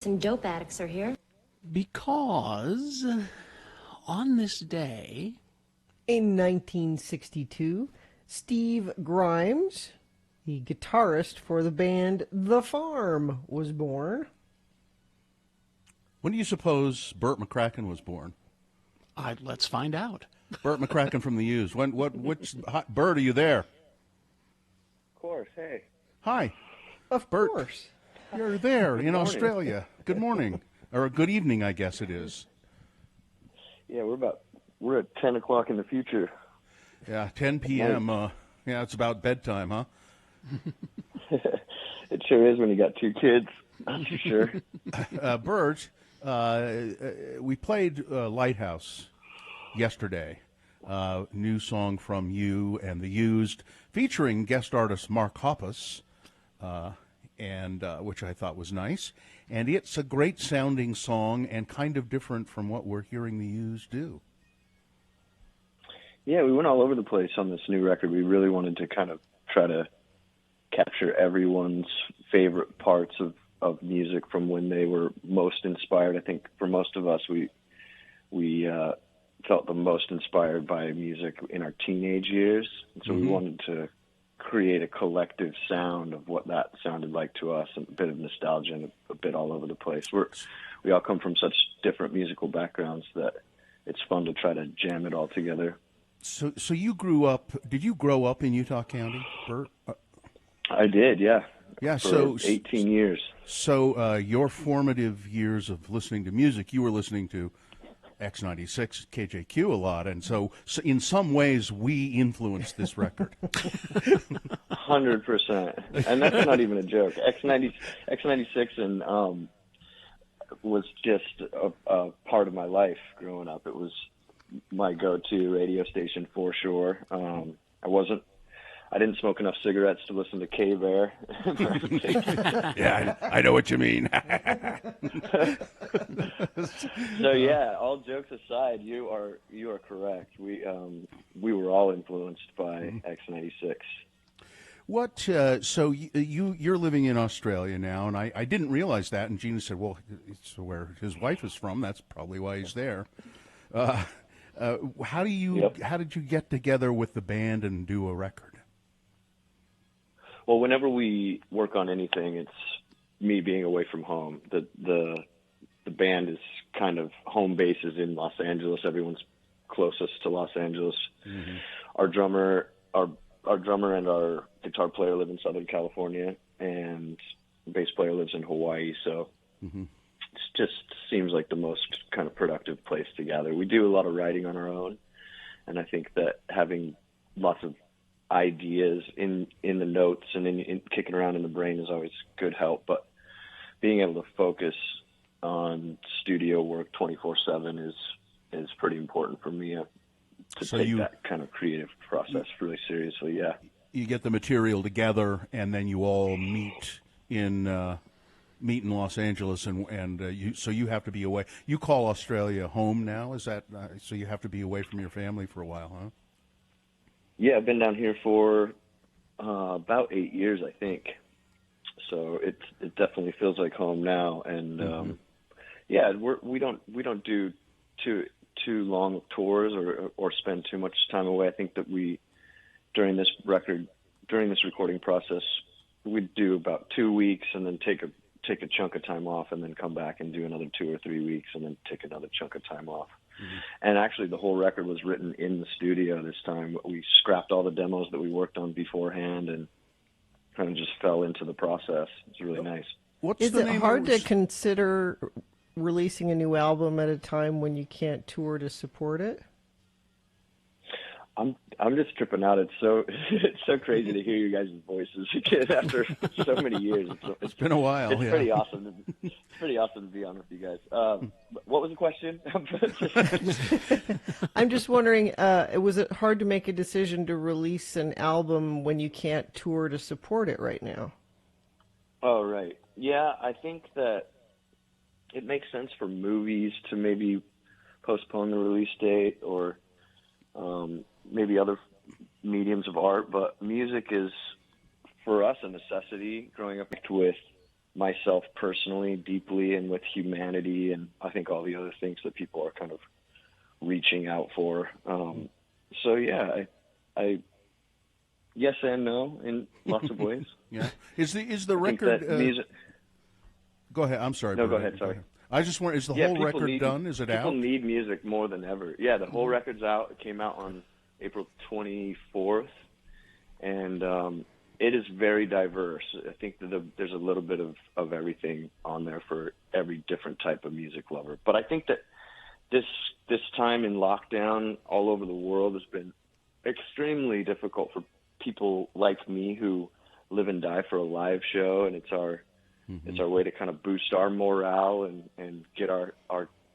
Some dope addicts are here. Because on this day, In 1962, Steve Grimes, the guitarist for the band The Farm, was born. When do you suppose Burt McCracken was born? let's find out. Burt McCracken from the Used. Burt, are you there? Of course, hey. Hi, Of Bert. course. you're there in morning. Australia. Good morning, or good evening, I guess it is. Yeah, we're at 10 o'clock in the future. Yeah, 10 p.m. Yeah, it's about bedtime, huh? It sure is when you got two kids, that's for sure. Bert, we played Lighthouse yesterday. New song from you and the Used, featuring guest artist Mark Hoppus, and which I thought was nice. And it's a great sounding song and kind of different from what we're hearing the Used do. Yeah, we went all over the place on this new record. We really wanted to kind of try to capture everyone's favorite parts of music from when they were most inspired. I think for most of us, we felt the most inspired by music in our teenage years. And so we wanted to create a collective sound of what that sounded like to us, and a bit of nostalgia and a bit all over the place. We all come from such different musical backgrounds that it's fun to try to jam it all together. So you grew up, did you grow up in Utah County, Bert? I did, yeah. Yeah, For 18 years. So your formative years of listening to music, you were listening to X96, KJQ a lot, and so in some ways we influenced this record. 100%. And that's not even a joke. X96 and was just a part of my life growing up. It was my go-to radio station for sure. I didn't smoke enough cigarettes to listen to K-Bear. Yeah, I know what you mean. So yeah, all jokes aside, you are correct. We were all influenced by X96. What? So you're living in Australia now, and I didn't realize that. And Gina said, "Well, it's where his wife is from. That's probably why he's there." How did you get together with the band and do a record? Well, whenever we work on anything, it's me being away from home. The band is kind of home base is in Los Angeles. Everyone's closest to Los Angeles. Mm-hmm. Our drummer and our guitar player live in Southern California, and the bass player lives in Hawaii. So it just seems like the most kind of productive place to gather. We do a lot of writing on our own, and I think that having lots of ideas in the notes and in kicking around in the brain is always good help. But being able to focus on studio work 24/7 is pretty important for me to take that kind of creative process really seriously. Yeah, you get the material together, and then you all meet in Los Angeles, and so you have to be away. You call Australia home now? Is that so? You have to be away from your family for a while, huh? Yeah, I've been down here for about 8 years, I think. So it definitely feels like home now, and yeah, we don't do too long of tours or spend too much time away. I think that during this recording process, we'd do about 2 weeks and then take a chunk of time off, and then come back and do another 2 or 3 weeks, and then take another chunk of time off. Mm-hmm. And actually, the whole record was written in the studio this time. We scrapped all the demos that we worked on beforehand and kind of just fell into the process. It's really nice. Is it hard to consider releasing a new album at a time when you can't tour to support it? I'm just tripping out. It's so crazy to hear you guys' voices again after so many years. It's been a while. It's pretty awesome. It's pretty awesome to be on with you guys. What was the question? I'm just wondering, was it hard to make a decision to release an album when you can't tour to support it right now? Oh, right. Yeah, I think that it makes sense for movies to maybe postpone the release date, or maybe other mediums of art, but music is, for us, a necessity. Growing up with myself personally deeply and with humanity, and I think all the other things that people are kind of reaching out for. So yeah, I yes and no in lots of ways. Yeah. Is the I think record? that music. Go ahead. I'm sorry. No, go Bert. ahead. Sorry. I just want. Is the Yeah, whole people record need- done? Is it People out? need music more than ever. Yeah, the whole record's out. It came out on April 24th, and it is very diverse. I think that there's a little bit of everything on there for every different type of music lover. But I think that this time in lockdown all over the world has been extremely difficult for people like me who live and die for a live show, and it's our way to kind of boost our morale and get our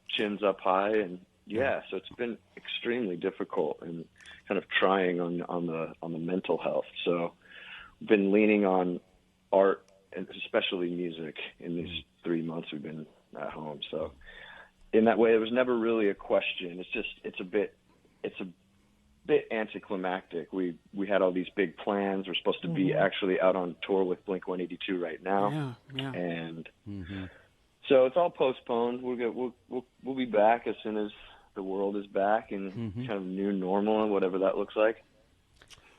chins up high. And yeah, so it's been extremely difficult and kind of trying on the mental health. So we've been leaning on art and especially music in these 3 months we've been at home. So in that way, it was never really a question. It's a bit anticlimactic. We had all these big plans. We're supposed to be actually out on tour with Blink-182 right now. Yeah. And so it's all postponed. We'll be back as soon as the world is back in kind of new normal and whatever that looks like.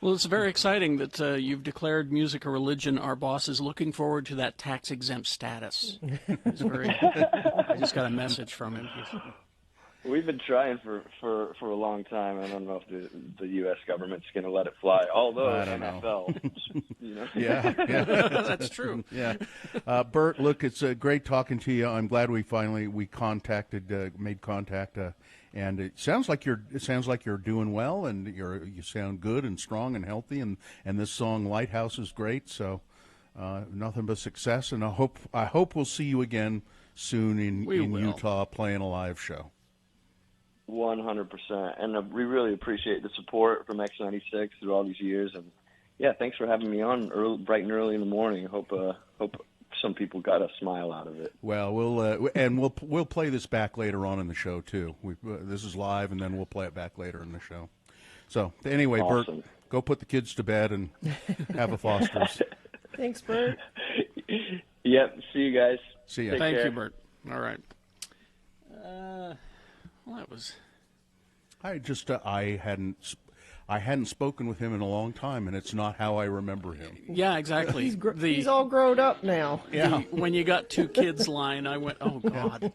Well, it's very exciting that you've declared music a religion. Our boss is looking forward to that tax-exempt status. I just got a message from him. We've been trying for a long time. I don't know if the U.S. government's going to let it fly. Although I don't know. NFL, you know. Yeah. That's true. Yeah. Bert, look, it's great talking to you. I'm glad we made contact, and it sounds like you're doing well, and you sound good and strong and healthy, and this song Lighthouse is great. So nothing but success, and I hope we'll see you again soon in Utah playing a live show. 100%, and we really appreciate the support from X96 through all these years, and yeah, thanks for having me on bright and early in the morning. Hope some people got a smile out of it. Well, we'll play this back later on in the show too. This is live, and then we'll play it back later in the show. So anyway, Awesome. Bert, go put the kids to bed and have a Foster's. Thanks, Bert. Yep. See you guys. See ya. Take Thank care. you, Bert. All right. Well, that was. I hadn't spoken with him in a long time, and it's not how I remember him. Yeah, exactly. He's all grown up now. Yeah. When you got 2 kids line, I went, oh, God.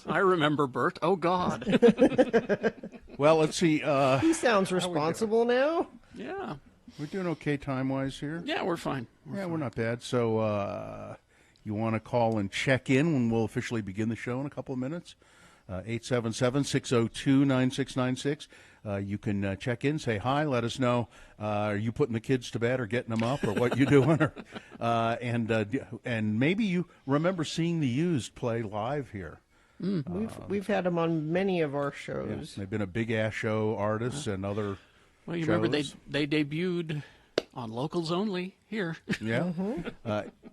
I remember Bert. Oh, God. Well, let's see. He sounds responsible now. Yeah. We're doing okay time-wise here. Yeah, we're fine. We're not bad. So you want to call and check in when we'll officially begin the show in a couple of minutes? 877-602-9696. You can check in, say hi, let us know. Are you putting the kids to bed or getting them up or what you doing? And maybe you remember seeing the Used play live here. We've had them on many of our shows. They've been a big-ass show artists and other Well, you shows. remember they debuted on Locals Only here. Yeah.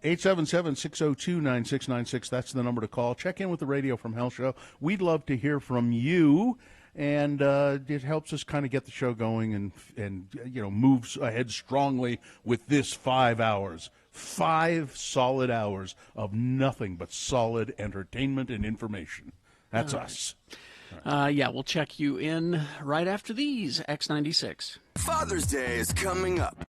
877-602-9696. That's the number to call. Check in with the Radio from Hell show. We'd love to hear from you, and it helps us kind of get the show going and moves ahead strongly with this 5 hours. 5 solid hours of nothing but solid entertainment and information. That's us. Yeah, we'll check you in right after these, X96. Father's Day is coming up.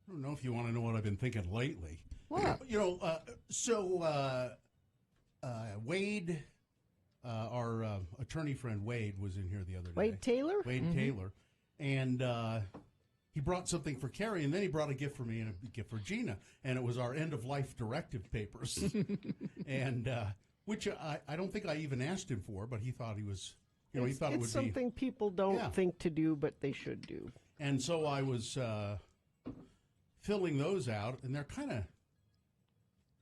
I don't know if you want to know what I've been thinking lately. What? Wade, our attorney friend Wade was in here the other day. Wade Taylor? Wade Taylor. And he brought something for Carrie, and then he brought a gift for me and a gift for Gina. And it was our end-of-life directive papers. And which I don't think I even asked him for, but he thought he was, he thought it would It's something people don't think to do, but they should do. And so I was filling those out, and they're kind of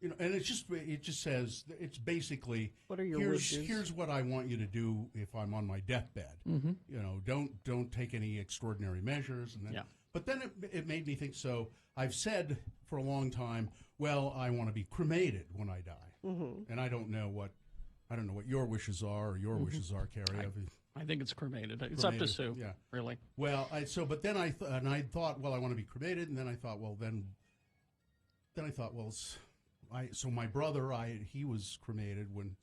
and it just says, it's basically, What are your wishes? Here's what I want you to do if I'm on my deathbed. Don't take any extraordinary measures. And then, Yeah. But then it made me think. So I've said for a long time, well, I want to be cremated when I die, and I don't know what your wishes are or your wishes are, Carrie. I think it's cremated. It's up to Cremated, Sue. yeah. Really. Well, but then I thought, well, I want to be cremated, and then I thought, well, then I thought, well, so my brother, he was cremated when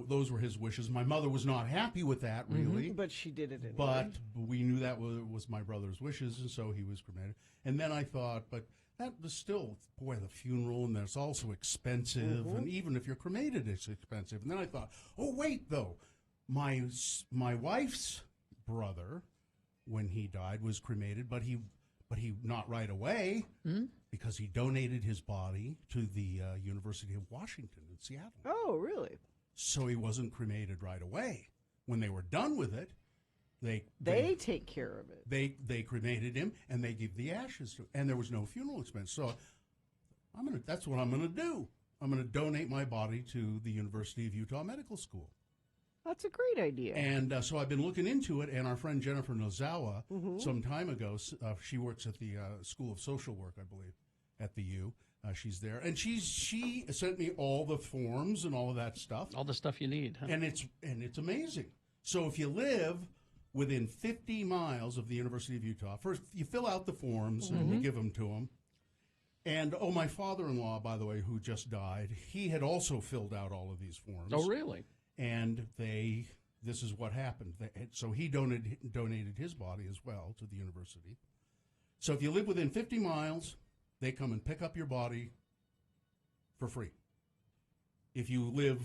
those were his wishes. My mother was not happy with that, really. But she did it anyway. But we knew that was my brother's wishes, and so he was cremated. And then I thought, but that was still, boy, the funeral, and that's also expensive, and even if you're cremated, it's expensive. And then I thought, oh, wait, though. My wife's brother, when he died, was cremated, but he not right away, because he donated his body to the University of Washington in Seattle. Oh, really? So he wasn't cremated right away. When they were done with it, they take care of it. They cremated him, and they gave the ashes to him, and there was no funeral expense. So that's what I'm gonna do. I'm gonna donate my body to the University of Utah Medical School. That's a great idea. And so I've been looking into it, and our friend Jennifer Nozawa, some time ago, she works at the School of Social Work, I believe, at the U. She's there, and she sent me all the forms and all of that stuff. All the stuff you need. Huh? And it's amazing. So if you live within 50 miles of the University of Utah, first you fill out the forms and you give them to them. And my father-in-law, by the way, who just died, he had also filled out all of these forms. Oh, really? And this is what happened. So he donated his body as well to the university. So if you live within 50 miles, they come and pick up your body for free. If you live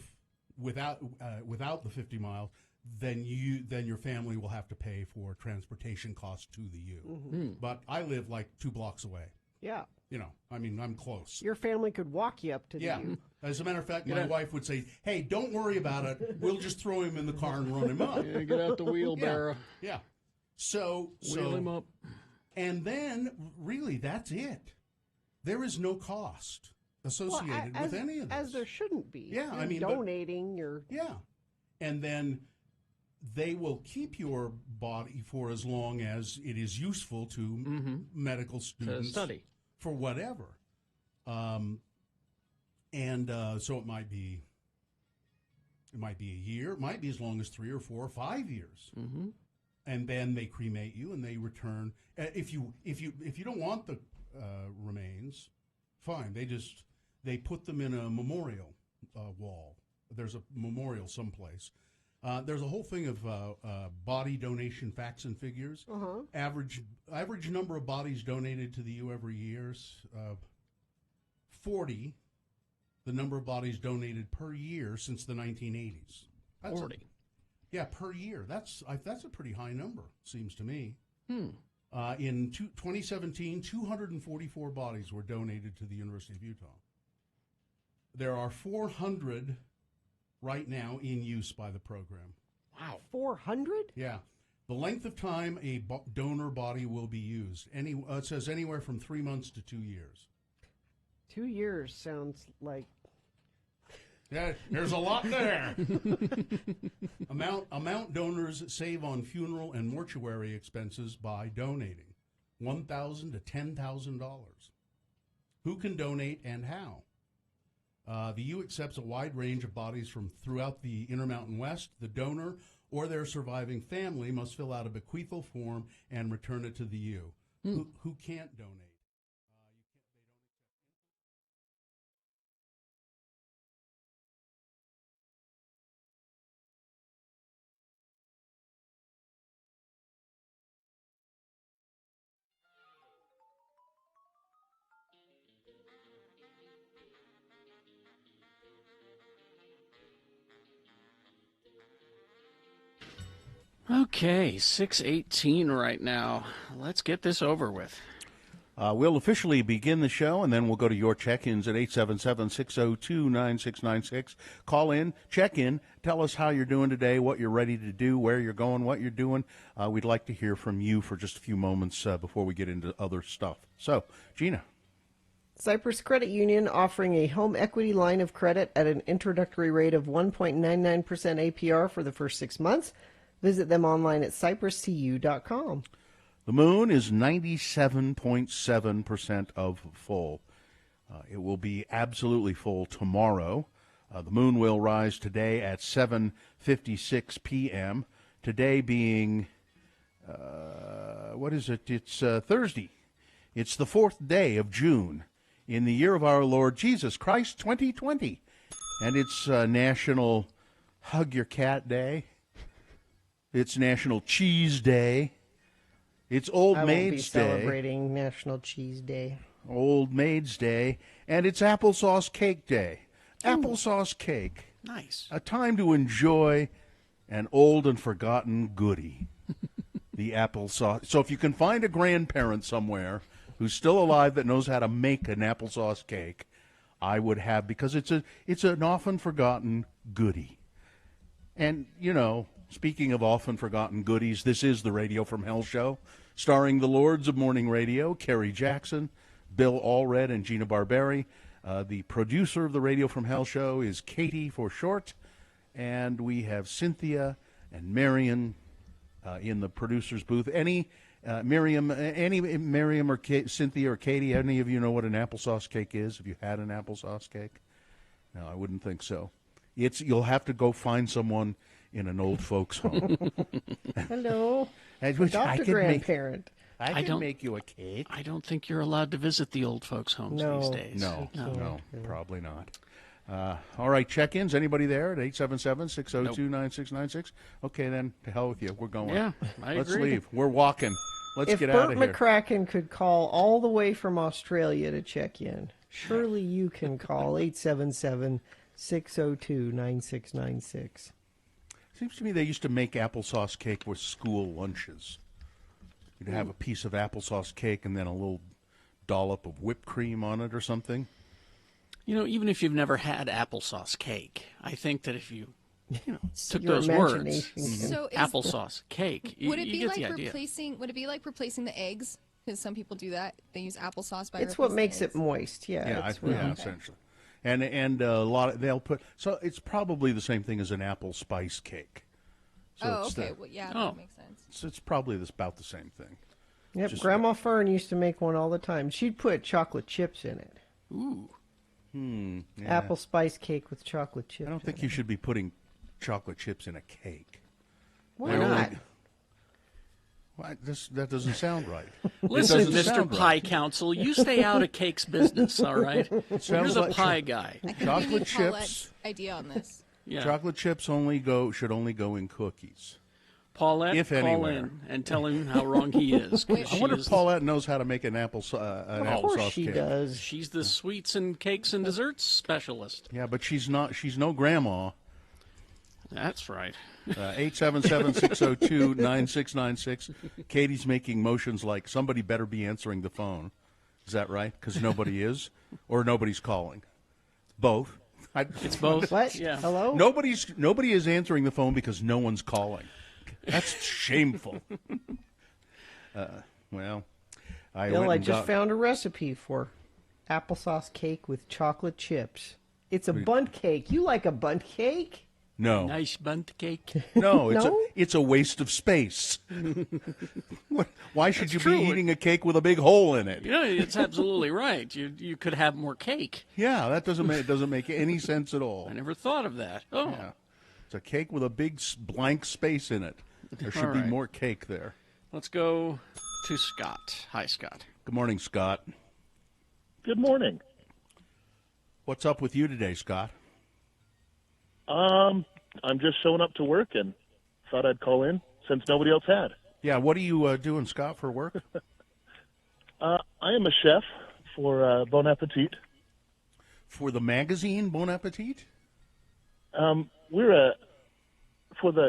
without the 50 miles, then your family will have to pay for transportation costs to the U. But I live like 2 blocks away. Yeah. I'm close. Your family could walk you up to the Yeah. U. As a matter of fact, my wife would say, hey, don't worry about it. We'll just throw him in the car and run him up. Yeah, get out the wheelbarrow. Yeah. So Wheel him up. And then, really, that's it. There is no cost associated with any of this. As there shouldn't be. Yeah, You're donating your... Yeah. And then they will keep your body for as long as it is useful to medical students. To study. For whatever. So it might be a year. It might be as long as 3 or 4 or 5 years. Mm-hmm. And then they cremate you and they return. If you don't want the remains, fine. They put them in a memorial wall. There's a memorial someplace. There's a whole thing of body donation facts and figures. Uh-huh. Average number of bodies donated to the U every year is 40. The number of bodies donated per year since the 1980s. 40. Yeah, per year. That's a pretty high number, seems to me. In 2017, 244 bodies were donated to the University of Utah. There are 400 right now in use by the program. Wow. 400? Yeah. The length of time a donor body will be used. It says anywhere from 3 months to 2 years. 2 years sounds like... Yeah, there's a lot there. Amount donors save on funeral and mortuary expenses by donating $1,000 to $10,000. Who can donate and how? The U accepts a wide range of bodies from throughout the Intermountain West. The donor or their surviving family must fill out a bequeathal form and return it to the U. Who can't donate? Okay, 6:18 right now. Let's get this over with. We'll officially begin the show, and then we'll go to your check-ins at 877-602-9696. Call in, check in, tell us how you're doing today, what you're ready to do, where you're going, what you're doing. We'd like to hear from you for just a few moments before we get into other stuff. So, Gina. Cyprus Credit Union offering a home equity line of credit at an introductory rate of 1.99% APR for the first 6 months. Visit them online at cypruscu.com. The moon is 97.7% of full. It will be absolutely full tomorrow. The moon will rise today at 7:56 p.m. Today being, what is it? It's Thursday. It's the 4th day of June in the year of our Lord Jesus Christ, 2020. And it's National Hug Your Cat Day. It's National Cheese Day. It's Old Maid's Day. I won't be celebrating National Cheese Day. Old Maid's Day. And it's Applesauce Cake Day. Applesauce cake. Nice. A time to enjoy an old and forgotten goodie. The applesauce. So if you can find a grandparent somewhere who's still alive that knows how to make an applesauce cake, I would have, because it's an often forgotten goodie. And, you know, speaking of often forgotten goodies, this is the Radio from Hell show, starring the Lords of Morning Radio, Kerry Jackson, Bill Allred, and Gina Barberi. The producer of the Radio from Hell show is Katie for short, and we have Cynthia and Marion in the producer's booth. Miriam or Cynthia or Katie, any of you know what an applesauce cake is? Have you had an applesauce cake? No, I wouldn't think so. You'll have to go find someone in an old folks' home. Hello. Which Adopt a grandparent. I can make you a cake. I don't think you're allowed to visit the old folks' homes these days. No, probably not. All right, check-ins. Anybody there at 877-602-9696? Okay, then, to hell with you. We're going. Yeah, Let's agree. leave. We're walking. Let's If get out Burt of here. McCracken could call all the way from Australia to check in, surely you can call 877-602-9696. Seems to me they used to make applesauce cake with school lunches. You'd have a piece of applesauce cake and then a little dollop of whipped cream on it or something. You know, even if you've never had applesauce cake, I think that if you took Your those words, imagination can- So is, applesauce cake, would it you be get like the idea. Would it be like replacing the eggs? Because some people do that. They use applesauce by. It's what replacing makes eggs. it moist. Yeah. It's what- Essentially. And a lot of, they'll put, so it's probably the same thing as an apple spice cake. So Oh, it's okay. the- Well, yeah, Oh. that makes sense. it's probably about the same thing. Yep, Just- Grandma Fern used to make one all the time. She'd put chocolate chips in it. Ooh, Yeah. Apple spice cake with chocolate chips. I don't think in you it. should be putting chocolate chips in a cake. Why They're not? only- Why, that doesn't sound right. listen, doesn't Mr. sound Pie right. Council, you stay out of cake's business, all right? You're sounds the like- pie guy. I think Chocolate we need chips. Paulette's idea on this. Yeah. Chocolate chips should only go in cookies. Paulette, if call anywhere. in and tell him how wrong he is. 'cause I wonder she if is- Paulette knows how to make an Of course applesauce she cake. does. She's the sweets and cakes and desserts specialist. Yeah, but she's no grandma. That's right. 877-602-9696. Katie's making motions like somebody better be answering the phone. Is that right? Because nobody is, or nobody's calling. Both. It's both. What? Yeah. Hello? Nobody is answering the phone because no one's calling. That's shameful. Well, Bill, I just found a recipe for applesauce cake with chocolate chips. It's a bundt cake. You like a bundt cake? No. Nice bundt cake. No, No? it's a waste of space. Why should you true. be eating a cake with a big hole in it? You know, it's absolutely right. You could have more cake. Yeah, that doesn't make any sense at all. I never thought of that. Oh, Yeah. It's a cake with a big blank space in it. There should All be right. more cake there. let's go to Scott. Hi, Scott. Good morning, Scott. Good morning. What's up with you today, Scott? I'm just showing up to work and thought I'd call in since nobody else had. Yeah, what are you doing, Scott, for work? I am a chef for Bon Appetit. For the magazine Bon Appetit?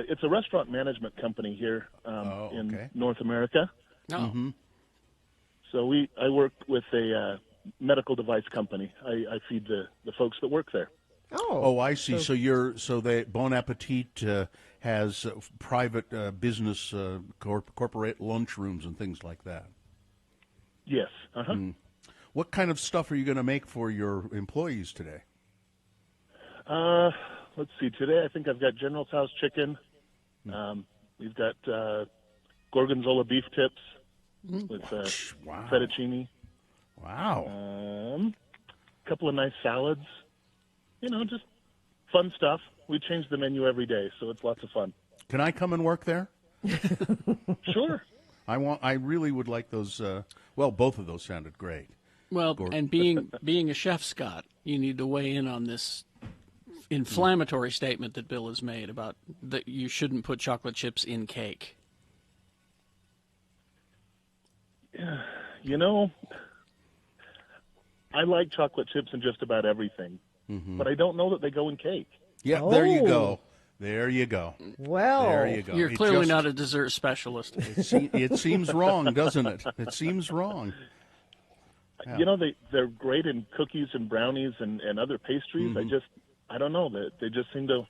It's a restaurant management company here in okay. North America. Oh, So I work with a medical device company. I feed the folks that work there. Oh, I see. So Bon Appetit has private business corporate lunchrooms and things like that. Yes. Well, What kind of stuff are you going to make for your employees today? Let's see. Today, I think I've got General Tso's chicken. We've got gorgonzola beef tips with Wow. fettuccine. Wow. A couple of nice salads. Just fun stuff. We change the menu every day, so it's lots of fun. Can I come and work there? Sure. I really would like those. Well, both of those sounded great. Well, and being a chef, Scott, you need to weigh in on this inflammatory statement that Bill has made about that you shouldn't put chocolate chips in cake. I like chocolate chips in just about everything, but I don't know that they go in cake. Yeah, there you Oh. go. There you go. Well, There you go. You're It clearly just- not a dessert specialist. It seems wrong, doesn't it? It seems wrong. They're great in cookies and brownies and other pastries. I don't know. They just seem to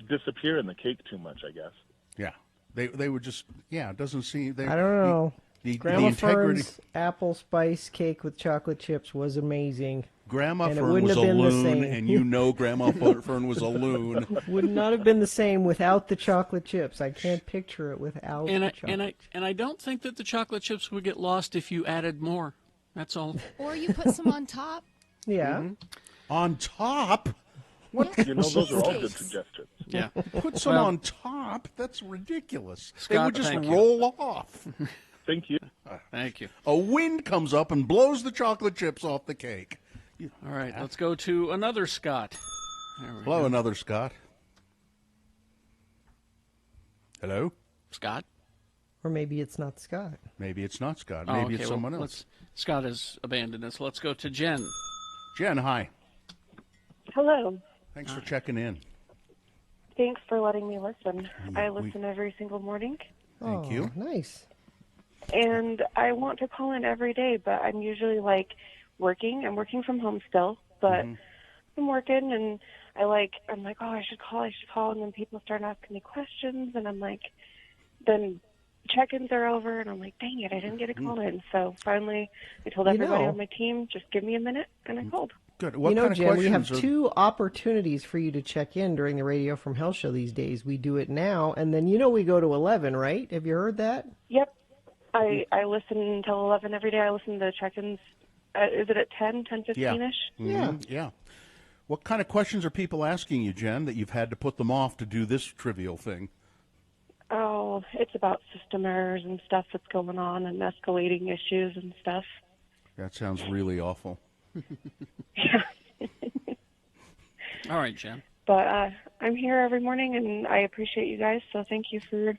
disappear in the cake too much, I guess. Yeah, they would just. Yeah, it doesn't seem. I don't know. The Grandma integrity. Fern's apple spice cake with chocolate chips was amazing. Grandma And it Fern wouldn't was a have been the loon, same. and Grandma Fern was a loon. Would not have been the same without the chocolate chips. I can't picture it without And the I, chocolate. and I don't think that the chocolate chips would get lost if you added more. That's all. Or you put some on top. Yeah. On top, Those are all good Cakes. suggestions. Yeah. put some Well- on top. That's ridiculous. They Scott, would just thank you. roll off. Thank you. Thank you. A wind comes up and blows the chocolate chips off the cake. All right, let's go to another Scott. There we Hello, go. another Scott. Hello. Scott? Or maybe it's not Scott. Maybe it's not Scott. Oh, Maybe okay, it's well, someone else. Scott has abandoned us. Let's go to Jen. Jen, hi. Hello. Thanks for checking in. Thanks for letting me listen. I we- listen every single morning, Thank Oh, you. Nice. and I want to call in every day, but I'm usually working. I'm working from home still, but I'm working, and I'm like, oh, I should call, and then people start asking me questions, and I'm like, then check-ins are over, and I'm like, dang it, I didn't get a call in. So finally, I told everybody on my team, just give me a minute, and I called. Good. What kind of Jen, we have questions are- two opportunities for you to check in during the Radio from Hell show these days. We do it now, and then we go to 11, right? Have you heard that? Yep. I listen until 11 every day. I listen to check-ins. Is it at 10, 10:15-ish? Yeah. Yeah. What kind of questions are people asking you, Jen, that you've had to put them off to do this trivial thing? Oh, it's about system errors and stuff that's going on and escalating issues and stuff. That sounds really awful. All right, Jen. But I'm here every morning, and I appreciate you guys, so thank you for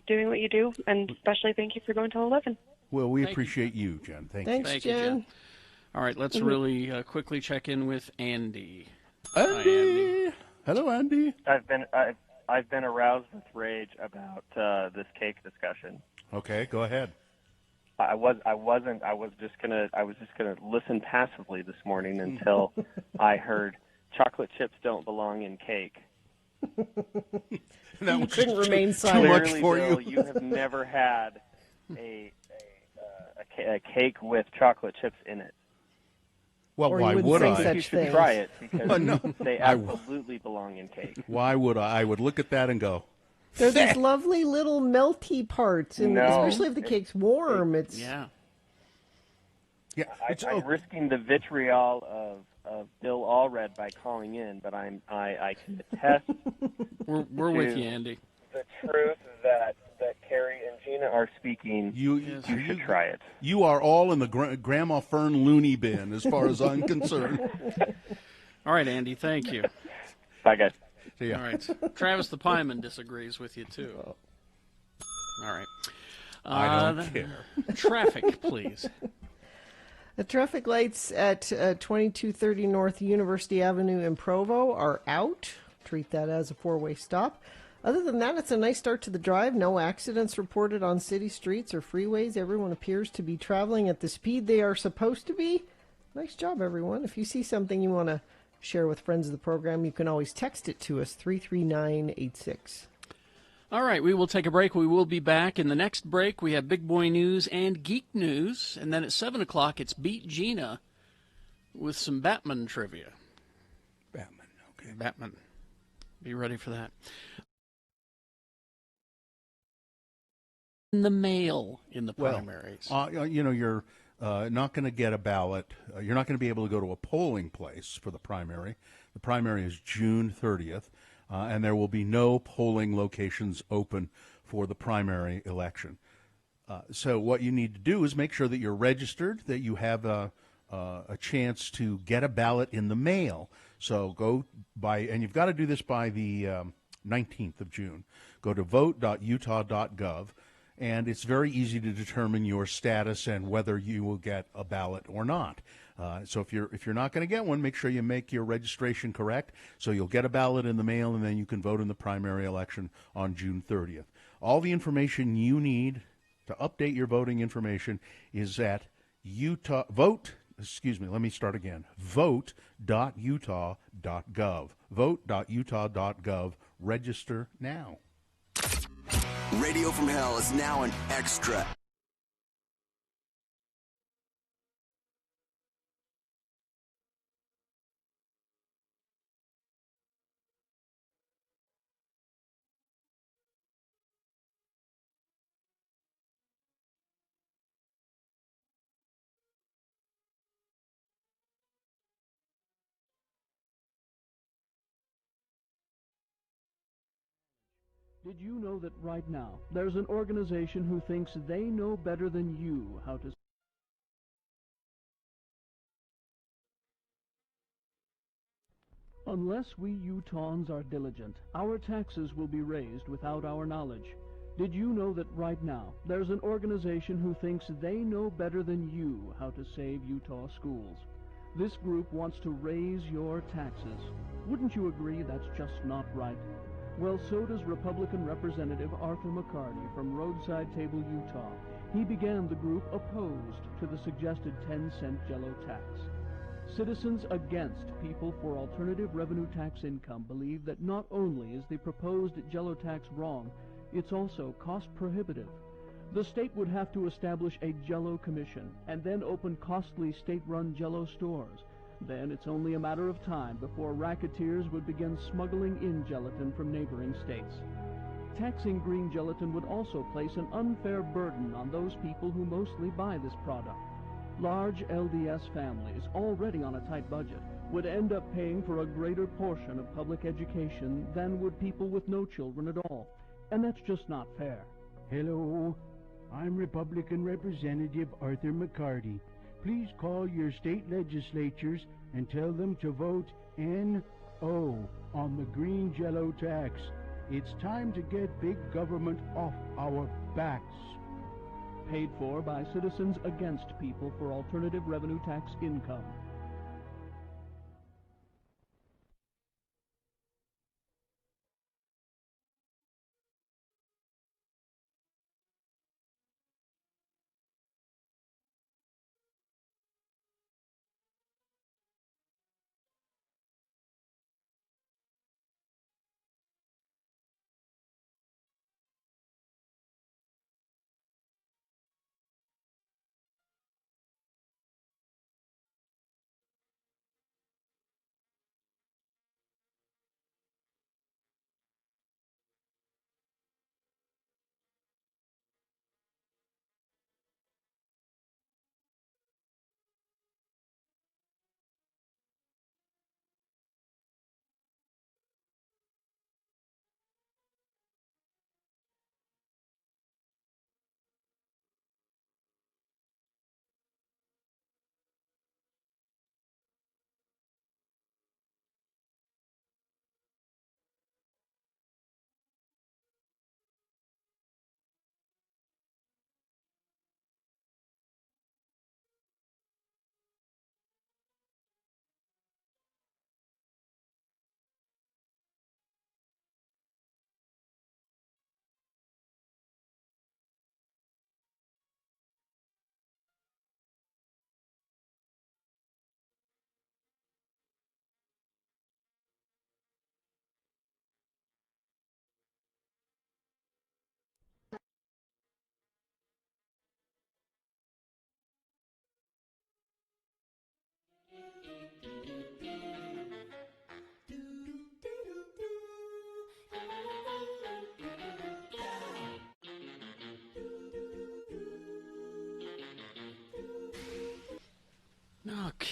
doing what you do, and especially thank you for going till 11. Well, we Thank you. appreciate you, Jen. Thank Thanks, Thank you, Jen. Jen. All right, let's really quickly check in with Andy. you. Hi, Andy. Hello, Andy. I've been aroused with rage about this cake discussion. Okay, go ahead. I was just gonna listen passively this morning until I heard chocolate chips don't belong in cake. That You was couldn't just remain too silent. much Clearly, for Bill, you. you have never had a cake with chocolate chips in it. Well, Or you why wouldn't would say I? such You should things. try it because No, they I- absolutely belong in cake. Why would I? I would look at that and go, They're these lovely little melty parts, and No. especially if the cake's warm, it's Yeah. yeah, it's I'm okay. risking the vitriol of Bill Allred by calling in, but I can attest We're with to you, Andy. the truth that Carrie and Gina are speaking. You You should try it. You are all in the Grandma Fern loony bin, as far as I'm concerned. All right, Andy, thank you. Bye, guys. See ya. All right. Travis the Pieman disagrees with you, too. All right. I don't the- care. Traffic, please. The traffic lights at 2230 North University Avenue in Provo are out. Treat that as a four-way stop. Other than that, it's a nice start to the drive. No accidents reported on city streets or freeways. Everyone appears to be traveling at the speed they are supposed to be. Nice job, everyone. If you see something you want to share with friends of the program, you can always text it to us, 33986. All right, we will take a break. We will be back. In the next break, we have Big Boy News and Geek News. And then at 7 o'clock, it's Beat Gina with some Batman trivia. Batman, okay. Batman. Be ready for that. In the mail in the primaries. You're not going to get a ballot. You're not going to be able to go to a polling place for the primary. The primary is June 30th. And there will be no polling locations open for the primary election. So what you need to do is make sure that you're registered, that you have a chance to get a ballot in the mail. So go by, and you've got to do this by the 19th of June. Go to vote.utah.gov, and it's very easy to determine your status and whether you will get a ballot or not. So if you're not going to get one, make sure you make your registration correct, so you'll get a ballot in the mail, and then you can vote in the primary election on June 30th. All the information you need to update your voting information is at vote.utah.gov. Vote.utah.gov. Register now. Radio from Hell is now an extra. Did you know that right now there's an organization who thinks they know better than you how to... Unless we Utahns are diligent, our taxes will be raised without our knowledge. Did you know that right now there's an organization who thinks they know better than you how to save Utah schools? This group wants to raise your taxes. Wouldn't you agree that's just not right? Well, so does Republican Representative Arthur McCarty from Roadside Table, Utah. He began the group opposed to the suggested 10-cent Jello tax. Citizens against People for Alternative Revenue Tax Income believe that not only is the proposed Jello tax wrong, it's also cost-prohibitive. The state would have to establish a Jello commission and then open costly state-run Jello stores. Then it's only a matter of time before racketeers would begin smuggling in gelatin from neighboring states. Taxing green gelatin would also place an unfair burden on those people who mostly buy this product. Large LDS families, already on a tight budget, would end up paying for a greater portion of public education than would people with no children at all. And that's just not fair. Hello, I'm Republican Representative Arthur McCarty. Please call your state legislatures and tell them to vote NO on the green Jello tax. It's time to get big government off our backs. Paid for by Citizens Against People for Alternative Revenue Tax Income.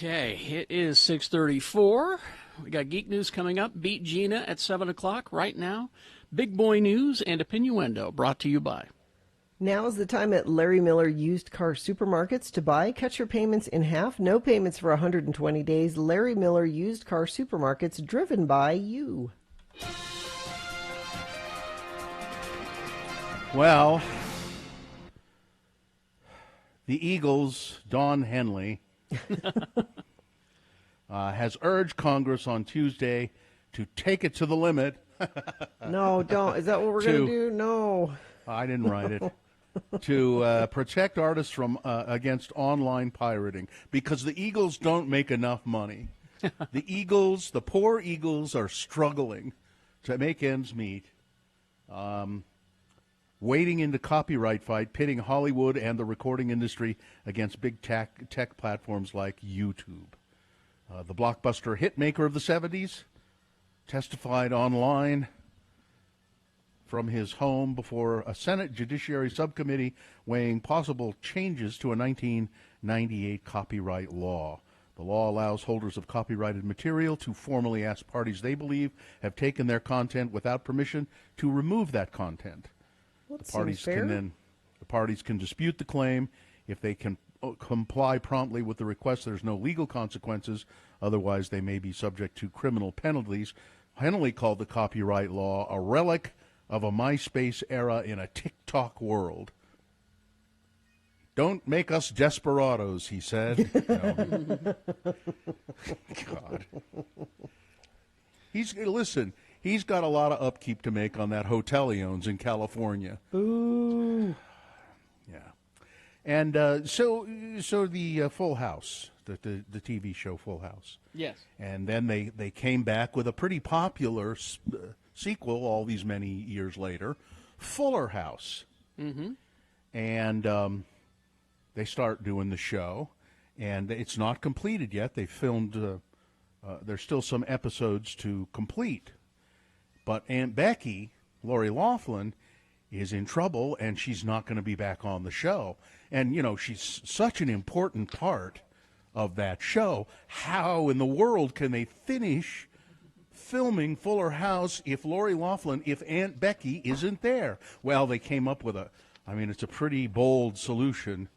Okay, it is 6:34. We got Geek News coming up. Beat Gina at 7 o'clock right now. Big Boy News and Opinioendo brought to you by. Now is the time at Larry Miller Used Car Supermarkets to buy. Cut your payments in half. No payments for 120 days. Larry Miller Used Car Supermarkets, driven by you. Well, the Eagles' Don Henley has urged Congress on Tuesday to take it to the limit. No, don't. Is that what we're going to do? No. I didn't write it. To protect artists from against online pirating, because the Eagles don't make enough money. The poor Eagles are struggling to make ends meet. Wading into copyright fight, pitting Hollywood and the recording industry against big tech platforms like YouTube. The blockbuster hitmaker of the 70s testified online from his home before a Senate Judiciary Subcommittee weighing possible changes to a 1998 copyright law. The law allows holders of copyrighted material to formally ask parties they believe have taken their content without permission to remove that content. The parties can dispute the claim. If they can comply promptly with the request, there's no legal consequences. Otherwise, they may be subject to criminal penalties. Henley called the copyright law a relic of a MySpace era in a TikTok world. Don't make us desperados, he said. God. He's got a lot of upkeep to make on that hotel he owns in California. Ooh. Yeah. And so the Full House, the TV show Full House. Yes. And then they came back with a pretty popular sequel all these many years later, Fuller House. Mm-hmm. And they start doing the show, and it's not completed yet. They filmed, there's still some episodes to complete. But Aunt Becky, Lori Loughlin, is in trouble, and she's not going to be back on the show. And, you know, she's such an important part of that show. How in the world can they finish filming Fuller House if Lori Loughlin, if Aunt Becky isn't there? Well, they came up with it's a pretty bold solution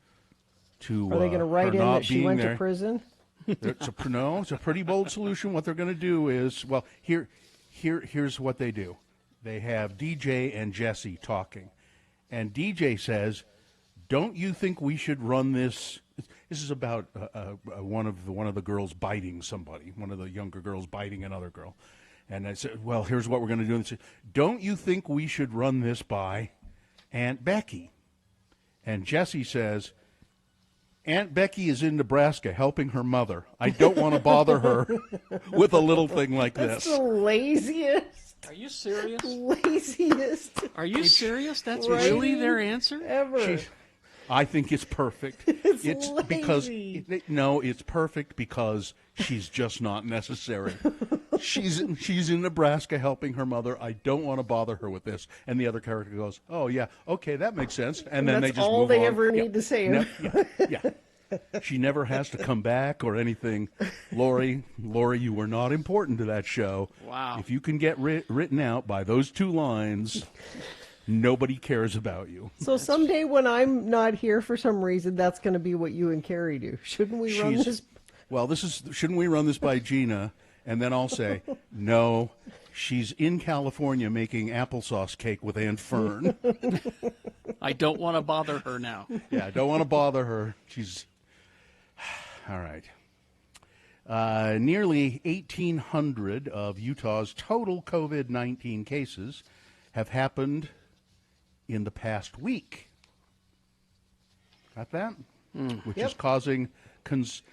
to Are they going to write in that she went to prison? It's a pretty bold solution. What they're going to do is, well, here's what they do. They have DJ and Jesse talking, and DJ says, "Don't you think we should run this?" This is about one of the girls biting somebody, one of the younger girls biting another girl, and I said, "Well, here's what we're going to do." And they said, "Don't you think we should run this by Aunt Becky?" And Jesse says, "Aunt Becky is in Nebraska helping her mother. I don't want to bother her with a little thing like That's this." the laziest. Are you serious? Laziest. Are you serious? That's Right. really their answer? Ever. I think it's perfect. It's lazy. because it's perfect because she's just not necessary. She's in Nebraska helping her mother. I don't want to bother her with this. And the other character goes, "Oh yeah, okay, that makes sense." And then that's they just all move they on. ever need to say. Yeah. She never has to come back or anything. Lori, you were not important to that show. Wow. If you can get written out by those two lines, nobody cares about you. So someday when I'm not here for some reason, that's going to be what you and Carrie do. Shouldn't we run this? Well, shouldn't we run this by Gina? And then I'll say, no, she's in California making applesauce cake with Aunt Fern. I don't want to bother her now. Yeah, I don't want to bother her. She's... All right. Nearly 1,800 of Utah's total COVID-19 cases have happened in the past week. Got that? Which is causing,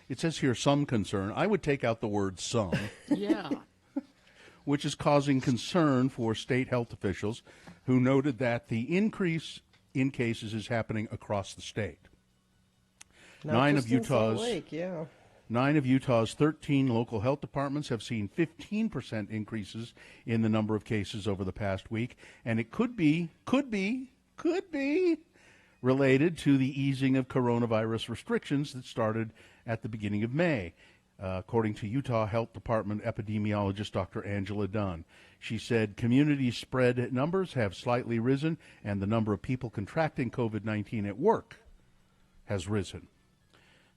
it says here, some concern. I would take out the word some. Yeah. Which is causing concern for state health officials who noted that the increase in cases is happening across the state. Not just in Salt Lake, yeah. 9 of Utah's 13 local health departments have seen 15% increases in the number of cases over the past week, and it could be related to the easing of coronavirus restrictions that started at the beginning of May. according to Utah Health Department epidemiologist Dr. Angela Dunn. She said community spread numbers have slightly risen, and the number of people contracting COVID-19 at work has risen.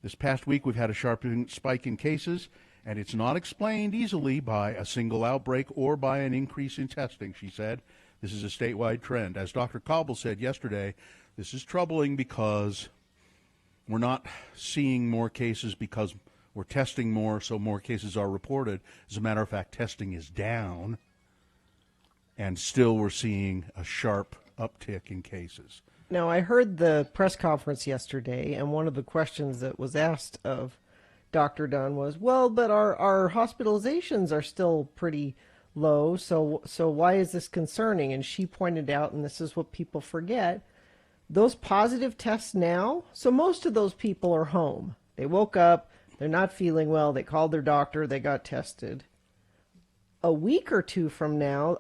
This past week, we've had a sharp spike in cases, and it's not explained easily by a single outbreak or by an increase in testing, she said. This is a statewide trend. As Dr. Cobble said yesterday, this is troubling because we're not seeing more cases because we're testing more, so more cases are reported. As a matter of fact, testing is down, and still we're seeing a sharp uptick in cases. Now, I heard the press conference yesterday, and one of the questions that was asked of Dr. Dunn was, well, but our hospitalizations are still pretty low, so why is this concerning? And she pointed out, and this is what people forget, those positive tests now, so most of those people are home. They woke up, they're not feeling well, they called their doctor, they got tested. A week or two from now,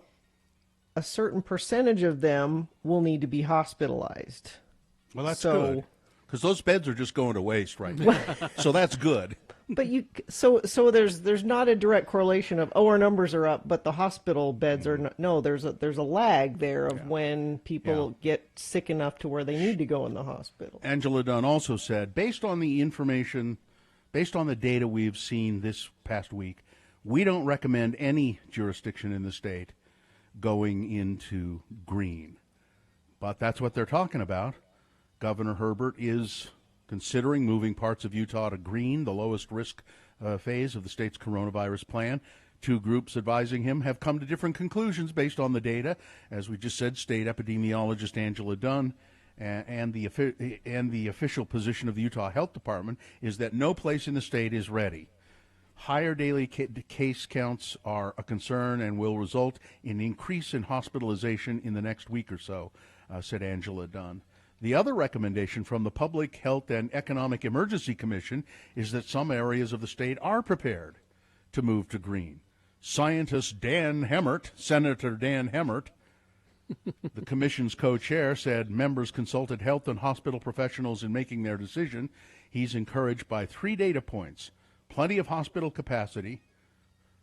a certain percentage of them will need to be hospitalized. Well, that's good, because those beds are just going to waste right now. So that's good. But so there's not a direct correlation of, our numbers are up, but the hospital beds are not. No, there's a lag there of when people get sick enough to where they need to go in the hospital. Angela Dunn also said, based on the information, based on the data we've seen this past week, we don't recommend any jurisdiction in the state going into green. But that's what they're talking about. Governor Herbert is considering moving parts of Utah to green, the lowest risk phase of the state's coronavirus plan. Two groups advising him have come to different conclusions based on the data. As we just said, state epidemiologist Angela Dunn and the official position of the Utah Health Department is that no place in the state is ready. Higher daily case counts are a concern and will result in increase in hospitalization in the next week or so, said Angela Dunn. The other recommendation from the Public Health and Economic Emergency Commission is that some areas of the state are prepared to move to green. Scientist Dan Hemmert, Senator Dan Hemmert, the commission's co-chair, said members consulted health and hospital professionals in making their decision. He's encouraged by 3 data points. Plenty of hospital capacity,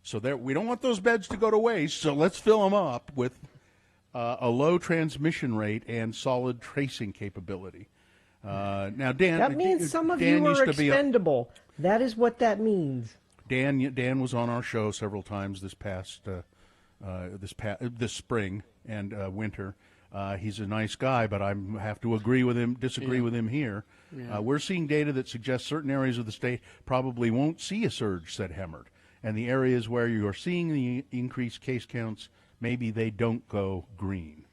so we don't want those beds to go to waste, so let's fill them up with a low transmission rate and solid tracing capability. Now, Dan, that means some of Dan you are expendable. That is what that means. Dan was on our show several times this spring and winter. He's a nice guy, but I have to disagree with him here. Yeah. We're seeing data that suggests certain areas of the state probably won't see a surge, said Hemmert. And the areas where you are seeing the increased case counts, maybe they don't go green.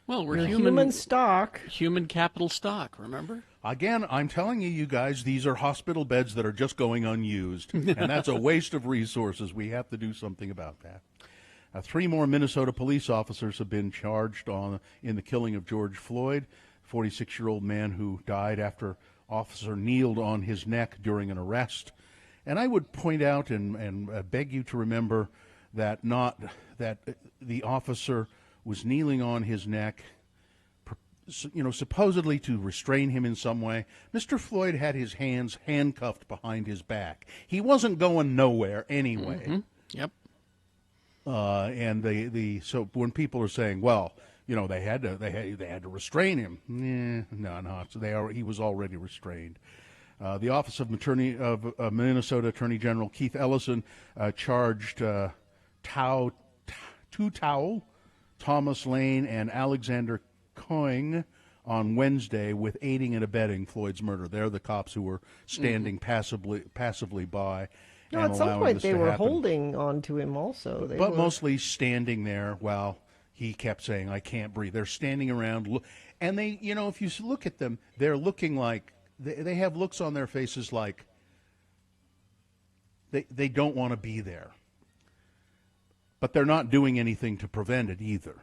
Well, we're human stock. Human capital stock, remember? Again, I'm telling you guys, these are hospital beds that are just going unused. And that's a waste of resources. We have to do something about that. 3 more Minnesota police officers have been charged in the killing of George Floyd, 46-year-old man who died after officer kneeled on his neck during an arrest. And I would point out and beg you to remember that the officer was kneeling on his neck, supposedly to restrain him in some way. Mr. Floyd had his hands handcuffed behind his back. He wasn't going nowhere anyway. Mm-hmm. Yep. And so when people are saying, well, they had to restrain him. No. So he was already restrained. The Office of Minnesota Attorney General Keith Ellison charged Tao, Thomas Lane, and Alexander Coing on Wednesday with aiding and abetting Floyd's murder. They're the cops who were standing passively by. No, at some point they were holding on to him also. But mostly standing there while he kept saying, I can't breathe. They're standing around, and they, if you look at them, they're looking like, they have looks on their faces like they don't want to be there. But they're not doing anything to prevent it either.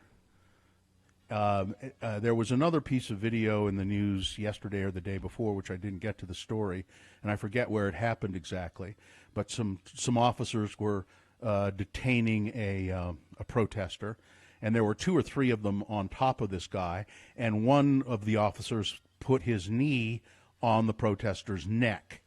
There was another piece of video in the news yesterday or the day before, which I didn't get to the story, and I forget where it happened exactly. But some officers were detaining a protester, and there were 2 or 3 of them on top of this guy, and one of the officers put his knee on the protester's neck.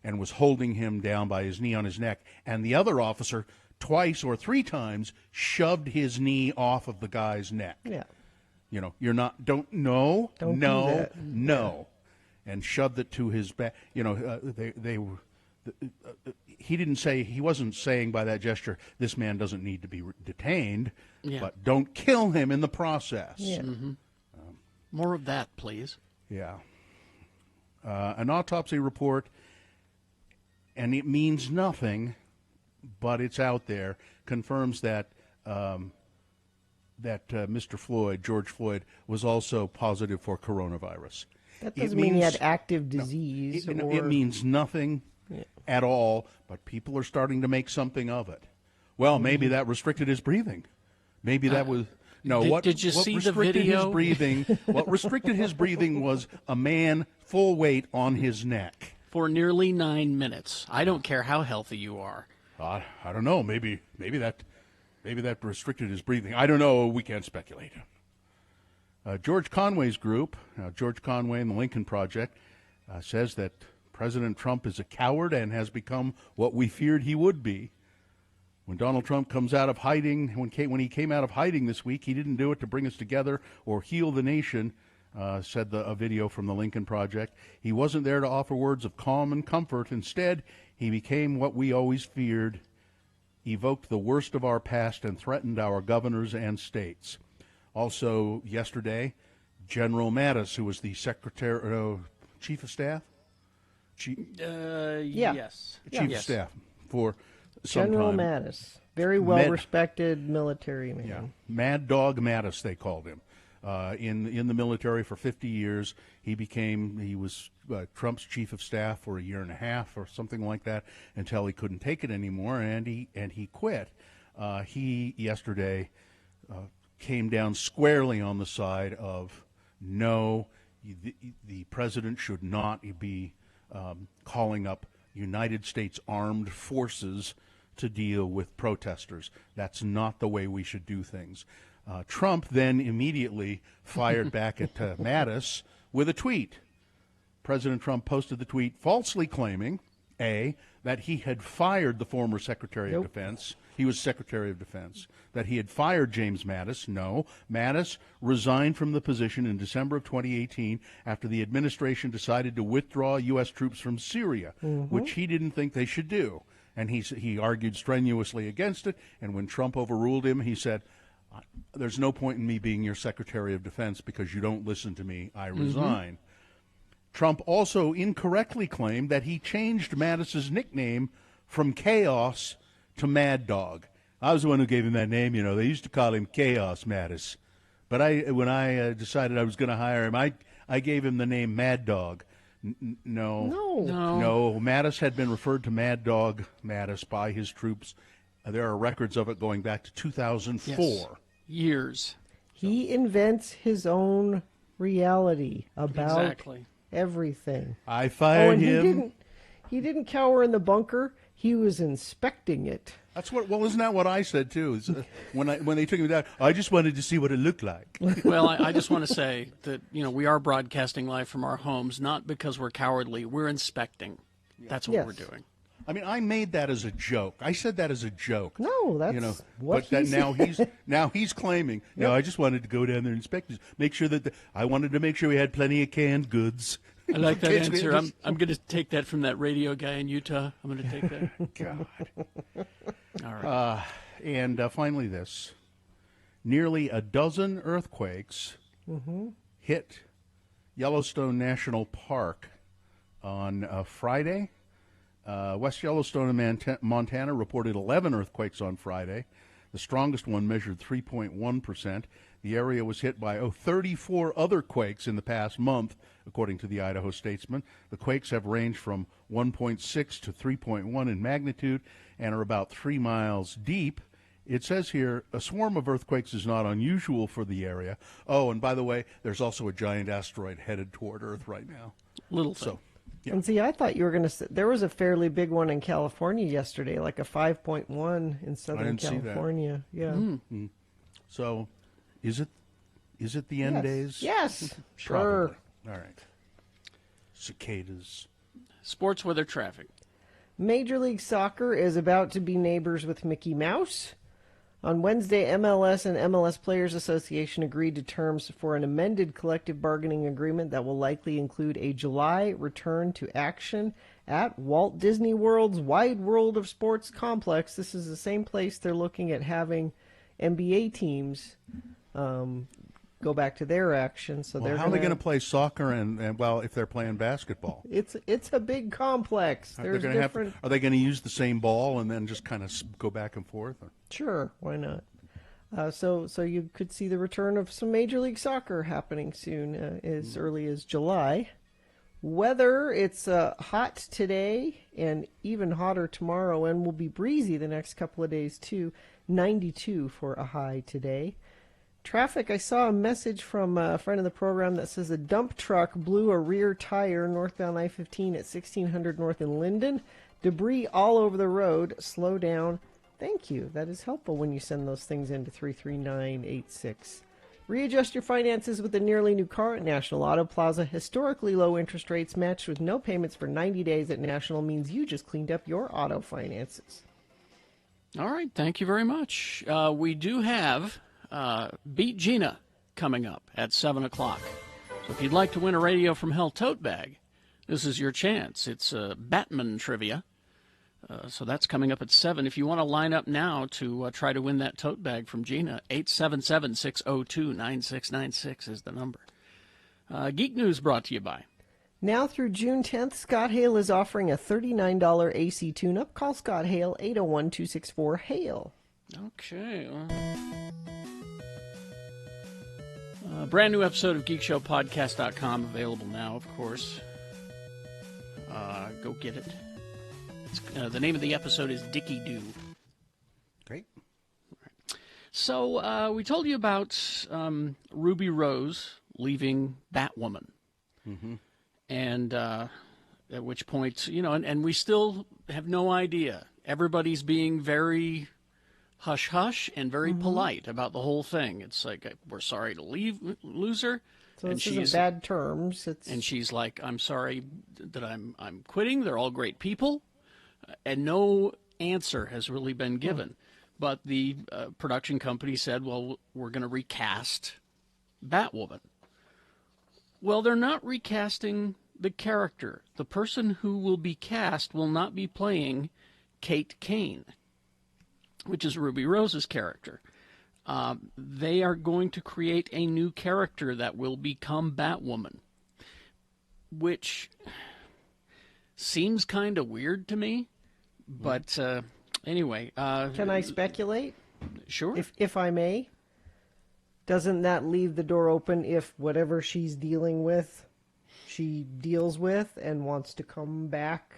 and was holding him down by his knee on his neck. And the other officer, twice or three times, shoved his knee off of the guy's neck. Yeah. You know, you're not, don't do that. And shoved it to his back. You know, they were, he wasn't saying by that gesture, this man doesn't need to be detained, but don't kill him in the process. Yeah. Mm-hmm. More of that, please. Yeah. An autopsy report, and it means nothing, but it's out there, confirms that Mr. Floyd, George Floyd, was also positive for coronavirus. That doesn't mean he had active disease. It means nothing at all, but people are starting to make something of it. Well, maybe that restricted his breathing. Maybe that was... No, did you see the video? What restricted his breathing was a man full weight on his neck. For nearly 9 minutes. I don't care how healthy you are. I don't know. Maybe that restricted his breathing. I don't know. We can't speculate. George Conway's group, George Conway and the Lincoln Project, says that President Trump is a coward and has become what we feared he would be. When Donald Trump comes out of hiding, when he came out of hiding this week, he didn't do it to bring us together or heal the nation, said a video from the Lincoln Project. He wasn't there to offer words of calm and comfort. Instead, he became what we always feared, evoked the worst of our past, and threatened our governors and states. Also, yesterday, General Mattis, who was the Chief of Staff? Yes. Chief of Staff for some General time. Mattis. Very well-respected military man. Yeah. Mad Dog Mattis, they called him. In the military for 50 years. He was Trump's chief of staff for a year and a half or something like that until he couldn't take it anymore, and he quit. He yesterday came down squarely on the side of no, the president should not be calling up United States armed forces to deal with protesters. That's not the way we should do things. Trump then immediately fired back at Mattis with a tweet. President Trump posted the tweet falsely claiming, A, that he had fired the former Secretary of Defense. He was Secretary of Defense. That he had fired James Mattis. No, Mattis resigned from the position in December of 2018 after the administration decided to withdraw U.S. troops from Syria, which he didn't think they should do. And he argued strenuously against it, and when Trump overruled him, he said, there's no point in me being your Secretary of Defense because you don't listen to me. I resign. Trump also incorrectly claimed that he changed Mattis's nickname from Chaos to Mad Dog. I was the one who gave him that name. You know, they used to call him Chaos Mattis. But when I decided I was going to hire him, I gave him the name Mad Dog. No. Mattis had been referred to Mad Dog Mattis by his troops. There are records of it going back to 2004. Yes. Years. He invents his own reality about everything. I fired him. He didn't cower in the bunker. He was inspecting it. That's what. Well, isn't that what I said too? When they took me down, I just wanted to see what it looked like. Well, I just want to say that we are broadcasting live from our homes, not because we're cowardly. We're inspecting. That's what we're doing. I mean, I made that as a joke. I said that as a joke. No, that's what but now he's claiming. I just wanted to go down there and inspect this, make sure I wanted to make sure we had plenty of canned goods. I like that answer. I'm going to take that from that radio guy in Utah. I'm going to take that. God. All right. And finally, this: nearly a dozen earthquakes hit Yellowstone National Park on Friday. West Yellowstone and Montana reported 11 earthquakes on Friday. The strongest one measured 3.1%. The area was hit by 34 other quakes in the past month, according to the Idaho Statesman. The quakes have ranged from 1.6 to 3.1 in magnitude and are about 3 miles deep. It says here, a swarm of earthquakes is not unusual for the area. Oh, and by the way, there's also a giant asteroid headed toward Earth right now. So. Yeah. And see, I thought you were going to say there was a fairly big one in California yesterday, like a 5.1 in Southern California. Yeah. Mm-hmm. So, is it the end days? Yes. Sure. All right. Cicadas. Sports weather traffic. Major League Soccer is about to be neighbors with Mickey Mouse. On Wednesday, MLS and MLS Players Association agreed to terms for an amended collective bargaining agreement that will likely include a July return to action at Walt Disney World's Wide World of Sports complex. This is the same place they're looking at having NBA teams go back to their action. So how are they going to play soccer and well, if they're playing basketball? It's a big complex. There's different. Are they going to use the same ball and then just kind of go back and forth? Or? Sure, why not? So you could see the return of some Major League Soccer happening soon, as early as July. Weather, it's hot today and even hotter tomorrow, and will be breezy the next couple of days too. 92 for a high today. Traffic, I saw a message from a friend of the program that says a dump truck blew a rear tire northbound I-15 at 1600 North in Linden. Debris all over the road. Slow down. Thank you. That is helpful when you send those things into 33986. Readjust your finances with a nearly new car at National Auto Plaza. Historically low interest rates matched with no payments for 90 days at National means you just cleaned up your auto finances. All right. Thank you very much. We do have Beat Gina coming up at 7 o'clock. So if you'd like to win a Radio from Hell tote bag, this is your chance. It's Batman trivia. So that's coming up at 7. If you want to line up now to try to win that tote bag from Gina, 877-602-9696 is the number. Geek News brought to you by. Now through June 10th, Scott Hale is offering a $39 AC tune-up. Call Scott Hale, 801-264-HALE. Okay. Brand new episode of GeekShowPodcast.com available now, of course. Go get it. The name of the episode is Dickie Doo. Great. Right. So we told you about Ruby Rose leaving Batwoman. Mm-hmm. And at which point, and we still have no idea. Everybody's being very hush-hush and very polite about the whole thing. It's like, we're sorry to lose her. So this isn't bad terms. And she's like, I'm sorry that I'm quitting. They're all great people. And no answer has really been given. But the production company said, well, we're going to recast Batwoman. Well, they're not recasting the character. The person who will be cast will not be playing Kate Kane, which is Ruby Rose's character. They are going to create a new character that will become Batwoman, which seems kind of weird to me. But anyway. Can I speculate? Sure. If I may. Doesn't that leave the door open if whatever she's dealing with, she deals with and wants to come back?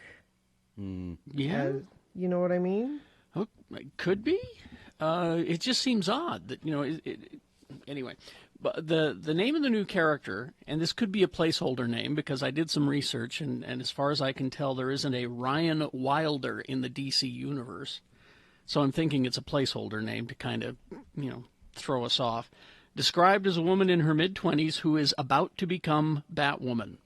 Yeah. You know what I mean? Oh, it could be. It just seems odd that, anyway. But the name of the new character, and this could be a placeholder name because I did some research, and as far as I can tell, there isn't a Ryan Wilder in the DC universe. So I'm thinking it's a placeholder name to kind of, throw us off. Described as a woman in her mid-20s who is about to become Batwoman.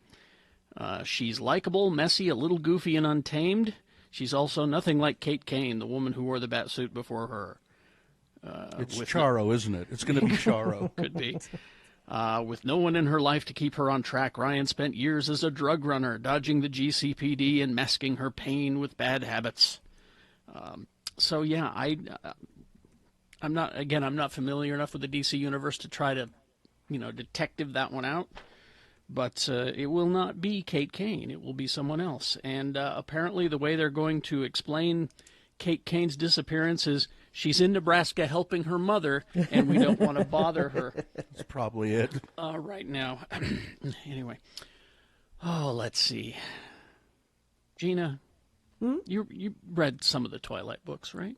She's likable, messy, a little goofy, and untamed. She's also nothing like Kate Kane, the woman who wore the Batsuit before her. It's Charo, isn't it? It's going to be Charo. Could be. With no one in her life to keep her on track, Ryan spent years as a drug runner, dodging the GCPD and masking her pain with bad habits. So, yeah, I'm not familiar enough with the DC universe to try to, detective that one out. But it will not be Kate Kane. It will be someone else. And apparently the way they're going to explain Kate Kane's disappearance is she's in Nebraska helping her mother, and we don't want to bother her. That's probably it. Right now. Anyway. Oh, let's see. Gina, you read some of the Twilight books, right?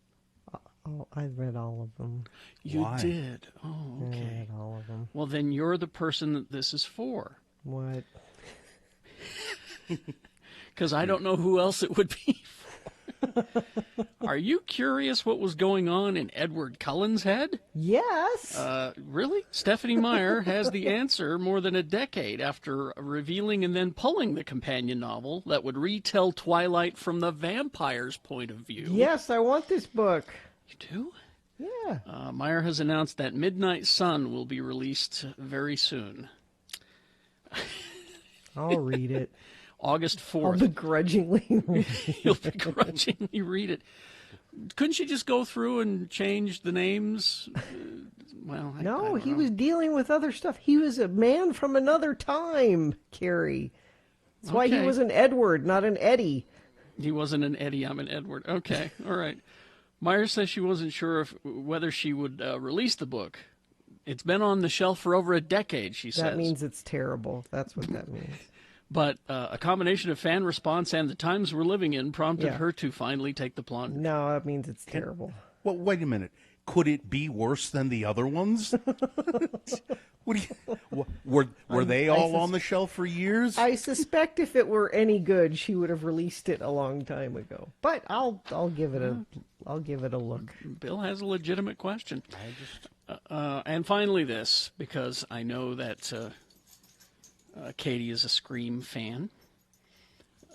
Oh, I read all of them. You Why? did? Oh, okay. I read all of them. Well, then you're the person that this is for. What? Because I don't know who else it would be for. Are you curious what was going on in Edward Cullen's head? Yes. Really? Stephanie Meyer has the answer more than a decade after revealing and then pulling the companion novel that would retell Twilight from the vampire's point of view. Yes, I want this book. You do? Yeah. Meyer has announced that Midnight Sun will be released very soon. I'll read it. August 4th. I'll begrudgingly read it. You'll begrudgingly read it. Couldn't you just go through and change the names? Well, I No, don't he know. was dealing with other stuff. He was a man from another time, Carrie. That's why he Okay. was an Edward, not an Eddie. He wasn't an Eddie, I'm an Edward. Okay, all right. Meyer says she wasn't sure whether she would release the book. It's been on the shelf for over a decade, she says. That means it's terrible. That's what that means. But a combination of fan response and the times we're living in prompted Yeah. her to finally take the plunge. No, that means it's terrible. Well, wait a minute. Could it be worse than the other ones? What do you, were they all on the shelf for years? I suspect if it were any good, she would have released it a long time ago. But I'll give it a look. Bill has a legitimate question. And finally this, because I know that Katie is a Scream fan.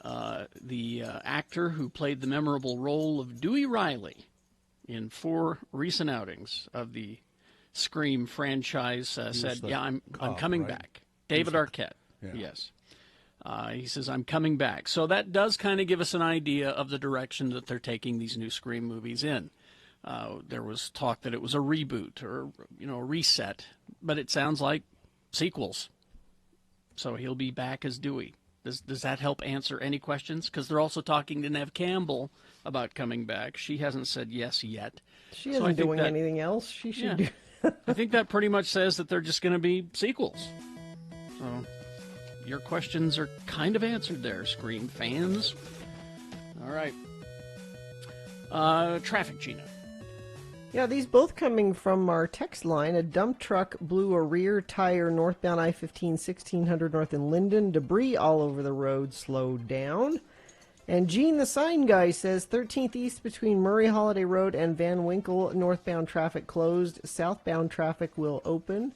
The actor who played the memorable role of Dewey Riley in 4 recent outings of the Scream franchise said, the yeah, I'm cop, coming right? back. David Arquette, Yeah. yes. He says, I'm coming back. So that does kind of give us an idea of the direction that they're taking these new Scream movies in. There was talk that it was a reboot or, a reset, but it sounds like sequels. So he'll be back as Dewey. Does that help answer any questions? Because they're also talking to Neve Campbell about coming back. She hasn't said yes yet. She So I isn't think doing that- anything else. She should Yeah. do. I think that pretty much says that they're just going to be sequels. So your questions are kind of answered there, Scream fans. All right. Traffic, Gina. Yeah, these both coming from our text line. A dump truck blew a rear tire northbound I-15, 1600 north in Linden. Debris all over the road slowed down. And Gene, the sign guy, says 13th east between Murray Holiday Road and Van Winkle, northbound traffic closed. Southbound traffic will open.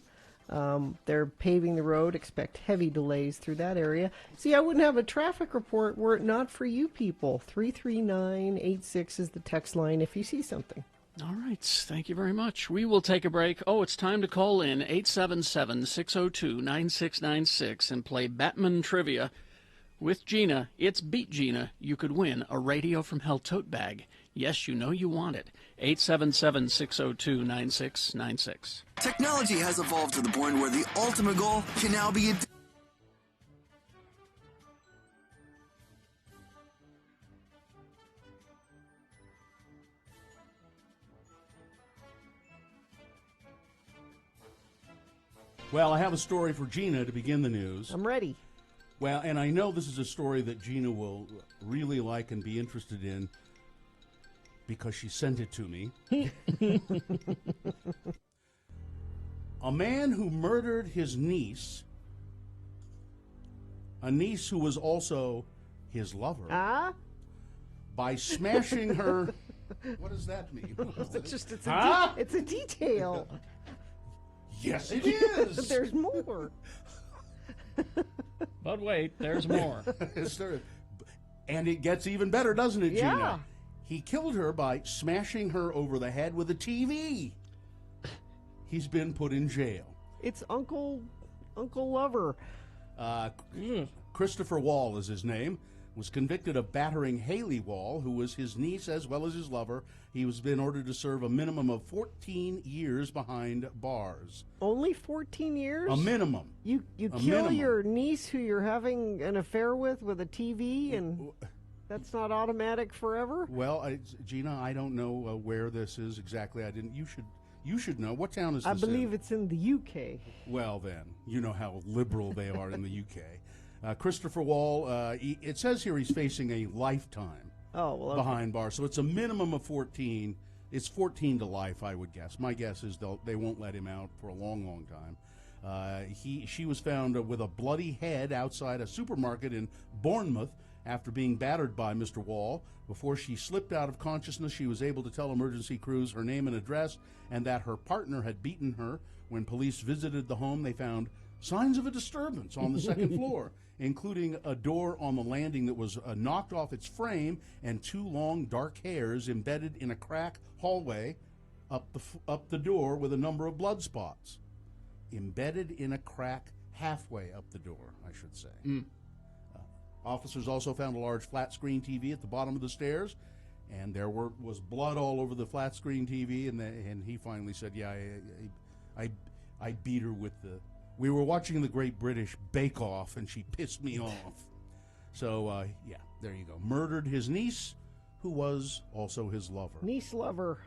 They're paving the road. Expect heavy delays through that area. See, I wouldn't have a traffic report were it not for you people. 33986 is the text line if you see something. All right. Thank you very much. We will take a break. Oh, it's time to call in 877-602-9696 and play Batman Trivia. With Gina, it's Beat Gina. You could win a Radio from Hell tote bag. Yes, you know you want it. 877-602-9696. Technology has evolved to the point where the ultimate goal can now be Well, I have a story for Gina to begin the news. I'm ready. Well, and I know this is a story that Gina will really like and be interested in because she sent it to me. A man who murdered his niece, a niece who was also his lover, by smashing her. What does that mean? It's a detail. Yes, it is. There's more. But wait, there's more. And it gets even better, doesn't it, Gina? Yeah. He killed her by smashing her over the head with a TV. He's been put in jail. It's Uncle Lover. Christopher Wall is his name. Was convicted of battering Haley Wall, who was his niece as well as his lover. He was been ordered to serve a minimum of 14 years behind bars. Only 14 years? A minimum. You A kill minimum. your niece who you're having an affair with a TV, and that's not automatic forever? Well, Gina, I don't know where this is exactly. I didn't. You should know. What town is this I believe in? it's in the UK. Well, then, you know how liberal they are in the UK. Christopher Wall, it says here he's facing a lifetime behind bars. So it's a minimum of 14. It's 14 to life, I would guess. My guess is they won't let him out for a long, long time. She was found with a bloody head outside a supermarket in Bournemouth After being battered by Mr. Wall, before she slipped out of consciousness, she was able to tell emergency crews her name and address and that her partner had beaten her. When police visited the home, they found signs of a disturbance on the second floor, including a door on the landing that was knocked off its frame and 2 long dark hairs embedded in a crack hallway up the door with a number of blood spots. Embedded in a crack halfway up the door, I should say. Officers also found a large flat-screen TV at the bottom of the stairs, and there was blood all over the flat-screen TV, and he finally said, yeah, I beat her with the... We were watching the Great British Bake Off, and she pissed me off. So, yeah, there you go. Murdered his niece, who was also his lover. Niece lover.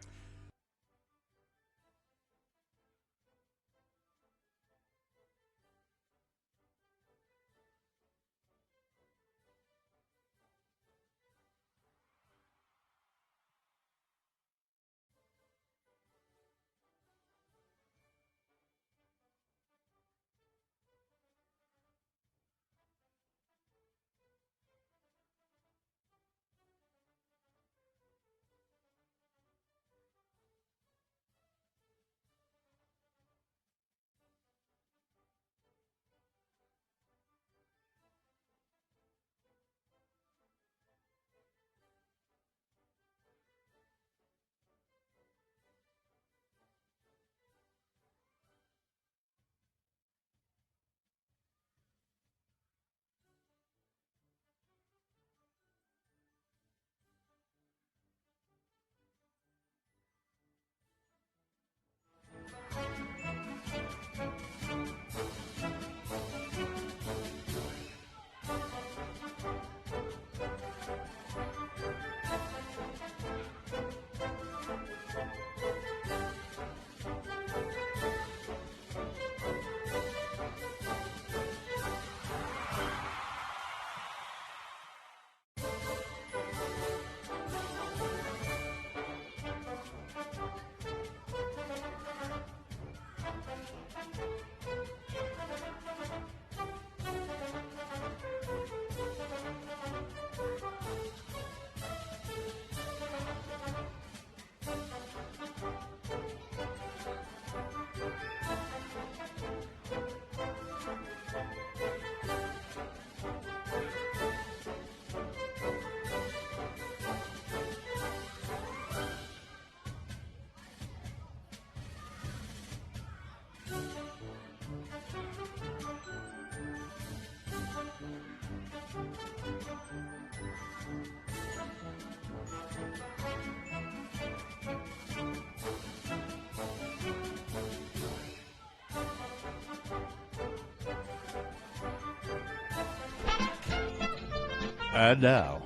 And now,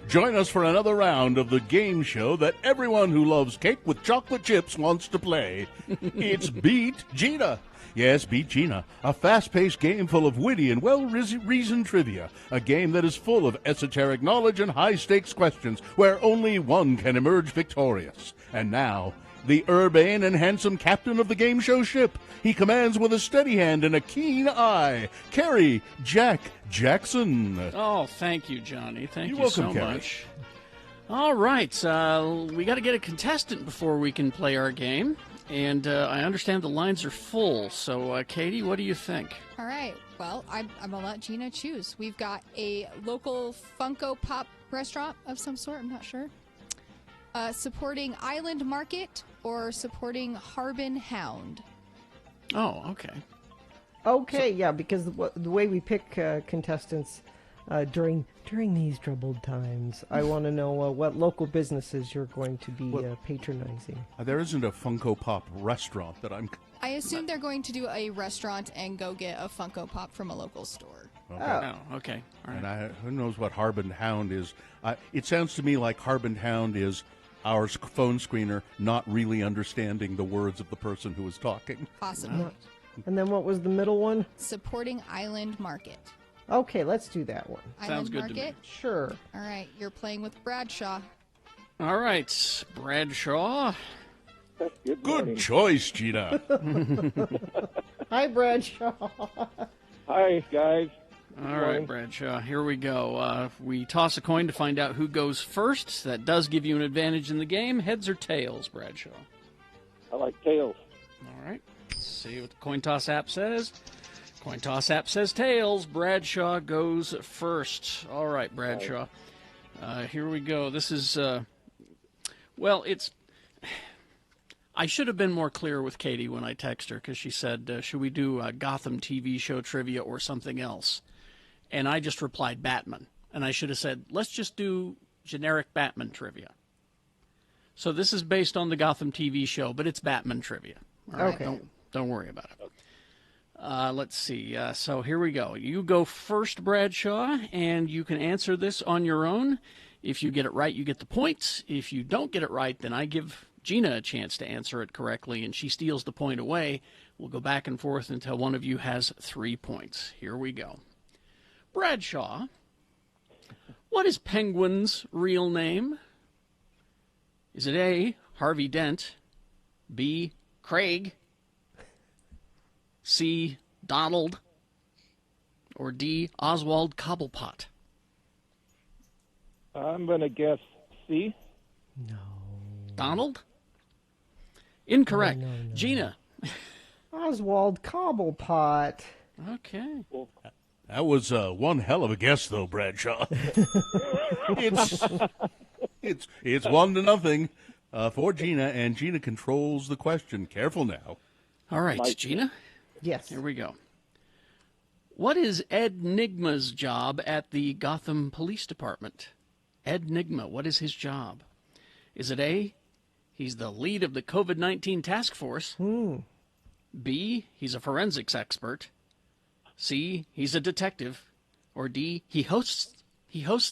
join us for another round of the game show that everyone who loves cake with chocolate chips wants to play. It's Beat Gina. Yes, Beat Gina, a fast-paced game full of witty and well-reasoned trivia, a game that is full of esoteric knowledge and high-stakes questions where only one can emerge victorious. And now, the urbane and handsome captain of the game show ship. He commands with a steady hand and a keen eye. Kerry Jack Jackson. Oh, thank you, Johnny. Thank You're you welcome, so Kerry. much. All right, we got to get a contestant before we can play our game. And I understand the lines are full. So, Katie, what do you think? All right. Well, I'm going to let Gina choose. We've got a local Funko Pop restaurant of some sort. I'm not sure. Supporting Island Market or supporting Harbin Hound. Oh, okay. Okay, yeah, because the way we pick contestants during these troubled times, I want to know what local businesses you're going to be patronizing. There isn't a Funko Pop restaurant that I'm... I assume they're going to do a restaurant and go get a Funko Pop from a local store. Okay. Oh, okay. All right. And who knows what Harbin Hound is. It sounds to me like Harbin Hound is our phone screener not really understanding the words of the person who is talking. Possibly. And then what was the middle one? Supporting Island Market. Okay, let's do that one. Island good to me. Market? Sure. All right, you're playing with Bradshaw. All right, Bradshaw. Good choice, Gina. Hi, Bradshaw. Hi, guys. All right, Bradshaw, here we go. We toss a coin to find out who goes first. That does give you an advantage in the game. Heads or tails, Bradshaw? I like tails. All right. Let's see what the coin toss app says. Coin toss app says tails. Bradshaw goes first. All right, Bradshaw. Here we go. This is, it's... I should have been more clear with Katie when I text her because she said, should we do a Gotham TV show trivia or something else? And I just replied Batman. And I should have said, let's just do generic Batman trivia. So this is based on the Gotham TV show, but it's Batman trivia. All right, Okay. Don't worry about it. Let's see. So here we go. You go first, Bradshaw, and you can answer this on your own. If you get it right, you get the points. If you don't get it right, then I give Gina a chance to answer it correctly, and she steals the point away. We'll go back and forth until one of you has 3 points. Here we go. Bradshaw, what is Penguin's real name? Is it A, Harvey Dent, B, Craig, C, Donald, or D, Oswald Cobblepot? I'm going to guess C. Donald? Incorrect. No. Gina. Oswald Cobblepot. Okay. That was one hell of a guess, though, Bradshaw. it's 1-0 for Gina, and Gina controls the question. Careful now. All right, Gina. Yes. Here we go. What is Ed Nigma's job at the Gotham Police Department? Ed Nigma, what is his job? Is it A, he's the lead of the COVID-19 task force? B, he's a forensics expert? C, he's a detective? Or D, he hosts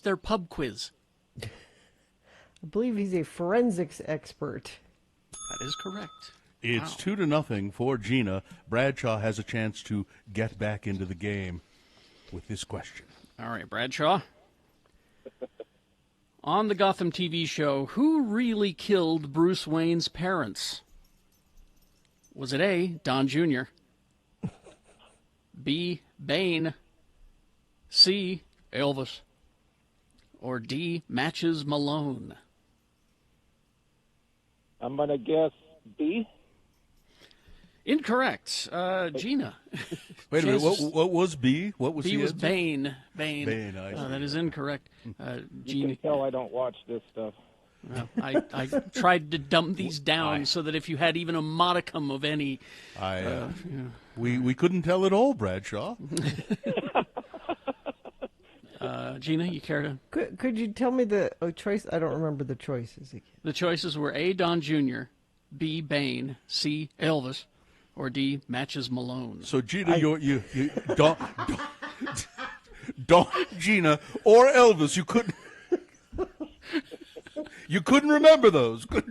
their pub quiz? I believe he's a forensics expert. That is correct. It's 2-0 for Gina. Bradshaw has a chance to get back into the game with this question. All right, Bradshaw. On the Gotham TV show, who really killed Bruce Wayne's parents? Was it A, Don Jr., B, Bane, C, Elvis, or D, Matches Malone? I'm going to guess B. Incorrect. Gina. Wait a minute. What was B? What was B? the Was answer? Bane. Bane. I see. That is incorrect. You Gina. can tell I don't watch this stuff. Well, I tried to dumb these down so that if you had even a modicum of any, we couldn't tell it all, Bradshaw. Gina, you care to? Could you tell me the choice? I don't remember the choices. The choices were A, Don Jr., B, Bane, C, Elvis, or D, Matches Malone. So Gina, you don't Gina or Elvis. You couldn't remember those. Put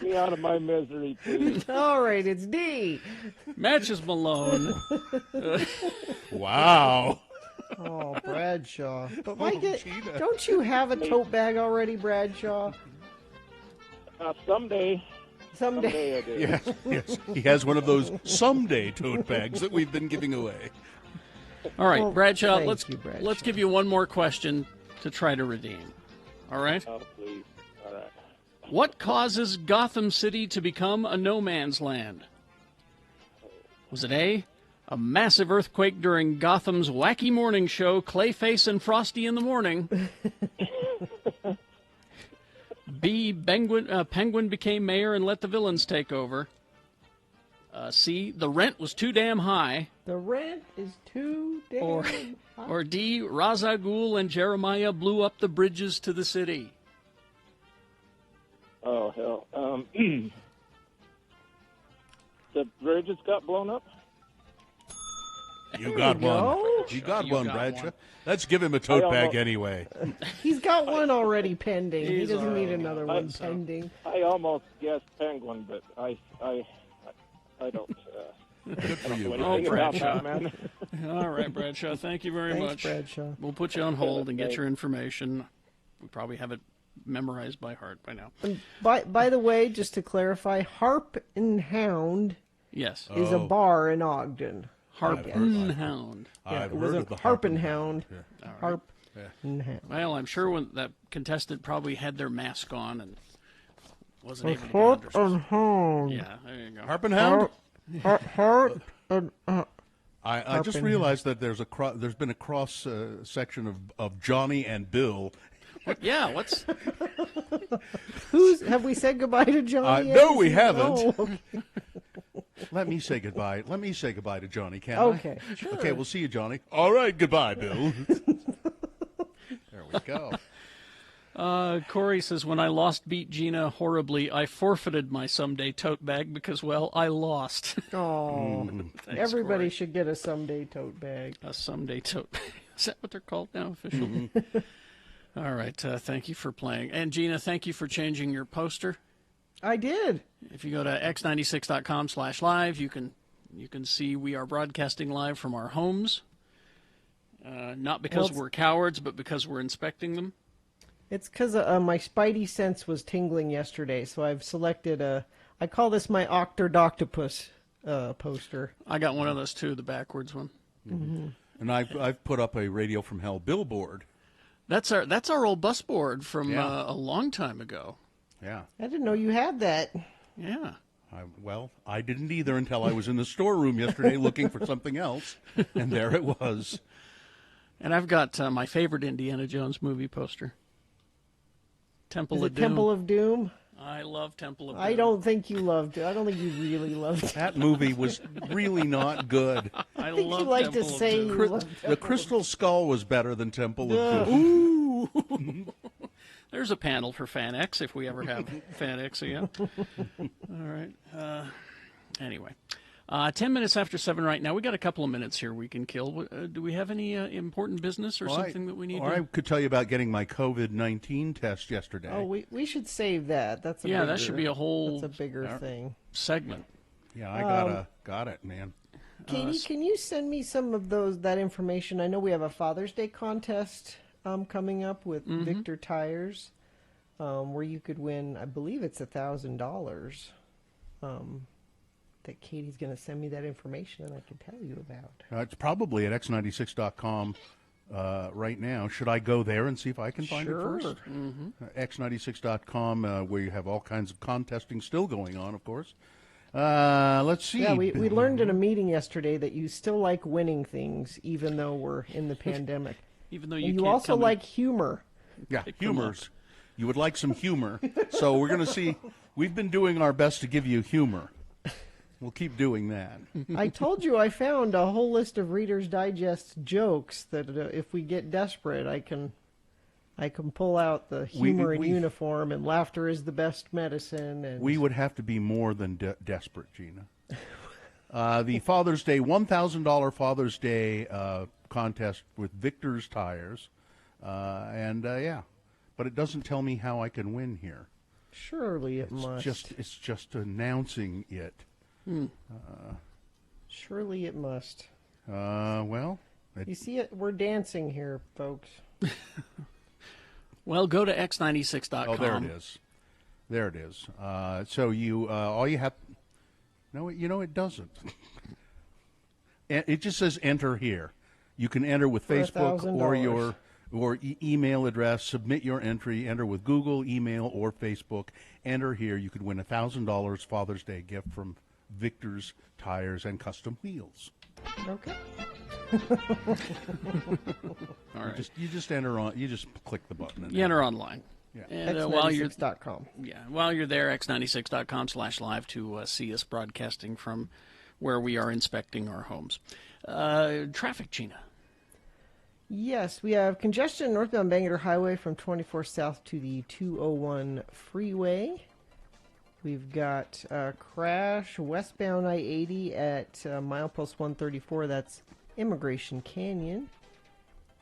me out of my misery, please. All right, it's D. Matches Malone. Wow. Oh, Bradshaw. But Mike, don't you have a tote bag already, Bradshaw? Someday. Someday I do. Yes. He has one of those someday tote bags that we've been giving away. All right, Well, Bradshaw, thank let's you, Bradshaw. let's give you one more question to try to redeem. All right? Oh, please. All right. What causes Gotham City to become a no man's land? Was it A, a massive earthquake during Gotham's wacky morning show, Clayface and Frosty in the Morning? B, Penguin became mayor and let the villains take over? C, the rent was too damn high? The rent is too damn high. Or D, Ra's al Ghul and Jeremiah blew up the bridges to the city? Oh, hell. The bridges got blown up? You got one. You got one, Bradshaw. Let's give him a tote bag anyway. He's got one already pending. He He's doesn't need already another one pending. I almost guessed Penguin, but I don't. Good for you. Oh, Bradshaw. man. All right, Bradshaw. Thank you very Thanks, much. Bradshaw. We'll put you on hold and get your information. We probably have it memorized by heart by now. And by the way, just to clarify, Harp and Hound Yes. is a bar in Ogden. Harpin Hound. Yeah, I've it was heard a of the Harpin Hound. Yeah. Harpin Hound. Well, I'm sure when that contestant probably had their mask on and wasn't able to get Harp under. and Hound. Yeah, there you go. Harpin Hound? Harp and I just Harpin realized that there's been a cross section of Johnny and Bill. Yeah, what's... Have we said goodbye to Johnny? No, we haven't. Oh, okay. Let me say goodbye. Let me say goodbye to Johnny, can I? Okay, sure. Okay, we'll see you, Johnny. All right, goodbye, Bill. There we go. Corey says, when I beat Gina horribly, I forfeited my someday tote bag because, well, I lost. Oh, Thanks, everybody Corey. should get a someday tote bag. A someday tote bag. Is that what they're called now officially? All right. Thank you for playing. And Gina, thank you for changing your poster. I did. If you go to x96.com/live, you can see we are broadcasting live from our homes. Not because we're cowards, but because we're inspecting them. It's because my spidey sense was tingling yesterday, so I've selected I call this my Octordoctopus poster. I got one of those too, the backwards one. Mm-hmm. And I've put up a Radio from Hell billboard. That's our old bus board from Yeah. a long time ago. Yeah. I didn't know you had that. Yeah. I didn't either until I was in the storeroom yesterday looking for something else, and there it was. And I've got my favorite Indiana Jones movie poster. Temple Is of it Doom. Temple of Doom? I love Temple of Doom. I don't think you loved it. I don't think you really loved it. That movie was really not good. I think love you like to Temple of say Doom. you loved The Crystal Skull was better than Temple of Doom. Ooh. There's a panel for Fan X if we ever have Fan X again. All right. Anyway, 10 minutes after 7 right now. We got a couple of minutes here we can kill. Do we have any important business or something that we need? I could tell you about getting my COVID-19 test yesterday. Oh, we should save that. That's a that should be a whole That's a bigger thing. segment. Yeah, I got it, man. Katie, can you send me some of that information? I know we have a Father's Day contest coming up with Victor Tires, where you could win. I believe it's $1,000. That Katie's going to send me that information, and I can tell you about. It's probably at x96.com right now. Should I go there and see if I can find it first? X96.com, where you have all kinds of contesting still going on, of course. Let's see. Yeah, we learned in a meeting yesterday that you still like winning things, even though we're in the pandemic. Even though and you you can't also come like humor. Yeah, humors. You would like some humor. So we're going to see. We've been doing our best to give you humor. We'll keep doing that. I told you I found a whole list of Reader's Digest jokes that if we get desperate, I can pull out the humor in uniform and laughter is the best medicine. And we would have to be more than desperate, Gina. The Father's Day, $1,000 Father's Day contest with Victor's Tires. But it doesn't tell me how I can win here. Surely it must. It's just announcing it. Surely it must. You see it? We're dancing here, folks. Well, go to x96.com. Oh, there it is. There it is. So you all you have. No, it doesn't. It just says enter here. You can enter with Facebook or your email address. Submit your entry. Enter with Google, email, or Facebook. Enter here. You could win $1,000 Father's Day gift from Victor's Tires and Custom Wheels. Okay. All right. You just enter on. You just click the button. You enter online. Yeah. And X96.com. While you're there, x96.com/live to see us broadcasting from where we are inspecting our homes. Traffic, Gina. Yes, we have congestion northbound Bangor Highway from 24 south to the 201 freeway. We've got a crash westbound I-80 at milepost 134. That's Immigration Canyon.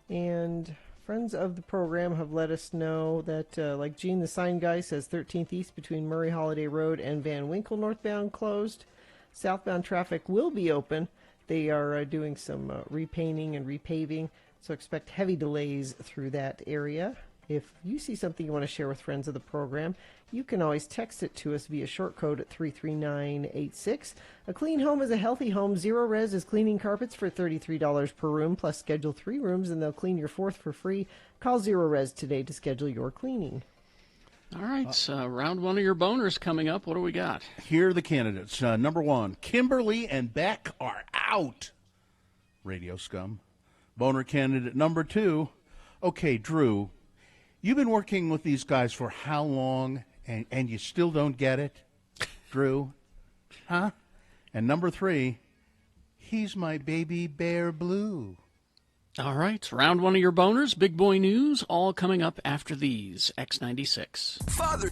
And friends of the program have let us know that, like Gene the sign guy says, 13th East between Murray Holiday Road and Van Winkle northbound closed. Southbound traffic will be open. They are doing some repainting and repaving, so expect heavy delays through that area. If you see something you want to share with friends of the program, you can always text it to us via short code at 33986. A clean home is a healthy home. Zero Res is cleaning carpets for $33 per room, plus schedule 3 rooms, and they'll clean your 4th for free. Call Zero Res today to schedule your cleaning. All right, round one of your boners coming up. What do we got? Here are the candidates. Number 1, Kimberly and Beck are out. Radio scum. Boner candidate number 2. Okay, Drew, you've been working with these guys for how long, and you still don't get it? Drew? Huh? And number 3, he's my baby bear blue. All right, round one of your boners, big boy news, all coming up after these. X96. Father.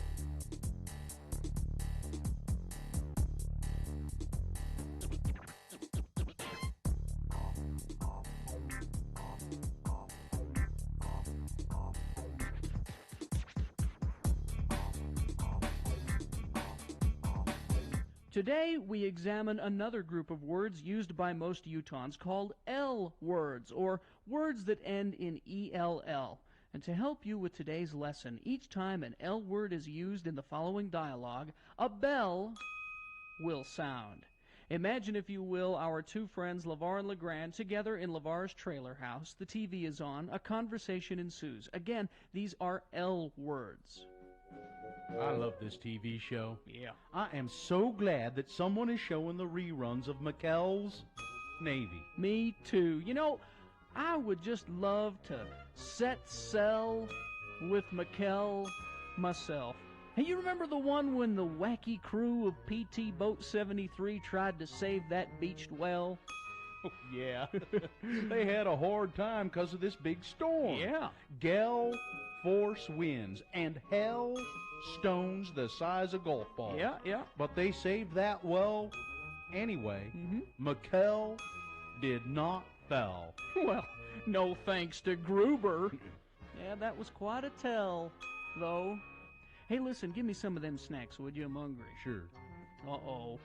Today, we examine another group of words used by most Utahns called L words, or words that end in ELL. And to help you with today's lesson, each time an L word is used in the following dialogue, a bell will sound. Imagine, if you will, our two friends, LeVar and LeGrand, together in LeVar's trailer house. The TV is on. A conversation ensues. Again, these are L words. I love this TV show. Yeah. I am so glad that someone is showing the reruns of McKell's Navy. Me too. You know, I would just love to set sail with McKell myself. Hey, you remember the one when the wacky crew of PT Boat 73 tried to save that beached well? Oh, yeah. They had a hard time because of this big storm. Yeah. Gale force winds and hell stones the size of golf balls. Yeah, yeah. But they saved that well anyway. McKell did not fall. Well, no thanks to Gruber. Yeah, that was quite a tell, though. Hey, listen, give me some of them snacks, would you? I'm hungry. Sure. Uh-oh.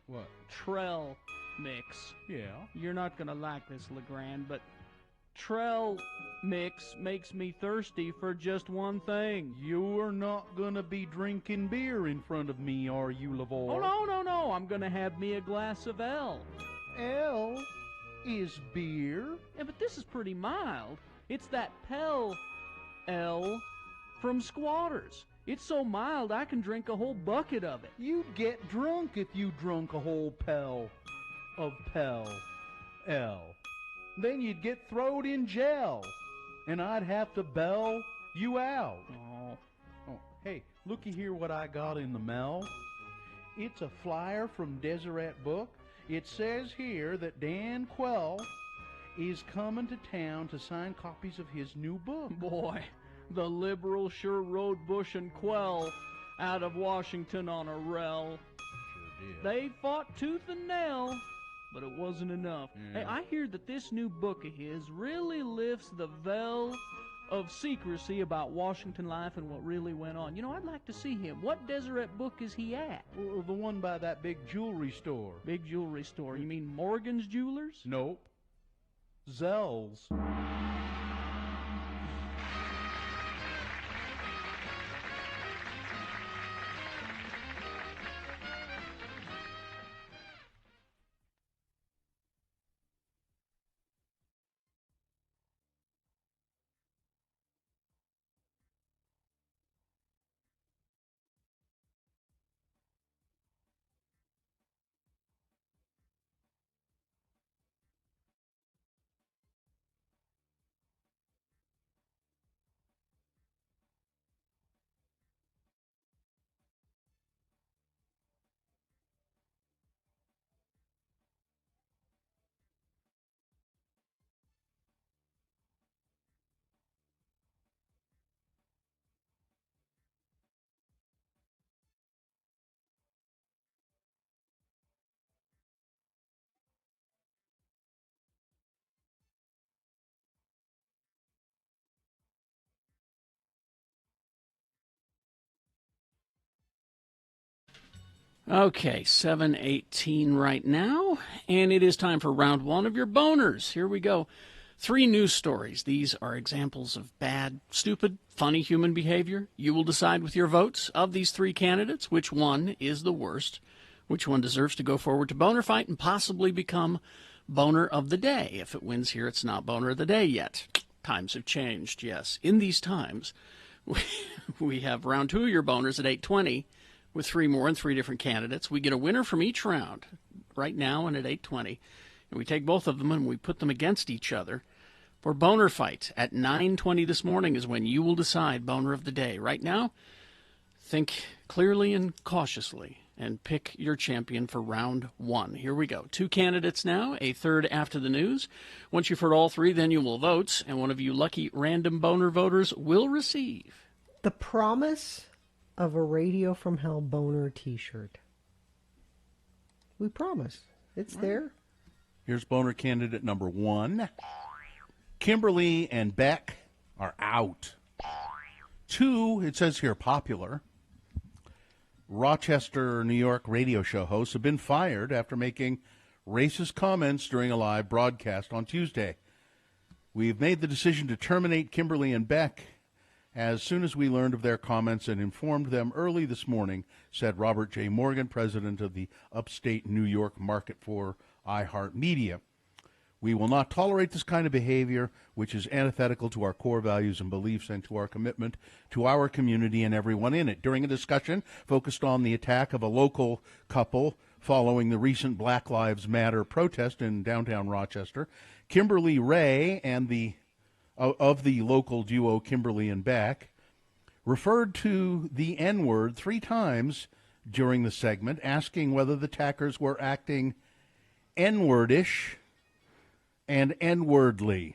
What? Trell mix. Yeah. You're not going to like this, LeGrand, but Trell mix makes me thirsty for just one thing. You're not going to be drinking beer in front of me, are you, LeVar? Oh, no. I'm going to have me a glass of L. L is beer? Yeah, but this is pretty mild. It's that Pell L from Squatters. It's so mild I can drink a whole bucket of it. You'd get drunk if you drunk a whole Pell of Pell L. Then you'd get throwed in jail, and I'd have to bail you out. Oh, hey, looky here what I got in the mail. It's a flyer from Deseret Book. It says here that Dan Quell is coming to town to sign copies of his new book. Boy, the liberals sure rode Bush and Quell out of Washington on a rel. Sure did. They fought tooth and nail, but it wasn't enough. Yeah. Hey, I hear that this new book of his really lifts the veil of secrecy about Washington life and what really went on. You know, I'd like to see him. What Deseret Book is he at? Well, the one by that big jewelry store. Big jewelry store. You mean Morgan's Jewelers? Nope. Zell's. Okay, 7:18 right now, and it is time for round one of your boners. Here we go. 3 news stories. These are examples of bad, stupid, funny human behavior. You will decide with your votes of these 3 candidates which one is the worst, which one deserves to go forward to Boner Fight and possibly become Boner of the Day. If it wins here, it's not Boner of the Day yet. Times have changed, yes. In these times, we have round 2 of your boners at 8:20 with 3 more and 3 different candidates. We get a winner from each round right now and at 8:20. And we take both of them and we put them against each other for Boner Fight. At 9:20 this morning is when you will decide Boner of the Day. Right now, think clearly and cautiously and pick your champion for round 1. Here we go. 2 candidates now, a third after the news. Once you've heard all 3, then you will vote, and one of you lucky random Boner voters will receive the promise of a Radio from Hell Boner t-shirt. We promise. It's there. Here's Boner candidate number 1. Kimberly and Beck are out. 2, it says here, popular Rochester, New York radio show hosts have been fired after making racist comments during a live broadcast on Tuesday. We've made the decision to terminate Kimberly and Beck as soon as we learned of their comments and informed them early this morning, said Robert J. Morgan, president of the upstate New York market for iHeartMedia. We will not tolerate this kind of behavior, which is antithetical to our core values and beliefs and to our commitment to our community and everyone in it. During a discussion focused on the attack of a local couple following the recent Black Lives Matter protest in downtown Rochester, Kimberly Ray and the local duo Kimberly and Beck referred to the N-word 3 times during the segment, asking whether the attackers were acting N-wordish and N-wordly.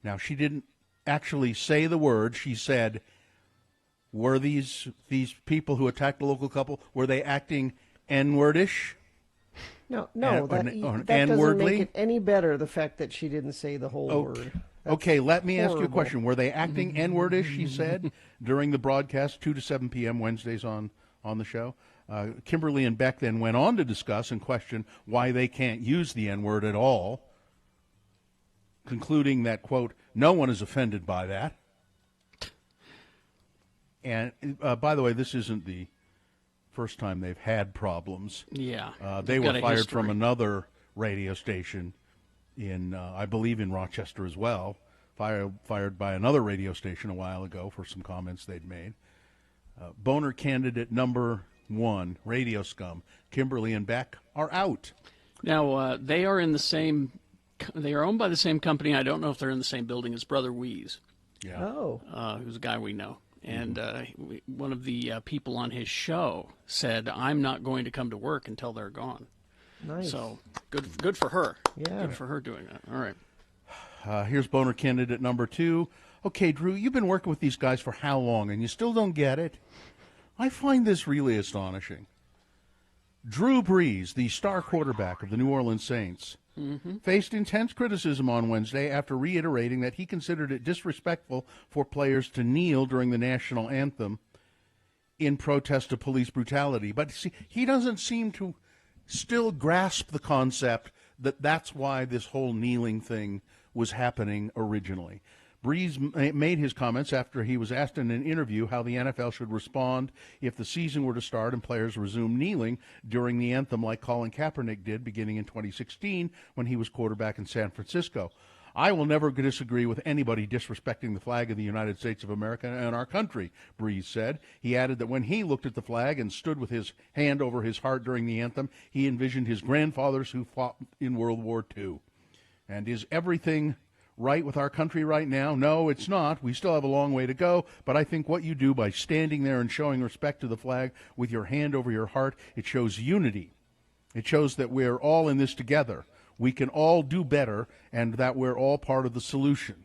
Now, she didn't actually say the word. She said, were these people who attacked the local couple, were they acting N-wordish? No, that doesn't make it any better, the fact that she didn't say the whole word. Okay, let me ask you a question. Were they acting N-wordish, she said, during the broadcast, 2 to 7 p.m. Wednesdays on the show? Kimberly and Beck then went on to discuss and question why they can't use the N-word at all, concluding that, quote, no one is offended by that. And, by the way, this isn't the first time they've had problems. Yeah. They were fired from another radio station in, I believe, in Rochester as well, fired by another radio station a while ago for some comments they'd made. Boner candidate number 1, Radio Scum, Kimberly and Beck, are out. Now, they are in the same, they are owned by the same company. I don't know if they're in the same building as Brother Weeze. Yeah. Oh. Who's a guy we know. And one of the people on his show said, I'm not going to come to work until they're gone. Nice. So good for her. Yeah. Good for her doing that. All right. Here's Boner candidate number 2. Okay, Drew, you've been working with these guys for how long, and you still don't get it? I find this really astonishing. Drew Brees, the star quarterback of the New Orleans Saints, faced intense criticism on Wednesday after reiterating that he considered it disrespectful for players to kneel during the national anthem in protest of police brutality. But see, he doesn't seem to still grasp the concept that that's why this whole kneeling thing was happening originally. Brees made his comments after he was asked in an interview how the NFL should respond if the season were to start and players resume kneeling during the anthem like Colin Kaepernick did beginning in 2016 when he was quarterback in San Francisco. I will never disagree with anybody disrespecting the flag of the United States of America and our country, Brees said. He added that when he looked at the flag and stood with his hand over his heart during the anthem, he envisioned his grandfathers who fought in World War II. And is everything right with our country right now? No, it's not. We still have a long way to go, but I think what you do by standing there and showing respect to the flag with your hand over your heart, it shows unity. It shows that we're all in this together. We can all do better, and that we're all part of the solution.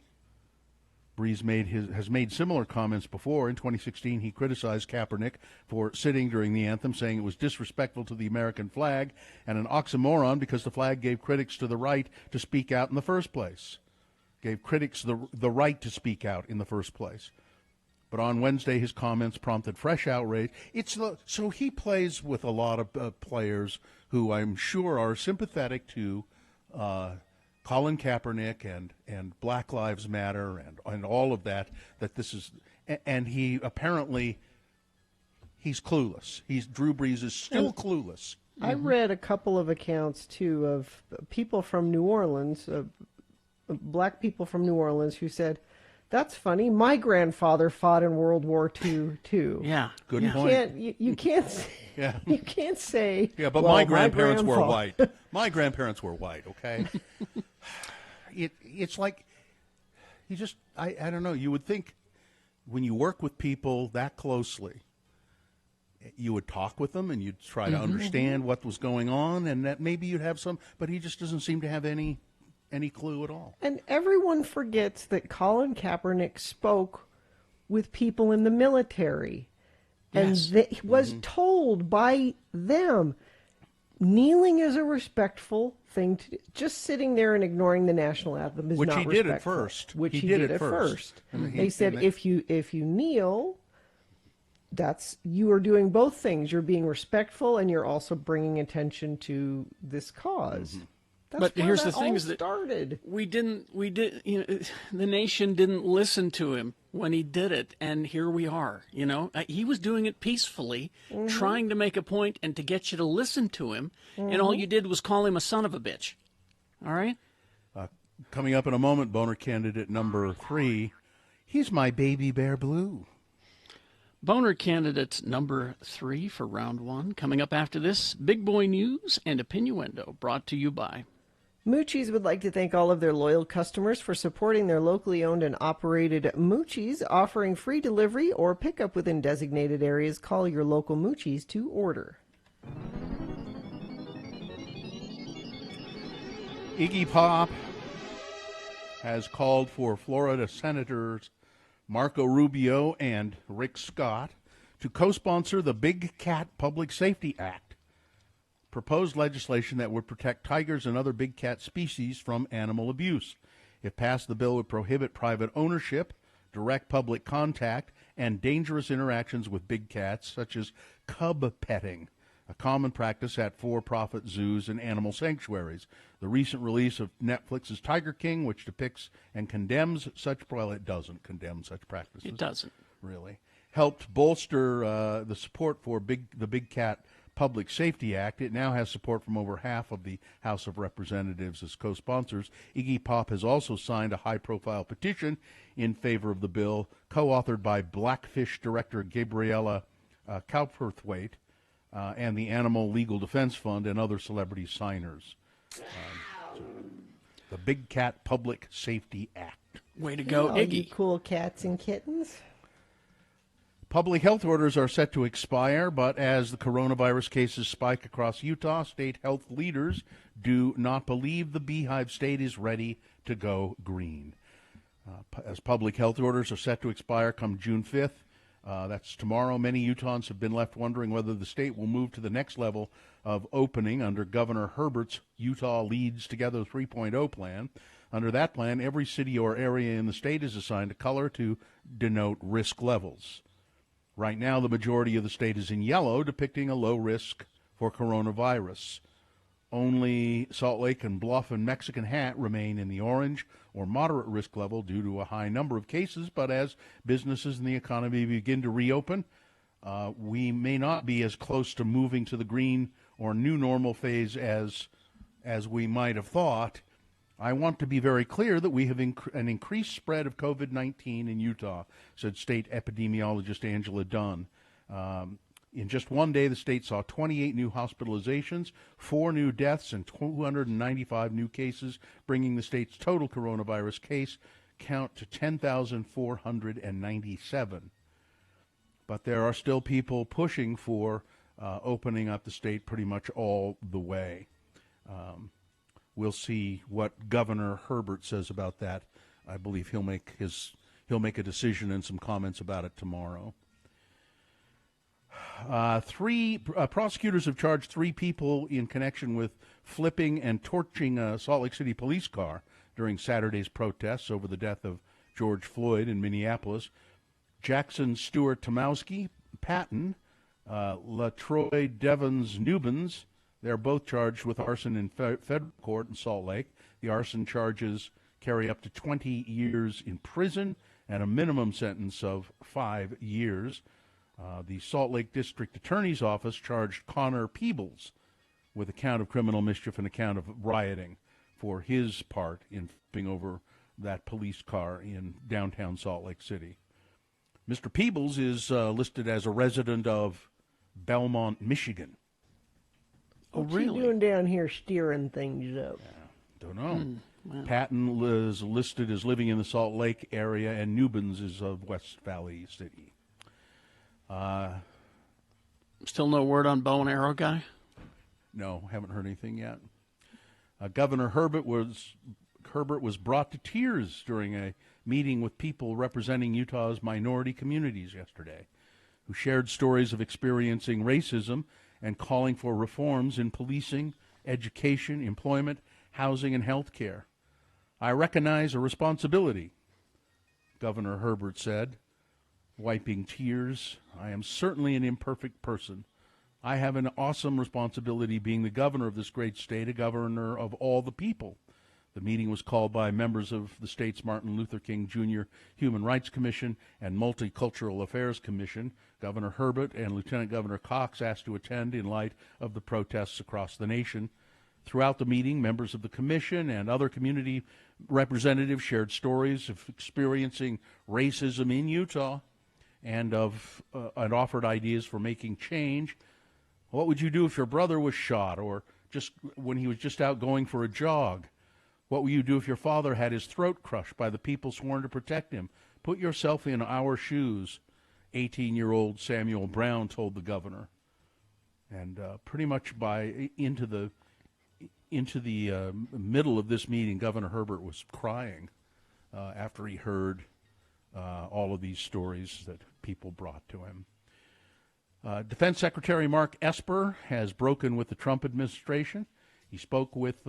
Brees has made similar comments before. In 2016, he criticized Kaepernick for sitting during the anthem, saying it was disrespectful to the American flag and an oxymoron because the flag gave critics to the right to speak out in the first place. Gave critics the right to speak out in the first place. But on Wednesday, his comments prompted fresh outrage. So he plays with a lot of players who I'm sure are sympathetic to Colin Kaepernick and Black Lives Matter and all of that this is, and he apparently he's clueless. Drew Brees is still clueless. I read a couple of accounts too of people from New Orleans, black people from New Orleans, who said, "That's funny. My grandfather fought in World War II too." Yeah, good you point. You can't say, you can't say. Yeah, but well, my grandparents were grandpa. white. My grandparents were white. Okay, it's like you just I don't know. You would think when you work with people that closely, you would talk with them and you'd try to understand what was going on, and that maybe you'd have some. But he just doesn't seem to have any clue at all. And everyone forgets that Colin Kaepernick spoke with people in the military, and Yes. was told by them kneeling is a respectful thing to do. Just sitting there and ignoring the national anthem is Which not he did at respectful. first. Which He he did did at at first. first. And They said if you kneel, you are doing both things. You're being respectful, and you're also bringing attention to this cause. That's But where here's that the thing: all is that started. we did. You know, the nation didn't listen to him when he did it, and here we are. You know, he was doing it peacefully, trying to make a point and to get you to listen to him, and all you did was call him a son of a bitch. All right. Coming up in a moment, boner candidate number 3. He's my baby bear blue. Boner candidate number 3 for round 1. Coming up after this, Big Boy News and Opinioendo, brought to you by Moochie's would like to thank all of their loyal customers for supporting their locally owned and operated Moochie's, offering free delivery or pickup within designated areas. Call your local Moochie's to order. Iggy Pop has called for Florida Senators Marco Rubio and Rick Scott to co-sponsor the Big Cat Public Safety Act, proposed legislation that would protect tigers and other big cat species from animal abuse. If passed, the bill would prohibit private ownership, direct public contact, and dangerous interactions with big cats, such as cub petting, a common practice at for-profit zoos and animal sanctuaries. The recent release of Netflix's Tiger King, which depicts and condemns such, well, it doesn't condemn such practices. It doesn't. Really. Helped bolster the support for the Big Cat Public Safety Act. It now has support from over half of the House of Representatives as co-sponsors. Iggy Pop has also signed a high-profile petition in favor of the bill, co-authored by Blackfish director Gabriella Cowperthwaite, and the Animal Legal Defense Fund and other celebrity signers. The Big Cat Public Safety Act. Way to go, All you Iggy. cool cats and kittens. Public health orders are set to expire, but as the coronavirus cases spike across Utah, state health leaders do not believe the Beehive State is ready to go green. As public health orders are set to expire come June 5th, that's tomorrow, many Utahns have been left wondering whether the state will move to the next level of opening under Governor Herbert's Utah Leads Together 3.0 plan. Under that plan, every city or area in the state is assigned a color to denote risk levels. Right now, the majority of the state is in yellow, depicting a low risk for coronavirus. Only Salt Lake and Bluff and Mexican Hat remain in the orange or moderate risk level due to a high number of cases, but as businesses and the economy begin to reopen, we may not be as close to moving to the green or new normal phase as we might have thought. I want to be very clear that we have an increased spread of COVID-19 in Utah, said state epidemiologist Angela Dunn. In just one day, the state saw 28 new hospitalizations, 4 new deaths, and 295 new cases, bringing the state's total coronavirus case count to 10,497. But there are still people pushing for opening up the state pretty much all the way. We'll see what Governor Herbert says about that. I believe he'll make a decision and some comments about it tomorrow. Prosecutors have charged 3 people in connection with flipping and torching a Salt Lake City police car during Saturday's protests over the death of George Floyd in Minneapolis. Jackson Stewart Tomowski, Patton, LaTroy Devons Newbins, They're both charged with arson in federal court in Salt Lake. The arson charges carry up to 20 years in prison and a minimum sentence of 5 years. The Salt Lake District Attorney's Office charged Connor Peebles with a count of criminal mischief and a count of rioting for his part in flipping over that police car in downtown Salt Lake City. Mr. Peebles is listed as a resident of Belmont, Michigan. What's he doing down here steering things up? Don't know. Wow. Patton is listed as living in the Salt Lake area, and Newbins is of West Valley City. Still no word on bow and arrow guy? No, haven't heard anything yet. Governor Herbert was brought to tears during a meeting with people representing Utah's minority communities yesterday, who shared stories of experiencing racism and calling for reforms in policing, education, employment, housing, and health care. I recognize a responsibility, Governor Herbert said, wiping tears. I am certainly an imperfect person. I have an awesome responsibility being the governor of this great state, a governor of all the people. The meeting was called by members of the state's Martin Luther King Jr. Human Rights Commission and Multicultural Affairs Commission. Governor Herbert and Lieutenant Governor Cox asked to attend in light of the protests across the nation. Throughout the meeting, members of the commission and other community representatives shared stories of experiencing racism in Utah and offered ideas for making change. What would you do if your brother was shot, or just when he was just out going for a jog? What would you do if your father had his throat crushed by the people sworn to protect him? Put yourself in our shoes, 18-year-old Samuel Brown told the governor. And pretty much into the middle of this meeting, Governor Herbert was crying after he heard all of these stories that people brought to him. Defense Secretary Mark Esper has broken with the Trump administration. He broke with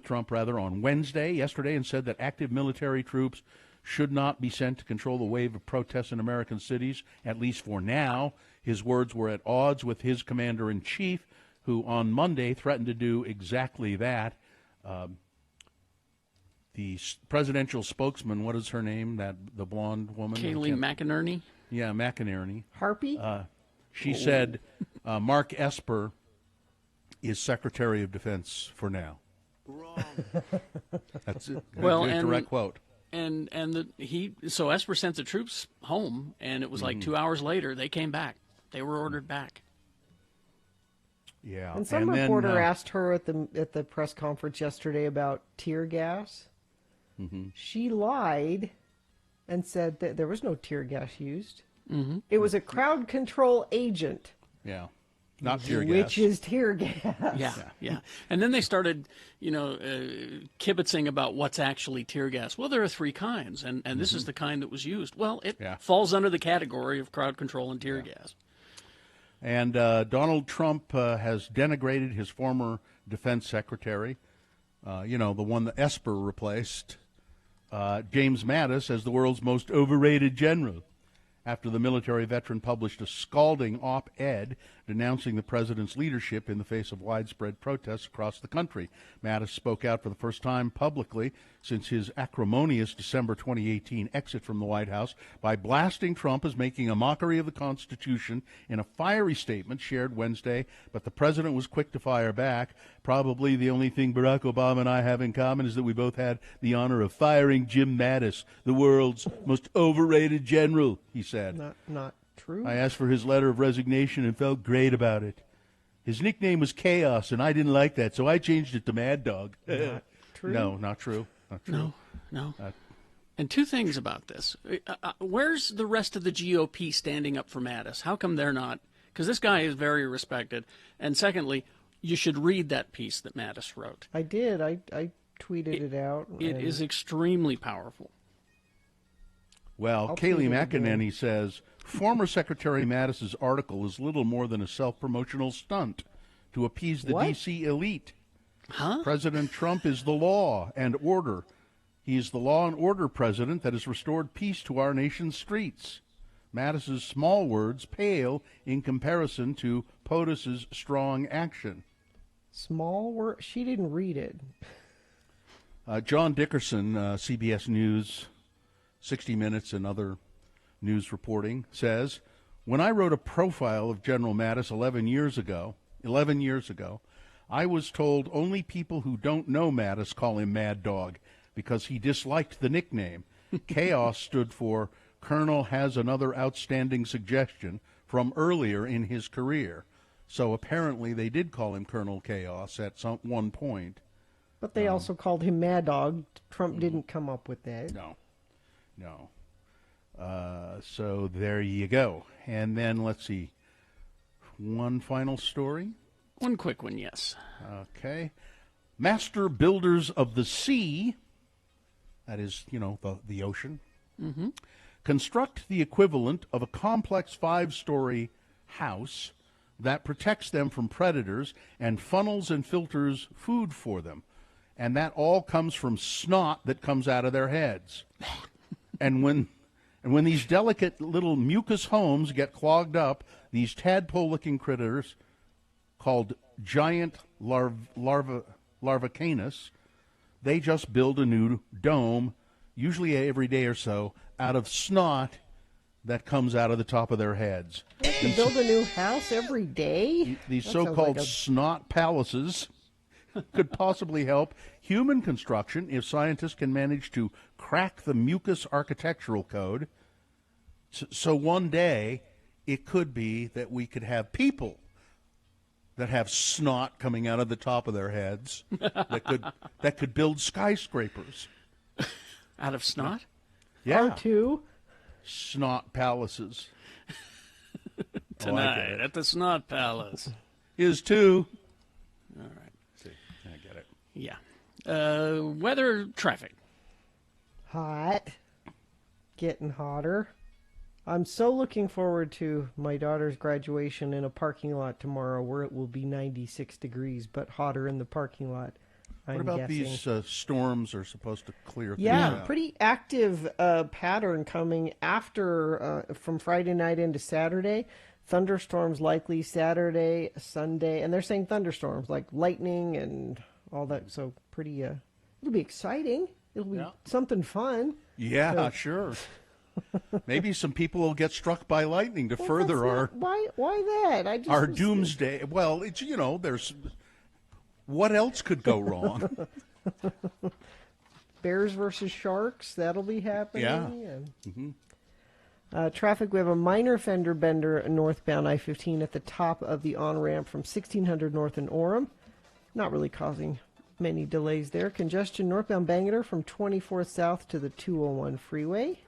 Trump on yesterday, and said that active military troops should not be sent to control the wave of protests in American cities, at least for now. His words were at odds with his commander-in-chief, who on Monday threatened to do exactly that. The presidential spokesman, what is her name, the blonde woman? Kayleigh McInerney? Yeah, McInerney. Harpy? She said Mark Esper is Secretary of Defense for now. Wrong. That's it. Well, a direct quote. So Esper sent the troops home, and it was like 2 hours later they came back. They were ordered back. Yeah. And some reporter asked her at the press conference yesterday about tear gas. Mm-hmm. She lied and said that there was no tear gas used. Mm-hmm. It was a crowd control agent. Yeah. Not tear gas. Which is tear gas. Yeah. And then they started, kibitzing about what's actually tear gas. Well, there are three kinds, and this is the kind that was used. Well, it falls under the category of crowd control and tear gas. And Donald Trump has denigrated his former defense secretary, the one that Esper replaced, James Mattis, as the world's most overrated general, after the military veteran published a scalding op-ed denouncing the president's leadership in the face of widespread protests across the country. Mattis spoke out for the first time publicly since his acrimonious December 2018 exit from the White House by blasting Trump as making a mockery of the Constitution in a fiery statement shared Wednesday, but the president was quick to fire back. Probably the only thing Barack Obama and I have in common is that we both had the honor of firing Jim Mattis, the world's most overrated general, he said. Not true. I asked for his letter of resignation and felt great about it. His nickname was Chaos, and I didn't like that, so I changed it to Mad Dog. Not true. No, not true. Not true. No. And two things about this. Where's the rest of the GOP standing up for Mattis? How come they're not? Because this guy is very respected. And secondly, you should read that piece that Mattis wrote. I did. I tweeted it out. It is extremely powerful. Well, Kayleigh McInerney says, former Secretary Mattis's article is little more than a self-promotional stunt to appease the D.C. elite. Huh? President Trump is the law and order. He is the law and order president that has restored peace to our nation's streets. Mattis's small words pale in comparison to POTUS's strong action. Small word. She didn't read it. John Dickerson, CBS News, 60 Minutes, and other news reporting, says, when I wrote a profile of General Mattis 11 years ago, I was told only people who don't know Mattis call him Mad Dog because he disliked the nickname. Chaos stood for Colonel has another outstanding suggestion from earlier in his career. So apparently they did call him Colonel Chaos at one point. But they also called him Mad Dog. Trump didn't come up with that. No. So there you go. And then let's see. One final story. One quick one, yes. Okay. Master builders of the sea, that is, the ocean, construct the equivalent of a complex 5-story house that protects them from predators and funnels and filters food for them. And that all comes from snot that comes out of their heads. And when these delicate little mucus homes get clogged up, these tadpole-looking critters called giant larvacanus, they just build a new dome, usually every day or so, out of snot that comes out of the top of their heads. They have to build a new house every day? These That sounds so-called like a- snot palaces could possibly help human construction if scientists can manage to crack the mucus architectural code. So one day, it could be that we could have that have snot coming out of the top of their heads that could build skyscrapers. Out of snot? Yeah. R2? Snot palaces. Tonight at the Snot Palace. Is too. All right. See, I get it. Yeah. Weather, traffic. Hot. Getting hotter. I'm so looking forward to my daughter's graduation in a parking lot tomorrow where it will be 96 degrees, but hotter in the parking lot. What about these storms are supposed to clear things out? Pretty active pattern coming after from Friday night into Saturday. Thunderstorms likely Saturday, Sunday, and they're saying thunderstorms like lightning and all that. So pretty, it'll be exciting. It'll be something fun. Yeah, sure. Maybe some people will get struck by lightning to further our why that? our doomsday. Well, it's there's what else could go wrong? Bears versus Sharks, that'll be happening. Yeah. Traffic, we have a minor fender bender northbound I-15 at the top of the on-ramp from 1600 north in Orem. Not really causing many delays there. Congestion northbound Bangor from 24th south to the 201 freeway.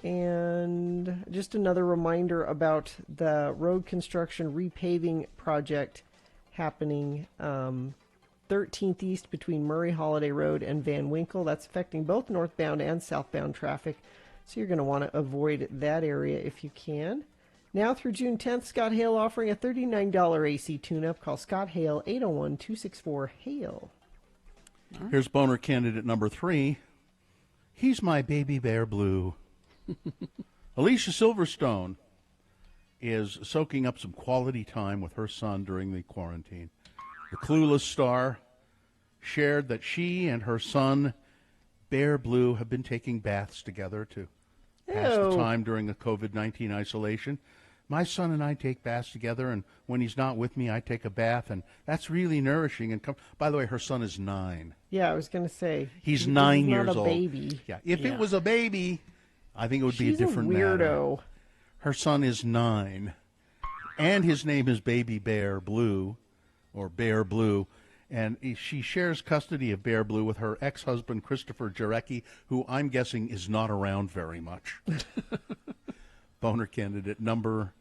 And just another reminder about the road construction repaving project happening 13th East between Murray Holiday Road and Van Winkle. That's affecting both northbound and southbound traffic, so you're going to want to avoid that area if you can. Now through June 10th, Scott Hale offering a $39 AC tune-up. Call Scott Hale, 801-264-HALE. Here's boner candidate number 3. He's my baby bear blue. Alicia Silverstone is soaking up some quality time with her son during the quarantine. The Clueless star shared that she and her son, Bear Blue, have been taking baths together to pass the time during the COVID-19 isolation. My son and I take baths together, and when he's not with me, I take a bath, and that's really nourishing. And by the way, her son is 9. Yeah, I was going to say. He's 9 years not a old. Baby. Yeah, if it was a baby, I think it would be a different She's a weirdo. matter. Her son is 9, and his name is Baby Bear Blue, or Bear Blue, and she shares custody of Bear Blue with her ex-husband, Christopher Jarecki, who I'm guessing is not around very much. Boner candidate number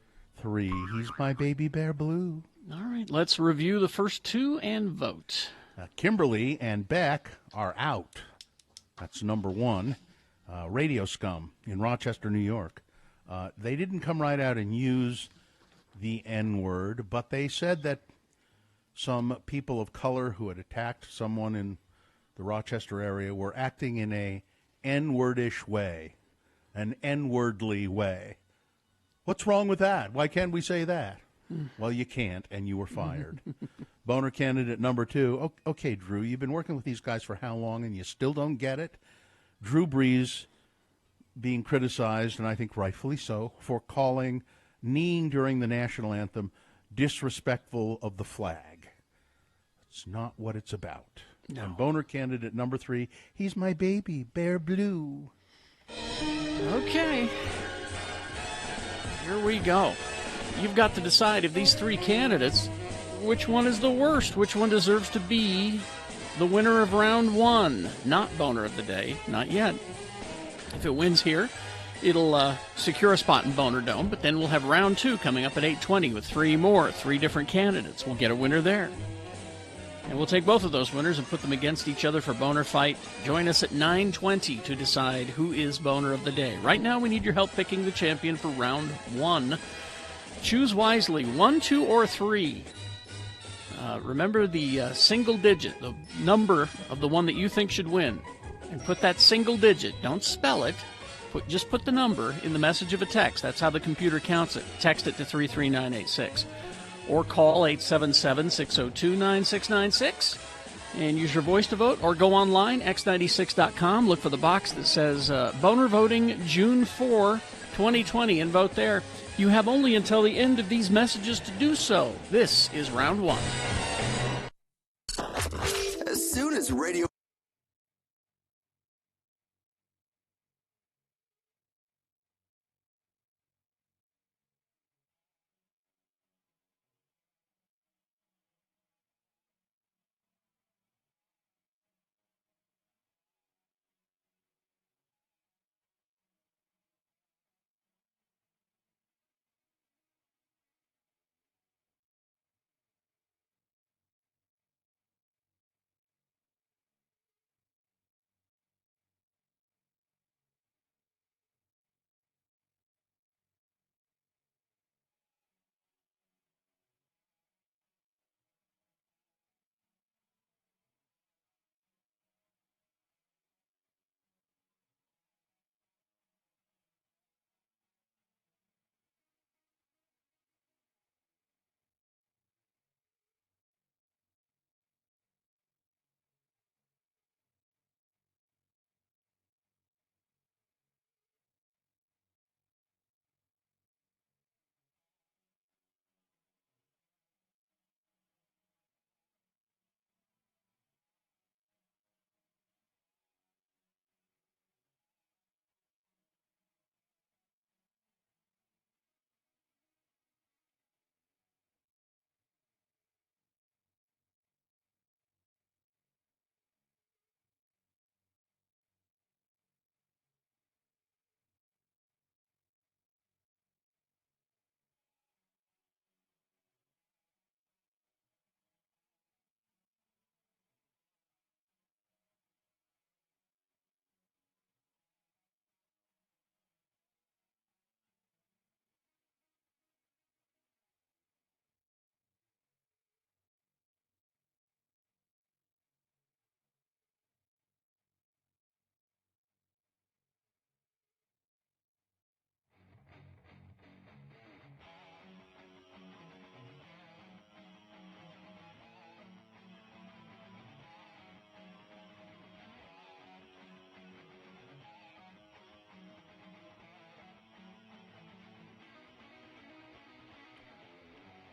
3. He's my Baby Bear Blue. All right, let's review the first 2 and vote. Kimberly and Beck are out. That's number 1. Radio Scum in Rochester, New York. They didn't come right out and use the N-word, but they said that some people of color who had attacked someone in the Rochester area were acting in a N-wordish way, an N-wordly way. What's wrong with that? Why can't we say that? Well, you can't, and you were fired. Boner candidate number 2. Okay, Drew, you've been working with these guys for how long, and you still don't get it? Drew Brees being criticized, and I think rightfully so, for calling kneeling during the national anthem disrespectful of the flag. It's not what it's about. No. And Boner candidate number 3, he's my baby, Bear Blue. Okay. Here we go. You've got to decide of these 3 candidates, which one is the worst, which one deserves to be the winner of round 1. Not Boner of the Day, not yet. If it wins here, it'll secure a spot in Boner Dome, but then we'll have round 2 coming up at 8:20 with 3 different candidates. We'll get a winner there. And we'll take both of those winners and put them against each other for Boner Fight. Join us at 9:20 to decide who is Boner of the Day. Right now, we need your help picking the champion for round 1. Choose wisely, 1, 2, or 3. Remember the single digit, the number of the one that you think should win. And put that single digit, don't spell it, just put the number in the message of a text. That's how the computer counts it. Text it to 33986. Or call 877-602-9696 and use your voice to vote, or go online, x96.com, look for the box that says Boner Voting June 4, 2020, and vote there. You have only until the end of these messages to do so. This is round 1. As soon as radio...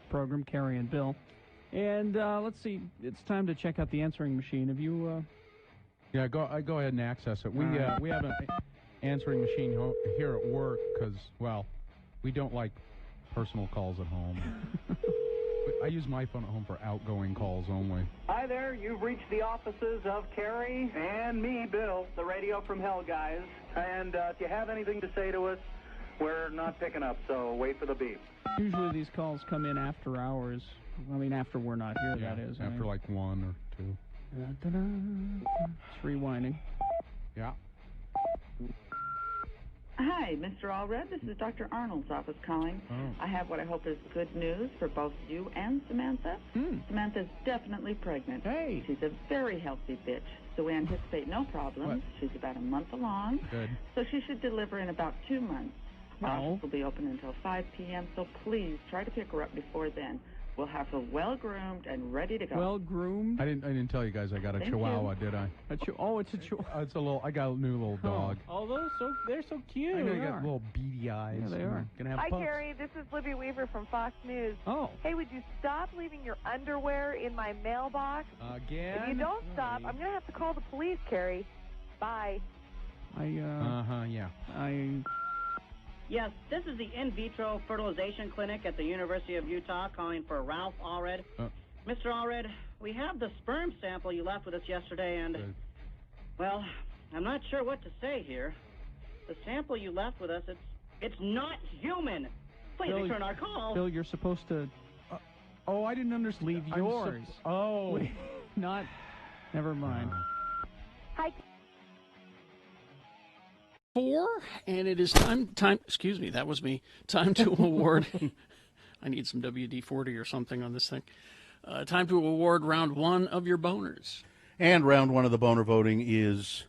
Program, Carrie and Bill. And let's see, it's time to check out the answering machine. Have you... Yeah, go ahead and access it. We have an answering machine here at work because, well, we don't like personal calls at home. I use my phone at home for outgoing calls only. Hi there, you've reached the offices of Carrie and me, Bill, the Radio from Hell guys. And if you have anything to say to us, we're not picking up, so wait for the beep. Usually these calls come in after hours. I mean, after we're not here, Yeah, that is. after like 1 or 2. It's rewinding. Yeah. Hi, Mr. Allred. This is Dr. Arnold's office calling. Oh. I have what I hope is good news for both you and Samantha. Samantha's definitely pregnant. Hey. She's a very healthy bitch, so we anticipate no problems. What? She's about a month along. Good. So she should deliver in about 2 months. Our office will be open until 5 p.m., so please try to pick her up before then. We'll have her well-groomed and ready to go. Well-groomed? I didn't tell you guys I got a Thank Chihuahua, you. did I? It's a chihuahua. It's a little. I got a new little dog. Oh, they're so cute. I know you got little beady eyes. Yeah, they are. Gonna have Hi, pups. Carrie. This is Libby Weaver from Fox News. Oh. Hey, would you stop leaving your underwear in my mailbox? Again? If you don't stop, I'm going to have to call the police, Carrie. Bye. Yeah. Yes, this is the in vitro fertilization clinic at the University of Utah calling for Ralph Allred. Mr. Allred, we have the sperm sample you left with us yesterday, and, well, I'm not sure what to say here. The sample you left with us, it's not human. Please Bill, return our call. Bill, you're supposed to I didn't understand. leave yours. Not. Never mind. Hi. 4, and it is time. Excuse me, that was me. Time to award. I need some WD-40 or something on this thing. Time to award round 1 of your boners. And round 1 of the boner voting is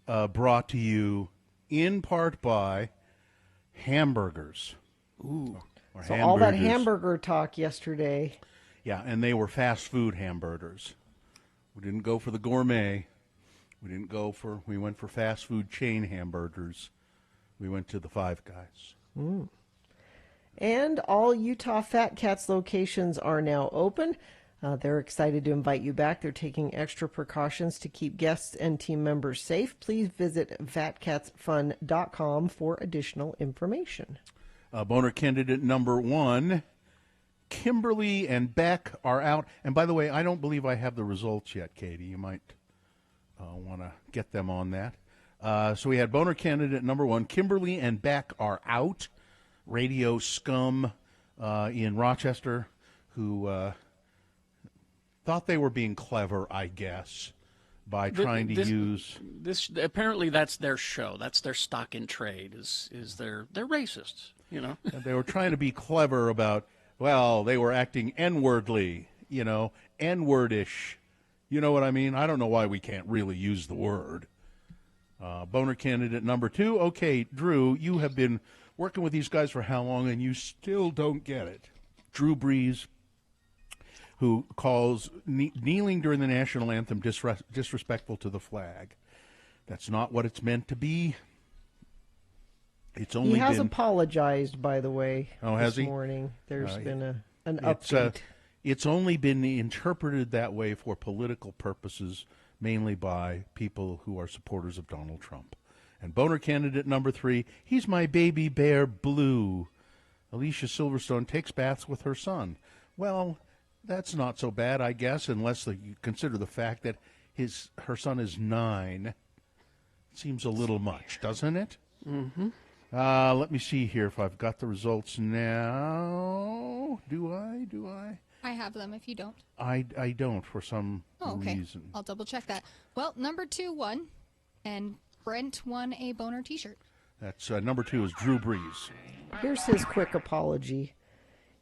brought to you in part by hamburgers. Ooh. So all that hamburger talk yesterday. Yeah, and they were fast food hamburgers. We didn't go for the gourmet. We went for fast food chain hamburgers. We went to the Five Guys. Mm. And all Utah Fat Cats locations are now open. They're excited to invite you back. They're taking extra precautions to keep guests and team members safe. Please visit fatcatsfun.com for additional information. Boner candidate number 1, Kimberly and Beck are out. And by the way, I don't believe I have the results yet, Katie. You might want to get them on that. So we had boner candidate number 1, Kimberly and Beck are out. Radio scum in Rochester who thought they were being clever, I guess, by trying to use this. Apparently, that's their show. That's their stock in trade. Is they're racists, you know. They were trying to be clever about. Well, they were acting N-wordly, N-wordish. You know what I mean? I don't know why we can't really use the word. Boner candidate number 2. Okay, Drew, you have been working with these guys for how long, and you still don't get it. Drew Brees, who calls kneeling during the national anthem disrespectful to the flag. That's not what it's meant to be. It's only he has been... apologized, by the way. Oh, has he? This morning, there's been an update. It's only been interpreted that way for political purposes, mainly by people who are supporters of Donald Trump. And boner candidate number 3, he's my baby bear Blue. Alicia Silverstone takes baths with her son. Well, that's not so bad, I guess, unless you consider the fact that her son is 9. Seems a little much, doesn't it? Mm-hmm. Let me see here if I've got the results now. Do I? I have them if you don't. I don't for some reason. I'll double check that. Well, number 2 won, and Brent won a boner T-shirt. That's number 2 is Drew Brees. Here's his quick apology.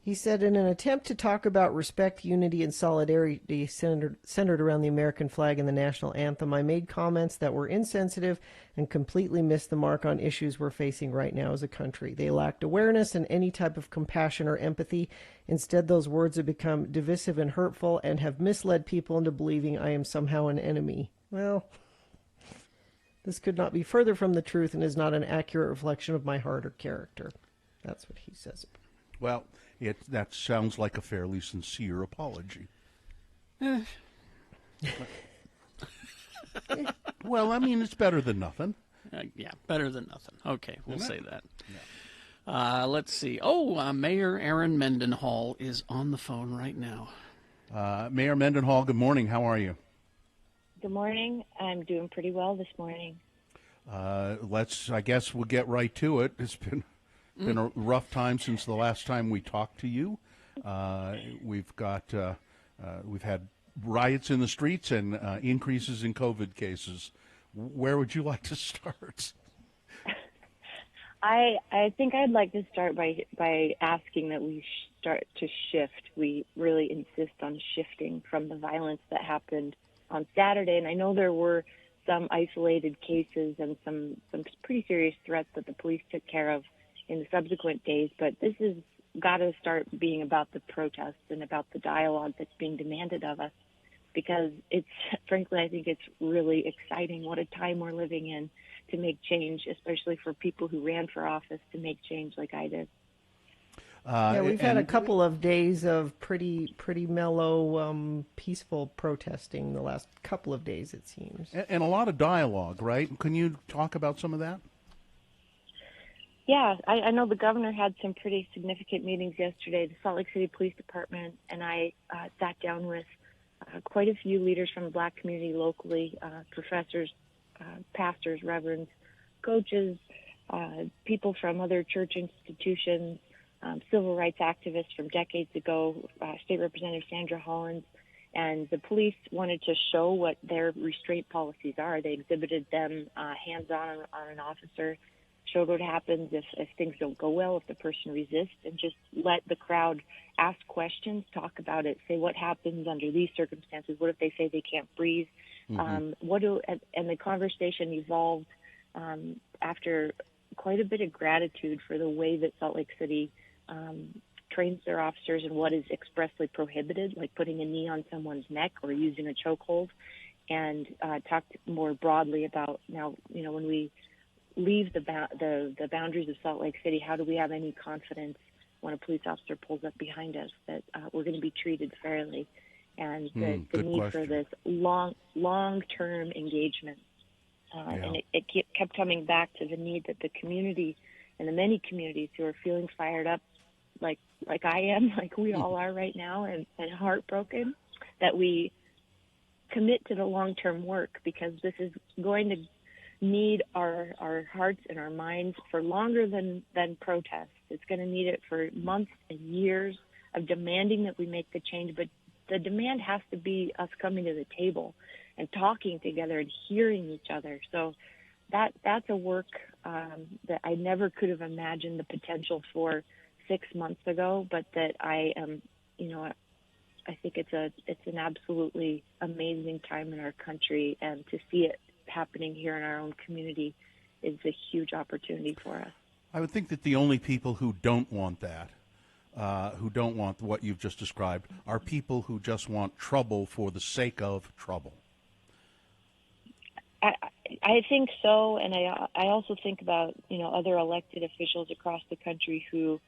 He said, in an attempt to talk about respect, unity, and solidarity centered around the American flag and the national anthem, I made comments that were insensitive and completely missed the mark on issues we're facing right now as a country. They lacked awareness and any type of compassion or empathy. Instead, those words have become divisive and hurtful and have misled people into believing I am somehow an enemy. Well, this could not be further from the truth and is not an accurate reflection of my heart or character. That's what he says. Well, that sounds like a fairly sincere apology. Well, I mean, it's better than nothing. Yeah, better than nothing. Okay, we'll Isn't say it? that. Yeah. Let's see. Oh, Mayor Aaron Mendenhall is on the phone right now. Mayor Mendenhall, good morning. How are you? Good morning. I'm doing pretty well this morning. I guess we'll get right to it. It's been a rough time since the last time we talked to you. We've had riots in the streets and increases in COVID cases. Where would you like to start? I think I'd like to start by asking that we start to shift. We really insist on shifting from the violence that happened on Saturday. And I know there were some isolated cases and some pretty serious threats that the police took care of in the subsequent days. But this has got to start being about the protests and about the dialogue that's being demanded of us, because it's, frankly, I think it's really exciting what a time we're living in to make change, especially for people who ran for office to make change like I did. We've had a couple of days of pretty mellow, peaceful protesting the last couple of days, it seems. And a lot of dialogue, right? Can you talk about some of that? Yeah, I know the governor had some pretty significant meetings yesterday. The Salt Lake City Police Department and I sat down with quite a few leaders from the Black community locally, professors, pastors, reverends, coaches, people from other church institutions, civil rights activists from decades ago, State Representative Sandra Hollins, and the police wanted to show what their restraint policies are. They exhibited them hands-on on an officer, showed what happens if things don't go well, if the person resists, and just let the crowd ask questions, talk about it, say what happens under these circumstances, what if they say they can't breathe, and the conversation evolved after quite a bit of gratitude for the way that Salt Lake City trains their officers in what is expressly prohibited, like putting a knee on someone's neck or using a chokehold, and talked more broadly about now, when we leave the boundaries of Salt Lake City, how do we have any confidence when a police officer pulls up behind us that we're going to be treated fairly, and the need for this long-term engagement. And it kept coming back to the need that the community and the many communities who are feeling fired up like I am, like we all are right now, and heartbroken, that we commit to the long-term work, because this is going to need our hearts and our minds for longer than protests. It's going to need it for months and years of demanding that we make the change, but the demand has to be us coming to the table and talking together and hearing each other. So that's a work that I never could have imagined the potential for 6 months ago, but that I am, I think it's an absolutely amazing time in our country, and to see it happening here in our own community is a huge opportunity for us. I would think that the only people who don't want that, who don't want what you've just described, are people who just want trouble for the sake of trouble. I think so, and I also think about other elected officials across the country who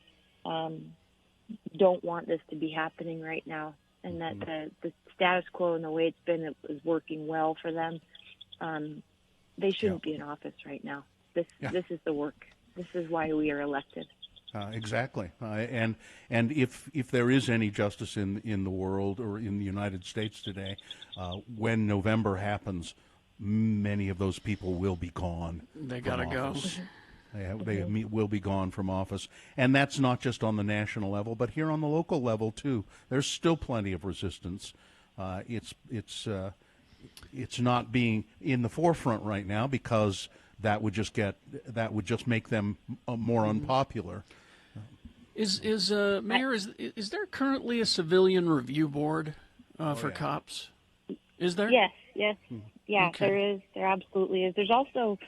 don't want this to be happening right now, and that the status quo and the way it's been is working well for them. They shouldn't be in office right now. This is the work. This is why we are elected. Exactly, and if there is any justice in the world or in the United States today, when November happens, many of those people will be gone. They gotta go. They will be gone from office, and that's not just on the national level, but here on the local level too. There's still plenty of resistance. It's not being in the forefront right now because that would just make them more unpopular. Mayor, is there currently a civilian review board for cops? Is there? Yes. Yeah, Okay. there is. There absolutely is. There's also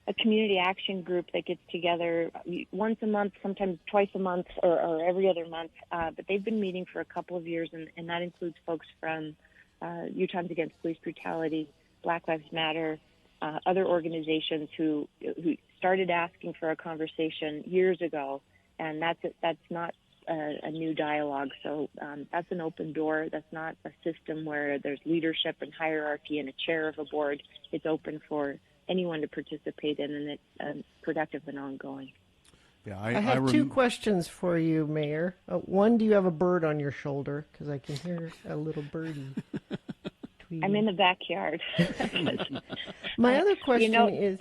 a community action group that gets together once a month, sometimes twice a month, or every other month. But they've been meeting for a couple of years, and that includes folks from Utahns Against Police Brutality, Black Lives Matter, other organizations who started asking for a conversation years ago, and that's not a new dialogue. So that's an open door. That's not a system where there's leadership and hierarchy and a chair of a board. It's open for anyone to participate in, and it's productive and ongoing. Yeah, I have two questions for you, Mayor. One, do you have a bird on your shoulder? Because I can hear a little birdie. I'm in the backyard. My other question is,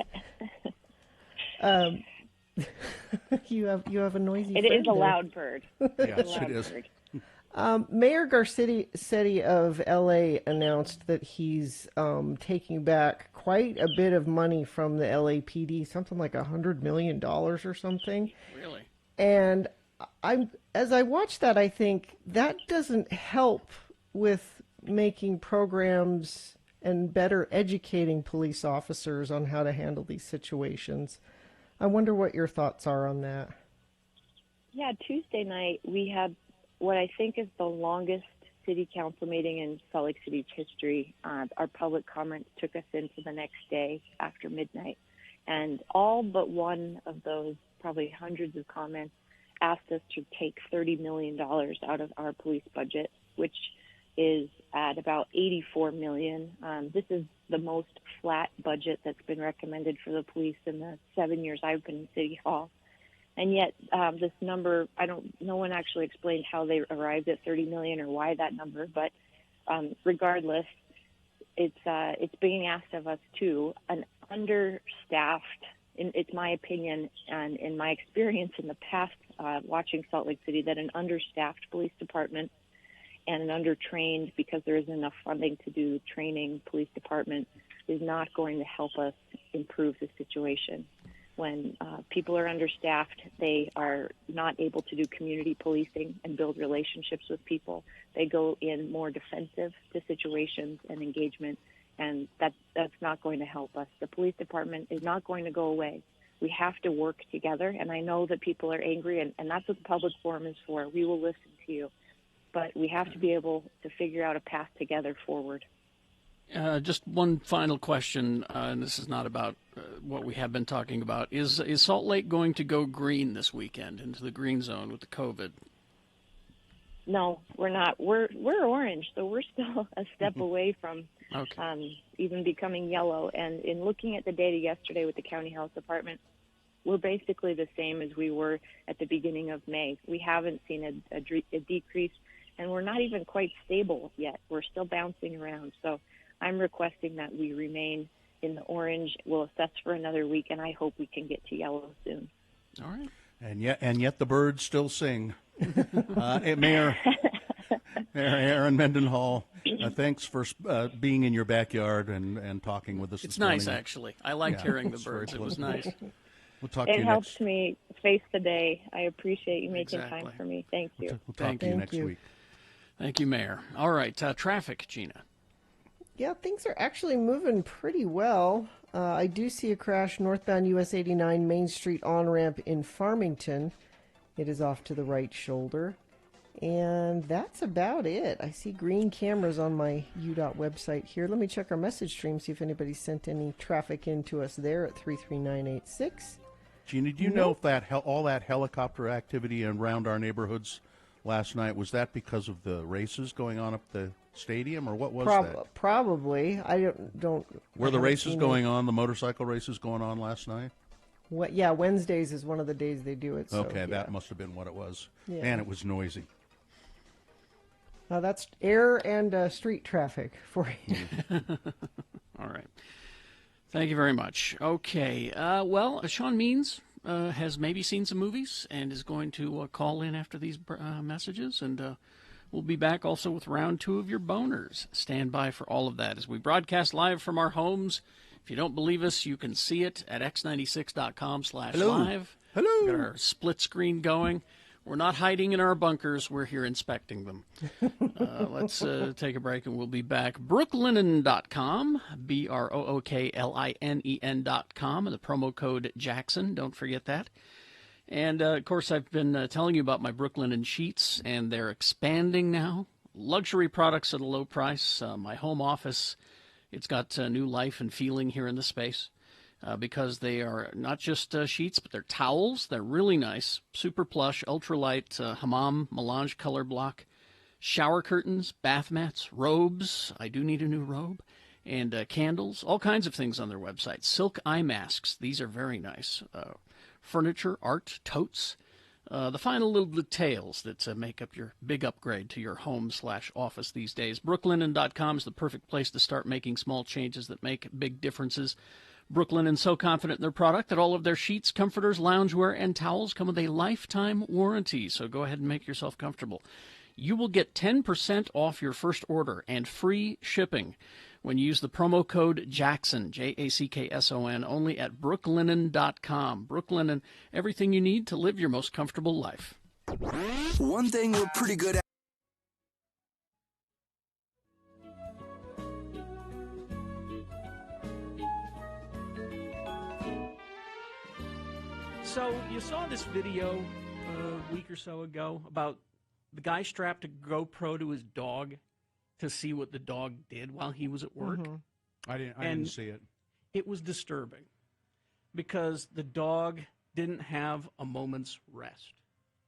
you have a noisy. It is a loud bird. Yes, it is. Mayor Garcetti of LA announced that he's taking back quite a bit of money from the LAPD, something like $100 million or something. Really? And as I watch that, I think that doesn't help with making programs and better educating police officers on how to handle these situations. I wonder what your thoughts are on that. Yeah, Tuesday night we had what I think is the longest city council meeting in Salt Lake City's history. Our public comments took us into the next day after midnight, and all but one of those, probably hundreds of comments, asked us to take $30 million out of our police budget, which is at about $84 million. This is the most flat budget that's been recommended for the police in the 7 years I've been in City Hall. And yet, this number, no one actually explained how they arrived at 30 million or why that number, but regardless, it's being asked of us too. An understaffed, it's my opinion and in my experience in the past watching Salt Lake City, that an understaffed police department and an undertrained, because there isn't enough funding to do training, police department is not going to help us improve the situation. When people are understaffed, they are not able to do community policing and build relationships with people. They go in more defensive to situations and engagement, and that's not going to help us. The police department is not going to go away. We have to work together, and I know that people are angry, and that's what the public forum is for. We will listen to you, but we have to be able to figure out a path together forward. Just one final question, and this is not about what we have been talking about. Is Salt Lake going to go green this weekend, into the green zone with the COVID? No, we're not. We're orange, so we're still a step away from even becoming yellow. And in looking at the data yesterday with the county health department, we're basically the same as we were at the beginning of May. We haven't seen a decrease, and we're not even quite stable yet. We're still bouncing around. So I'm requesting that we remain in the orange. We'll assess for another week, and I hope we can get to yellow soon. All right. And yet the birds still sing. Mayor Aaron Mendenhall, thanks for being in your backyard and talking with us. It's this morning. nice, actually. I liked hearing the birds. It was nice. We'll talk to you next. It helps me face the day. I appreciate you making time for me. Thank you. We'll talk to you next week. Thank you, Mayor. All right, traffic, Gina. Yeah, things are actually moving pretty well. I do see a crash northbound US 89 Main Street on-ramp in Farmington. It is off to the right shoulder. And that's about it. I see green cameras on my UDOT website here. Let me check our message stream, see if anybody sent any traffic in to us there at 33986. Gina, do you know if that all that helicopter activity around our neighborhoods last night, was that because of the races going on up the stadium, or what was that? Probably. I don't. Were the races going on, the motorcycle races going on last night? Yeah, Wednesdays is one of the days they do it. So, okay, that must have been what it was. Yeah. Man, it was noisy. That's air and street traffic for you. All right. Thank you very much. Okay. Well, Sean Means has maybe seen some movies and is going to call in after these messages, and we'll be back also with round 2 of your boners. Stand by for all of that as we broadcast live from our homes. If you don't believe us, you can see it at x96.com/live. Hello. We've got our split screen going. We're not hiding in our bunkers. We're here inspecting them. Let's take a break, and we'll be back. Brooklinen.com, BROOKLINEN.com, and the promo code Jackson. Don't forget that. And, of course, I've been telling you about my Brooklinen sheets, and they're expanding now. Luxury products at a low price. My home office, it's got new life and feeling here in the space. Because they are not just sheets, but they're towels. They're really nice, super plush, ultralight hammam melange color block, shower curtains, bath mats, robes. I do need a new robe. And candles, all kinds of things on their website. Silk eye masks. These are very nice. Furniture, art, totes. The final little details that make up your big upgrade to your home/office these days. Brooklinen.com is the perfect place to start making small changes that make big differences. Brooklinen so confident in their product that all of their sheets, comforters, loungewear, and towels come with a lifetime warranty. So go ahead and make yourself comfortable. You will get 10% off your first order and free shipping when you use the promo code Jackson, JACKSON, only at brooklinen.com. Brooklinen, everything you need to live your most comfortable life. One thing we're pretty good at. So, you saw this video a week or so ago about the guy strapped a GoPro to his dog to see what the dog did while he was at work. Mhm. I didn't see it. It was disturbing because the dog didn't have a moment's rest.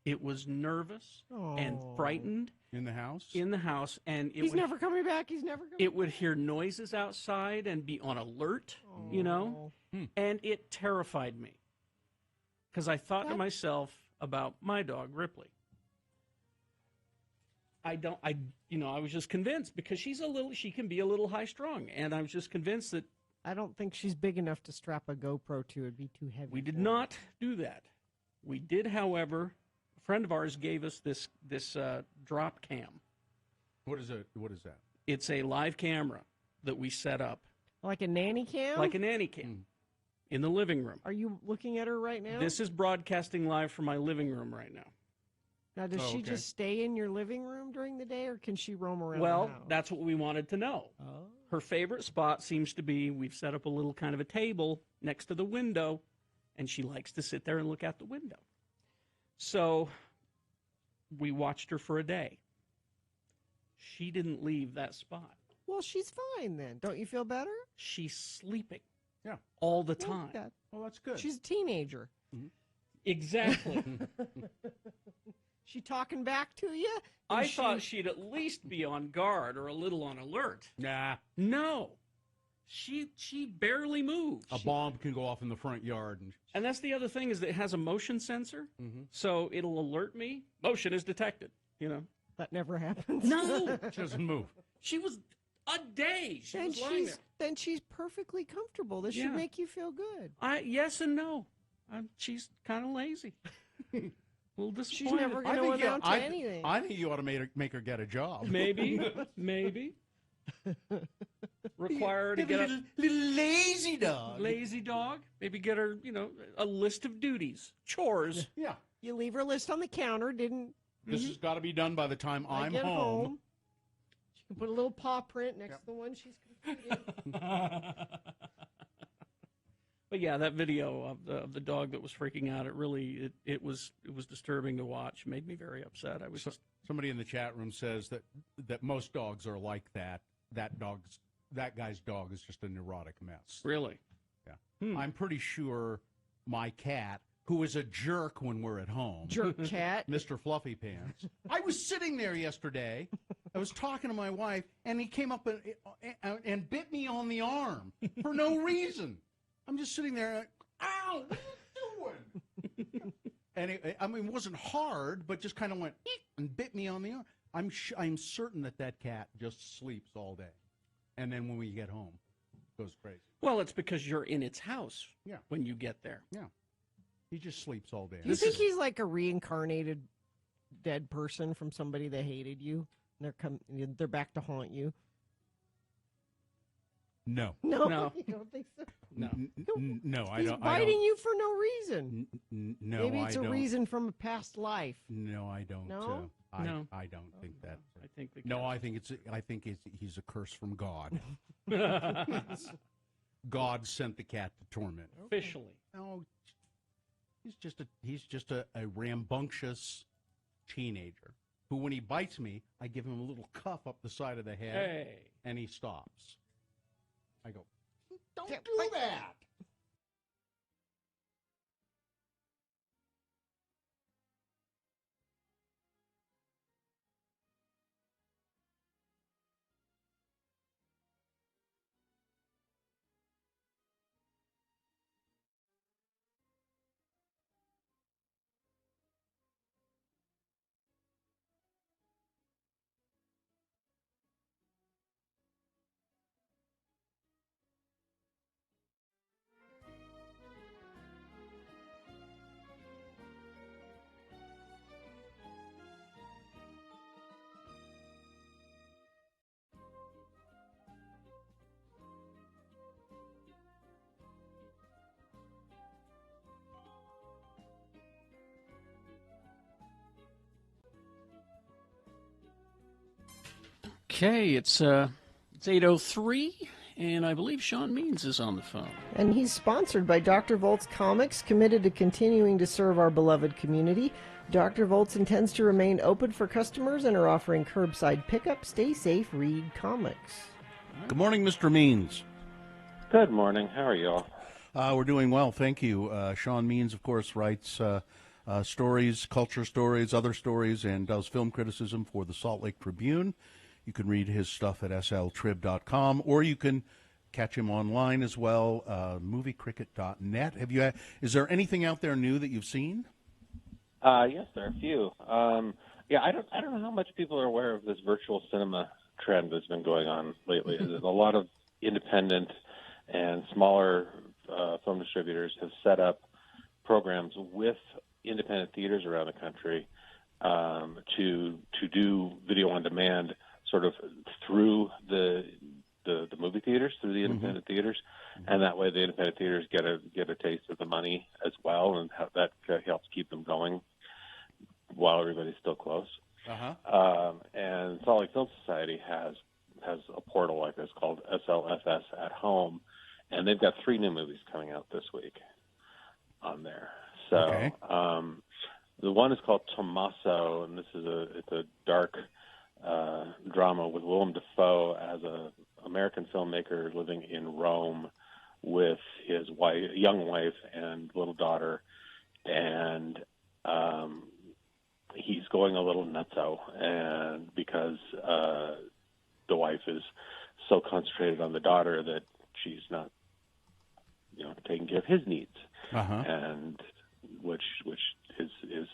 It was nervous and Oh. frightened In the house? in the house, and He's never coming back. He's never coming. it would hear noises outside and be on alert, you know, and it terrified me because I thought to myself about my dog Ripley. I was just convinced because she can be a little high strung, and I was just convinced that I don't think she's big enough to strap a GoPro to. It'd be too heavy. we did not do that. We did, however, a friend of ours gave us this drop cam. What is it? What is that? It's a live camera that we set up Like a nanny cam? like a nanny cam in the living room. Are you looking at her right now? This is broadcasting live from my living room right now. Now, does Oh, she okay. just stay in your living room during the day, or can she roam around Well, the house? that's what we wanted to know. Oh. Her favorite spot seems to be we've set up a little kind of a table next to the window, and she likes to sit there and look out the window. So we watched her for a day. She didn't leave that spot. Well, she's fine then. Don't you feel better? She's sleeping. Yeah. All the Well, time. that- Well, that's good. She's a teenager. Exactly. She talking back to you? I Is thought she'd at least be on guard or a little on alert. Nah. No. She barely moves. A bomb can go off in the front yard. And that's the other thing is that it has a motion sensor, Mm-hmm. so it'll alert me. Motion is detected, you know. That never happens. No. She doesn't move. She was a day. She was lying there. Then she's perfectly comfortable. This Yeah. should make you feel good. Yes and no. She's kind of lazy. A little disappointed. She's never going to amount to anything. I think you ought to make her get a job. Maybe. Require her to get little lazy dog. Lazy dog. Maybe get her, a list of duties, chores. Yeah. You leave her list on the counter. Didn't This has got to be done by the time I I'm get home. She can put a little paw print next to the one she's completed. But yeah, that video of the dog that was freaking out, it was disturbing to watch. Made me very upset. I was just Somebody in the chat room says that most dogs are like that. That guy's dog is just a neurotic mess. Really? Yeah. I'm pretty sure my cat, who is a jerk when we're at home. Jerk cat. Mr. Fluffy Pants. I was sitting there yesterday. I was talking to my wife, and he came up and bit me on the arm for no reason. I'm just sitting there, like, ow, what are you doing? And it wasn't hard, but just kind of went eek, and bit me on the arm. I'm certain that cat just sleeps all day, and then when we get home, it goes crazy. Well, it's because you're in its house. Yeah. When you get there. Yeah. He just sleeps all day. Do you think he's like a reincarnated dead person from somebody that hated you? And they're back to haunt you. No. No, you don't think so? No. No, I He's don't. biting you for no reason. No, Maybe it's I a don't. reason from a past life. No, I don't. No? No. I don't think that. I think the No, I think he's a curse from God. God sent the cat to torment. Officially. No, he's just a rambunctious teenager who, when he bites me, I give him a little cuff up the side of the head, Hey. and he stops. I go, don't Yeah, do that. Okay, it's 8:03, and I believe Sean Means is on the phone. And he's sponsored by Dr. Volt's Comics, committed to continuing to serve our beloved community. Dr. Volts intends to remain open for customers and are offering curbside pickup. Stay safe, read comics. Good morning, Mr. Means. Good morning. How are you all? We're doing well, thank you. Sean Means, of course, writes stories, culture stories, other stories, and does film criticism for the Salt Lake Tribune. You can read his stuff at sltrib.com, or you can catch him online as well, moviecricket.net. Is there anything out there new that you've seen? Yes, there are a few. Yeah, I don't know how much people are aware of this virtual cinema trend that's been going on lately. There's a lot of independent and smaller film distributors have set up programs with independent theaters around the country to do video on demand, sort of through the movie theaters, through the independent theaters, and that way the independent theaters get a taste of the money as well, and how that helps keep them going while everybody's still close. And Salt Lake Film Society has a portal like this called SLFS at Home, and they've got 3 new movies coming out this week on there. So the one is called Tommaso, and it's a dark drama with Willem Dafoe as a American filmmaker living in Rome with his young wife and little daughter, and he's going a little nutso, and because the wife is so concentrated on the daughter that she's not, taking care of his needs, and which is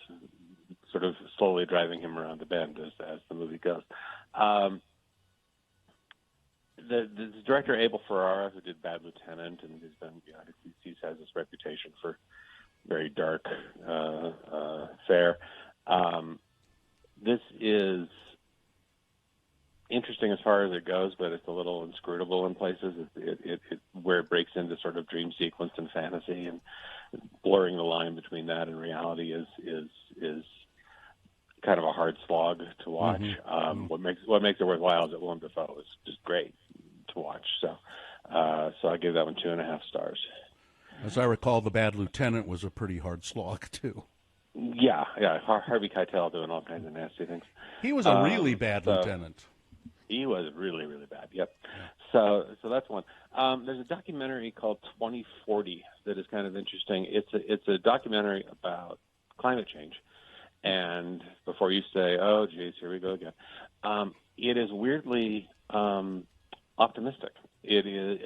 sort of slowly driving him around the bend as the movie goes. The director Abel Ferrara, who did Bad Lieutenant, and he's been, he has this reputation for very dark fare. This is interesting as far as it goes, but it's a little inscrutable in places. Where it breaks into sort of dream sequence and fantasy, and blurring the line between that and reality is kind of a hard slog to watch. What makes it worthwhile is that Willem Dafoe is just great to watch. So I gave that one 2.5 stars. As I recall, The Bad Lieutenant was a pretty hard slog too. Yeah. Harvey Keitel doing all kinds of nasty things. He was a really bad lieutenant. He was really, really bad. Yep. So that's one. There's a documentary called 2040 that is kind of interesting. It's a documentary about climate change. And before you say, "Oh, geez, here we go again," it is weirdly optimistic. It is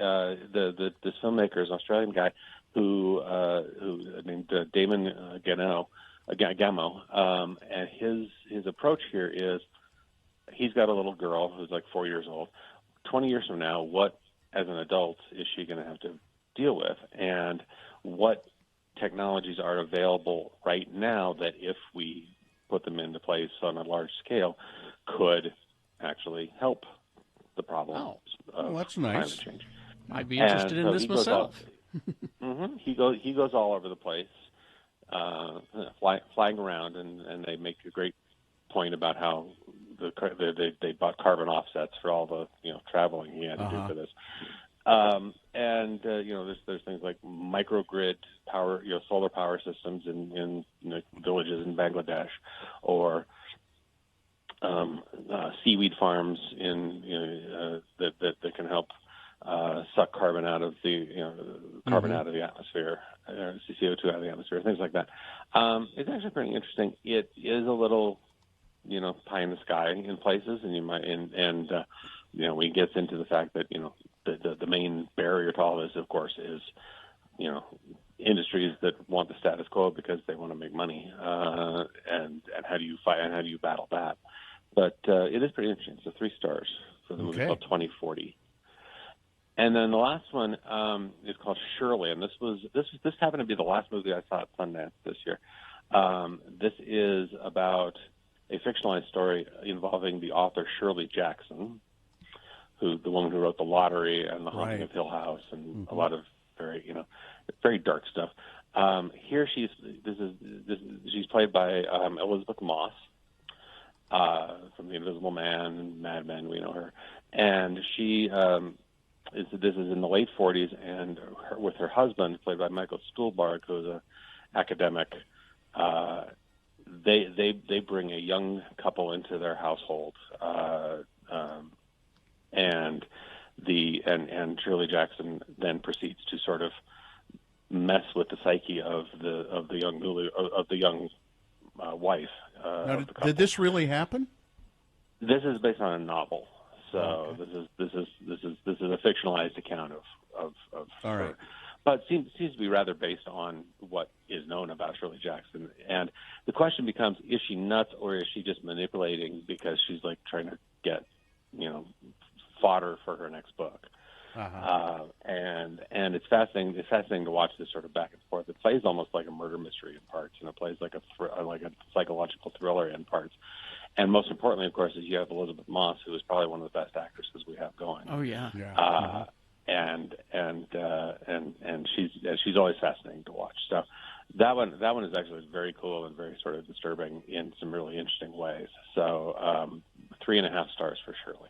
this filmmaker is an Australian guy who named Damon Gamo, and his approach here is he's got a little girl who's like 4 years old. 20 years from now, what as an adult is she going to have to deal with, and what technologies are available right now that, if we put them into place on a large scale, could actually help the problem of that's nice. climate change. I'd be interested in this myself. He goes all over the place, flying around, and they make a great point about how they bought carbon offsets for all the traveling he had to do for this. There's things like microgrid power, solar power systems in villages in Bangladesh, or seaweed farms that can help suck carbon out of the out of the atmosphere, CO2 out of the atmosphere, things like that. It's actually pretty interesting. It is a little pie in the sky in places, and you might when it gets into the fact that the main barrier to all this, of course, is industries that want the status quo because they want to make money, and how do you fight and how do you battle that? But it is pretty interesting. So 3 stars for the movie called 2040. And then the last one is called Shirley, and this happened to be the last movie I saw at Sundance this year. This is about a fictionalized story involving the author Shirley Jackson, the woman who wrote The Lottery and The Haunting of Hill House, and a lot of very dark stuff. Here she's played by Elizabeth Moss from The Invisible Man and Mad Men. We know her, and she this is in the late 40s, and with her husband, played by Michael Stuhlbarg, who's an academic. they bring a young couple into their household, and Shirley Jackson then proceeds to sort of mess with the psyche of the young wife. Now, did this really happen? This is based on a novel, so this is a fictionalized account of All right. her. But seems to be rather based on what is known about Shirley Jackson. And the question becomes, is she nuts or is she just manipulating because she's like trying to get, fodder for her next book? And it's fascinating. It's fascinating to watch this sort of back and forth. It plays almost like a murder mystery in parts, and it plays like a psychological thriller in parts. And most importantly, of course, is you have Elizabeth Moss, who is probably one of the best actresses we have going. Oh yeah. And she's always fascinating to watch. So that one is actually very cool and very sort of disturbing in some really interesting ways. So 3.5 stars for Shirley.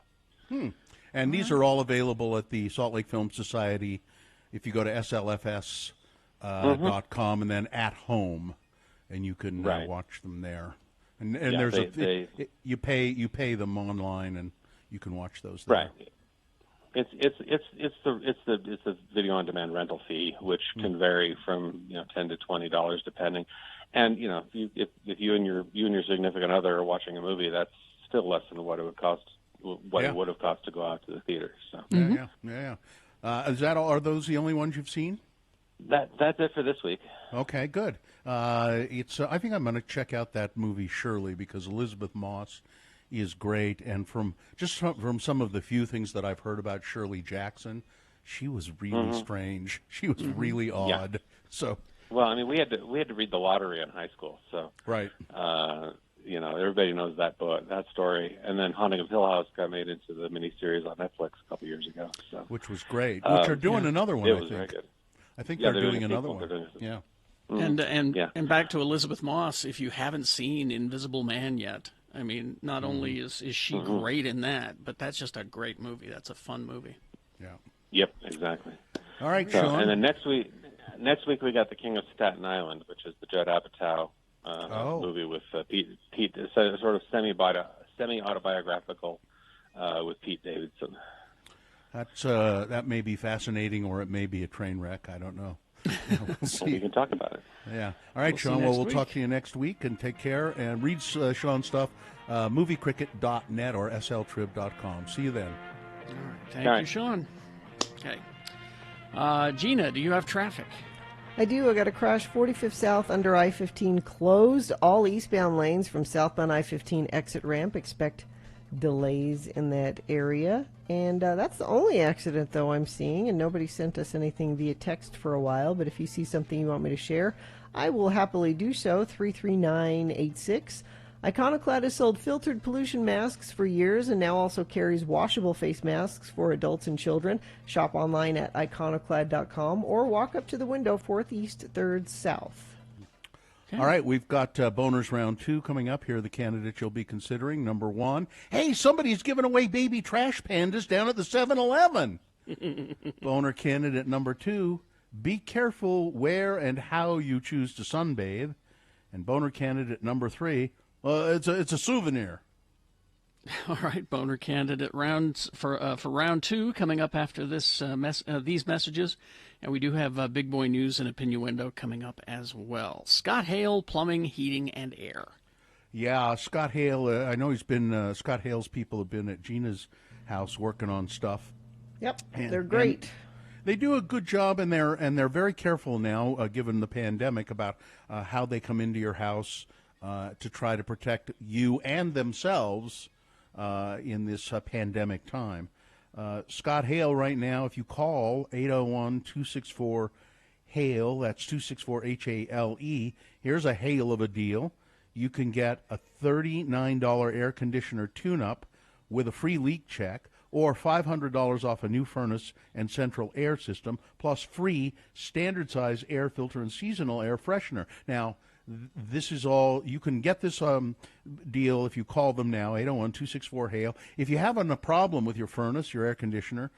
And these are all available at the Salt Lake Film Society. If you go to slfs.com and then at home, and you can watch them there. And Yeah, there's you pay them online, and you can watch those there. Right. It's the video on demand rental fee, which can vary from $10 to $20 depending. And if you and your significant other are watching a movie, that's still less than what it would cost. It would have cost to go out to the theater. So Yeah. Is that all? Are those the only ones you've seen? That's it for this week. Okay, good. I think I'm going to check out that movie Shirley, because Elizabeth Moss is great, and from some of the few things that I've heard about Shirley Jackson, she was really strange. She was really odd. Yeah. So well, I mean, we had to read The Lottery in high school. So right. Everybody knows that book, that story, and then Haunting of Hill House got made into the miniseries on Netflix a couple years ago. So. Which was great. Which are doing another one. It was very good. I think they're doing another one. Yeah. And back to Elizabeth Moss. If you haven't seen Invisible Man yet, I mean, not only is she great in that, but that's just a great movie. That's a fun movie. Yeah. Yep. Exactly. All right, Sean. And then next week we got The King of Staten Island, which is the Judd Apatow movie with Pete. It's a sort of semi-autobiographical with Pete Davidson. That may be fascinating, or it may be a train wreck. I don't know. We'll see. Well, we can talk about it. Yeah. All right, Sean. Well, we'll talk to you next week, and take care. And read Sean's stuff, moviecricket.net or sltrib.com. See you then. All right. Thank you, Sean. Okay. Gina, do you have traffic? I do. I got a crash 45th South under I-15 closed. All eastbound lanes from southbound I-15 exit ramp. Expect delays in that area. And that's the only accident, though, I'm seeing. And nobody sent us anything via text for a while. But if you see something you want me to share, I will happily do so. 33986. Iconoclad has sold filtered pollution masks for years and now also carries washable face masks for adults and children. Shop online at iconoclad.com or walk up to the window 4th East, 3rd South. Okay. All right, we've got Boners Round 2 coming up. Here are the candidates you'll be considering. Number 1, hey, somebody's giving away baby trash pandas down at the 7-Eleven. Boner candidate number 2, be careful where and how you choose to sunbathe. And boner candidate number 3, it's a souvenir. All right, boner candidate rounds for round 2 coming up after this these messages, and we do have big boy news and opinion window coming up as well. Scott Hale, Plumbing, Heating, and Air. Yeah, Scott Hale. I know he's been. Scott Hale's people have been at Gina's house working on stuff. Yep, they're great. They do a good job, and they're very careful now, given the pandemic, about how they come into your house to try to protect you and themselves in this pandemic time. Scott Hale right now, if you call 801-264-HALE, that's 264-HALE, here's a hail of a deal. You can get a $39 air conditioner tune-up with a free leak check, or $500 off a new furnace and central air system, plus free standard-size air filter and seasonal air freshener. Now, this is all, you can get this deal if you call them now, 801-264-HALE. If you have a problem with your furnace, your air conditioner,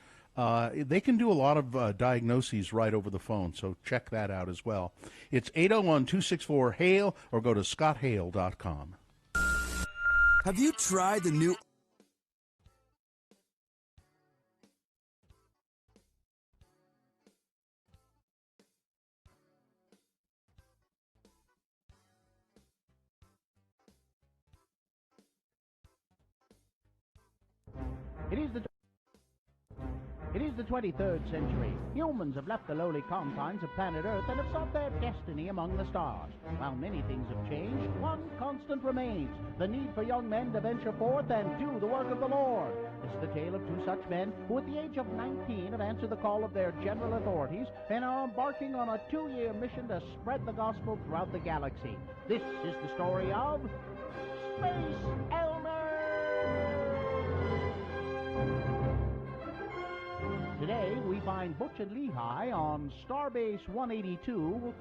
They can do a lot of diagnoses right over the phone, so check that out as well. It's 801-264-HAIL or go to scotthale.com. Have you tried the new... It is the 23rd century. Humans have left the lowly confines of planet Earth and have sought their destiny among the stars. While many things have changed, one constant remains: the need for young men to venture forth and do the work of the Lord. This is the tale of two such men who at the age of 19 have answered the call of their general authorities and are embarking on a 2-year mission to spread the gospel throughout the galaxy. This is the story of Space Elders! Today, we find Butch and Lehigh on Starbase 182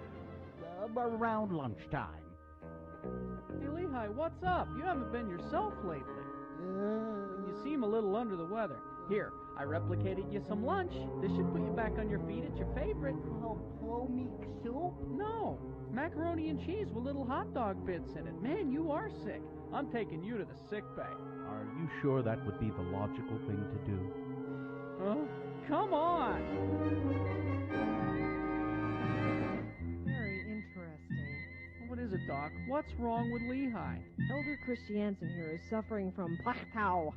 around lunchtime. Hey, Lehigh, what's up? You haven't been yourself lately. You seem a little under the weather. Here, I replicated you some lunch. This should put you back on your feet. It's your favorite. Oh, plomeek soup? No, macaroni and cheese with little hot dog bits in it. Man, you are sick. I'm taking you to the sick bay. Are you sure that would be the logical thing to do? Huh? Come on! Very interesting. What is it, Doc? What's wrong with Lehigh? Elder Christiansen here is suffering from plateau.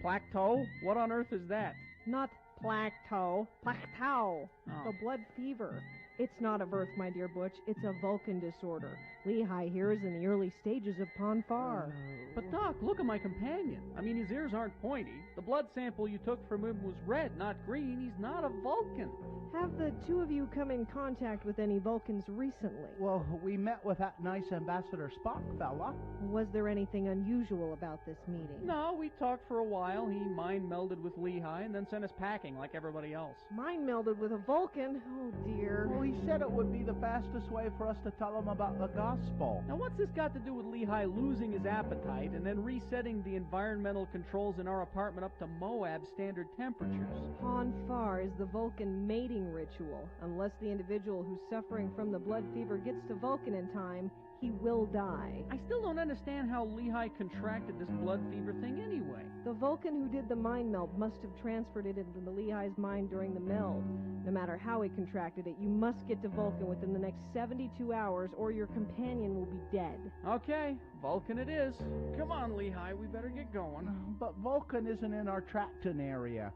Plateau? What on earth is that? Not plateau, plateau. Oh. The blood fever. It's not a birth, my dear Butch. It's a Vulcan disorder. Lehigh here is in the early stages of Ponfar. But Doc, look at my companion. I mean, his ears aren't pointy. The blood sample you took from him was red, not green. He's not a Vulcan. Have the two of you come in contact with any Vulcans recently? Well, we met with that nice Ambassador Spock fella. Was there anything unusual about this meeting? No, we talked for a while. He mind-melded with Lehigh and then sent us packing like everybody else. Mind melded with a Vulcan? Oh, dear. Well, he said it would be the fastest way for us to tell him about the gospel. Now, what's this got to do with Lehigh losing his appetite and then resetting the environmental controls in our apartment up to Moab standard temperatures? Ponfar is the Vulcan mating ritual. Unless the individual who's suffering from the blood fever gets to Vulcan in time, he will die. I still don't understand how Lehigh contracted this blood fever thing anyway. The Vulcan who did the mind meld must have transferred it into the Lehigh's mind during the meld. No matter how he contracted it, you must get to Vulcan within the next 72 hours or your companion will be dead. Okay, Vulcan it is. Come on, Lehigh, we better get going. But Vulcan isn't in our Tracton area.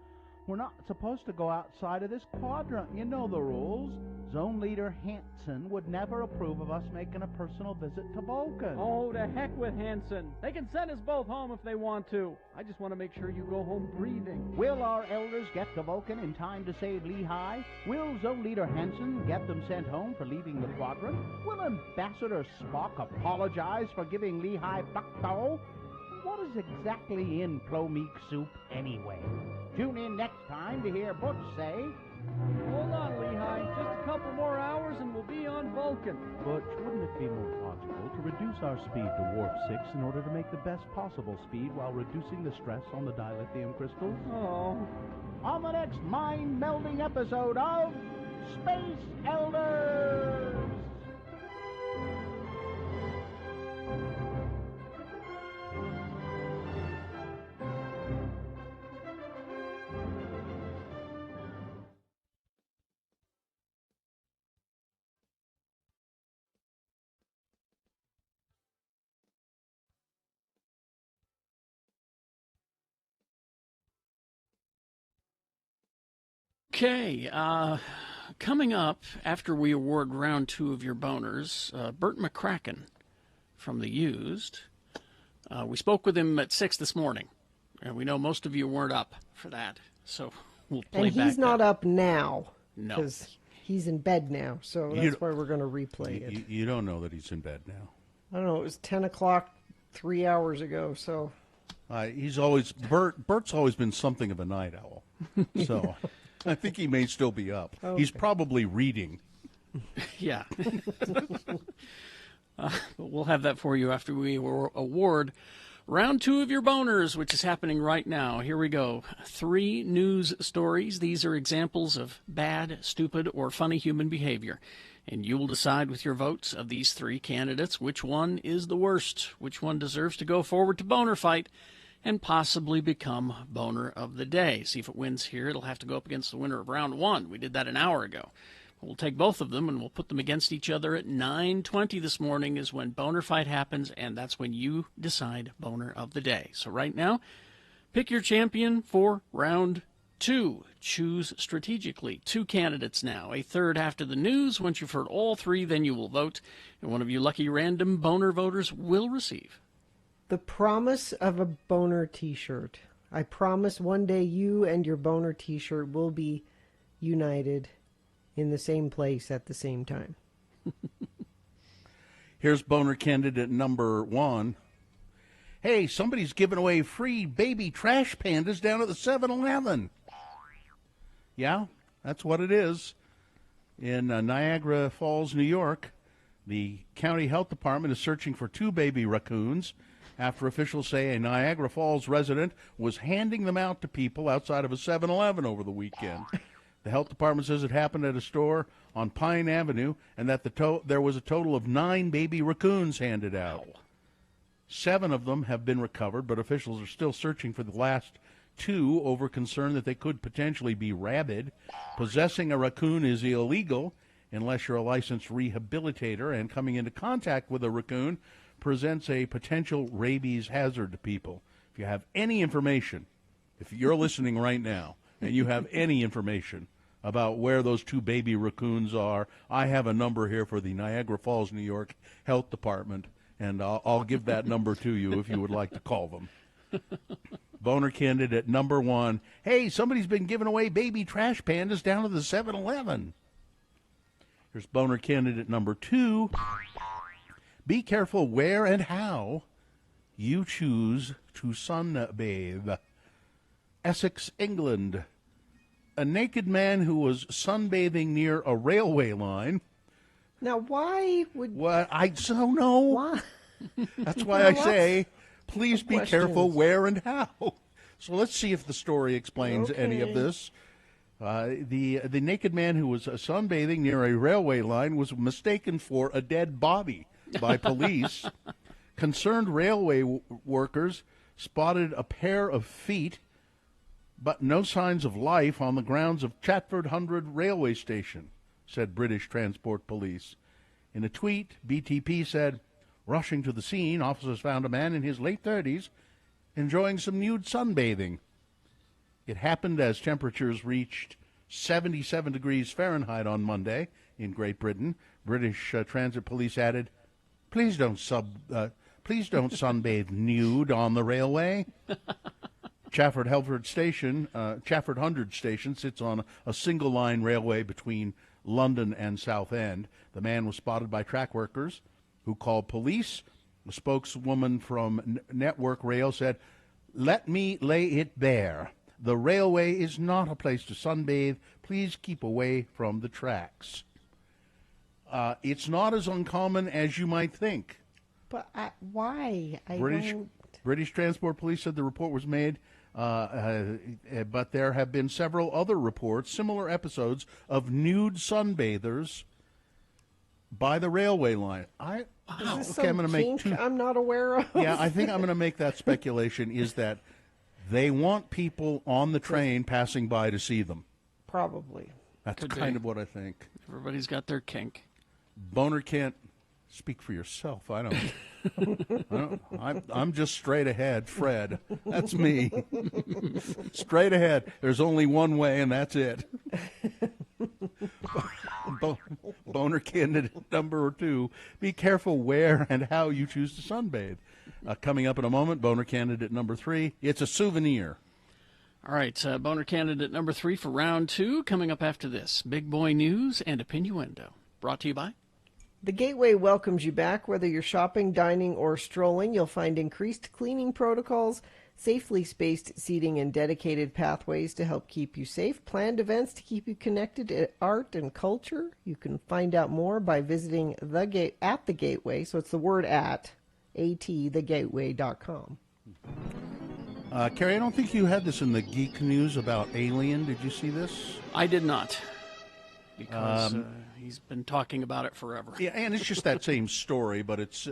We're not supposed to go outside of this quadrant. You know the rules. Zone Leader Hansen would never approve of us making a personal visit to Vulcan. Oh, to heck with Hansen. They can send us both home if they want to. I just want to make sure you go home breathing. Will our elders get to Vulcan in time to save Lehigh? Will Zone Leader Hansen get them sent home for leaving the quadrant? Will Ambassador Spock apologize for giving Lehigh plateau? What is exactly in plomeek soup anyway? Tune in next time to hear Butch say... Hold on, Lehigh. Just a couple more hours and we'll be on Vulcan. Butch, wouldn't it be more logical to reduce our speed to warp 6 in order to make the best possible speed while reducing the stress on the dilithium crystals? Oh. On the next mind-melding episode of Space Elders! Okay, coming up after we award round 2 of your boners, Bert McCracken from The Used. We spoke with him at 6 this morning, and we know most of you weren't up for that, so we'll play and back he's not that. up now. No. Because he's in bed now, so that's why we're going to replay it. You don't know that he's in bed now. I don't know, it was 10 o'clock 3 hours ago, so... Bert's always been something of a night owl, so... I think he may still be up. Okay. He's probably reading. Yeah. But we'll have that for you after we award Round 2 of your boners, which is happening right now. Here we go. 3 news stories. These are examples of bad, stupid, or funny human behavior. And you will decide with your votes of these 3 candidates which one is the worst, which one deserves to go forward to boner fight and possibly become boner of the day. See if it wins here. It'll have to go up against the winner of round 1. We did that an hour ago. We'll take both of them and we'll put them against each other at 9:20 this morning is when boner fight happens, and that's when you decide boner of the day. So right now, pick your champion for round 2. Choose strategically. 2 candidates now. A third after the news. Once you've heard all 3, then you will vote, and one of you lucky random boner voters will receive the promise of a boner t-shirt. I promise one day you and your boner t-shirt will be united in the same place at the same time. Here's boner candidate number 1. Hey, somebody's giving away free baby trash pandas down at the 7-Eleven. Yeah, that's what it is. In Niagara Falls, New York, the county health department is searching for 2 baby raccoons after officials say a Niagara Falls resident was handing them out to people outside of a 7-Eleven over the weekend. The health department says it happened at a store on Pine Avenue and that there was a total of 9 baby raccoons handed out. 7 of them have been recovered, but officials are still searching for the last 2 over concern that they could potentially be rabid. Possessing a raccoon is illegal unless you're a licensed rehabilitator, and coming into contact with a raccoon presents a potential rabies hazard to people. If you have any information, if you're listening right now and you have any information about where those 2 baby raccoons are, I have a number here for the Niagara Falls, New York Health Department, and I'll give that number to you if you would like to call them. Boner candidate number 1. Hey, somebody's been giving away baby trash pandas down at the 7-Eleven. Here's boner candidate number 2. Be careful where and how you choose to sunbathe. Essex, England. A naked man who was sunbathing near a railway line. Now, why would... What? I don't know. Why? That's why I say, please be careful where and how. So let's see if the story explains any of this. The naked man who was sunbathing near a railway line was mistaken for a dead body by police. Concerned railway workers spotted a pair of feet but no signs of life on the grounds of Chatford Hundred railway station, said British Transport Police. In a tweet, BTP said, rushing to the scene, officers found a man in his late 30s enjoying some nude sunbathing. It happened as temperatures reached 77 degrees Fahrenheit on Monday in Great Britain. British Transit Police added, please don't sunbathe nude on the railway. Chafford Hundred Station sits on a single-line railway between London and Southend. The man was spotted by track workers who called police. The spokeswoman from Network Rail said, let me lay it bare. The railway is not a place to sunbathe. Please keep away from the tracks. It's not as uncommon as you might think. But why? British Transport Police said the report was made, but there have been several other reports, similar episodes of nude sunbathers by the railway line. I'm going to make two. I'm not aware of. Yeah, I think I'm going to make that speculation is that they want people on the train passing by to see them. Probably. That's kind of what I think. Everybody's got their kink. Boner can't speak for yourself. I don't. I'm just straight ahead, Fred. That's me. Straight ahead. There's only one way, and that's it. Boner candidate number 2. Be careful where and how you choose to sunbathe. Coming up in a moment, boner candidate number 3. It's a souvenir. All right, boner candidate number 3 for round 2. Coming up after this, Big Boy News and Opinioendo. Brought to you by The Gateway welcomes you back. Whether you're shopping, dining, or strolling, you'll find increased cleaning protocols, safely spaced seating, and dedicated pathways to help keep you safe. Planned events to keep you connected to art and culture. You can find out more by visiting The Gateway. So it's the word at thegateway.com. Carrie, I don't think you had this in the geek news about Alien. Did you see this? I did not, because he's been talking about it forever. Yeah, and it's just that same story, but it's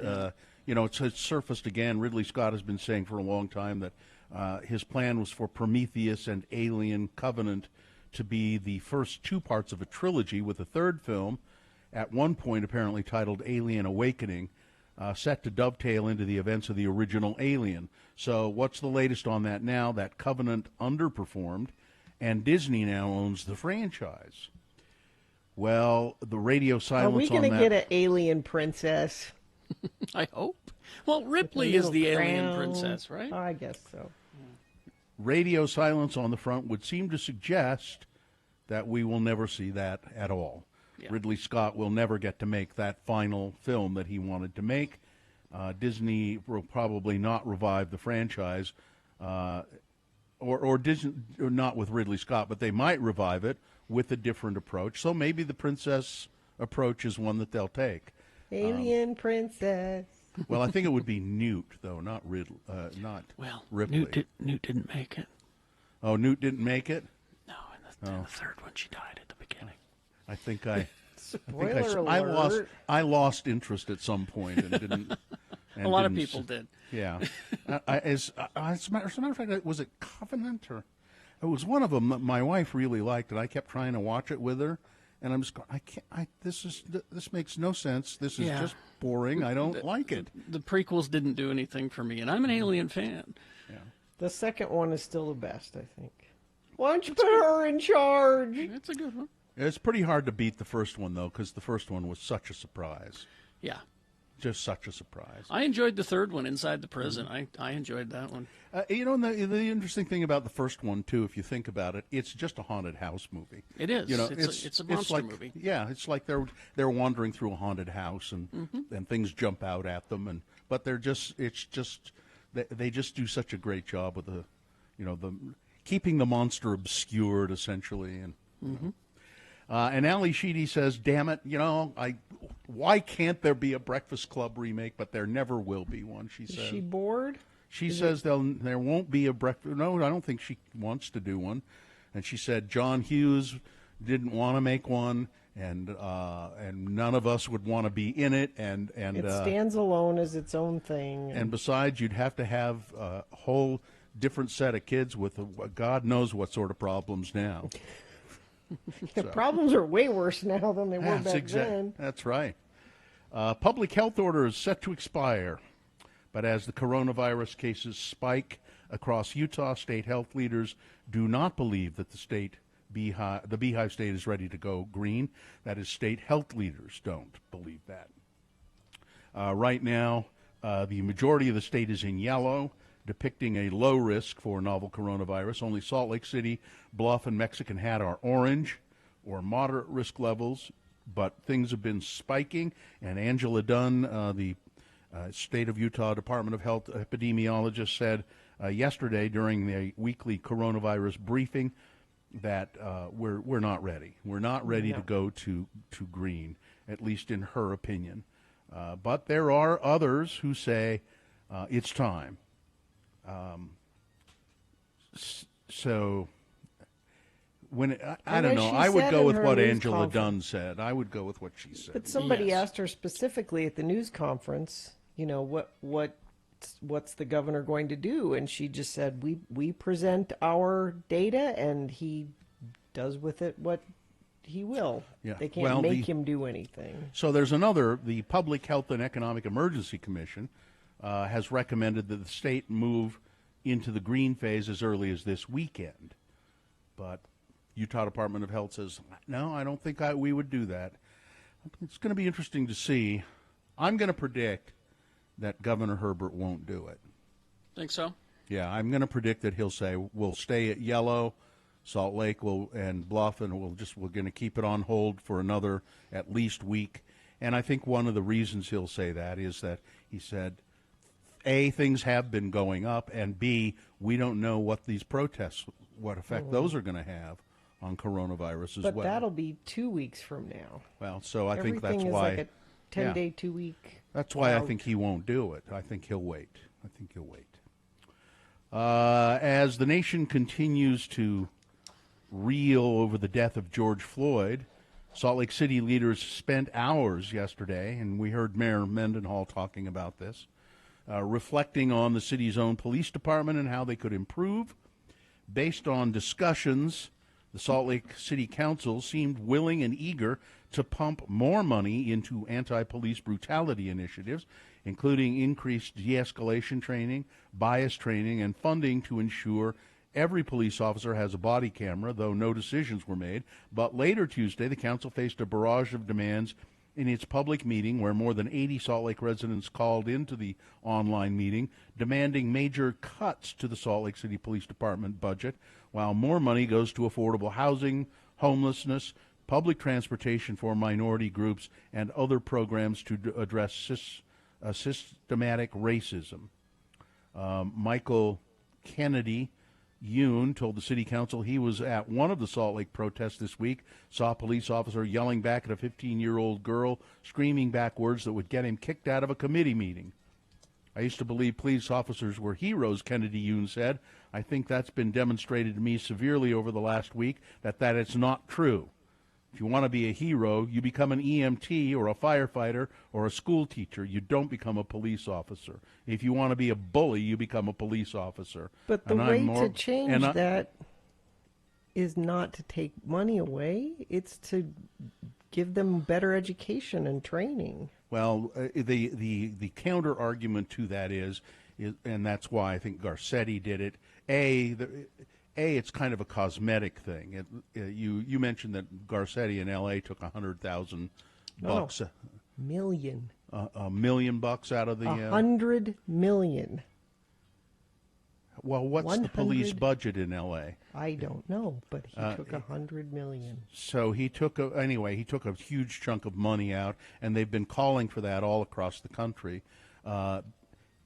it's surfaced again. Ridley Scott has been saying for a long time that his plan was for Prometheus and Alien Covenant to be the first two parts of a trilogy, with a third film, at one point apparently titled Alien Awakening, set to dovetail into the events of the original Alien. So what's the latest on that now? That Covenant underperformed, and Disney now owns the franchise. Well, the radio silence on that... Are we going to get an alien princess? I hope. Well, Ripley is the alien princess, right? I guess so. Radio silence on the front would seem to suggest that we will never see that at all. Yeah. Ridley Scott will never get to make that final film that he wanted to make. Disney will probably not revive the franchise, or Disney, or not with Ridley Scott, but they might revive it with a different approach. So maybe the princess approach is one that they'll take. Alien princess. Well, I think it would be Newt, though, not Ridley, not Ripley. Newt didn't make it. Oh, Newt didn't make it? No, in the third one, she died at the beginning. I think I alert. I lost interest at some point and didn't. And a lot of people did. Yeah. As a matter of fact, was it Covenant, or it was one of them that my wife really liked, and I kept trying to watch it with her, and I'm just going, I can't. This makes no sense. This is just boring. I don't like it. The prequels didn't do anything for me, and I'm an Alien fan. Yeah. The second one is still the best, I think. Why don't you put her in charge? It's a good one. It's pretty hard to beat the first one, though, because the first one was such a surprise. Yeah. Just such a surprise. I enjoyed the third one, Inside the Prison. I enjoyed that one. The interesting thing about the first one, too, if you think about it, it's just a haunted house movie. It is. It's a monster movie. Yeah, it's like they're wandering through a haunted house, and things jump out at them, but they just do such a great job with the keeping the monster obscured, essentially, and. And Ali Sheedy says, damn it, why can't there be a Breakfast Club remake? But there never will be one, she says. Is she bored? She says there won't be a Breakfast... No, I don't think she wants to do one. And she said John Hughes didn't want to make one, and none of us would want to be in it. And it stands alone as its own thing. And besides, you'd have to have a whole different set of kids with God knows what sort of problems now. The problems are way worse now than they were back then. That's right. Public health order is set to expire, but as the coronavirus cases spike across Utah, state health leaders do not believe that the Beehive State is ready to go green. That is, state health leaders don't believe that. Right now, the majority of the state is in yellow, depicting a low risk for novel coronavirus. Only Salt Lake City, Bluff, and Mexican Hat are orange or moderate risk levels, but things have been spiking. And Angela Dunn, the State of Utah Department of Health epidemiologist, said yesterday during the weekly coronavirus briefing that we're not ready. We're not ready to go to green, at least in her opinion. But there are others who say it's time. So when I don't know, I would go with what Angela Dunn said. I would go with what she said. But somebody asked her specifically at the news conference, what's the governor going to do? And she just said, we present our data, and he does with it what he will. Yeah. They can't make him do anything. So there's the Public Health and Economic Emergency Commission has recommended that the state move into the green phase as early as this weekend. But Utah Department of Health says, no, I don't think we would do that. It's going to be interesting to see. I'm going to predict that Governor Herbert won't do it. Think so? Yeah, I'm going to predict that he'll say, we'll stay at yellow, Salt Lake and Bluff, and we're going to keep it on hold for another at least week. And I think one of the reasons he'll say that is that he said, A, things have been going up, and B, we don't know what these protests, what effect those are going to have on coronavirus as well. But that'll be 2 weeks from now. Well, so I think that's Everything is why. like a 10-day, 2-week. That's why I think he won't do it. I think he'll wait. As the nation continues to reel over the death of George Floyd, Salt Lake City leaders spent hours yesterday, and we heard Mayor Mendenhall talking about this, reflecting on the city's own police department and how they could improve. Based on discussions, the Salt Lake City Council seemed willing and eager to pump more money into anti-police brutality initiatives, including increased de-escalation training, bias training, and funding to ensure every police officer has a body camera, though no decisions were made. But later Tuesday, the council faced a barrage of demands in its public meeting, where more than 80 Salt Lake residents called into the online meeting, demanding major cuts to the Salt Lake City Police Department budget, while more money goes to affordable housing, homelessness, public transportation for minority groups, and other programs to address systematic racism. Michael Kennedy Yoon told the city council he was at one of the Salt Lake protests this week, saw a police officer yelling back at a 15-year-old girl, screaming back words that would get him kicked out of a committee meeting. I used to believe police officers were heroes, Kennedy Yoon said. I think that's been demonstrated to me severely over the last week, that is not true. If you want to be a hero, you become an EMT or a firefighter or a school teacher. You don't become a police officer. If you want to be a bully, you become a police officer. But the way to change that is not to take money away. It's to give them better education and training. Well, the counter argument to that is, and that's why I think Garcetti did it. It's kind of a cosmetic thing. You mentioned that Garcetti in L.A. took $100,000 bucks. Million. $1 million out of the. $100 million. Well, what's the police budget in L.A.? I don't know, but he took $100 million. So he took he took a huge chunk of money out, and they've been calling for that all across the country.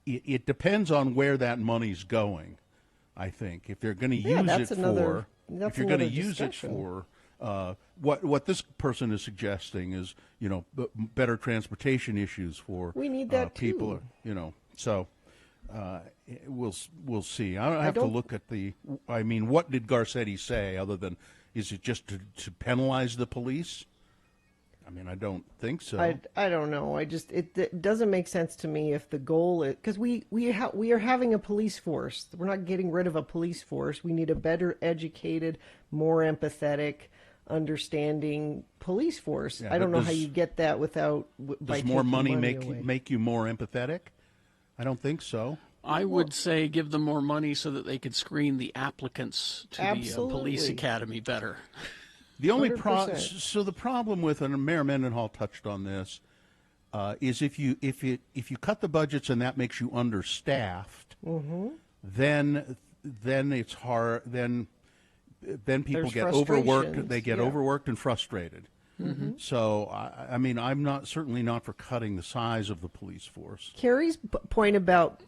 It depends on where that money's going. I think if they're going to use it for, what this person is suggesting is, better transportation issues for we need that people. Too. So we'll see. I have to look at what did Garcetti say other than, is it just to penalize the police? I mean, I don't think so. I don't know. It doesn't make sense to me if the goal is, because we are having a police force. We're not getting rid of a police force. We need a better educated, more empathetic, understanding police force. Yeah, I don't know how you get that without does more money make you more empathetic? I don't think so. I would say give them more money so that they could screen the applicants to the police academy better. The only the problem with, and Mayor Mendenhall touched on this, is if you cut the budgets and that makes you understaffed, then it's hard. Then people get overworked. They get overworked and frustrated. So I'm certainly not for cutting the size of the police force. Carrie's point about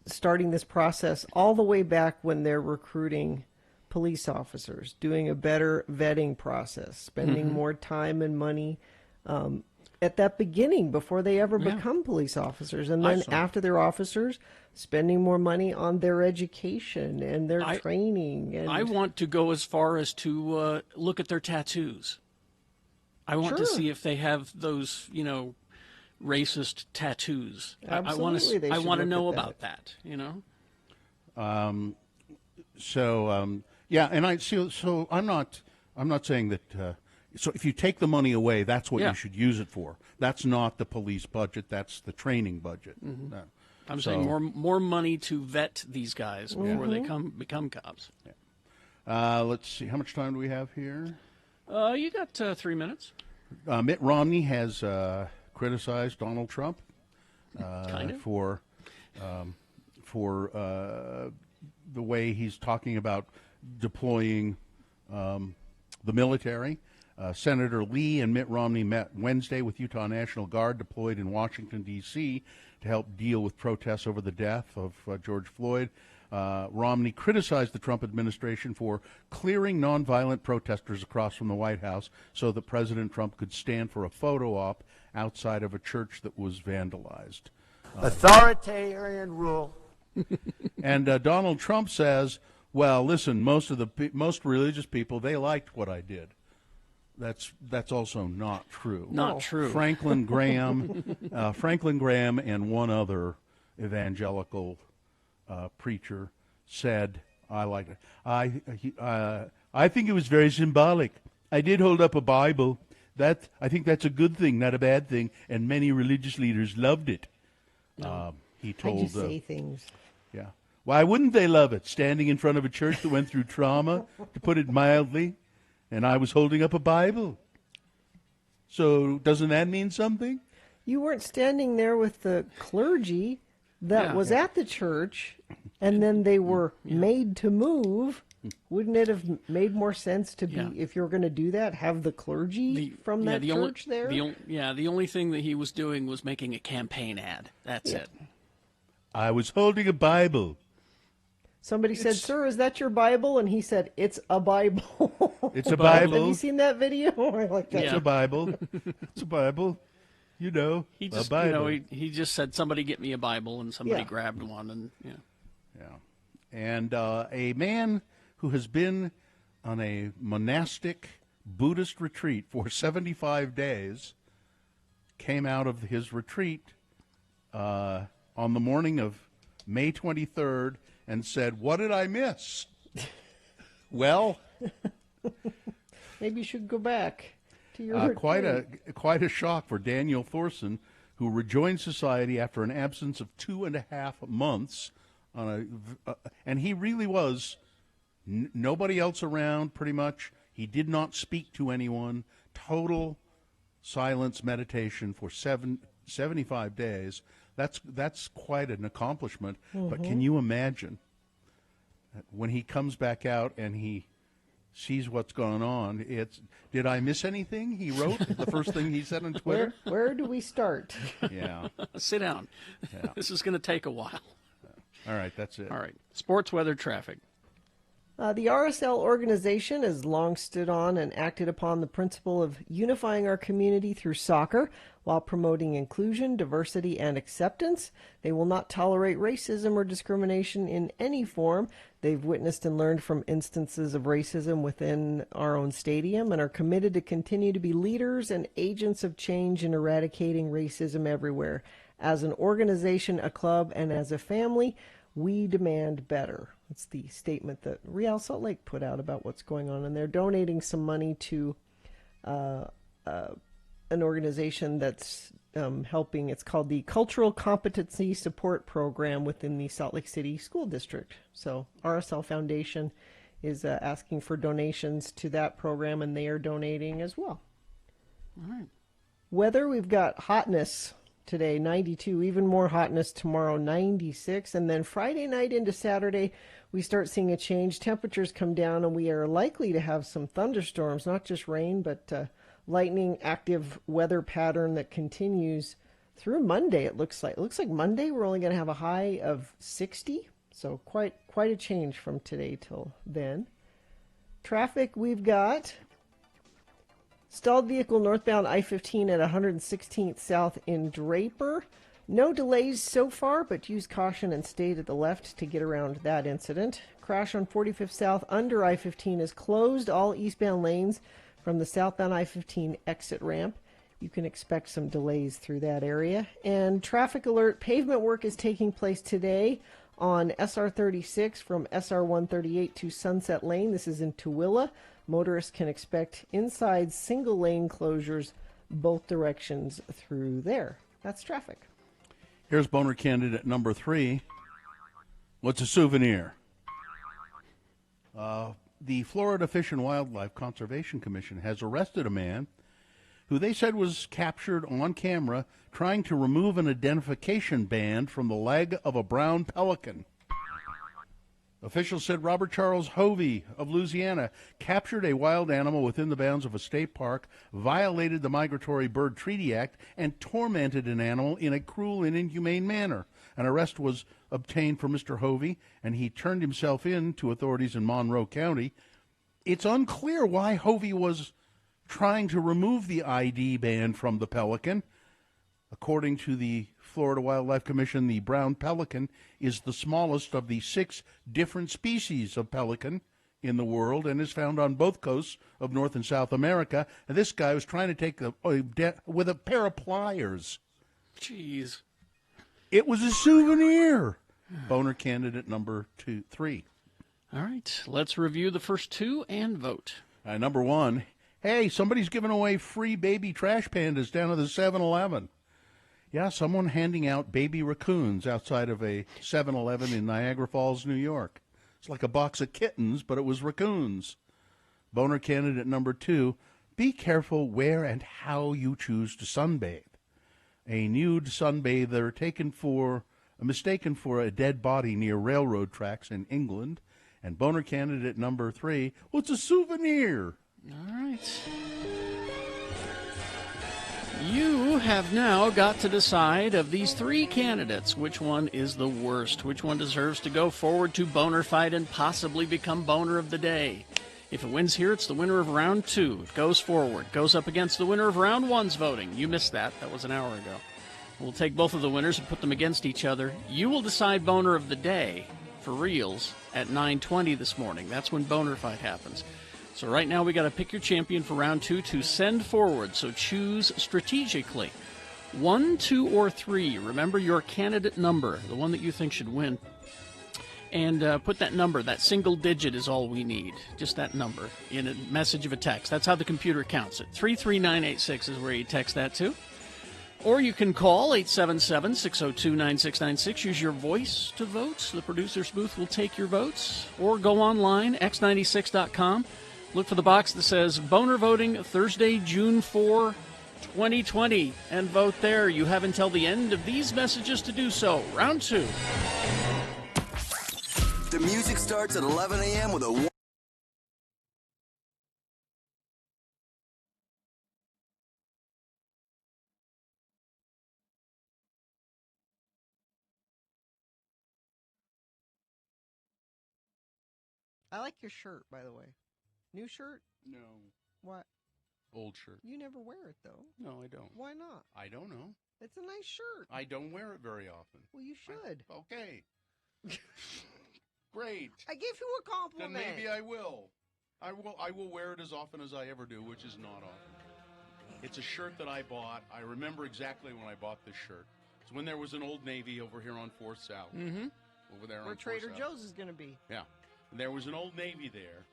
starting this process all the way back when they're recruiting police officers, doing a better vetting process, spending more time and money at that beginning before they ever become police officers. And then after they're officers, spending more money on their education and their training. And I want to go as far as to look at their tattoos. I want to see if they have those, racist tattoos. Absolutely, I want to know about that, Yeah, and so I'm not saying that. So if you take the money away, that's what you should use it for. That's not the police budget. That's the training budget. No. I'm saying more money to vet these guys before they become cops. Yeah. Let's see. How much time do we have here? You got 3 minutes. Mitt Romney has criticized Donald Trump for the way he's talking about deploying the military. Senator Lee and Mitt Romney met Wednesday with Utah National Guard deployed in Washington, D.C. to help deal with protests over the death of George Floyd. Romney criticized the Trump administration for clearing nonviolent protesters across from the White House so that President Trump could stand for a photo op outside of a church that was vandalized. Authoritarian rule And Donald Trump says, well, listen, most religious people, they liked what I did. That's also not true. Not true. Franklin Graham and one other evangelical preacher said, I liked it. I think it was very symbolic. I did hold up a Bible. I think that's a good thing, not a bad thing, and many religious leaders loved it. He told. I just say things. Yeah. Why wouldn't they love it? Standing in front of a church that went through trauma, to put it mildly, and I was holding up a Bible. So doesn't that mean something? You weren't standing there with the clergy that was at the church, and then they were made to move. Wouldn't it have made more sense to be, if you were going to do that, have the clergy from that church there? The only thing that he was doing was making a campaign ad. That's it. I was holding a Bible. Somebody said, "Sir, is that your Bible?" And he said, "It's a Bible." It's a Bible. Have you seen that video? I like that. It's a Bible. It's a Bible. He just, a Bible. He just said, "Somebody get me a Bible," and somebody grabbed one, and And a man who has been on a monastic Buddhist retreat for 75 days came out of his retreat on the morning of May 23rd and said, "What did I miss?" Well, maybe you should go back to your retreat. Quite a shock for Daniel Thorson, who rejoined society after an absence of 2.5 months. And he really was nobody else around, pretty much. He did not speak to anyone. Total silence meditation for 75 days. That's quite an accomplishment. Mm-hmm. But can you imagine when he comes back out and he sees what's going on? Did I miss anything? He wrote the first thing he said on Twitter. Where do we start? Yeah. Sit down. Yeah. This is going to take a while. All right, that's it. All right. Sports, weather, traffic. The RSL organization has long stood on and acted upon the principle of unifying our community through soccer while promoting inclusion, diversity, and acceptance. They will not tolerate racism or discrimination in any form. They've witnessed and learned from instances of racism within our own stadium and are committed to continue to be leaders and agents of change in eradicating racism everywhere. As an organization, a club, and as a family, we demand better. That's the statement that Real Salt Lake put out about what's going on. And they're donating some money to an organization that's helping. It's called the Cultural Competency Support Program within the Salt Lake City School District. So RSL Foundation is asking for donations to that program, and they are donating as well. All right. Weather, we've got hotness today, 92, even more hotness tomorrow, 96, and then Friday night into Saturday, we start seeing a change. Temperatures come down, and we are likely to have some thunderstorms, not just rain, but lightning, active weather pattern that continues through Monday. It looks like Monday we're only going to have a high of 60, so quite a change from today till then. Traffic, we've got stalled vehicle northbound I-15 at 116th South in Draper. No delays so far, but use caution and stay to the left to get around that incident. Crash on 45th South under I-15 is closed. All eastbound lanes from the southbound I-15 exit ramp. You can expect some delays through that area. And traffic alert, pavement work is taking place today on SR 36 from SR 138 to Sunset Lane. This is in Tooele. Motorists can expect inside single lane closures both directions through there. That's traffic. Here's boner candidate number 3. What's a souvenir? The Florida Fish and Wildlife Conservation Commission has arrested a man who they said was captured on camera trying to remove an identification band from the leg of a brown pelican. Officials said Robert Charles Hovey of Louisiana captured a wild animal within the bounds of a state park, violated the Migratory Bird Treaty Act, and tormented an animal in a cruel and inhumane manner. An arrest was obtained for Mr. Hovey, and he turned himself in to authorities in Monroe County. It's unclear why Hovey was trying to remove the ID band from the pelican. According to the Florida Wildlife Commission, the brown pelican is the smallest of the 6 different species of pelican in the world and is found on both coasts of North and South America. And this guy was trying to take with a pair of pliers. Jeez. It was a souvenir. Boner candidate number 3. All right, let's review the first 2 and vote. Number 1, hey, somebody's giving away free baby trash pandas down at the 7-Eleven. Yeah, someone handing out baby raccoons outside of a 7-Eleven in Niagara Falls, New York. It's like a box of kittens, but it was raccoons. Boner candidate number 2, be careful where and how you choose to sunbathe. A nude sunbather mistaken for a dead body near railroad tracks in England. And boner candidate number 3, well, it's a souvenir. All right. You have now got to decide of these 3 candidates which one is the worst, which one deserves to go forward to Boner Fight and possibly become Boner of the Day. If it wins here, it's the winner of round 2. It goes forward, goes up against the winner of round 1's voting. You missed that. That was an hour ago. We'll take both of the winners and put them against each other. You will decide Boner of the Day for reals at 9:20 this morning. That's when Boner Fight happens. So right now we got to pick your champion for round 2 to send forward. So choose strategically. 1, 2, or 3. Remember your candidate number, the one that you think should win. And put that number, that single digit is all we need. Just that number in a message of a text. That's how the computer counts it. 33986 is where you text that to. Or you can call 877-602-9696. Use your voice to vote. The producer's booth will take your votes. Or go online, x96.com. Look for the box that says Boner Voting Thursday, June 4, 2020. And vote there. You have until the end of these messages to do so. Round 2. The music starts at 11 a.m. with a... I like your shirt, by the way. New shirt? No. What? Old shirt. You never wear it, though. No, I don't. Why not? I don't know. It's a nice shirt. I don't wear it very often. Well, you should. Okay. Great. I gave you a compliment. Then maybe I will. I will wear it as often as I ever do, which is not often. It's a shirt that I bought. I remember exactly when I bought this shirt. It's when there was an Old Navy over here on 4th South. Mm-hmm. Over there Where on 4th Trader South. Joe's is going to be. Yeah. There was an Old Navy there,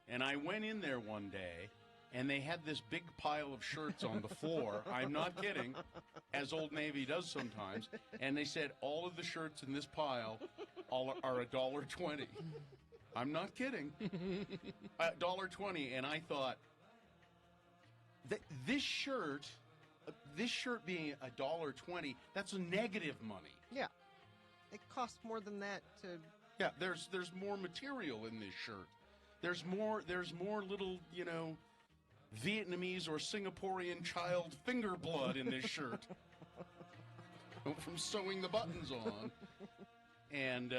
and I went in there one day, and they had this big pile of shirts on the floor. I'm not kidding, as Old Navy does sometimes. And they said all of the shirts in this pile are $1.20. I'm not kidding. $1.20. And I thought, this shirt being $1.20, that's a negative money. Yeah. It costs more than that to... Yeah, there's more material in this shirt. There's more little, Vietnamese or Singaporean child finger blood in this shirt from sewing the buttons on. And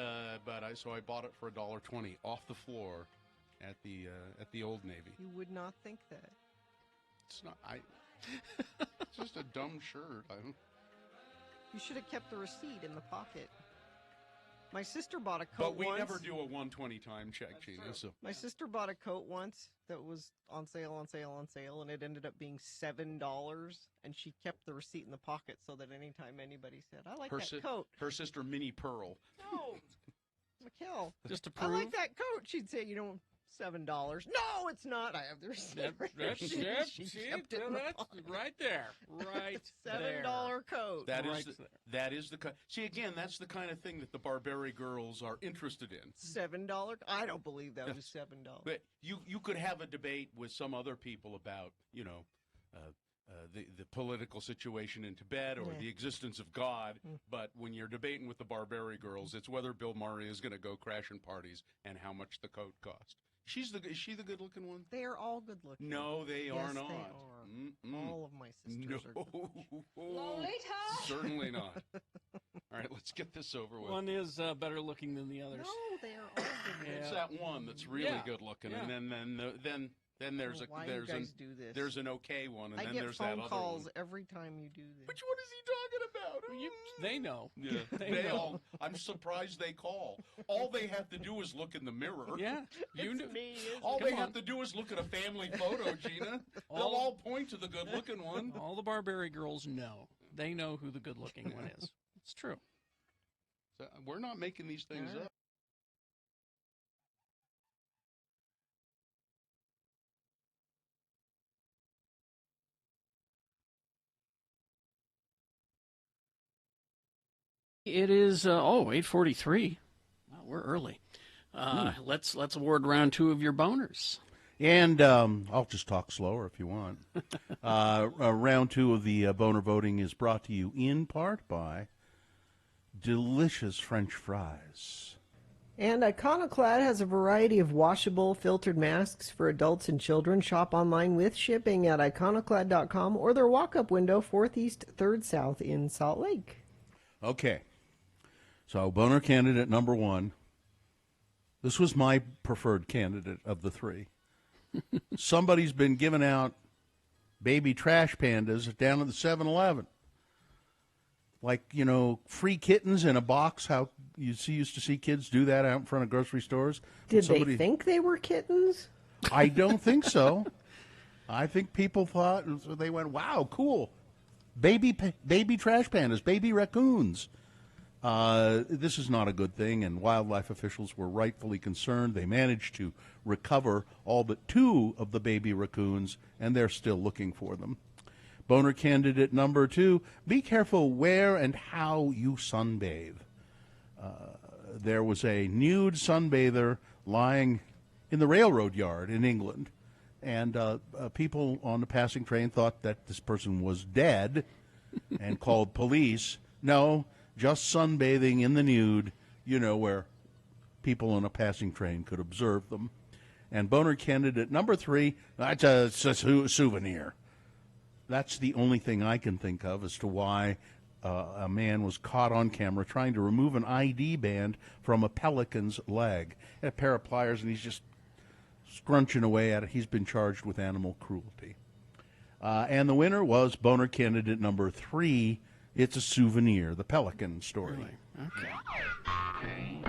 so I bought it for $1.20 off the floor at the Old Navy. You would not think that. It's not. It's just a dumb shirt. You should have kept the receipt in the pocket. My sister bought a coat But we once. never do a 120 time check, Gina. So. My sister bought a coat once that was on sale, and it ended up being $7, and she kept the receipt in the pocket so that anytime anybody said, I like that coat. Her sister, Minnie Pearl. No, Mikkel. Just to I prove? like that coat. She'd say, $7. No, it's not. I have the receipt. She kept it in the pocket. Right there. Right $7 coat. That is the see again. That's the kind of thing that the Barbary girls are interested in. $7? I don't believe that was $7. But you could have a debate with some other people about the political situation in Tibet or the existence of God. But when you're debating with the Barbary girls, it's whether Bill Murray is going to go crashing parties and how much the coat cost. Is she the good-looking one? They are all good-looking. No, they are not. They are. All of my sisters are good-looking. Lolita! Certainly not. All right, let's get this over with. One is better looking than the others. No, they are all good-looking. It's that one that's really good-looking, and then there's there's an okay one, and I then get there's phone that other calls one. every time you do this. Which one is he talking about? They know. Yeah. They know. I'm surprised they call. All they have to do is look in the mirror. Yeah. You knew. All Come they have on. to do is look at a family photo, Gina. They'll all point to the good-looking one. All the Barberry girls know. They know who the good-looking one is. It's true. So we're not making these things up. It is 8:43. Wow, we're early. Let's award round 2 of your boners. And I'll just talk slower if you want. Round 2 of the boner voting is brought to you in part by delicious French fries. And Iconoclad has a variety of washable, filtered masks for adults and children. Shop online with shipping at iconoclad.com or their walk-up window, 4th East, 3rd South in Salt Lake. Okay. So boner candidate number 1. This was my preferred candidate of the 3. Somebody's been giving out baby trash pandas down at the 7-Eleven. Like, free kittens in a box, how you used to see kids do that out in front of grocery stores. Did they think they were kittens? I don't think so. I think people thought, so they went, wow, cool. Baby trash pandas, baby raccoons. This is not a good thing, and wildlife officials were rightfully concerned. They managed to recover all but 2 of the baby raccoons, and they're still looking for them. Boner candidate number 2, be careful where and how you sunbathe. There was a nude sunbather lying in the railroad yard in England, and people on the passing train thought that this person was dead and called police. No, just sunbathing in the nude, where people on a passing train could observe them. And boner candidate number 3, that's a souvenir. That's the only thing I can think of as to why a man was caught on camera trying to remove an ID band from a pelican's leg. He had a pair of pliers, and he's just scrunching away at it. He's been charged with animal cruelty. And the winner was boner candidate number 3. It's a souvenir, the pelican story. Really? Okay.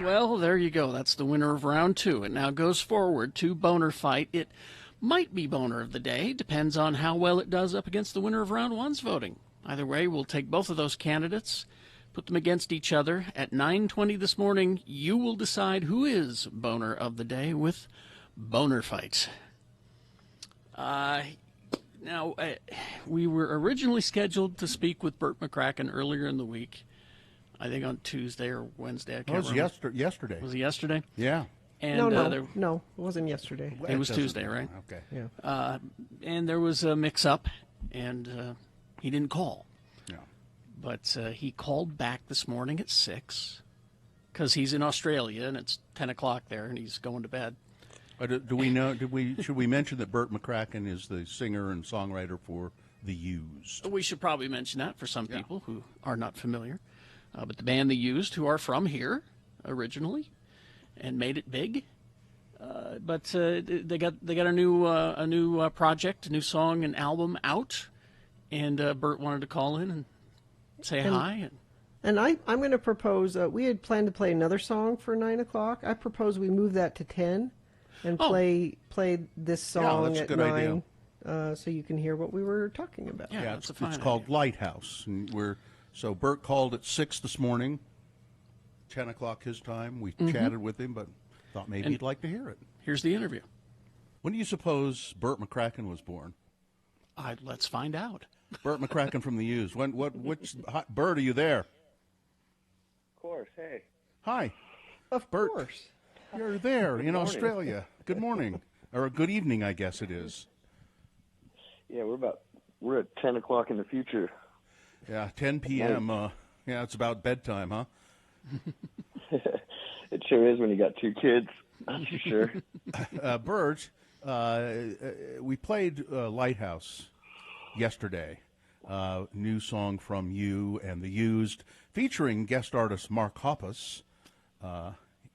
Well, there you go. That's the winner of round 2. It now goes forward to Boner Fight. It might be boner of the day. Depends on how well it does up against the winner of round 1's voting. Either way, we'll take both of those candidates, put them against each other. At 9:20 this morning, you will decide who is boner of the day with Boner Fight. Now, we were originally scheduled to speak with Bert McCracken earlier in the week. I think on Tuesday or Wednesday. I can't remember. It was yesterday. Was it yesterday? Yeah. And, no, it wasn't yesterday. It was Tuesday, right? Okay. Yeah. And there was a mix-up, and he didn't call. Yeah. But he called back this morning at 6 because he's in Australia, and it's 10 o'clock there, and he's going to bed. Do we know? Should we mention that Bert McCracken is the singer and songwriter for The Used? We should probably mention that for some people who are not familiar. But the band The Used, who are from here originally, and made it big. But they got a new project, a new song, an album out, and Bert wanted to call in and say hi. And I'm going to propose. We had planned to play another song for 9 o'clock. I propose we move that to 10, and play this song that's a at good 9, idea. so you can hear what we were talking about. Yeah, it's called Lighthouse, and so Bert called at 6 this morning. 10 o'clock his time. We chatted with him, but thought maybe he'd like to hear it. Here's the interview. When do you suppose Bert McCracken was born? Let's find out. Bert McCracken from The Used. Bert, are you there? Of course. Hey. Hi. Of Bert, course. You're there in Good morning. Australia. Good morning. Or good evening, I guess it is. Yeah, we're at 10 o'clock in the future. Yeah, 10 p.m. Yeah, it's about bedtime, huh? It sure is when you got 2 kids. That's for sure. Bert, we played Lighthouse yesterday. New song from you and The Used, featuring guest artist Mark Hoppus,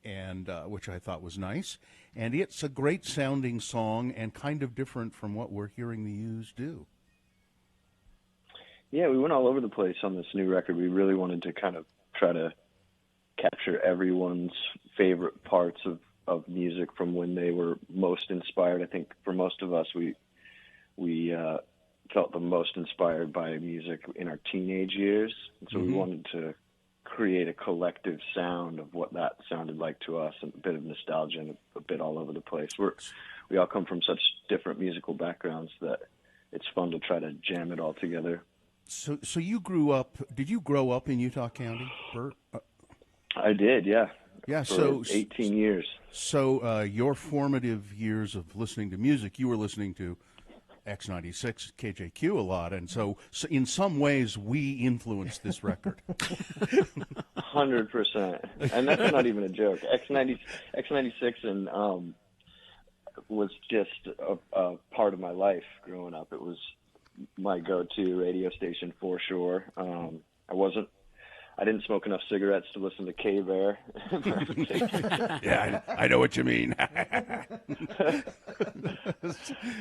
and which I thought was nice. And it's a great sounding song and kind of different from what we're hearing The Used do. Yeah, we went all over the place on this new record. We really wanted to kind of try to capture everyone's favorite parts of music from when they were most inspired. I think for most of us, we felt the most inspired by music in our teenage years. And so we wanted to create a collective sound of what that sounded like to us, and a bit of nostalgia and a bit all over the place. We all come from such different musical backgrounds that it's fun to try to jam it all together. So you did you grow up in Utah County, Bert? I did, yeah. Yeah, for 18 years. So your formative years of listening to music, you were listening to X96, KJQ a lot, and so in some ways we influenced this record. 100%. And that's not even a joke. X96 and was just a part of my life growing up. It was my go-to radio station for sure. I didn't smoke enough cigarettes to listen to K-Bear. Yeah, I know what you mean.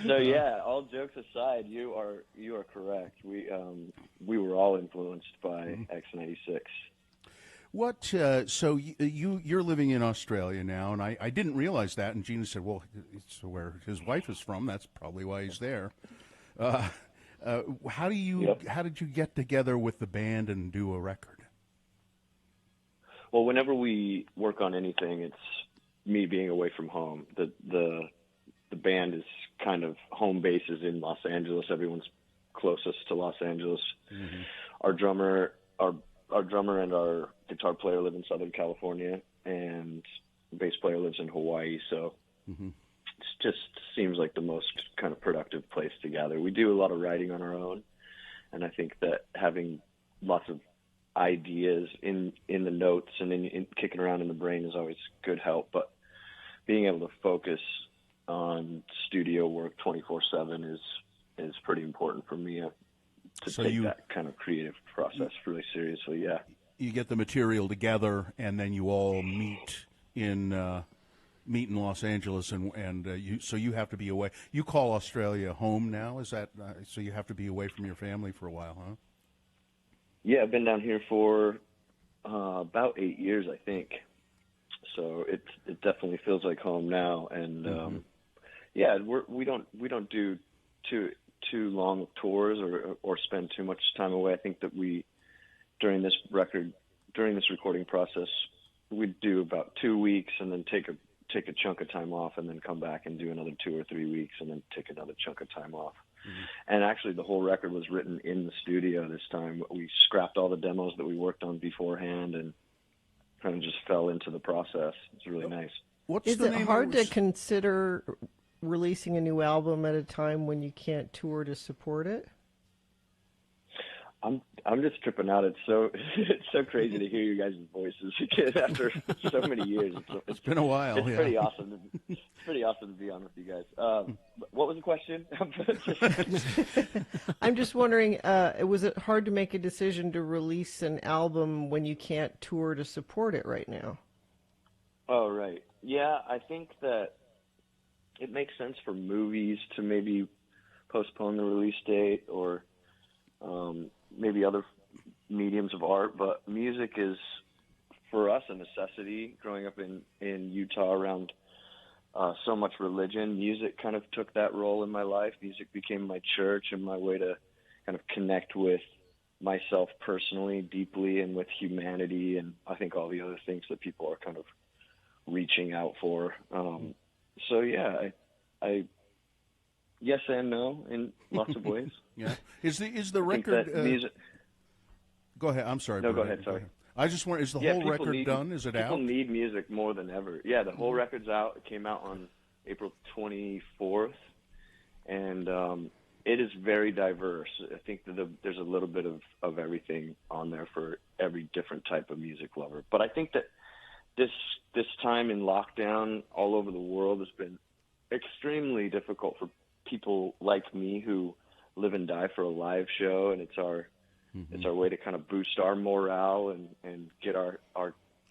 So yeah, all jokes aside, you are correct. We were all influenced by X96. What? So you're living in Australia now, and I didn't realize that. And Gina said, "Well, it's where his wife is from. That's probably why he's there." How did you get together with the band and do a record? Well, whenever we work on anything, it's me being away from home. The band is kind of home base is in Los Angeles. Everyone's closest to Los Angeles. Mm-hmm. Our drummer and our guitar player live in Southern California, and the bass player lives in Hawaii. So it just seems like the most kind of productive place to gather. We do a lot of writing on our own, and I think that having lots of ideas in the notes and in kicking around in the brain is always good help, but being able to focus on studio work 24/7 is pretty important for me to take that kind of creative process really seriously. Yeah, you get the material together and then you all meet in Los Angeles, and you have to be away. You call Australia home now, is that so? You have to be away from your family for a while, huh? Yeah, I've been down here for about 8 years, I think. So it definitely feels like home now, and yeah, we don't do too long of tours or spend too much time away. I think that during this recording process, we'd do about 2 weeks and then take a chunk of time off, and then come back and do another 2 or 3 weeks, and then take another chunk of time off. And actually, the whole record was written in the studio this time. We scrapped all the demos that we worked on beforehand and kind of just fell into the process. It's really nice. Is it hard to consider releasing a new album at a time when you can't tour to support it? I'm just tripping out. It's so crazy to hear you guys' voices again after so many years. It's been a while. It's pretty awesome. It's pretty awesome to be on with you guys. What was the question? I'm just wondering, was it hard to make a decision to release an album when you can't tour to support it right now? Oh, right. Yeah, I think that it makes sense for movies to maybe postpone the release date, or maybe other mediums of art, but music is, for us, a necessity. Growing up in Utah around so much religion, music kind of took that role in my life. Music became my church and my way to kind of connect with myself personally, deeply, and with humanity, and I think all the other things that people are kind of reaching out for. So yeah, I yes and no in lots of ways. Yeah. Is the record? Music... Go ahead. I'm sorry. No, go ahead. Sorry. I just want. Is the whole record done? Is it out? People need music more than ever. Yeah, the whole record's out. It came out on April 24th, and it is very diverse. I think that there's a little bit of everything on there for every different type of music lover. But I think that this time in lockdown all over the world has been extremely difficult for people like me who live and die for a live show, and it's our way to kind of boost our morale and get our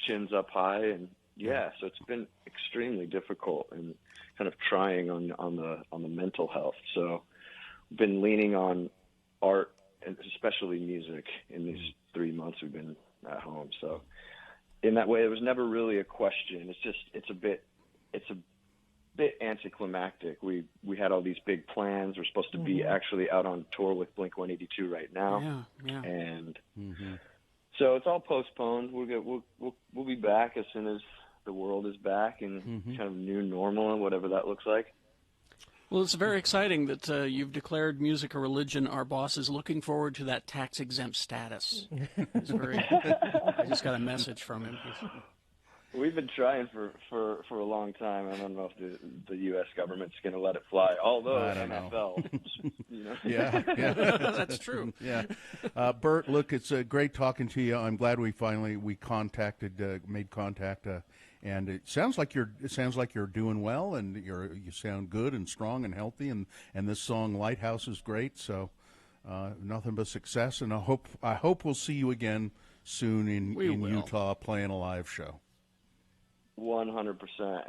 chins up high. And so it's been extremely difficult and kind of trying on the mental health. So we've been leaning on art especially music in these 3 months we've been at home. So in that way, it was never really a question. It's a bit anticlimactic. We had all these big plans. We're supposed to be actually out on tour with Blink-182 right now. Yeah. And so it's all postponed. We'll be back as soon as the world is back and kind of new normal and whatever that looks like. Well, it's very exciting that you've declared music a religion. Our boss is looking forward to that tax-exempt status. I just got a message from him. We've been trying for a long time. I don't know if the U.S. government's going to let it fly, although NFL, you know. Yeah. That's true. Yeah. Bert, look, it's great talking to you. I'm glad we made contact, and it sounds like you're doing well, and you sound good and strong and healthy, and this song Lighthouse is great. So nothing but success, and I hope we'll see you again soon in Utah playing a live show. 100%,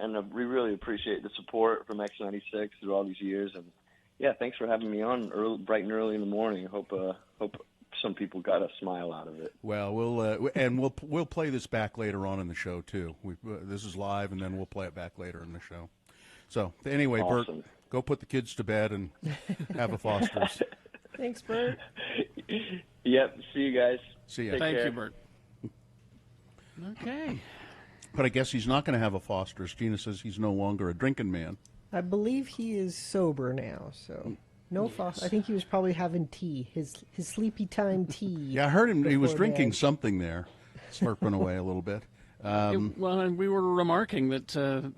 and we really appreciate the support from X96 through all these years, and yeah, thanks for having me on bright and early in the morning. Hope some people got a smile out of it. Well, we'll play this back later on in the show too. This is live, and then we'll play it back later in the show. So anyway, awesome. Bert, go put the kids to bed and have a Foster's. Thanks, Bert. Yep. See you guys. See ya. Thank you, Bert. Okay. But I guess he's not going to have a Foster's. Gina says he's no longer a drinking man. I believe he is sober now, so no Foster. I think he was probably having tea, his sleepy time tea. Yeah, I heard him. He was drinking bed. Something there, slurping away a little bit. Well, and we were remarking that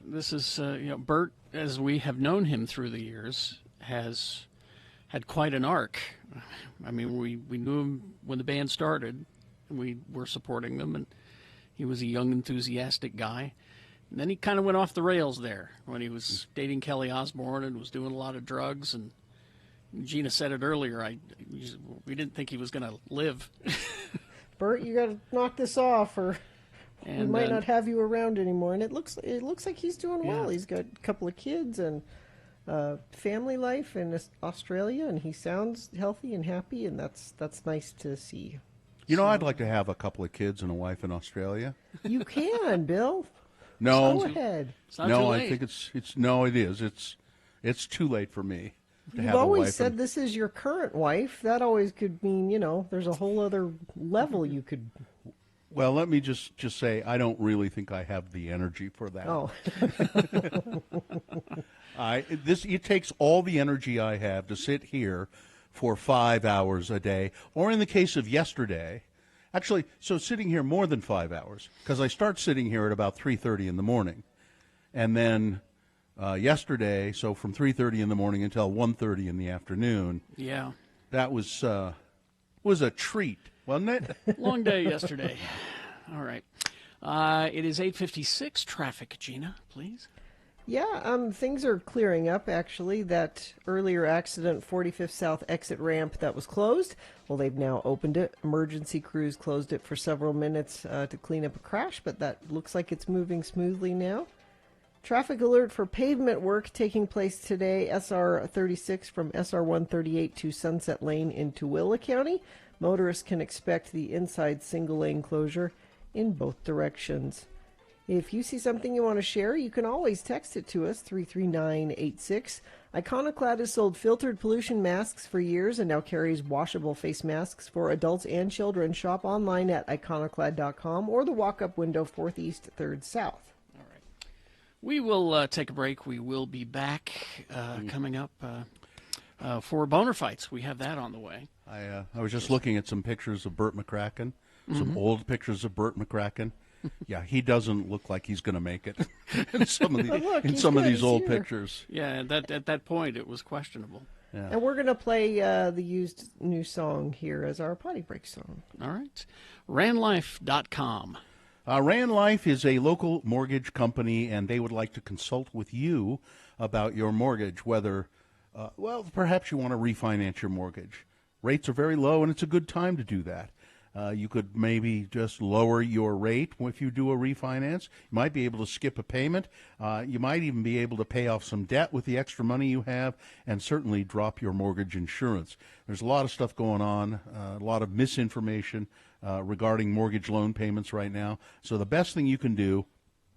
this is, Bert, as we have known him through the years, has had quite an arc. I mean, we knew him when the band started, and we were supporting them, and he was a young, enthusiastic guy. And then he kind of went off the rails there when he was dating Kelly Osbourne and was doing a lot of drugs. And Gina said it earlier. We didn't think he was going to live. Bert, you got to knock this off, or we might not have you around anymore. And it looks like he's doing well. He's got a couple of kids and family life in Australia, and he sounds healthy and happy, and that's nice to see. You know, I'd like to have a couple of kids and a wife in Australia. You can, Bill. No, go ahead. No, I think it is. It's too late for me to You've have a wife. You've always said this is your current wife. That always could mean, there's a whole other level you could. Well, let me just say, I don't really think I have the energy for that. Oh. It takes all the energy I have to sit here for 5 hours a day, or in the case of yesterday, actually, so sitting here more than 5 hours, because I start sitting here at about 3:30 in the morning, and then yesterday, so from 3:30 in the morning until 1:30 in the afternoon. Yeah, that was a treat, wasn't it? Long day yesterday. All right, it is 8:56. Traffic, Gina, please. Yeah, things are clearing up, actually. That earlier accident, 45th South exit ramp that was closed, well, they've now opened it. Emergency crews closed it for several minutes to clean up a crash, but that looks like it's moving smoothly now. Traffic alert for pavement work taking place today, SR 36 from SR 138 to Sunset Lane in Tooele County. Motorists can expect the inside single-lane closure in both directions. If you see something you want to share, you can always text it to us, 33986. Iconoclad has sold filtered pollution masks for years and now carries washable face masks for adults and children. Shop online at iconoclad.com or the walk-up window 4th East, 3rd South. All right. We will take a break. We will be back coming up for Boner Fights. We have that on the way. I was just looking at some pictures of Bert McCracken, some old pictures of Bert McCracken. Yeah, he doesn't look like he's going to make it in some of these old pictures. Yeah, at that point it was questionable. Yeah. And we're going to play the used new song here as our potty break song. All right. Ranlife.com. Ranlife is a local mortgage company, and they would like to consult with you about your mortgage, whether, perhaps you want to refinance your mortgage. Rates are very low, and it's a good time to do that. You could maybe just lower your rate if you do a refinance. You might be able to skip a payment. You might even be able to pay off some debt with the extra money you have, and certainly drop your mortgage insurance. There's a lot of stuff going on, a lot of misinformation regarding mortgage loan payments right now. So the best thing you can do,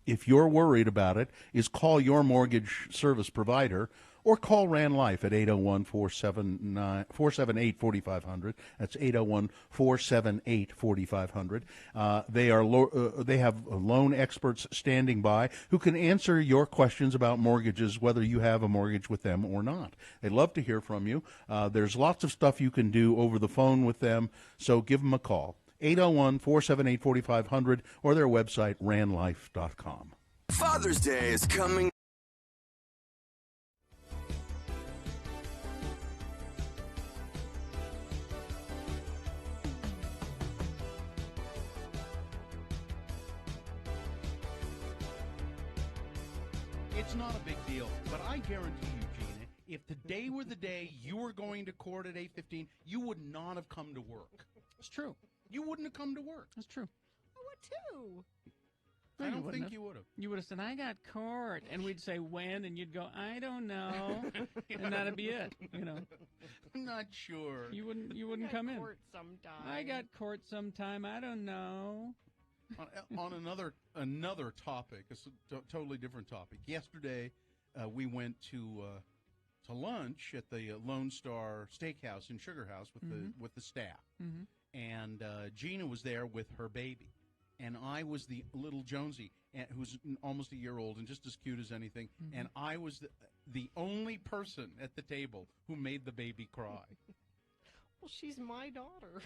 if you're worried about it, is call your mortgage service provider or call Ran Life at 801-478-4500. That's 801-478-4500. They have loan experts standing by who can answer your questions about mortgages, whether you have a mortgage with them or not. They'd love to hear from you. There's lots of stuff you can do over the phone with them, so give them a call. 801-478-4500 or their website, ranlife.com. Father's Day is coming. It's not a big deal, but I guarantee you, Gina, if today were the day you were going to court at 8:15, you would not have come to work. It's true. You wouldn't have come to work. That's true. I would too. I don't think you would have. You would have said, I got court. And we'd say, when? And you'd go, I don't know. And that'd be it, you know. I'm not sure. You wouldn't come in. Court sometime. I got court sometime. I don't know. On another topic, a totally different topic. Yesterday, we went to lunch at the Lone Star Steakhouse in Sugar House with the staff, and Gina was there with her baby, and I was the little Jonesy, who's almost a year old and just as cute as anything, and I was the only person at the table who made the baby cry. Well, she's my daughter.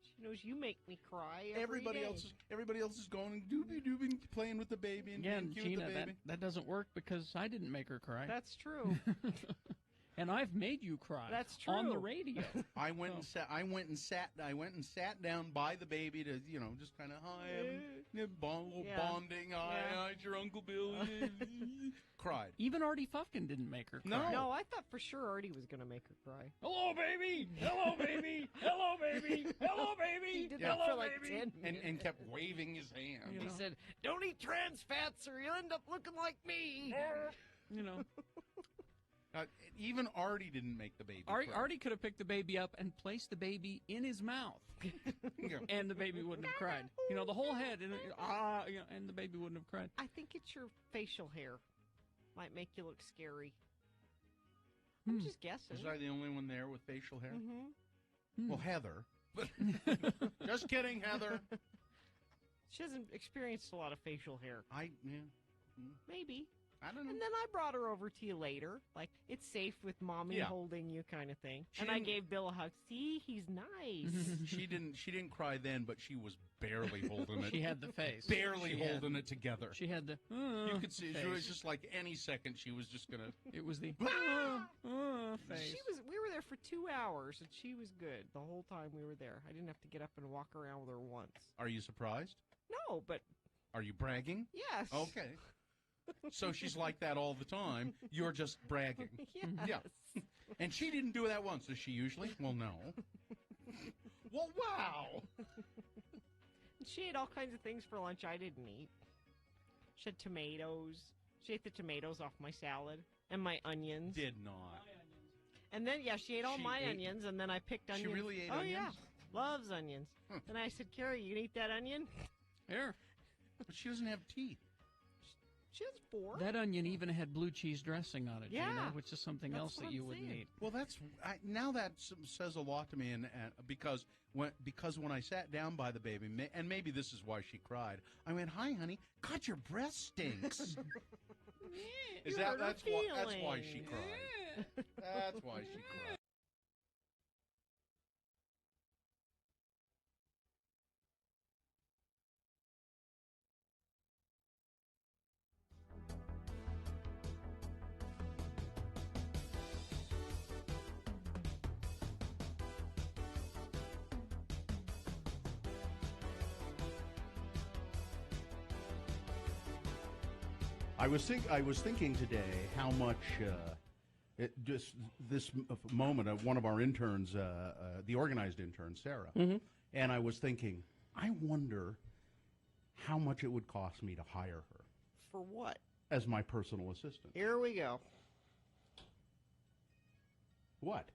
She knows you make me cry everybody day. Everybody else is going doobie playing with the baby and being cute Gina, with the baby. that doesn't work because I didn't make her cry. That's true. And I've made you cry. That's true. On the radio. I went and sat down by the baby to, just kind of bonding. Hi, it's your Uncle Bill. Cried. Even Artie Fufkin didn't make her cry. No, I thought for sure Artie was going to make her cry. Hello, baby. Hello, baby. Hello, baby. Hello, baby. He did that for like 10 minutes. And kept waving his hand. He said, "Don't eat trans fats or you'll end up looking like me." Even Artie didn't make the baby cry. Artie could have picked the baby up and placed the baby in his mouth, and the baby wouldn't have cried. The whole head, and the baby wouldn't have cried. I think it's your facial hair. Might make you look scary. I'm just guessing. Was I the only one there with facial hair? Mm-hmm. Well, Heather. Just kidding, Heather. She hasn't experienced a lot of facial hair. Maybe. I don't know. And then I brought her over to you later. Like, it's safe with mommy holding you kind of thing. And I gave Bill a hug. See, he's nice. She didn't cry then, but she was barely holding it. She had the face. Barely holding it together. She had the you could see face. it was just like any second she was just going to. It was the face. We were there for 2 hours, and she was good the whole time we were there. I didn't have to get up and walk around with her once. Are you surprised? No, but... Are you bragging? Yes. Okay. So she's like that all the time. You're just bragging. Yes. Yeah. And she didn't do that once, does she usually? Well, no. Well, wow. She ate all kinds of things for lunch I didn't eat. She had tomatoes. She ate the tomatoes off my salad and my onions. Did not. And then, she ate all my onions, and then I picked onions. She really ate onions? Yeah. Loves onions. And I said, Carrie, you can eat that onion? Here. But she doesn't have teeth. She has 4. That onion even had blue cheese dressing on it, Yeah. Gina, which is something else that you wouldn't eat. Well, now that says a lot to me, and because when I sat down by the baby, and maybe this is why she cried, I went, "Hi, honey. God, your breath stinks." That's why she cried. That's why she cried. I was thinking today how much just this moment of one of our interns, the organized intern Sarah, And I was thinking, I wonder how much it would cost me to hire her For what? as my personal assistant. Here we go. What?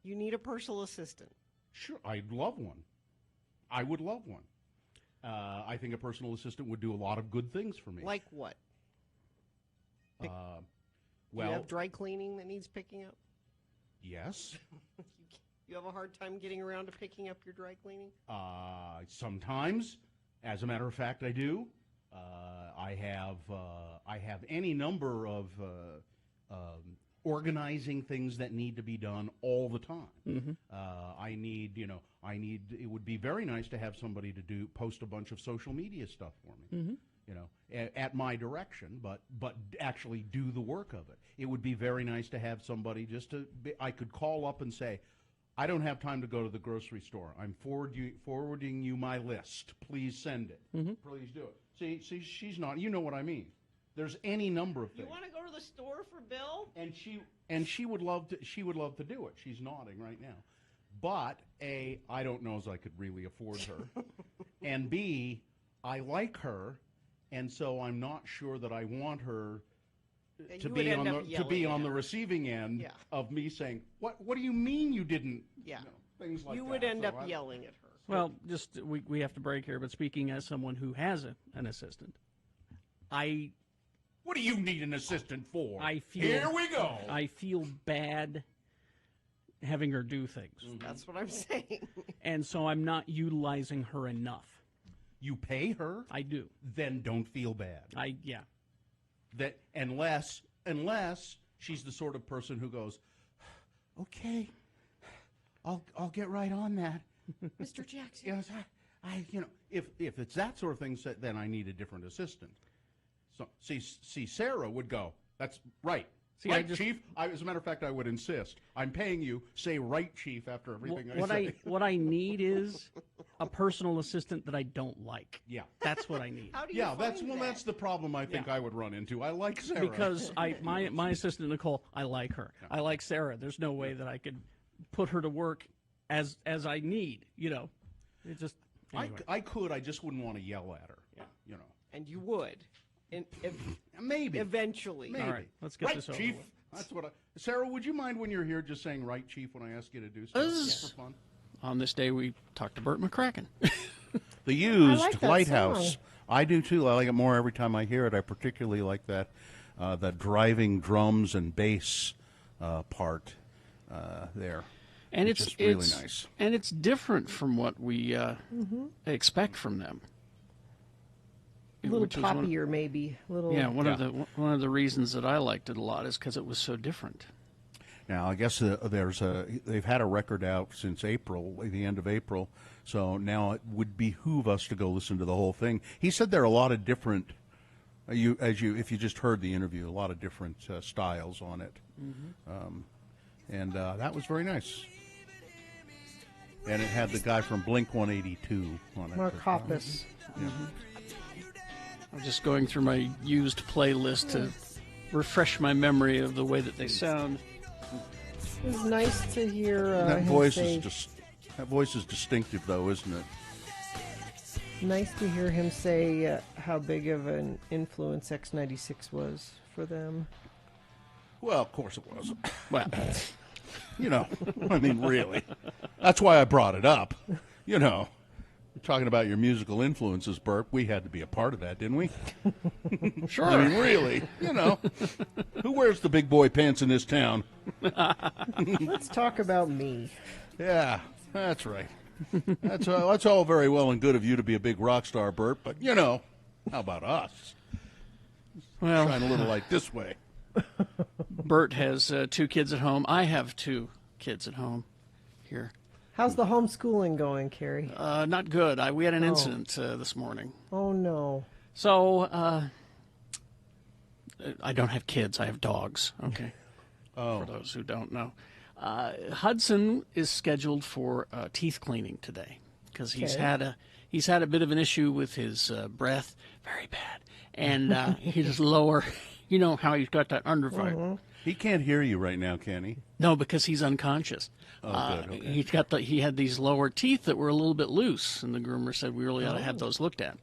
You need a personal assistant. Sure, I'd love one. I would love one. I think a personal assistant would do a lot of good things for me. Like what? Do Well, you have dry cleaning that needs picking up? yes. You have a hard time getting around to picking up your dry cleaning? Sometimes, as a matter of fact, I do. I have any number of organizing things that need to be done all the time. I need. It would be very nice to have somebody to post a bunch of social media stuff for me. At my direction, but actually do the work of it. It would be very nice to have somebody I could call up and say, I don't have time to go to the grocery store. I'm forwarding you my list. Please send it. Please do it. See, she's not. You know what I mean. There's any number of things. You want to go to the store for Bill? And she would love to. She would love to do it. She's nodding right now. But A, I don't know as I could really afford her, and B, I like her, and so I'm not sure that I want her to be on the receiving end of me saying, "What do you mean you didn't?" Yeah, things like that. You would end up yelling at her. Well, just we have to break here. But speaking as someone who has an assistant, What do you need an assistant for? Here we go. I feel bad having her do things. That's what I'm saying. And so I'm not utilizing her enough. You pay her? I do. Then don't feel bad. That unless she's the sort of person who goes, okay, I'll get right on that. Mr. Jackson. Yes, if it's that sort of thing, then I need a different assistant. So see, Sarah would go, that's right. Right, Chief. As a matter of fact, I would insist. I'm paying you. Say right, Chief, after everything I say. What I need is a personal assistant that I don't like. Yeah, that's what I need. How do you find that? That's the problem I think I would run into. I like Sarah because my assistant Nicole, I like her. I like Sarah. There's no way that I could put her to work as I need. It just anyway. I could. I just wouldn't want to yell at her. Yeah, And you would. Maybe. Eventually. Maybe. All right, let's get this over Chief. with. That's what Sarah, would you mind when you're here just saying right, Chief, when I ask you to do something? Just for fun? On this day, we talked to Burt McCracken. The Used like that Lighthouse. song. I do too. I like it more every time I hear it. I particularly like that the driving drums and bass part there. And it's just really nice. And it's different from what we expect from them. A little poppier, maybe. One of the reasons that I liked it a lot is because it was so different. Now, I guess they've had a record out since April, the end of April. So now it would behoove us to go listen to the whole thing. He said there are a lot of different, if you just heard the interview, a lot of different styles on it, and that was very nice. And it had the guy from Blink 182 on it. Mark Hoppus. Yeah. I'm just going through my used playlist to refresh my memory of the way that they sound. It was nice to hear that him voice say, that voice is distinctive, though, isn't it? Nice to hear him say how big of an influence X96 was for them. Well, of course it was. Well, I mean, really. That's why I brought it up. Talking about your musical influences, Burt, we had to be a part of that, didn't we? Sure. I mean, really, who wears the big boy pants in this town? Let's talk about me. Yeah, that's right. That's all very well and good of you to be a big rock star, Burt, but, how about us? Well, shine a little light this way. Burt has 2 kids at home. I have 2 kids at home here. How's the homeschooling going, Carrie? Not good. We had an incident this morning. Oh, no. So, I don't have kids. I have dogs, okay? For those who don't know. Hudson is scheduled for teeth cleaning today because he's had a bit of an issue with his breath, very bad, and his lower You know how he's got that underbite. He can't hear you right now, can he? No, because he's unconscious. Oh, good. Okay. He had these lower teeth that were a little bit loose, and the groomer said we really ought to have those looked at.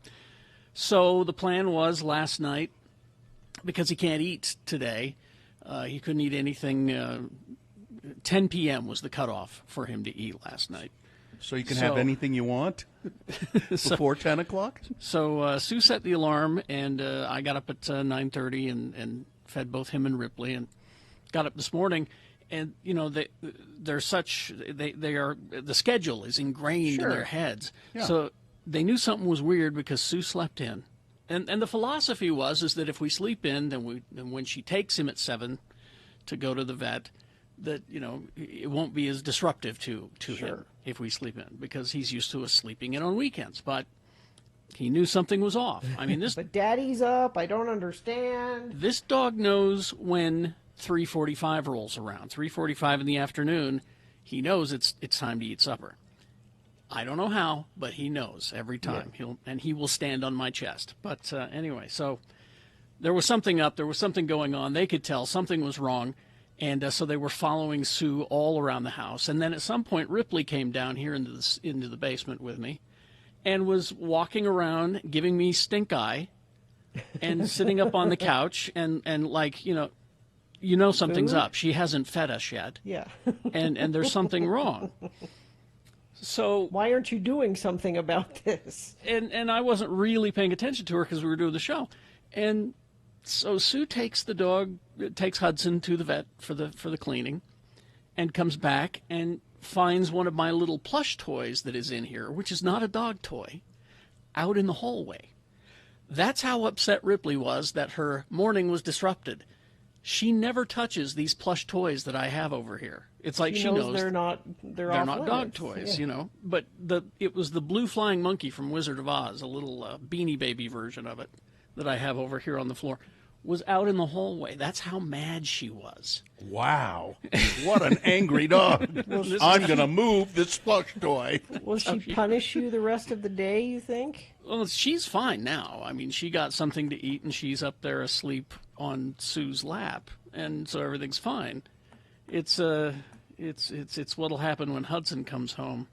So the plan was last night, because he can't eat today, he couldn't eat anything. 10 p.m. was the cutoff for him to eat last night. So you can have anything you want before 10 o'clock? So Sue set the alarm, and I got up at 9:30 and fed both him and Ripley, and got up this morning. And, you know, the schedule is ingrained in their heads. Yeah. So they knew something was weird because Sue slept in. And the philosophy is that if we sleep in, then when she takes him at 7 to go to the vet, that, you know, it won't be as disruptive to him if we sleep in, because he's used to us sleeping in on weekends. But he knew something was off. I mean, this. But Daddy's up. I don't understand. This dog knows when 3:45 rolls around. 3:45 in the afternoon, he knows it's time to eat supper. I don't know how, but he knows every time. He will stand on my chest. But anyway, so there was something up. There was something going on. They could tell something was wrong. And so they were following Sue all around the house. And then at some point, Ripley came down here into the basement with me and was walking around giving me stink eye and sitting up on the couch and like, you know something's up. She hasn't fed us yet. Yeah. and there's something wrong. So why aren't you doing something about this? And I wasn't really paying attention to her because we were doing the show. And so Sue takes Hudson to the vet for the cleaning, and comes back and finds one of my little plush toys that is in here, which is not a dog toy, out in the hallway. That's how upset Ripley was that her morning was disrupted. She never touches these plush toys that I have over here. It's like she knows they're not dog toys, you know. But it was the blue flying monkey from Wizard of Oz, a little Beanie Baby version of it that I have over here on the floor, was out in the hallway. That's how mad she was. Wow. What an angry dog. I'm going to move this plush toy. Will she punish you the rest of the day, you think? Well, she's fine now. I mean, she got something to eat, and she's up there asleep on Sue's lap, and so everything's fine. It's what'll happen when Hudson comes home.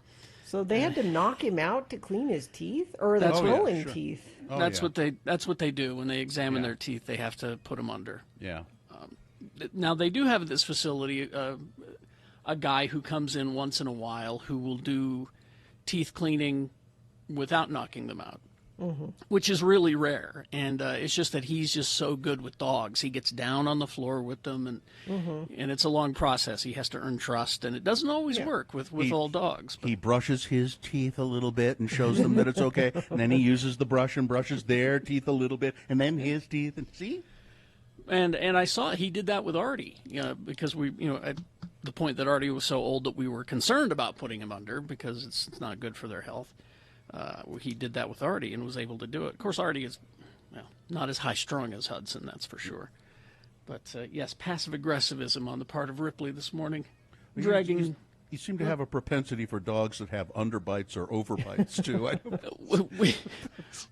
So they had to knock him out to clean his teeth, or that's rolling teeth. That's what they do when they examine their teeth. They have to put them under. Yeah. Now they do have at this facility a guy who comes in once in a while who will do teeth cleaning without knocking them out, which is really rare. And it's just that he's just so good with dogs. He gets down on the floor with them, and it's a long process. He has to earn trust, and it doesn't always work with all dogs. He brushes his teeth a little bit and shows them that it's okay, and then he uses the brush and brushes their teeth a little bit, and then his teeth, and see? And I saw he did that with Artie, because at the point that Artie was so old that we were concerned about putting him under because it's not good for their health. He did that with Artie and was able to do it. Of course, Artie is not as high-strung as Hudson, that's for sure. But, yes, passive-aggressivism on the part of Ripley this morning. Dragging. You seem to have a propensity for dogs that have underbites or overbites, too.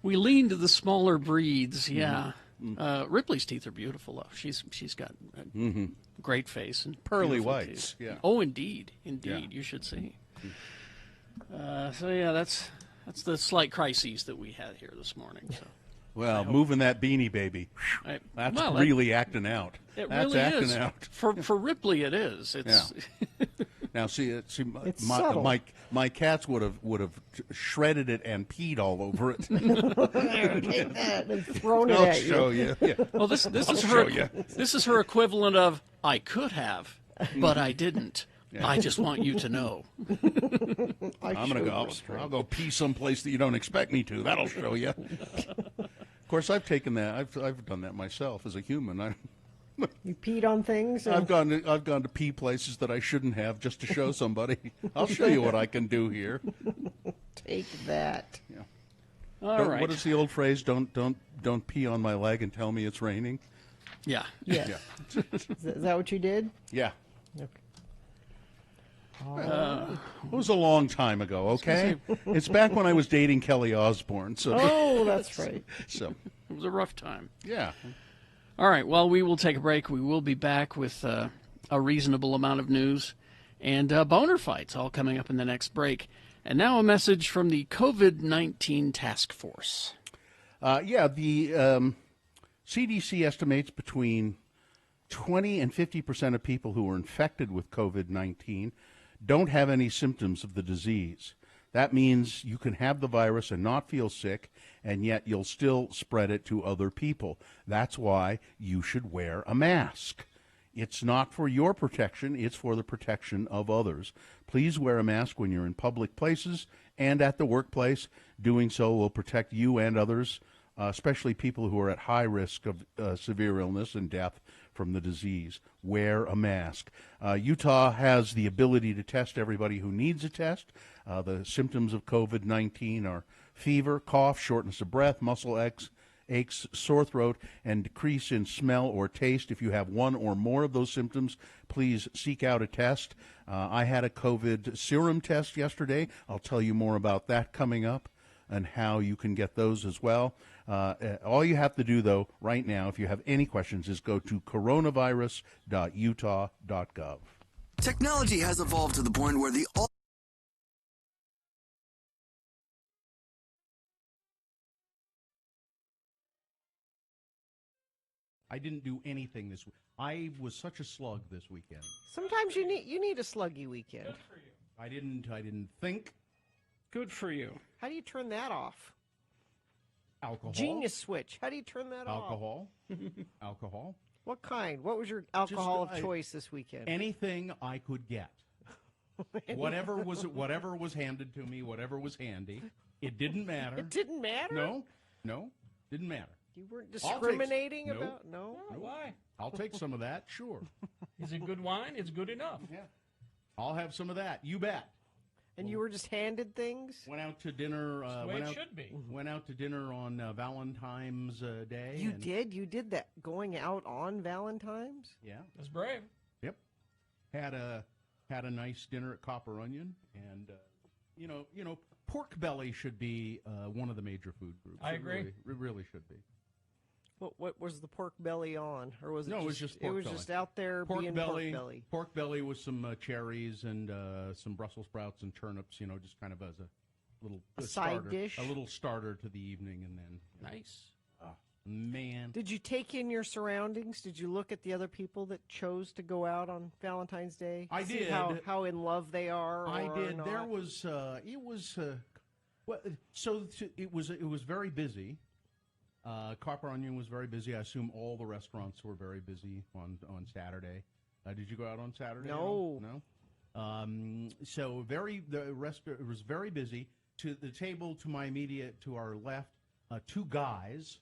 We lean to the smaller breeds, yeah. Ripley's teeth are beautiful, though. She's got a great face and pearly beautiful whites. teeth. Yeah. Oh, indeed, you should see. So yeah, that's the slight crises that we had here this morning. So. Well, moving that Beanie Baby, that's really acting out. It that's really acting is. out. For Ripley, it is. It's Now, see, subtle. my cats would have shredded it and peed all over it. There, take that and thrown it I'll at show you. you. Yeah. Well, this I'll is show her. you. This is her equivalent of I could have, but I didn't. Yeah. I just want you to know. I'm gonna go. I'll go pee someplace that you don't expect me to. That'll show you. Of course, I've taken that. I've done that myself as a human. You peed on things. I've gone to pee places that I shouldn't have just to show somebody. I'll show you what I can do here. Take that. Yeah. All right. What is the old phrase? Don't pee on my leg and tell me it's raining. Yeah. Yes. Yeah. Is that what you did? Yeah. Okay. It was a long time ago, okay? It's back when I was dating Kelly Osbourne. So. Oh, that's right. So it was a rough time. Yeah. All right, well, we will take a break. We will be back with a reasonable amount of news and boner fights all coming up in the next break. And now a message from the COVID-19 task force. The CDC estimates between 20 and 50% of people who are infected with COVID-19 don't have any symptoms of the disease. That means you can have the virus and not feel sick, and yet you'll still spread it to other people. That's why you should wear a mask. It's not for your protection, it's for the protection of others. Please wear a mask when you're in public places and at the workplace. Doing so will protect you and others, especially people who are at high risk of severe illness and death from the disease. Wear a mask. Utah has the ability to test everybody who needs a test. The symptoms of COVID-19 are fever, cough, shortness of breath, muscle aches, sore throat, and decrease in smell or taste. If you have one or more of those symptoms, please seek out a test. I had a COVID serum test yesterday. I'll tell you more about that coming up and how you can get those as well. All you have to do, though, right now, if you have any questions, is go to coronavirus.utah.gov. Technology has evolved to the point where the I didn't do anything this week. I was such a slug this weekend. Sometimes you need a sluggy weekend. Good for you. I didn't think. Good for you. How do you turn that off? Alcohol. Genius switch. How do you turn that off? Alcohol. Alcohol. What kind? What was your alcohol of choice this weekend? Anything I could get. Whatever was handed to me, whatever was handy. It didn't matter. It didn't matter? No, didn't matter. You weren't discriminating about? No. Why? I'll take some of that, sure. Is it good wine? It's good enough. Yeah. I'll have some of that. You bet. And you were just handed things? Went out to dinner. That's the way it should be. Went out to dinner on Valentine's Day. You did? You did that going out on Valentine's? Yeah. That's brave. Yep. Had a nice dinner at Copper Onion, and you know, pork belly should be one of the major food groups. I agree. It really should be. What was the pork belly on, or was it? No, just, it was just pork belly. It was just out there being pork belly. Pork belly with some cherries and some Brussels sprouts and turnips. You know, just kind of as a little side starter, dish, a little starter to the evening, and then nice. Man, did you take in your surroundings? Did you look at the other people that chose to go out on Valentine's Day? I See did. How in love they are. I or did. Not? There was. It was. Well, it was very busy. Copper Onion was very busy. I assume all the restaurants were very busy on Saturday. Did you go out on Saturday? No. No. So it was very busy. To the table to our left, two guys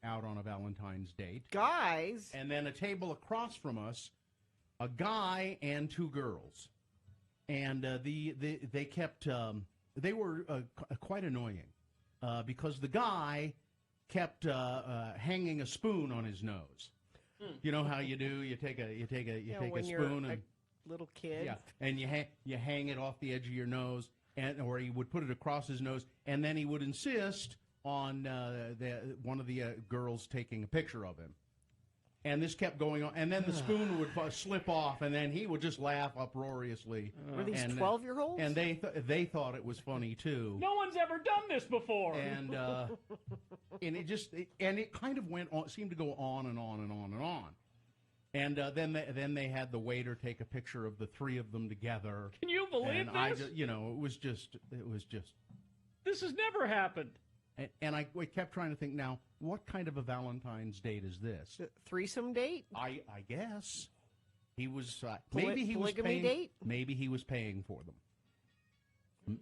out on a Valentine's date. Guys? And then a table across from us, a guy and two girls. And they kept, they were quite annoying. Because the guy kept hanging a spoon on his nose. You know how you do? You take a spoon and little kid. Yeah, and you hang it off the edge of your nose, or he would put it across his nose, and then he would insist on one of the girls taking a picture of him. And this kept going on, and then the spoon would slip off, and then he would just laugh uproariously. Were these 12-year-olds? And they thought it was funny too. No one's ever done this before. And it kind of went on, seemed to go on and on and on and on. And then they had the waiter take a picture of the three of them together. Can you believe this? It was just. This has never happened. And I kept trying to think, now, what kind of a Valentine's date is this? Threesome date? I guess. He was, polygamy date? Maybe he was paying for them.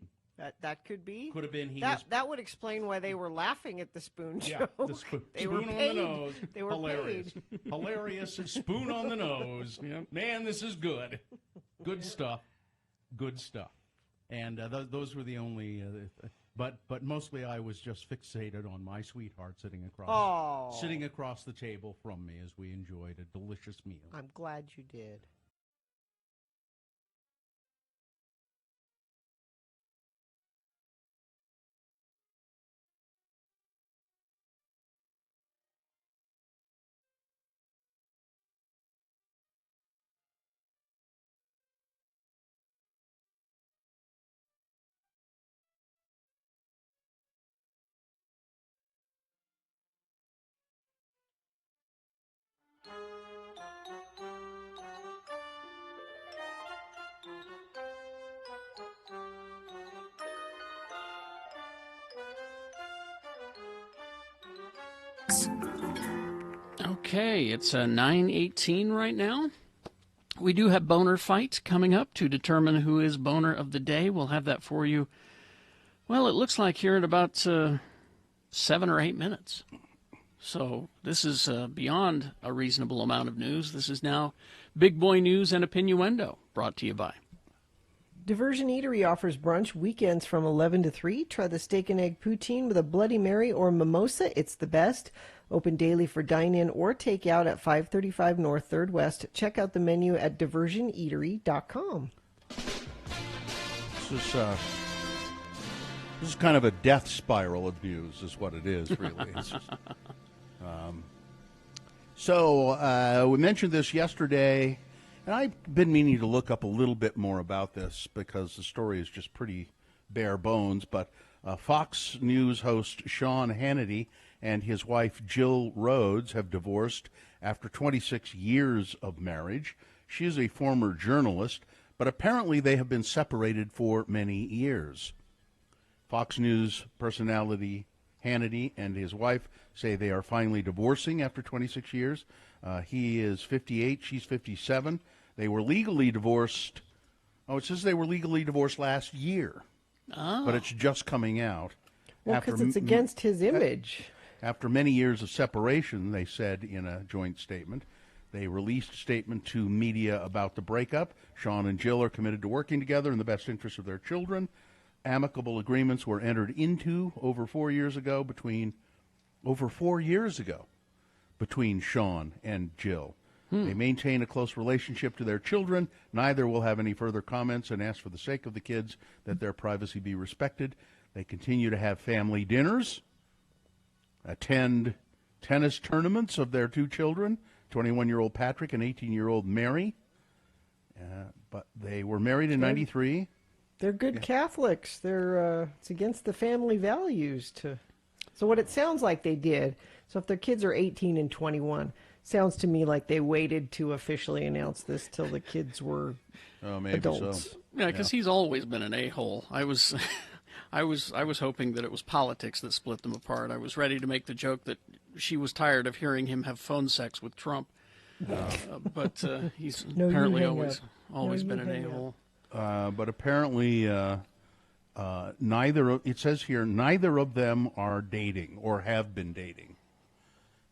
That could be. Could have been that would explain why they were laughing at the spoon show. Yeah, the spoon on the nose. They were hilarious. paid. Hilarious. Spoon on the nose. Man, this is good. Good stuff. Good stuff. And those were the only... But mostly I was just fixated on my sweetheart sitting across the table from me as we enjoyed a delicious meal. I'm glad you did. news. Okay, it's 9:18 right now. We do have Boner Fight coming up to determine who is Boner of the Day. We'll have that for you. Well, it looks like here in about 7 or 8 minutes. So this is beyond a reasonable amount of news. This is now Big Boy News and Opinioendo, brought to you by Diversion Eatery offers brunch weekends from 11 to 3. Try the steak and egg poutine with a Bloody Mary or mimosa. It's the best. Open daily for dine-in or take-out at 535 North 3rd West. Check out the menu at diversioneatery.com. This is kind of a death spiral of news, is what it is, really. It's just, we mentioned this yesterday, and I've been meaning to look up a little bit more about this because the story is just pretty bare bones, but Fox News host Sean Hannity and his wife Jill Rhodes have divorced after 26 years of marriage. She is a former journalist, but apparently they have been separated for many years. Fox News personality Hannity and his wife say they are finally divorcing after 26 years. He is 58, she's 57. They were legally divorced. Oh, it says they were legally divorced last year. Oh. But it's just coming out. Well, because it's against his image. After many years of separation, they said in a joint statement. They released a statement to media about the breakup. Sean and Jill are committed to working together in the best interest of their children. Amicable agreements were entered into over 4 years ago between Sean and Jill. They maintain a close relationship to their children. Neither will have any further comments and ask for the sake of the kids that their privacy be respected. They continue to have family dinners, attend tennis tournaments of their two children, 21-year-old Patrick and 18-year-old Mary. But they were married in 93. They're good Catholics. They're it's against the family values to. So what it sounds like they did. So if their kids are 18 and 21, sounds to me like they waited to officially announce this till the kids were adults. So. Yeah, because he's always been an a-hole. I was hoping that it was politics that split them apart. I was ready to make the joke that she was tired of hearing him have phone sex with Trump, but he's apparently always been an a-hole. But apparently, it says here, neither of them are dating or have been dating.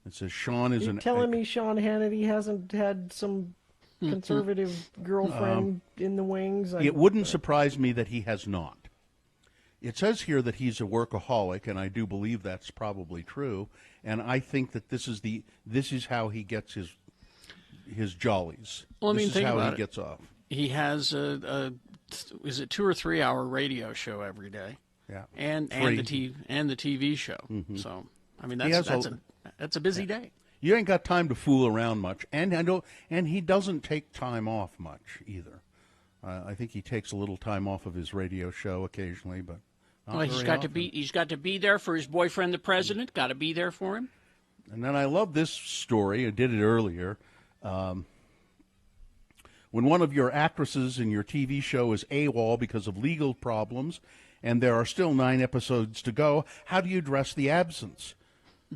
It says Sean is You're telling me Sean Hannity hasn't had some conservative girlfriend in the wings? It wouldn't surprise me that he has not. It says here that he's a workaholic, and I do believe that's probably true. And I think that this is how he gets his jollies. Well, I mean, this is think how about he it. gets off. He has is it 2 or 3 hour radio show every day? Yeah, and the TV show. Mm-hmm. So I mean that's a busy day. You ain't got time to fool around much, and he doesn't take time off much either. I think he takes a little time off of his radio show occasionally, but not very often. He's got to be there for his boyfriend, the president. Got to be there for him. And then I love this story. I did it earlier. When one of your actresses in your TV show is AWOL because of legal problems, and there are still 9 episodes to go, how do you address the absence?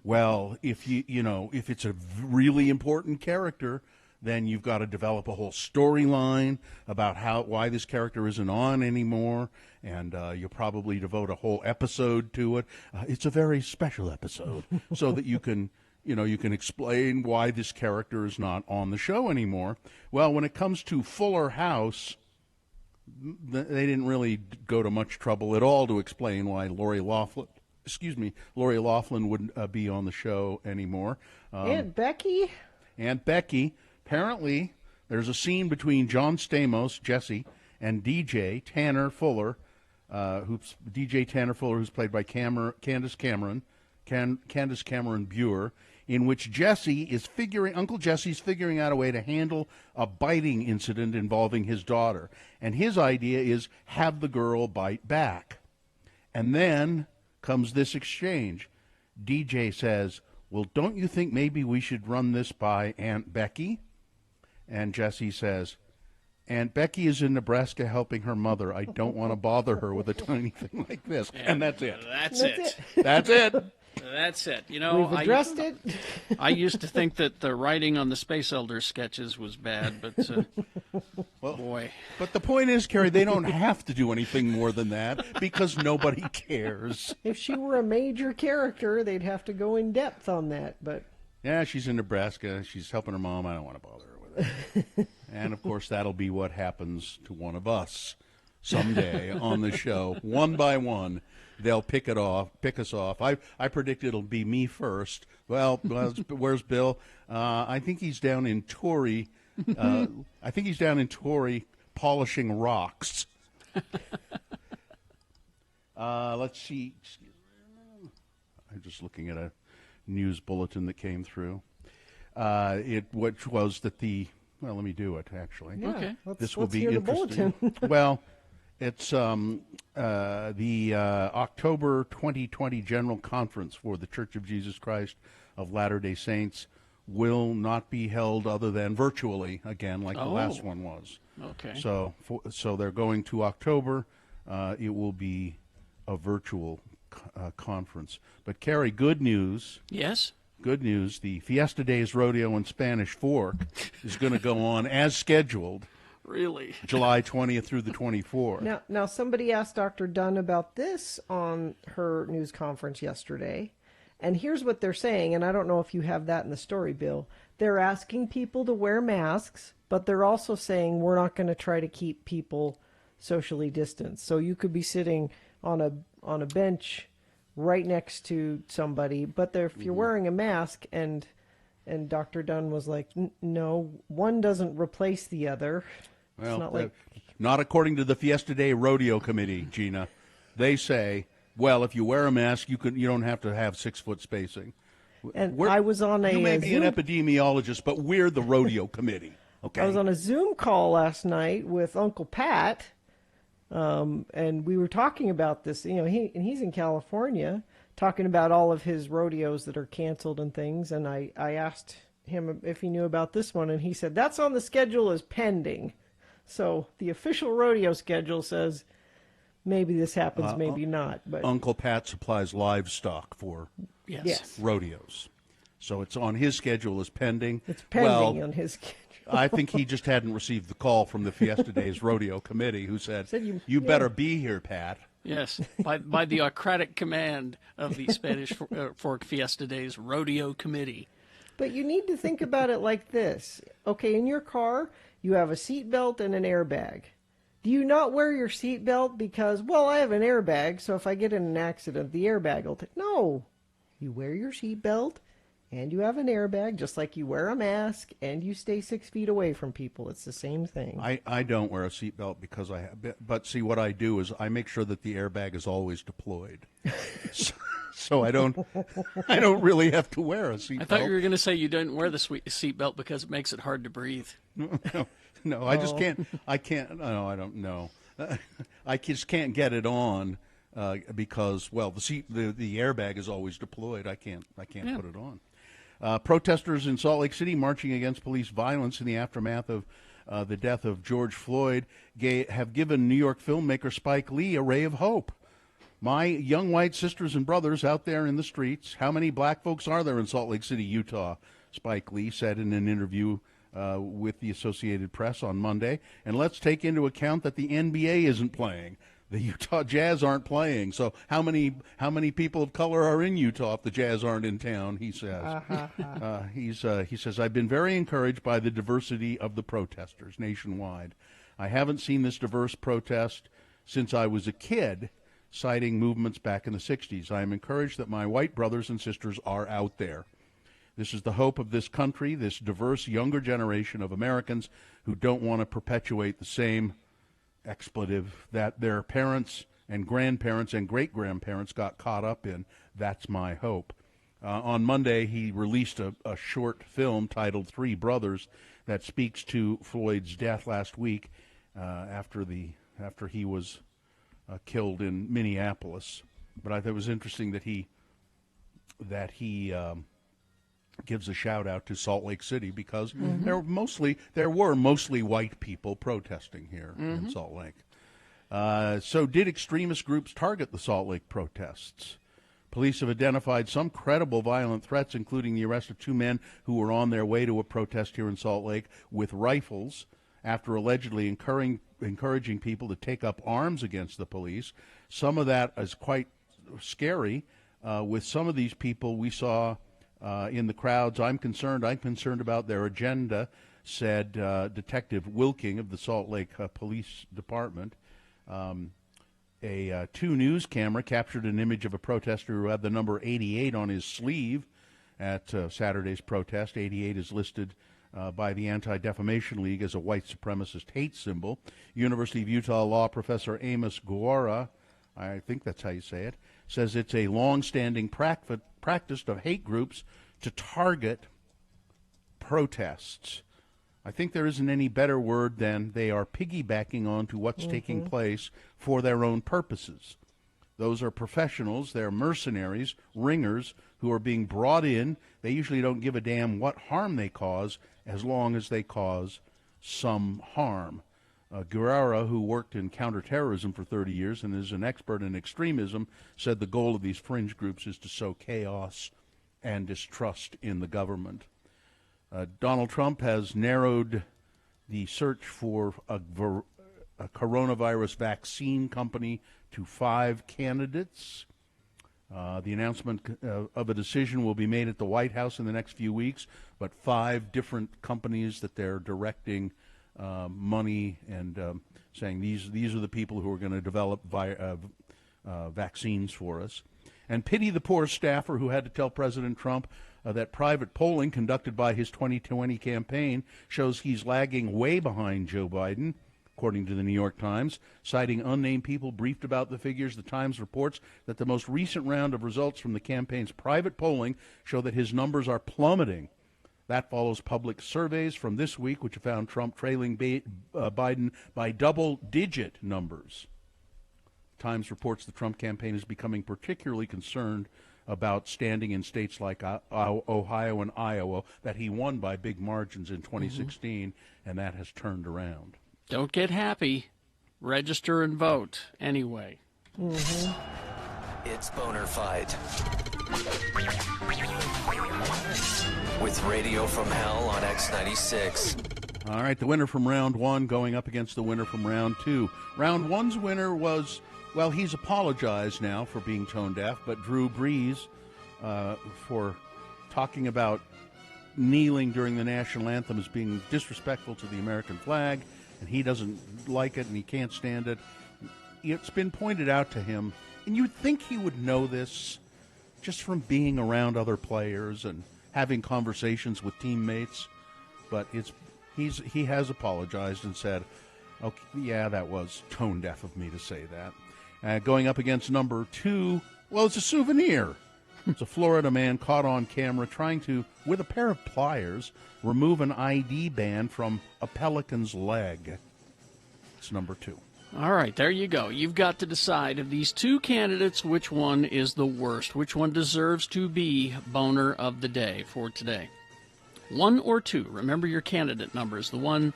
Well, if if it's a really important character, then you've got to develop a whole storyline about why this character isn't on anymore, and you'll probably devote a whole episode to it. It's a very special episode, so that you can explain why this character is not on the show anymore. Well, when it comes to Fuller House, they didn't really go to much trouble at all to explain why Lori Loughlin wouldn't be on the show anymore. Aunt Becky? Aunt Becky. Apparently, there's a scene between John Stamos, Jesse, and DJ Tanner Fuller, who's played by Candace Cameron Bure, in which Uncle Jesse's figuring out a way to handle a biting incident involving his daughter. And his idea is have the girl bite back. And then comes this exchange. DJ says, well, don't you think maybe we should run this by Aunt Becky? And Jesse says, Aunt Becky is in Nebraska helping her mother. I don't want to bother her with a tiny thing like this. And that's it. That's it. That's it. That's it. You know, We've addressed it. I used to think that the writing on the Space Elders sketches was bad, but boy. But the point is, Carrie, they don't have to do anything more than that because nobody cares. If she were a major character, they'd have to go in depth on that. But yeah, she's in Nebraska. She's helping her mom. I don't want to bother her with it. And, of course, that'll be what happens to one of us someday on the show. One by one, they'll pick us off. I predict it'll be me first. Well, where's Bill? I think he's down in Torrey. I think he's down in Torrey polishing rocks. Let's see. I'm just looking at a news bulletin that came through. Which was that well, let me do it, actually. Yeah, okay. This will be hear interesting. The bulletin. Well, it's the October 2020 General Conference for the Church of Jesus Christ of Latter-day Saints will not be held other than virtually again, like the last one was. Okay. So they're going to October. It will be a virtual conference. But Carrie, good news. Yes. Good news. The Fiesta Days Rodeo and Spanish Fork is going to go on as scheduled. Really? July 20th through the 24th. Now, somebody asked Dr. Dunn about this on her news conference yesterday, and here's what they're saying, and I don't know if you have that in the story, Bill. They're asking people to wear masks, but they're also saying we're not going to try to keep people socially distanced. So you could be sitting on a bench right next to somebody, but if you're wearing a mask, and Dr. Dunn was like, no, one doesn't replace the other. Well, it's not like... not according to the Fiesta Day Rodeo Committee, Gina. They say, well, if you wear a mask, you don't have to have 6-foot spacing. And I was on a You may be an Zoom... epidemiologist, but we're the rodeo committee. Okay. I was on a Zoom call last night with Uncle Pat, and we were talking about this. You know, he's in California, talking about all of his rodeos that are canceled and things. And I asked him if he knew about this one, and he said that's on the schedule as pending. So the official rodeo schedule says maybe this happens, maybe not. But Uncle Pat supplies livestock for yes. rodeos, so it's on his schedule as pending. It's pending on his schedule. I think he just hadn't received the call from the Fiesta Days Rodeo Committee, who said you better be here, Pat. Yes, by the Ocratic command of the Spanish Fork Fiesta Days Rodeo Committee. But you need to think about it like this. Okay, in your car, you have a seatbelt and an airbag. Do you not wear your seatbelt because, well, I have an airbag, so if I get in an accident, the airbag will take... No. You wear your seatbelt, and you have an airbag, just like you wear a mask, and you stay 6 feet away from people. It's the same thing. I don't wear a seatbelt because I have... But see, what I do is I make sure that the airbag is always deployed. So I don't really have to wear a seatbelt. I thought you were going to say you didn't wear the seatbelt because it makes it hard to breathe. No, I just can't. I can't. No, I don't know. I just can't get it on because, well, the airbag is always deployed. I can't put it on. Protesters in Salt Lake City marching against police violence in the aftermath of the death of George Floyd have given New York filmmaker Spike Lee a ray of hope. My young white sisters and brothers out there in the streets, how many black folks are there in Salt Lake City, Utah? Spike Lee said in an interview with the Associated Press on Monday. And let's take into account that the NBA isn't playing. The Utah Jazz aren't playing. So how many people of color are in Utah if the Jazz aren't in town, he says. He says, I've been very encouraged by the diversity of the protesters nationwide. I haven't seen this diverse protest since I was a kid, citing movements back in the 60s. I am encouraged that my white brothers and sisters are out there. This is the hope of this country, this diverse younger generation of Americans who don't want to perpetuate the same expletive that their parents and grandparents and great-grandparents got caught up in. That's my hope. On Monday, he released a short film titled Three Brothers that speaks to Floyd's death last week after he was killed in Minneapolis. But I thought it was interesting that he gives a shout out to Salt Lake City because there were mostly white people protesting here in Salt Lake. So did extremist groups target the Salt Lake protests? Police have identified some credible violent threats, including the arrest of 2 men who were on their way to a protest here in Salt Lake with rifles after allegedly encouraging people to take up arms against the police. Some of that is quite scary. With some of these people we saw in the crowds, I'm concerned about their agenda, said Detective Wilking of the Salt Lake Police Department. A 2 News camera captured an image of a protester who had the number 88 on his sleeve at Saturday's protest. 88 is listed by the Anti-Defamation League as a white supremacist hate symbol. University of Utah law professor Amos Guara, I think that's how you say it, says it's a long-standing practice of hate groups to target protests. I think there isn't any better word than they are piggybacking onto what's taking place for their own purposes. Those are professionals, they're mercenaries, ringers, who are being brought in. They usually don't give a damn what harm they cause as long as they cause some harm. Guerrero, who worked in counterterrorism for 30 years and is an expert in extremism, said the goal of these fringe groups is to sow chaos and distrust in the government. Donald Trump has narrowed the search for a coronavirus vaccine company to 5 candidates. The announcement of a decision will be made at the White House in the next few weeks, but 5 different companies that they're directing money and saying these are the people who are going to develop vaccines for us. And pity the poor staffer who had to tell President Trump that private polling conducted by his 2020 campaign shows he's lagging way behind Joe Biden, according to the New York Times. Citing unnamed people briefed about the figures, the Times reports that the most recent round of results from the campaign's private polling show that his numbers are plummeting. That follows public surveys from this week, which have found Trump trailing Biden by double-digit numbers. Times reports the Trump campaign is becoming particularly concerned about standing in states like Ohio and Iowa that he won by big margins in 2016, and that has turned around. Don't get happy. Register and vote anyway. It's Bonerfied. With Radio from Hell on X96. All right, the winner from round 1 going up against the winner from round 2. Round 1's winner was, well, he's apologized now for being tone deaf, but Drew Brees for talking about kneeling during the national anthem as being disrespectful to the American flag, and he doesn't like it and he can't stand it. It's been pointed out to him, and you'd think he would know this just from being around other players and having conversations with teammates, but he has apologized and said, okay, yeah, that was tone deaf of me to say that. Going up against number 2, well, it's a souvenir. It's a Florida man caught on camera trying to, with a pair of pliers, remove an ID band from a pelican's leg. It's number 2. All right, there you go. You've got to decide of these 2 candidates which one is the worst, which one deserves to be boner of the day for today. 1 or 2. Remember your candidate numbers, the one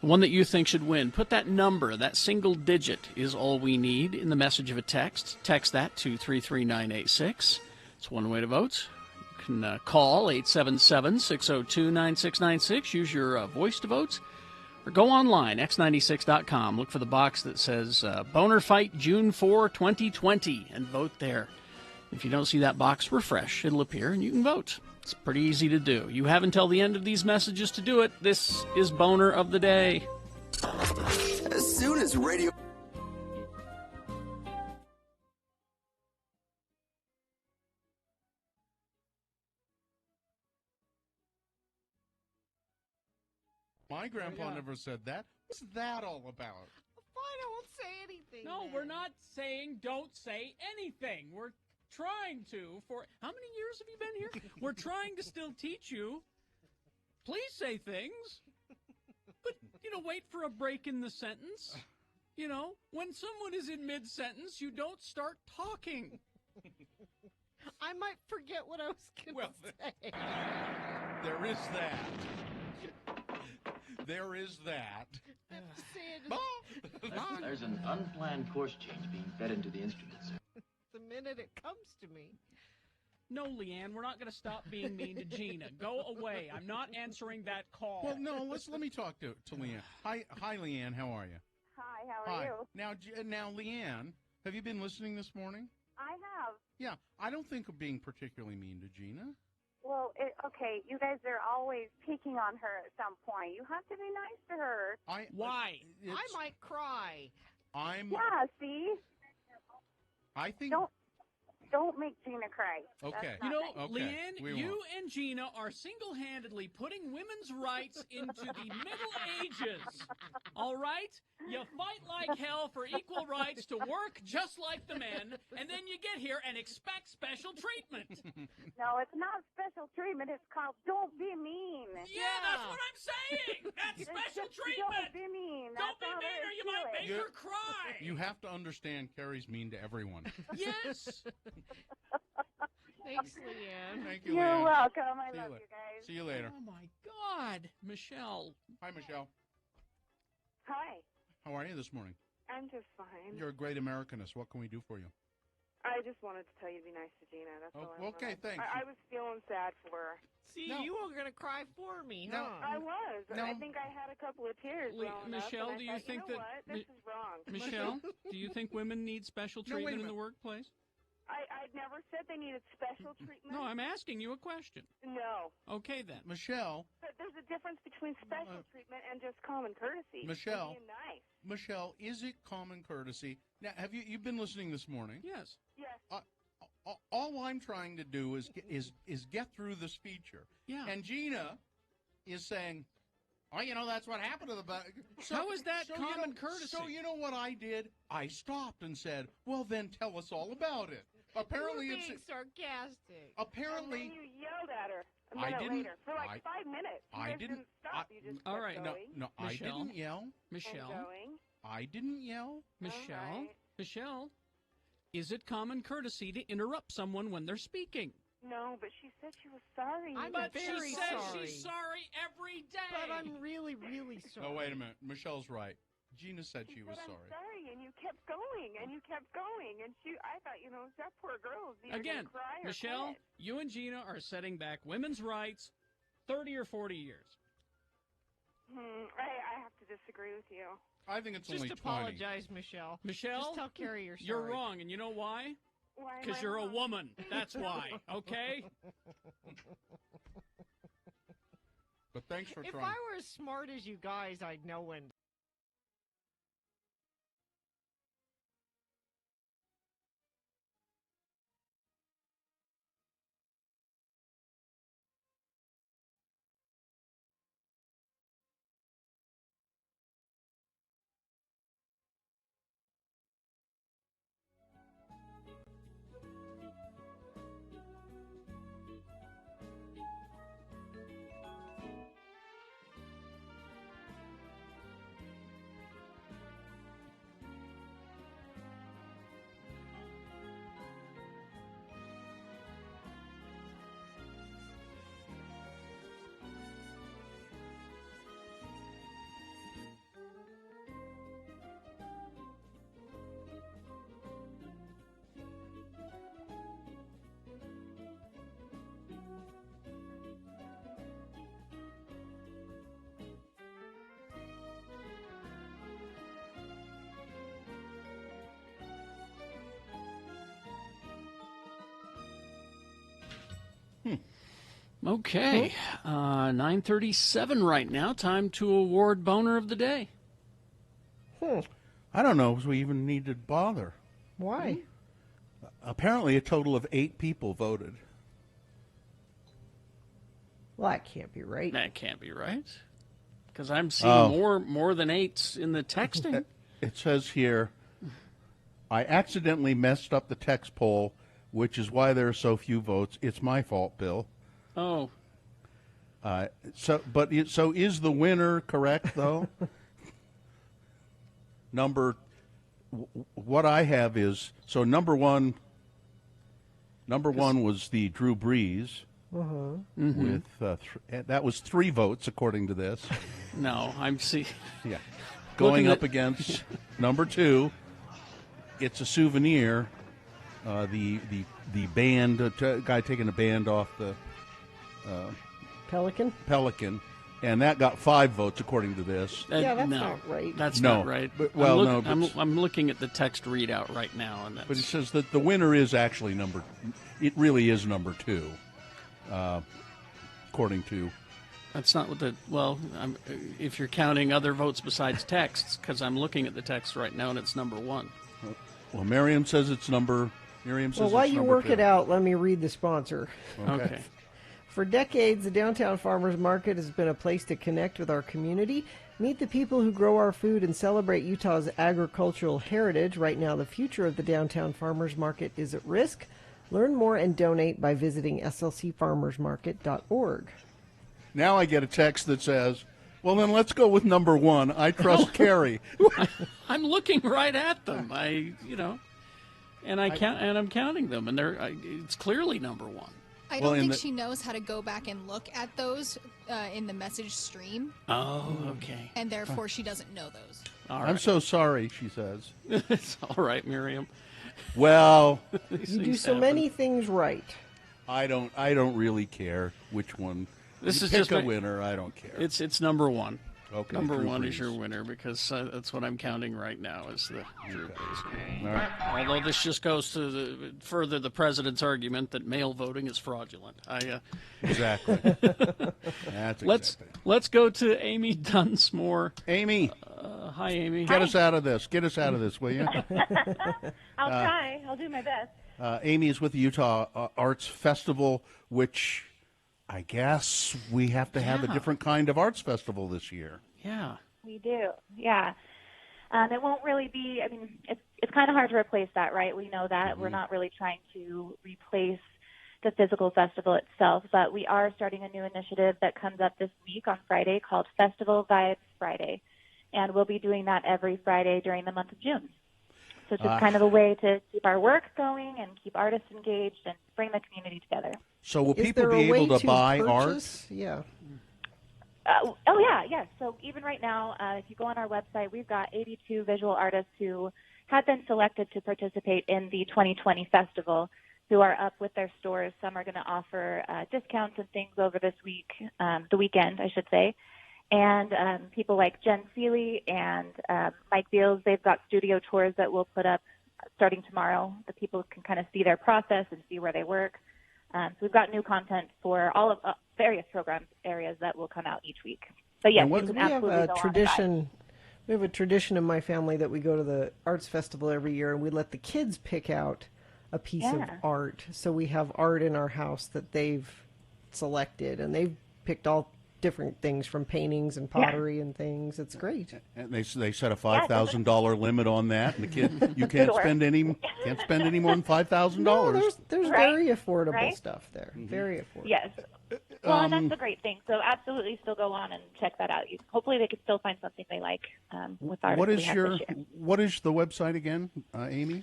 that you think should win. Put that number, that single digit is all we need in the message of a text. Text that to 33986. It's one way to vote. You can call 877-602-9696. Use your voice to vote. Or go online, x96.com. Look for the box that says Boner Fight June 4, 2020, and vote there. If you don't see that box, refresh. It'll appear, and you can vote. It's pretty easy to do. You have until the end of these messages to do it. This is Boner of the Day. As soon as radio... My grandpa never said that. What's that all about? Fine, I won't say anything. No, then. we're not saying don't say anything. We're trying to for... How many years have you been here? We're trying to still teach you. Please say things. But, wait for a break in the sentence. When someone is in mid-sentence, you don't start talking. I might forget what I was going to say. There is that. There is that. There's an unplanned course change being fed into the instruments, sir. The minute it comes to me. No, Leanne, we're not going to stop being mean to Gina. Go away. I'm not answering that call. Well, no, let me talk to Leanne. Hi, Leanne. How are you? Hi, how are you? Now, Leanne, have you been listening this morning? I have. Yeah, I don't think of being particularly mean to Gina. Well, okay, you guys are always picking on her at some point. You have to be nice to her. Why? I might cry. Yeah, see? I think... Don't make Gina cry. Okay. That's not nice. Leanne, we you won't. and Gina are single-handedly putting women's rights into the Middle Ages. All right? You fight like hell for equal rights to work just like the men, and then you get here and expect special treatment. No, it's not special treatment. It's called don't be mean. Yeah, that's what I'm saying. That's It's special just treatment. Don't be mean. Don't That's be all mean there or is you to might it. make her cry. You have to understand Carrie's mean to everyone. Yes. Thanks, Leanne. Thank you, You're Leanne. welcome. I See you love later. you guys. See you later. Oh, my God. Michelle. Hi, Michelle. Hi. How are you this morning? I'm just fine. You're a great Americanist. What can we do for you? I just wanted to tell you to be nice to Gina. That's all I okay, wanted. thanks. I was feeling sad for her. See, you were going to cry for me, huh? I was. No. I think I had a couple of tears welling up, Michelle, and I do you thought, think you know that... what? This is wrong. Michelle, do you think women need special No, wait a treatment in the minute. workplace? I never said they needed special treatment. No, I'm asking you a question. No. Okay, then. Michelle, But there's a difference between special treatment and just common courtesy. Michelle. Being nice. Michelle, is it common courtesy? Now, have you've been listening this morning? Yes. Yes. All I'm trying to do is get through this feature. Yeah. And Gina is saying, "Oh, that's what happened to the." How is that common courtesy? So you know what I did? I stopped and said, "Well, then tell us all about it." Apparently, you were it's being sarcastic. apparently. And then you yelled at her a I minute didn't- later for like 5 minutes. You I guys didn't- stop. You just All kept right, going. No, I Michelle? didn't yell. Michelle. And going. I didn't yell. Michelle. right. Michelle. Is it common courtesy to interrupt someone when they're speaking? No, but she said she was sorry. I'm But very she says sorry. she's sorry every day. But I'm really, really sorry. Oh, wait a minute. Michelle's right. Gina said she was said, sorry. I'm sorry, and you kept going, and you kept going, and I thought, that poor girl is either Again, gonna cry or Michelle, quit. you and Gina are setting back women's rights 30 or 40 years. I have to disagree with you. I think it's Just only 20. apologize, Michelle. Michelle, Just tell Carrie you're sorry. You're wrong, and you know why? Why am Because I you're a wrong? woman. That's why, okay? But thanks for If trying. I were as smart as you guys, I'd know when. Okay, 9:37 right now. Time to award Boner of the Day. I don't know if we even need to bother. Why? Apparently, a total of 8 people voted. Well, that can't be right. That can't be right. Because I'm seeing more than 8s in the texting. It says here, I accidentally messed up the text poll, which is why there are so few votes. It's my fault, Bill. Oh. So is the winner correct, though? What I have is, so number one was the Drew Brees. With that was 3 votes according to this. No, I'm see. Yeah, going up against number 2. It's a souvenir, the band guy taking a band off the Pelican. And that got 5 votes according to this. Yeah, that's no, not right. That's No, not right. but- well, no, but- I'm looking at the text readout right now, and But it says that the winner is actually it really is number 2, according to. That's not what if you're counting other votes besides texts, because I'm looking at the text right now, and it's number 1. Well, Miriam says it's number. Well, while you work it out, let me read the sponsor. Okay. For decades, the Downtown Farmers Market has been a place to connect with our community, meet the people who grow our food, and celebrate Utah's agricultural heritage. Right now, the future of the Downtown Farmers Market is at risk. Learn more and donate by visiting slcfarmersmarket.org. Now I get a text that says, well, then let's go with number 1. I trust Carrie. I'm looking right at them. And I'm counting them, and it's clearly number 1. I don't think she knows how to go back and look at those in the message stream. Oh, okay. And therefore, she doesn't know those. All I'm so sorry, she says. It's all right, Miriam. Well, you do so many things right. I don't really care which one. This is pick just a winner. I don't care. It's number 1. Okay. Number Drew 1 Brees. is your winner because that's what I'm counting right now is the Drew Brees. All right. Although this just goes to further the president's argument that mail voting is fraudulent. Exactly. That's Let's go to Amy Dunsmore. Amy. Hi, Amy. Get us out of this. Get us out of this, will you? I'll try. I'll do my best. Amy is with the Utah Arts Festival, which I guess we have to have a different kind of arts festival this year. Yeah. We do. Yeah. It won't really be, I mean, it's kind of hard to replace that, right? We know that. Mm-hmm. We're not really trying to replace the physical festival itself, but we are starting a new initiative that comes up this week on Friday called Festival Vibes Friday. And we'll be doing that every Friday during the month of June. So it's just kind of a way to keep our work going and keep artists engaged and bring the community together. So will Is people there a be way able to buy purchase? art? Yeah. Yes. So even right now, if you go on our website, we've got 82 visual artists who have been selected to participate in the 2020 festival who are up with their stores. Some are going to offer discounts and things over this week, the weekend, I should say. And people like Jen Seeley and Mike Beals, they've got studio tours that we'll put up starting tomorrow. The people can kind of see their process and see where they work. So we've got new content for all of various program areas that will come out each week. But yes, you can we have absolutely a go tradition. We have a tradition in my family that we go to the arts festival every year, and we let the kids pick out a piece of art. So we have art in our house that they've selected, and they've picked all different things from paintings and pottery and things. It's great. And they set a $5,000 limit on that, and the kid you can't spend any more than $5,000. No, there's Right. very affordable Right. stuff there. Very affordable. Yes. Well, and that's the great thing. So absolutely still go on and check that out. Hopefully they could still find something they like with artists What we is have your this year. what is the website again, Amy?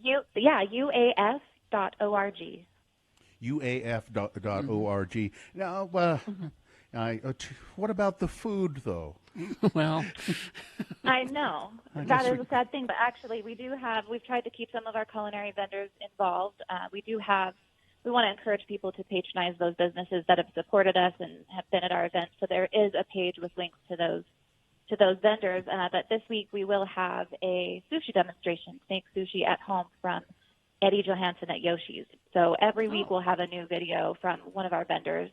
UAF.org. UAF.org. Now, what about the food, though? Well, I know. I That guess is a sad thing, but actually we've tried to keep some of our culinary vendors involved. We want to encourage people to patronize those businesses that have supported us and have been at our events. So there is a page with links to those vendors. But this week we will have a sushi demonstration, snake sushi at home from Eddie Johansson at Yoshi's. So every week we'll have a new video from one of our vendors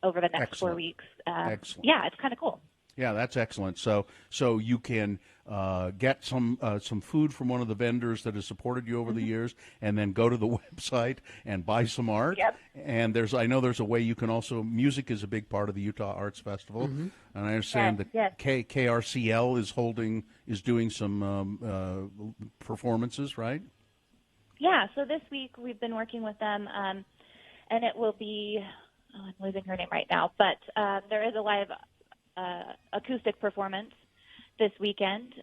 over the next 4 weeks. Excellent. Yeah, it's kind of cool. Yeah, that's excellent. So you can get some food from one of the vendors that has supported you over the years, and then go to the website and buy some art. Yep. And I know there's a way you can also. Music is a big part of the Utah Arts Festival, and I understand that KRCL is doing some performances, right? Yeah. So this week we've been working with them, and it will be. I'm losing her name right now, but there is a live acoustic performance this weekend.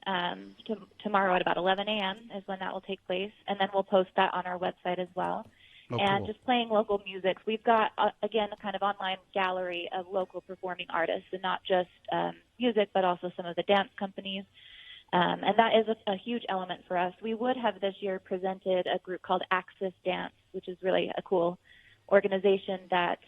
Tomorrow at about 11 a.m. is when that will take place, and then we'll post that on our website as well. And just playing local music. We've got, again, a kind of online gallery of local performing artists, and not just music, but also some of the dance companies. And that is a huge element for us. We would have this year presented a group called Axis Dance, which is really a cool organization that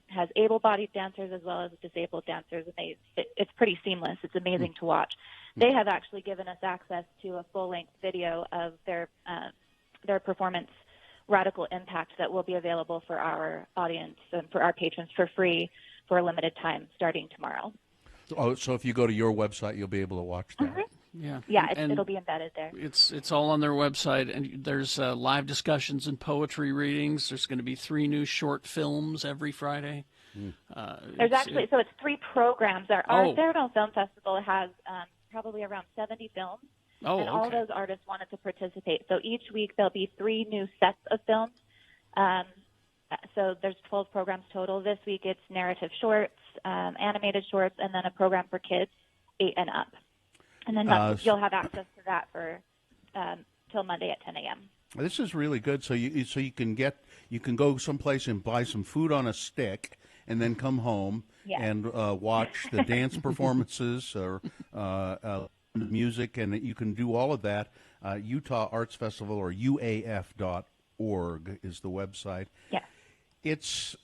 has able-bodied dancers as well as disabled dancers, and it's pretty seamless. It's amazing to watch. They have actually given us access to a full-length video of their performance, Radical Impact, that will be available for our audience and for our patrons for free for a limited time starting tomorrow. Oh, so if you go to your website, you'll be able to watch that. Yeah, It'll be embedded there. It's all on their website, and there's live discussions and poetry readings. There's going to be 3 new short films every Friday. There's actually it's 3 programs. Our Cerebellum Film Festival has probably around 70 films, and all those artists wanted to participate. So each week there'll be 3 new sets of films. So there's 12 programs total. This week it's narrative shorts, animated shorts, and then a program for kids 8 and up. And then you'll have access to that for till Monday at 10 a.m. This is really good. So you can go someplace and buy some food on a stick, and then come home and watch the dance performances or music, and you can do all of that. Utah Arts Festival, or UAF.org is the website. Yeah. It's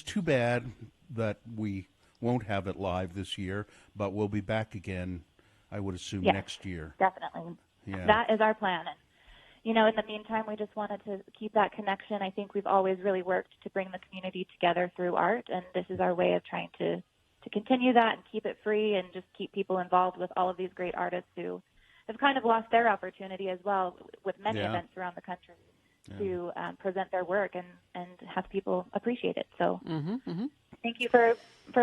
too bad that we won't have it live this year, but we'll be back again, I would assume, next year. Definitely. Yeah. That is our plan. And, in the meantime, we just wanted to keep that connection. I think we've always really worked to bring the community together through art, and this is our way of trying to continue that and keep it free and just keep people involved with all of these great artists who have kind of lost their opportunity as well with many events around the country to present their work and have people appreciate it. So thank you for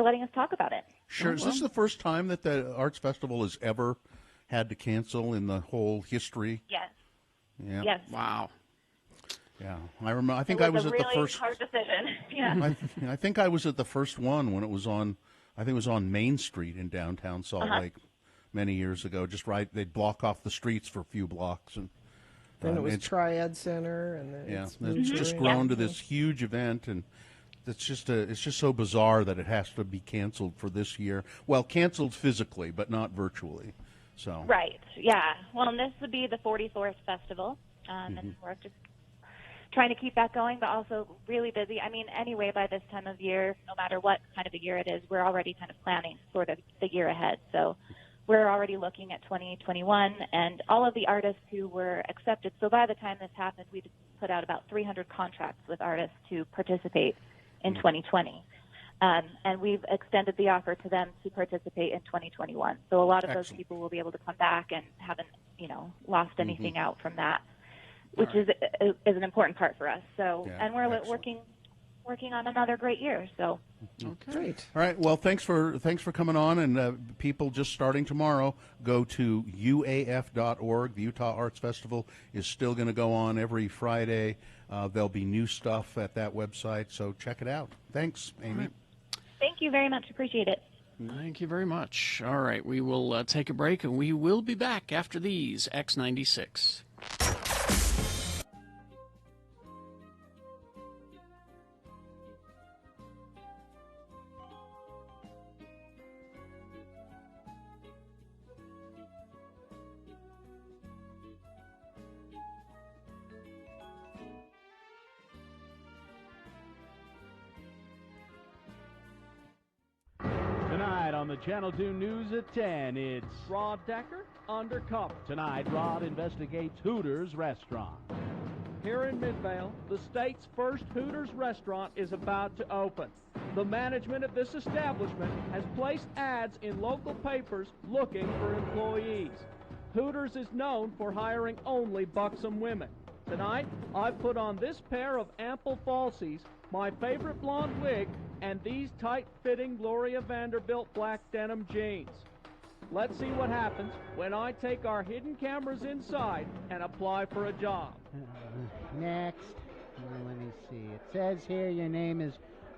letting us talk about it. Sure. Is this the first time that the Arts Festival has ever had to cancel in the whole history? Yes. Yeah. Yes. Wow. Yeah, I remember. I think it I was a at really the first. hard decision. Yeah. I think I was at the first one when it was on. I think it was on Main Street in downtown Salt Lake many years ago. Just they'd block off the streets for a few blocks, and then it was Triad Center, and then it's just grown to this huge event, and it's just so bizarre that it has to be canceled for this year. Well, canceled physically, but not virtually. So right, yeah. Well, and this would be the 44th festival, and we're just trying to keep that going, but also really busy. I mean, anyway, by this time of year, no matter what kind of a year it is, we're already kind of planning sort of the year ahead. So we're already looking at 2021 and all of the artists who were accepted. So by the time this happened, we'd put out about 300 contracts with artists to participate in 2020. And we've extended the offer to them to participate in 2021. So a lot of those people will be able to come back and haven't, lost anything out from that, which is an important part for us. So, and we're working on another great year. So, great. All right. Well, thanks for coming on, and people just starting tomorrow, go to UAF.org. The Utah Arts Festival is still going to go on every Friday. There'll be new stuff at that website, so check it out. Thanks, Amy. Thank you very much. Appreciate it. Thank you very much. All right, we will take a break, and we will be back after these X96. Tonight on the Channel 2 News at 10, it's Rod Decker Undercover. Tonight, Rod investigates Hooters restaurant. Here in Midvale, the state's first Hooters restaurant is about to open. The management of this establishment has placed ads in local papers looking for employees. Hooters is known for hiring only buxom women. Tonight, I've put on this pair of ample falsies, my favorite blonde wig, and these tight-fitting Gloria Vanderbilt black denim jeans. Let's see what happens when I take our hidden cameras inside and apply for a job. Next. Let me see. It says here your name is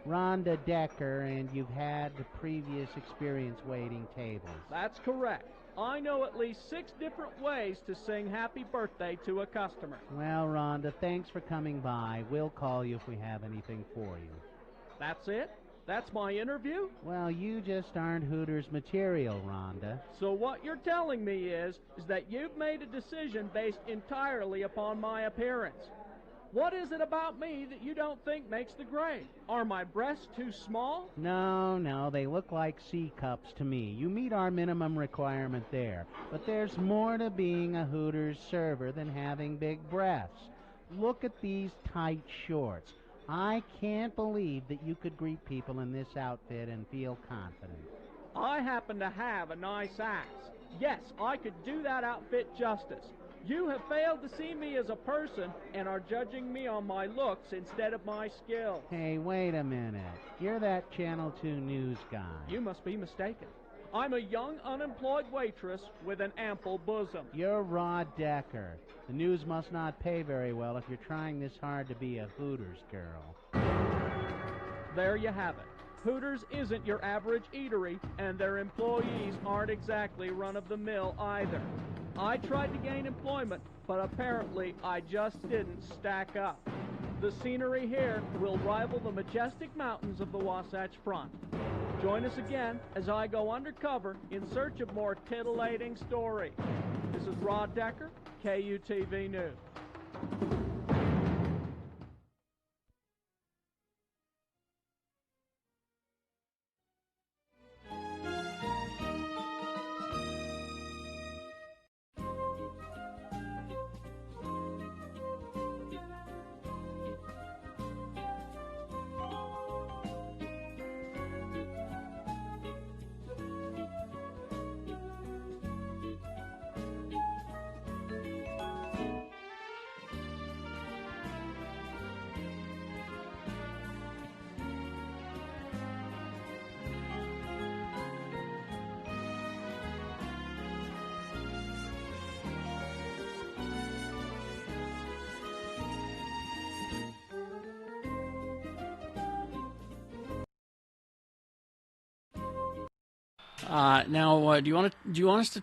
Rhonda Decker, and you've had the previous experience waiting tables. That's correct. I know at least 6 different ways to sing happy birthday to a customer. Well, Rhonda, thanks for coming by. We'll call you if we have anything for you. That's it? That's my interview? Well, you just aren't Hooters material, Rhonda. So what you're telling me is that you've made a decision based entirely upon my appearance. What is it about me that you don't think makes the grade? Are my breasts too small? No, they look like C cups to me. You meet our minimum requirement there. But there's more to being a Hooters server than having big breasts. Look at these tight shorts. I can't believe that you could greet people in this outfit and feel confident. I happen to have a nice ass. Yes, I could do that outfit justice. You have failed to see me as a person and are judging me on my looks instead of my skills. Hey, wait a minute. You're that Channel 2 news guy. You must be mistaken. I'm a young, unemployed waitress with an ample bosom. You're Rod Decker. The news must not pay very well if you're trying this hard to be a Hooters girl. There you have it. Hooters isn't your average eatery, and their employees aren't exactly run-of-the-mill either. I tried to gain employment, but apparently I just didn't stack up. The scenery here will rival the majestic mountains of the Wasatch Front. Join us again as I go undercover in search of more titillating stories. This is Rod Decker, KUTV News. Now, do you want us to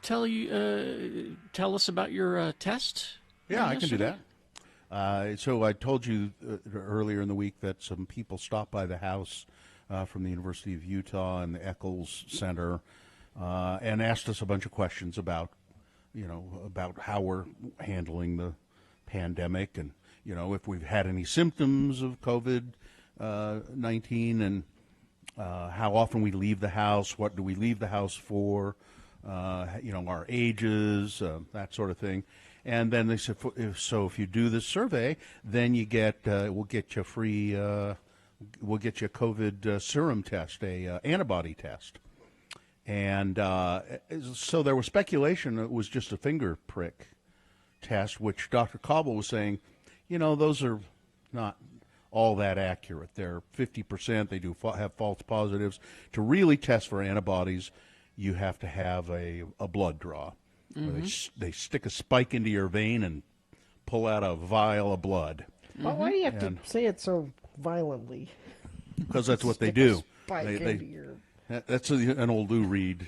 tell us about your test? Yeah, I can do that. So I told you earlier in the week that some people stopped by the house from the University of Utah and the Eccles Center and asked us a bunch of questions about how we're handling the pandemic and, if we've had any symptoms of COVID-19 and how often we leave the house, what do we leave the house for, our ages, that sort of thing. And then they said, so if you do this survey, then you get, we'll get you free, we'll get you a COVID serum test, a antibody test. And so there was speculation it was just a finger prick test, which Dr. Cobble was saying, those are not all that accurate. They're 50%. They do have false positives. To really test for antibodies, you have to have a blood draw. Mm-hmm. They stick a spike into your vein and pull out a vial of blood. Well, why do you have to say it so violently? Because that's what they do. That's an old Lou Reed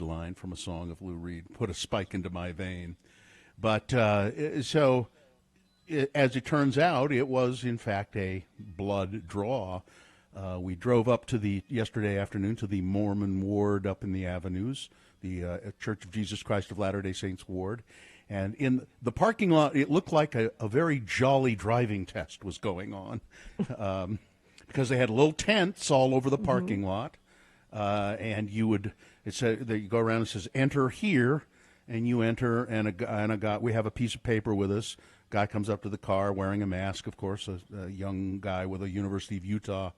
line from a song of Lou Reed. Put a spike into my vein. But so, as it turns out, it was in fact a blood draw. We drove up to yesterday afternoon to the Mormon ward up in the Avenues, the Church of Jesus Christ of Latter-day Saints ward. And in the parking lot, it looked like a very jolly driving test was going on because they had little tents all over the parking lot. And it said that you go around and it says, enter here, and you enter, and a guy, we have a piece of paper with us. Guy comes up to the car wearing a mask, of course, a young guy with a University of Utah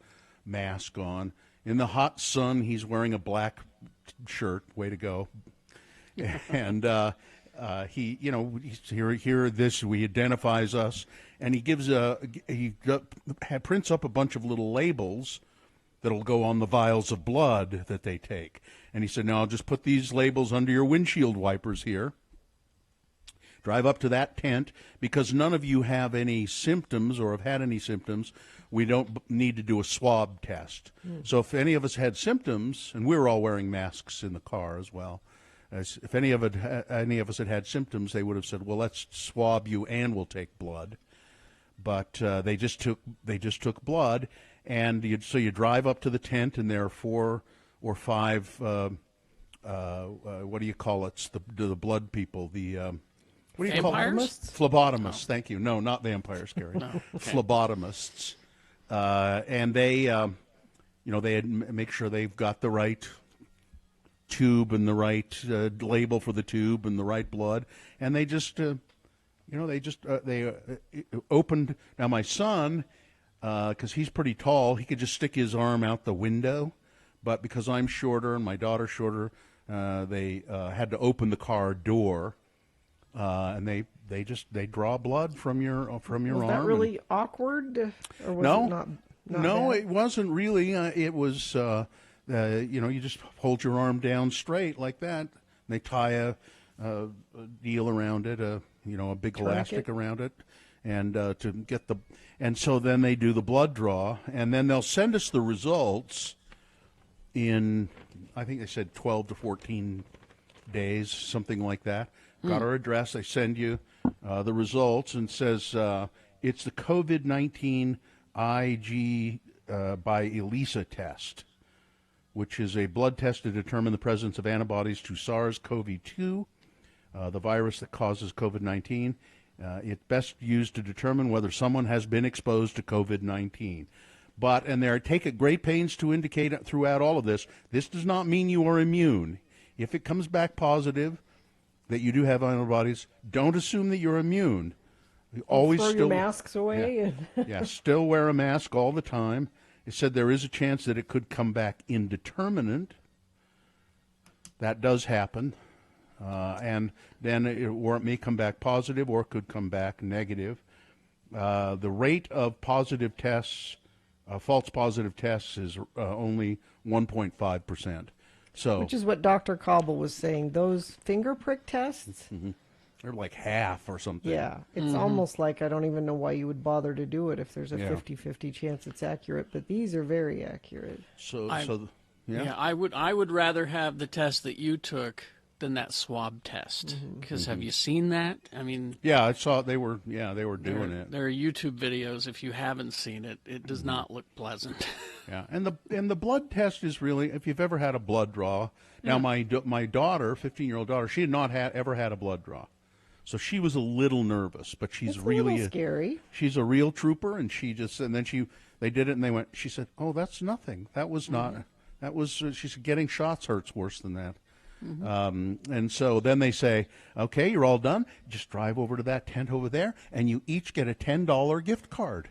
mask on. In the hot sun, he's wearing a black shirt. Way to go. And he identifies us, and he gives prints up a bunch of little labels that'll go on the vials of blood that they take. And he said, now I'll just put these labels under your windshield wipers here. Drive up to that tent. Because none of you have any symptoms or have had any symptoms, we don't need to do a swab test. So if any of us had symptoms, and we were all wearing masks in the car as well, if any of us had symptoms, they would have said, well, let's swab you and we'll take blood. But they just took blood, and so you drive up to the tent, and there are 4 or 5. What do you call it? The blood people. The what do you call them? Phlebotomists. Thank you. No, not vampires, Gary. No. Okay. Phlebotomists, and they, they make sure they've got the right tube and the right label for the tube and the right blood, and they just, they opened. Now my son, because he's pretty tall, he could just stick his arm out the window, but because I'm shorter and my daughter's shorter, they had to open the car door, and they draw blood from your arm. Was that really awkward, or was no, it not no, bad? it wasn't really. It was, you just hold your arm down straight like that. They tie a deal around it, a big elastic around it, and to get and so then they do the blood draw, and then they'll send us the results in, I think they said 12 to 14 days, something like that. Got our address. They send you the results and says it's the COVID-19 IG by ELISA test, which is a blood test to determine the presence of antibodies to SARS-CoV-2, the virus that causes COVID-19. It's best used to determine whether someone has been exposed to COVID-19. And they take at great pains to indicate throughout all of this does not mean you are immune. If it comes back positive that you do have antibodies, don't assume that you're immune. You always throw still your masks away. Yeah, still wear a mask all the time. It said there is a chance that it could come back indeterminate. That does happen. And then it may come back positive or it could come back negative. The rate of positive tests, false positive tests, is only 1.5%. So, which is what Dr. Cobble was saying. Those finger prick tests, they're like half or something. yeah, it's almost like I don't even know why you would bother to do it if there's a Yeah. 50-50 chance it's accurate. But these are very accurate. I would rather have the test that you took than that swab test, because have you seen that? I mean, yeah, I saw they were doing it. There are YouTube videos. If you haven't seen it, it does not look pleasant. Yeah, and the blood test is really, if you've ever had a blood draw. Now my daughter, 15-year-old daughter, she had not ever had a blood draw, so she was a little nervous. But she's It's really a little scary. She's a real trooper, and then they did it, and she said, "Oh, that's nothing. That was not. That was." She said, "Getting shots hurts worse than that." And so then they say, "Okay, you're all done. Just drive over to that tent over there, and you each get a $10 gift card."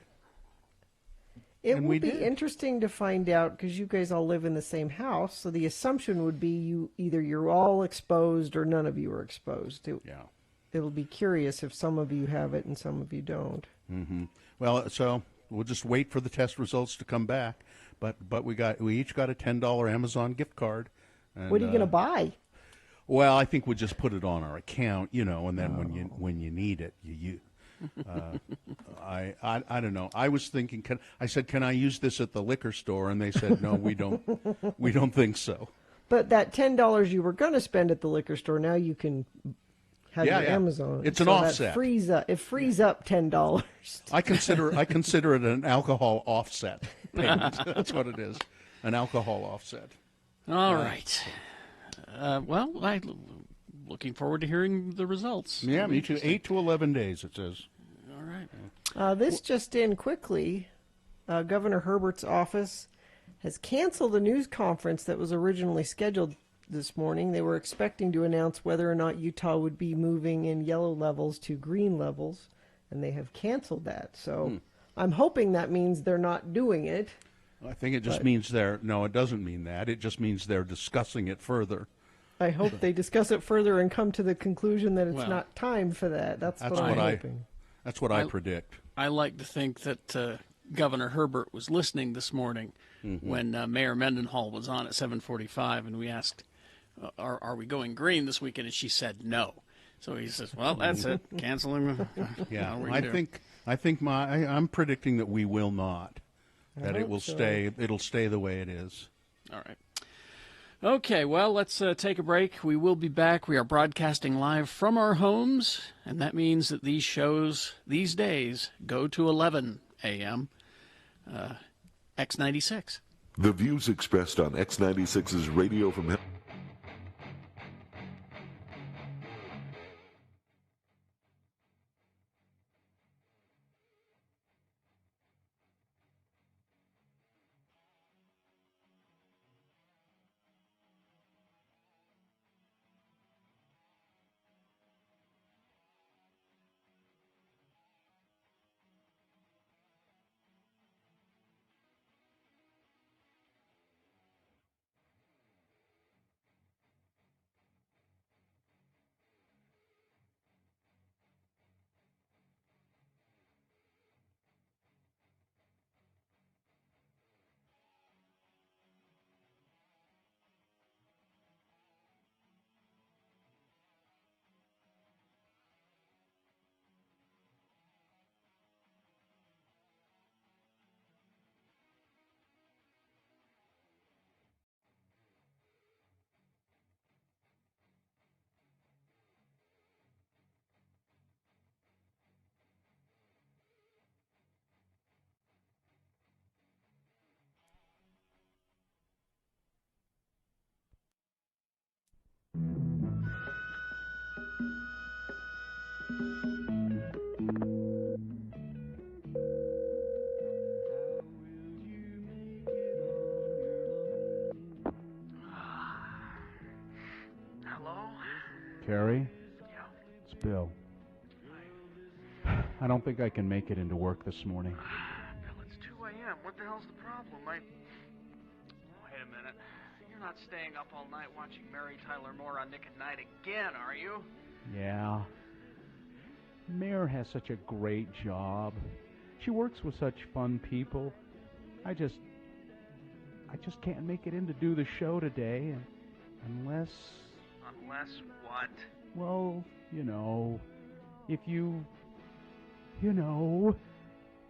It And would we be did. interesting to find out, because you guys all live in the same house, so the assumption would be you're all exposed or none of you are exposed. It'll be curious if some of you have it and some of you don't. Well, so we'll just wait for the test results to come back. But we each got a $10 Amazon gift card. And, What are you going to buy? Well, I think we'll just put it on our account, and then when you need it, you. I don't know. I was thinking. I said, "Can I use this at the liquor store?" And they said, "No, we don't. We don't think so." But that $10 you were going to spend at the liquor store, now you can have your Amazon. It's an so offset. It frees up $10. I consider it an alcohol offset payment. That's what it is, an alcohol offset. All right. Well, I'm looking forward to hearing the results. Yeah, me too. 8 to 11 days, it says. All right. This just in quickly. Governor Herbert's office has canceled a news conference that was originally scheduled this morning. They were expecting to announce whether or not Utah would be moving in yellow levels to green levels, and they have canceled that. So I'm hoping that means they're not doing it. I think it just means no, it doesn't mean that. It just means they're discussing it further. I hope they discuss it further and come to the conclusion that it's not time for that. That's what I'm hoping. That's what I predict. I like to think that Governor Herbert was listening this morning when Mayor Mendenhall was on at 7:45, and we asked, "Are we going green this weekend?" And she said no. So he says, "Well, that's it, canceling." Yeah, I'm predicting that we will not. That it will stay. It'll stay the way it is. All right. Okay, well, let's take a break. We will be back. We are broadcasting live from our homes, and that means that these shows, these days, go to 11 a.m. X96. The views expressed on X96's Radio from Hell. Carrie? Yeah. It's Bill. I don't think I can make it into work this morning. Bill, it's 2 a.m. What the hell's the problem? Wait a minute. You're not staying up all night watching Mary Tyler Moore on Nick at Night again, are you? Yeah. Mayor has such a great job. She works with such fun people. I just can't make it in to do the show today, unless... Unless what? Well, if you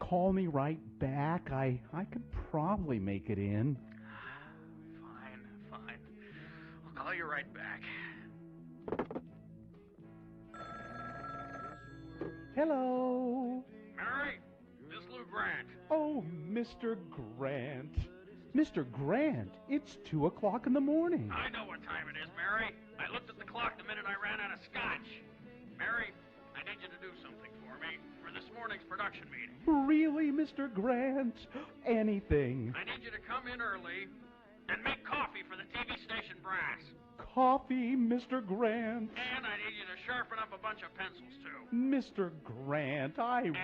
call me right back, I could probably make it in. Fine. I'll call you right back. Hello. Mary, this Lou Grant. Oh, Mr. Grant. Mr. Grant, it's 2 o'clock in the morning. I know what time it is, Mary. I looked at the clock the minute I ran out of scotch. Mary, I need you to do something for me for this morning's production meeting. Really, Mr. Grant? Anything. I need you to come in early and make coffee for the TV station brass. Coffee, Mr. Grant. And I need you to sharpen up a bunch of pencils, too. Mr. Grant, And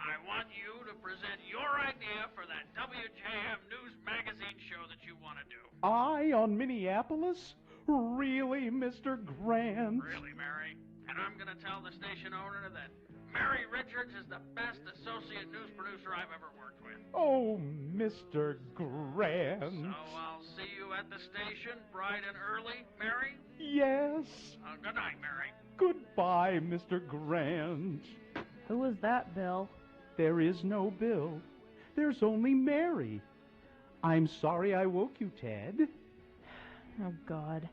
I want you to present your idea for that WJM News Magazine show that you want to do. I on Minneapolis? Really, Mr. Grant? Really, Mary? And I'm going to tell the station owner that Mary Richards is the best associate news producer I've ever worked with. Oh, Mr. Grant. So I'll see you at the station bright and early, Mary? Yes. Good night, Mary. Goodbye, Mr. Grant. Who was that, Bill? There is no Bill. There's only Mary. I'm sorry I woke you, Ted. Oh, God.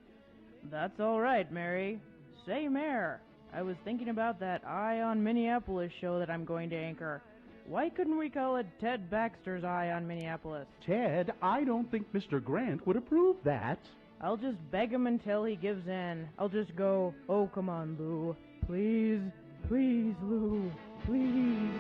That's all right, Mary. Same here. I was thinking about that Eye on Minneapolis show that I'm going to anchor. Why couldn't we call it Ted Baxter's Eye on Minneapolis? Ted, I don't think Mr. Grant would approve that. I'll just beg him until he gives in. I'll just go, oh, come on, Lou. Please, please, Lou. Please.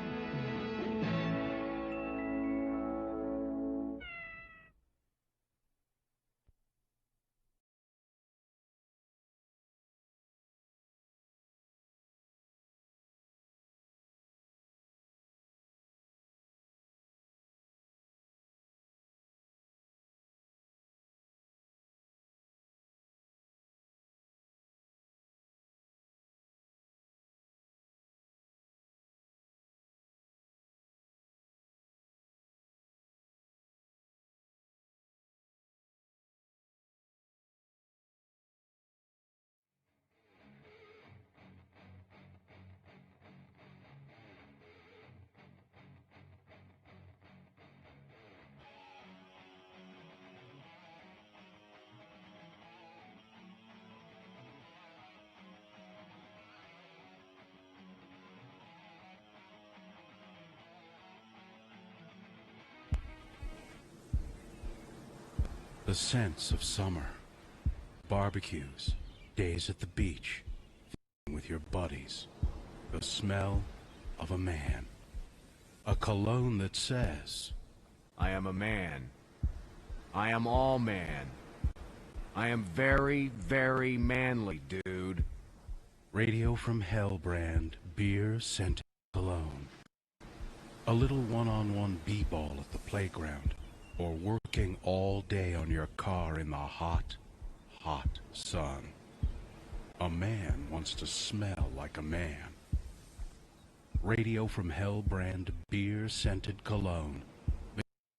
The sense of summer, barbecues, days at the beach, with your buddies, the smell of a man, a cologne that says, I am a man. I am all man. I am very, very manly, dude. Radio from Hell brand beer-scented cologne. A little one-on-one b-ball at the playground, or working all day on your car in the hot, hot sun. A man wants to smell like a man. Radio from Hell brand beer-scented cologne.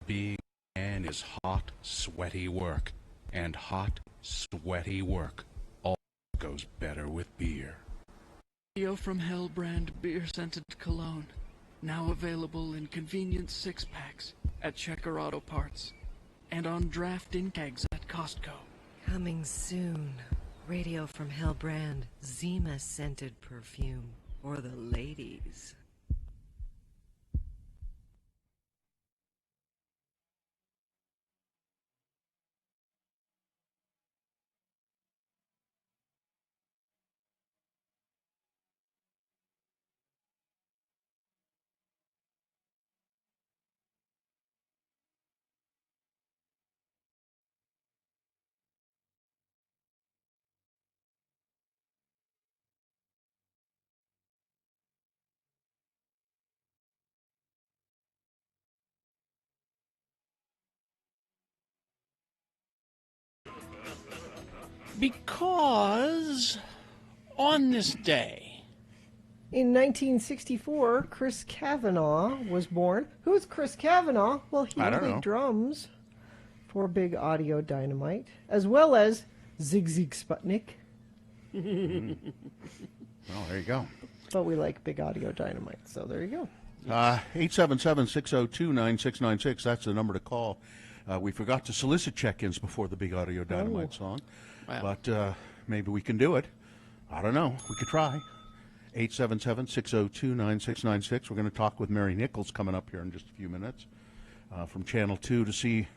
Being a man is hot, sweaty work, and hot, sweaty work all goes better with beer. Radio from Hell brand beer-scented cologne. Now available in convenient 6-packs at Checker Auto Parts and on draft in kegs at Costco. Coming soon. Radio from Hell brand Zima scented perfume for the ladies. Because on this day, in 1964, Chris Kavanaugh was born. Who is Chris Kavanaugh? Well, he played drums for Big Audio Dynamite, as well as Zig Zig Sputnik. Well, there you go. But we like Big Audio Dynamite, so there you go. 877-602-9696. That's the number to call. We forgot to solicit check-ins before the Big Audio Dynamite song. Wow. But maybe we can do it. I don't know. We could try. 877-602-9696. We're going to talk with Mary Nichols coming up here in just a few minutes from Channel 2 to see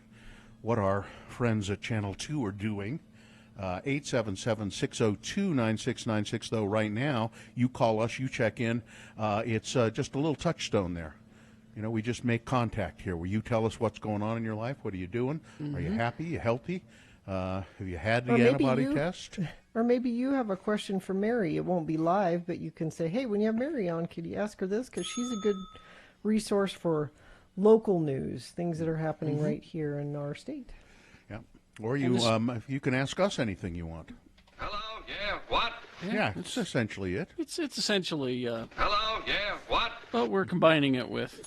what our friends at Channel 2 are doing. 877-602-9696, though, right now, you call us, you check in. It's just a little touchstone there. You know, we just make contact here where you tell us what's going on in your life. What are you doing? Are you happy? You healthy? Have you had the antibody test? Or maybe you have a question for Mary. It won't be live, but you can say, hey, when you have Mary on, could you ask her this? Because she's a good resource for local news, things that are happening right here in our state. Yeah. Or you, you can ask us anything you want. Hello, yeah, what? Yeah, it's essentially it. It's essentially... Hello, yeah, what? But we're combining it with,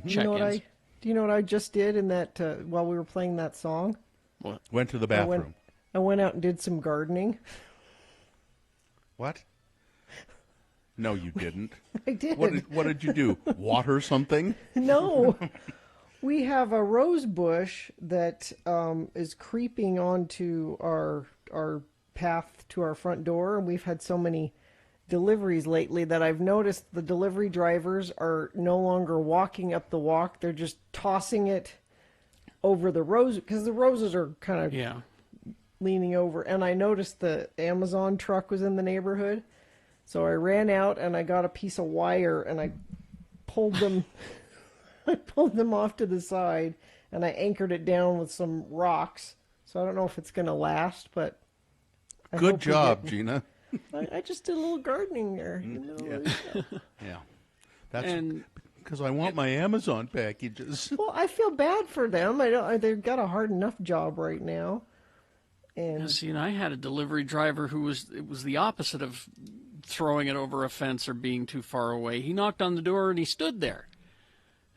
check-ins. Do you know what I just did in that, while we were playing that song? What? Went to the bathroom. I went out and did some gardening. What? No, you didn't. I did. What did you do? Water something? No. We have a rose bush that is creeping onto our path to our front door, and we've had so many deliveries lately that I've noticed the delivery drivers are no longer walking up the walk. They're just tossing it over the rose, because the roses are kind of leaning over. And I noticed the Amazon truck was in the neighborhood, so I ran out and I got a piece of wire and I pulled them I pulled them off to the side and I anchored it down with some rocks. So I don't know if it's going to last, but good job, Gina. I just did a little gardening there. Yeah. That's because I want my Amazon packages. Well, I feel bad for them. They've got a hard enough job right now. And see, and I had a delivery driver it was the opposite of throwing it over a fence or being too far away. He knocked on the door and he stood there.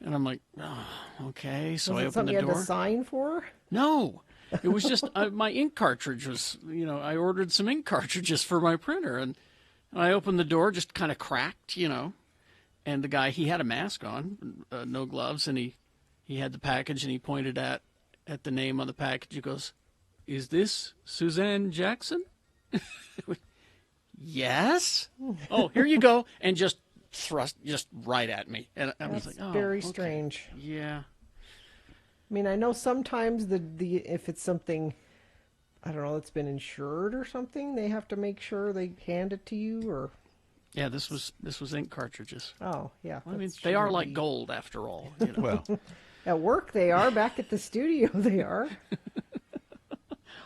And I'm like, oh, okay. So I opened the door. You had to sign for? No. It was just my ink cartridge was, I ordered some ink cartridges for my printer. And I opened the door, just kind of cracked, And the guy, he had a mask on, no gloves, and he had the package, and he pointed at the name on the package. He goes, "Is this Suzanne Jackson?" Yes. Oh, here you go, and just thrust right at me, and I was like, "Oh, very strange." Yeah. I mean, I know sometimes the if it's something, I don't know, that's been insured or something, they have to make sure they hand it to you, or... Yeah, this was ink cartridges. Oh, yeah. I mean, they are like gold after all. You know? Well, at work they are. Back at the studio they are.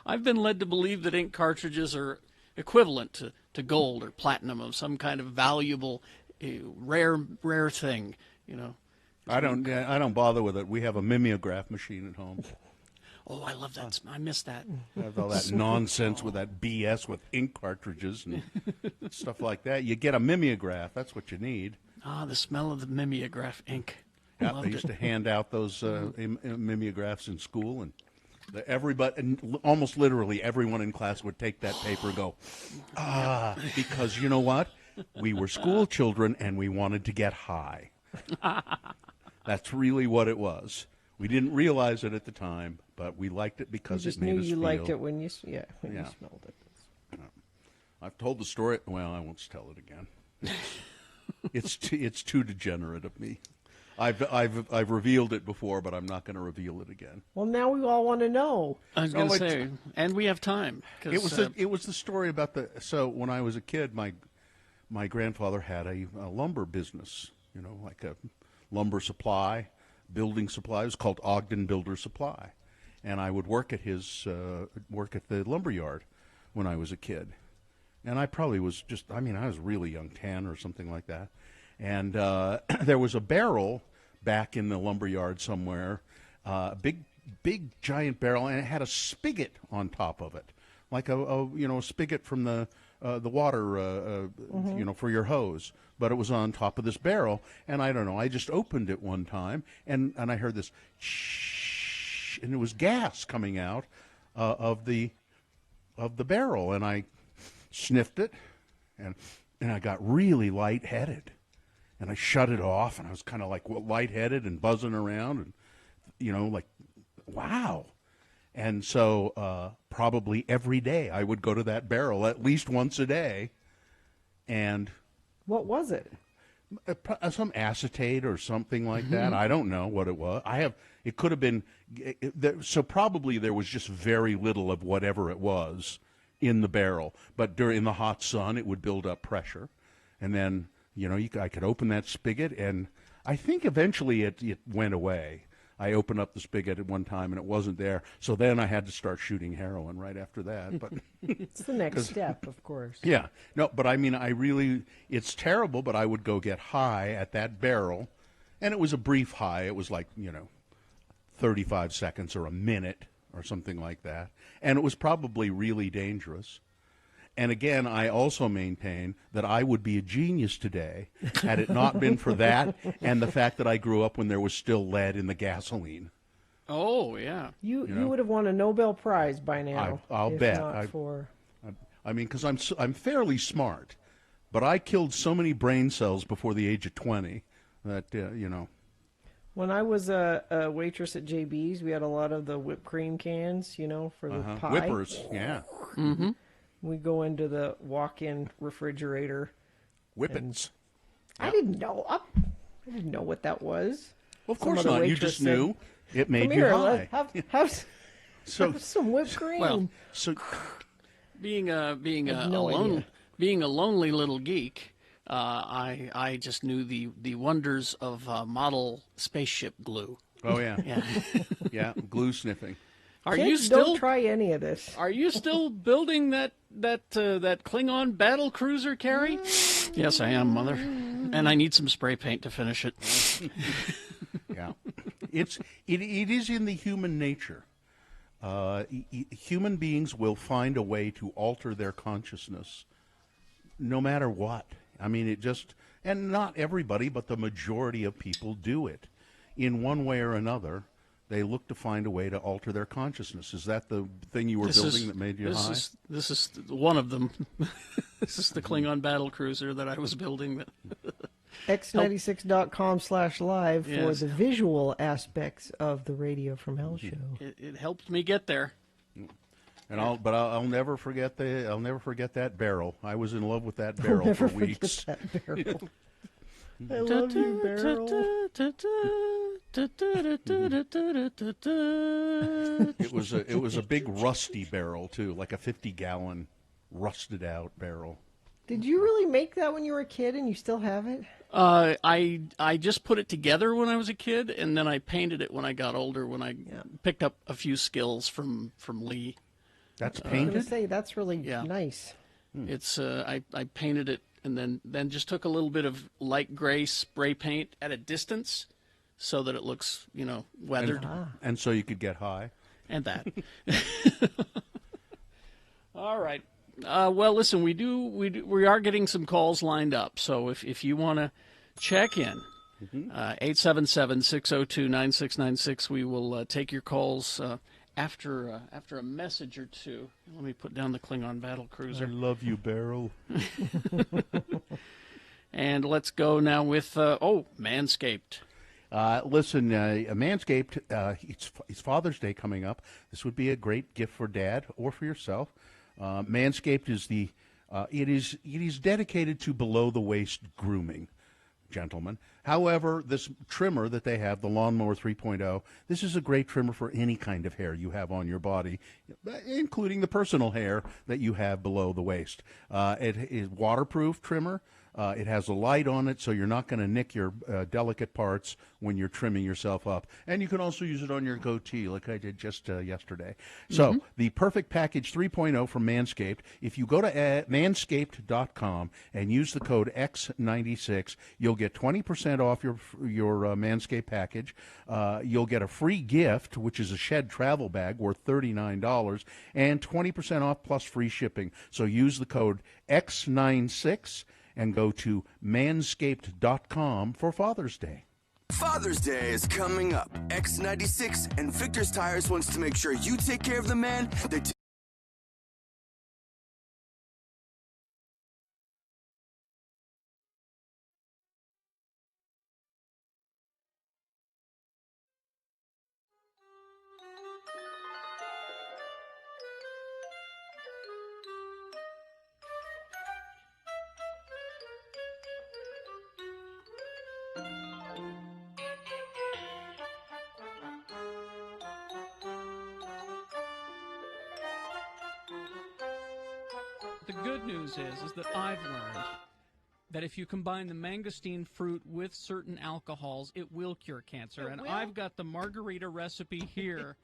I've been led to believe that ink cartridges are equivalent to gold or platinum of some kind of valuable, rare thing. You know. I don't bother with it. We have a mimeograph machine at home. Oh, I love that. I miss that. Have all that nonsense with that BS with ink cartridges and stuff like that. You get a mimeograph. That's what you need. Ah, the smell of the mimeograph ink. Yeah, Loved they used it. to hand out those mimeographs in school, and almost literally everyone in class would take that paper and go, because you know what? We were school children and we wanted to get high. That's really what it was. We didn't realize it at the time, but we liked it because it made us feel. You just knew you liked it when you smelled it. I've told the story. Well, I won't tell it again. It's too degenerate of me. I've revealed it before, but I'm not going to reveal it again. Well, now we all want to know. I was going to say, and we have time. It was the story about so when I was a kid, my grandfather had a lumber business, like a lumber supply, building supply. It was called Ogden Builder Supply, and I would work at work at the lumber yard when I was a kid, and I probably was I was really young, 10 or something like that, and there was a barrel back in the lumber yard somewhere, big giant barrel, and it had a spigot on top of it, like a spigot from the water, for your hose. But it was on top of this barrel, and I don't know, I just opened it one time, and I heard this shh, and it was gas coming out of the barrel, and I sniffed it, and I got really lightheaded, and I shut it off, and I was kind of like lightheaded and buzzing around, and like, wow. And so probably every day I would go to that barrel at least once a day, and... What was it? Some acetate or something like that. I don't know what it was. It could have been, so probably there was just very little of whatever it was in the barrel. But in the hot sun, it would build up pressure. And then, I could open that spigot, and I think eventually it went away. I opened up the spigot at one time, and it wasn't there. So then I had to start shooting heroin right after that. But it's the next step, of course. Yeah. No, but I mean, it's terrible, but I would go get high at that barrel, and it was a brief high. It was like, 35 seconds or a minute or something like that. And it was probably really dangerous. And again, I also maintain that I would be a genius today had it not been for that and the fact that I grew up when there was still lead in the gasoline. Oh, yeah. You would have won a Nobel Prize by now. I'll bet. Because I'm fairly smart, but I killed so many brain cells before the age of 20 that, When I was a waitress at JB's, we had a lot of the whipped cream cans, for the pie. Whippers, yeah. Mm-hmm. We go into the walk-in refrigerator. Whippets. I didn't know. I didn't know what that was. Well, of course not. You just knew it made you high. Have some whipped cream. Well, so being a lonely little geek, I just knew the wonders of model spaceship glue. Oh yeah, yeah, glue sniffing. Don't try any of this. Are you still building that Klingon battle cruiser, Carrie? Yes, I am, Mother. And I need some spray paint to finish it. Yeah, it is in the human nature. Human beings will find a way to alter their consciousness, no matter what. I mean, and not everybody, but the majority of people do it, in one way or another. They look to find a way to alter their consciousness. Is that the thing you were building that made you high? This is one of them. This is the Klingon battle cruiser that I was building. X96.com/live Yes. for the visual aspects of the Radio from Hell show. It helped me get there. And I'll never forget that barrel. I was in love with that barrel for weeks. That barrel. I love you, barrel. It was a big rusty barrel too, like a 50-gallon rusted out barrel. Did you really make that when you were a kid, and you still have it? I just put it together when I was a kid, and then I painted it when I got older. When I picked up a few skills from Lee. That's I was painted? going to say, that's really nice. It's I painted it and then just took a little bit of light gray spray paint at a distance so that it looks, weathered. And so you could get high. And that. All right. Well, listen, we are getting some calls lined up. So if you want to check in, 877-602-9696, we will take your calls after a message or two. Let me put down the Klingon battle cruiser. I love you, Beryl. And let's go now with Manscaped. Listen, Manscaped, it's Father's Day coming up. This would be a great gift for Dad or for yourself. Manscaped is it is dedicated to below the waist grooming, gentlemen. However, this trimmer that they have, the Lawnmower 3.0, this is a great trimmer for any kind of hair you have on your body, including the personal hair that you have below the waist. It is waterproof trimmer. It has a light on it, so you're not going to nick your delicate parts when you're trimming yourself up. And you can also use it on your goatee, like I did just yesterday. So the Perfect Package 3.0 from Manscaped, if you go to manscaped.com and use the code X96, you'll get 20% off your Manscaped package. You'll get a free gift, which is a Shed travel bag worth $39, and 20% off plus free shipping. So use the code X96 and go to manscaped.com for Father's Day. Father's Day is coming up. X96 and Victor's Tires wants to make sure you take care of the man that The good news is that I've learned that if you combine the mangosteen fruit with certain alcohols, it will cure cancer. And I've got the margarita recipe here,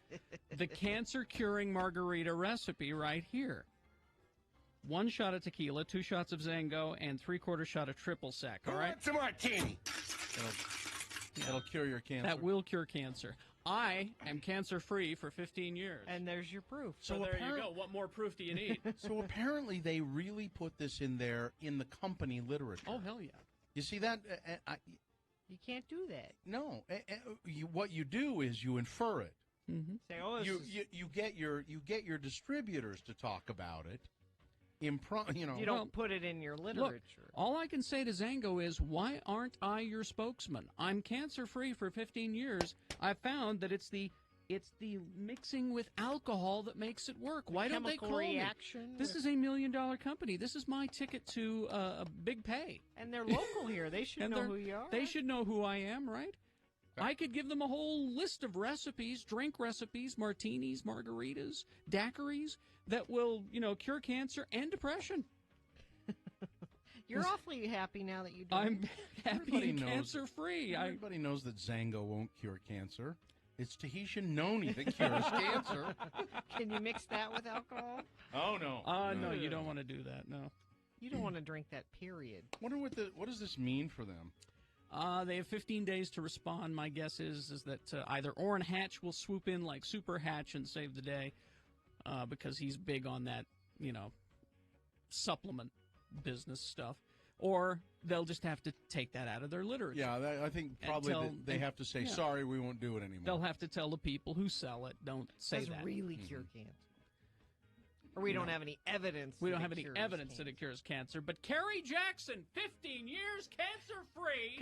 the cancer-curing margarita recipe right here. 1 shot of tequila, 2 shots of Zango, and 3/4 shot of triple sec, all right? It's a martini. That'll cure your cancer. That will cure cancer. I am cancer-free for 15 years. And there's your proof. So there you go. What more proof do you need? So apparently they really put this in there in the company literature. Oh, hell yeah. You see that? You can't do that. No. What you do is you infer it. Mm-hmm. Say, oh, this You get your distributors to talk about it. You don't put it in your literature. Look, all I can say to Zango is, why aren't I your spokesman? I'm cancer-free for 15 years. I found that it's the mixing with alcohol that makes it work. Why don't they call reaction me? This is $1 million company. This is my ticket to a big pay. And they're local here. They should know who you are. They should know who I am, right? I could give them a whole list of recipes, drink recipes, martinis, margaritas, daiquiris, that will, cure cancer and depression. You're awfully happy now that you do. I'm happy and cancer-free. Everybody knows that Zango won't cure cancer. It's Tahitian noni that cures cancer. Can you mix that with alcohol? Oh, no. No, you don't want to do that, no. You don't want to drink that, period. Wonder what does this mean for them? They have 15 days to respond. My guess is that either Orrin Hatch will swoop in like Super Hatch and save the day, because he's big on that, supplement business stuff, or they'll just have to take that out of their literature. Yeah, I think probably they have to say, sorry, we won't do it anymore. They'll have to tell the people who sell it, don't say that. Does really cure cancer. Or we don't have any evidence. We don't have any evidence that it cures cancer. But Kerry Jackson, 15 years cancer-free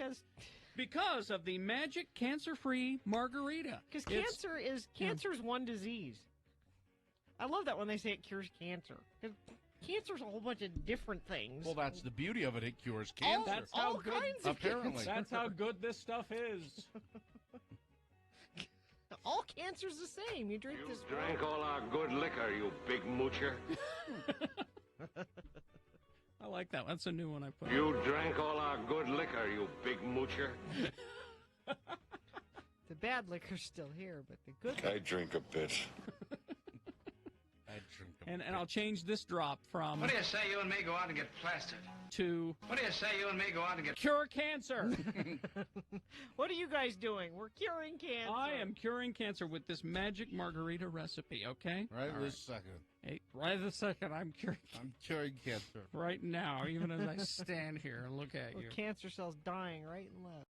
because of the magic cancer-free margarita. Because cancer is one disease. I love that when they say it cures cancer. Because cancer is a whole bunch of different things. Well, that's the beauty of it. It cures cancer. That's how good. Apparently, that's how good this stuff is. All cancer's the same. You drink this. Drank all our good liquor, you big moocher. I like that. That's a new one I put. You drank all our good liquor, you big moocher. The bad liquor's still here, but the good. I drink a bit. And I'll change this drop from. What do you say you and me go out and get plastered? To. What do you say you and me go out and get cure cancer? What are you guys doing? We're curing cancer. I am curing cancer with this magic margarita recipe, okay? Right this second. Hey, right this second, I'm curing cancer. right now, even as I stand here and look at you. Cancer cells dying right and left.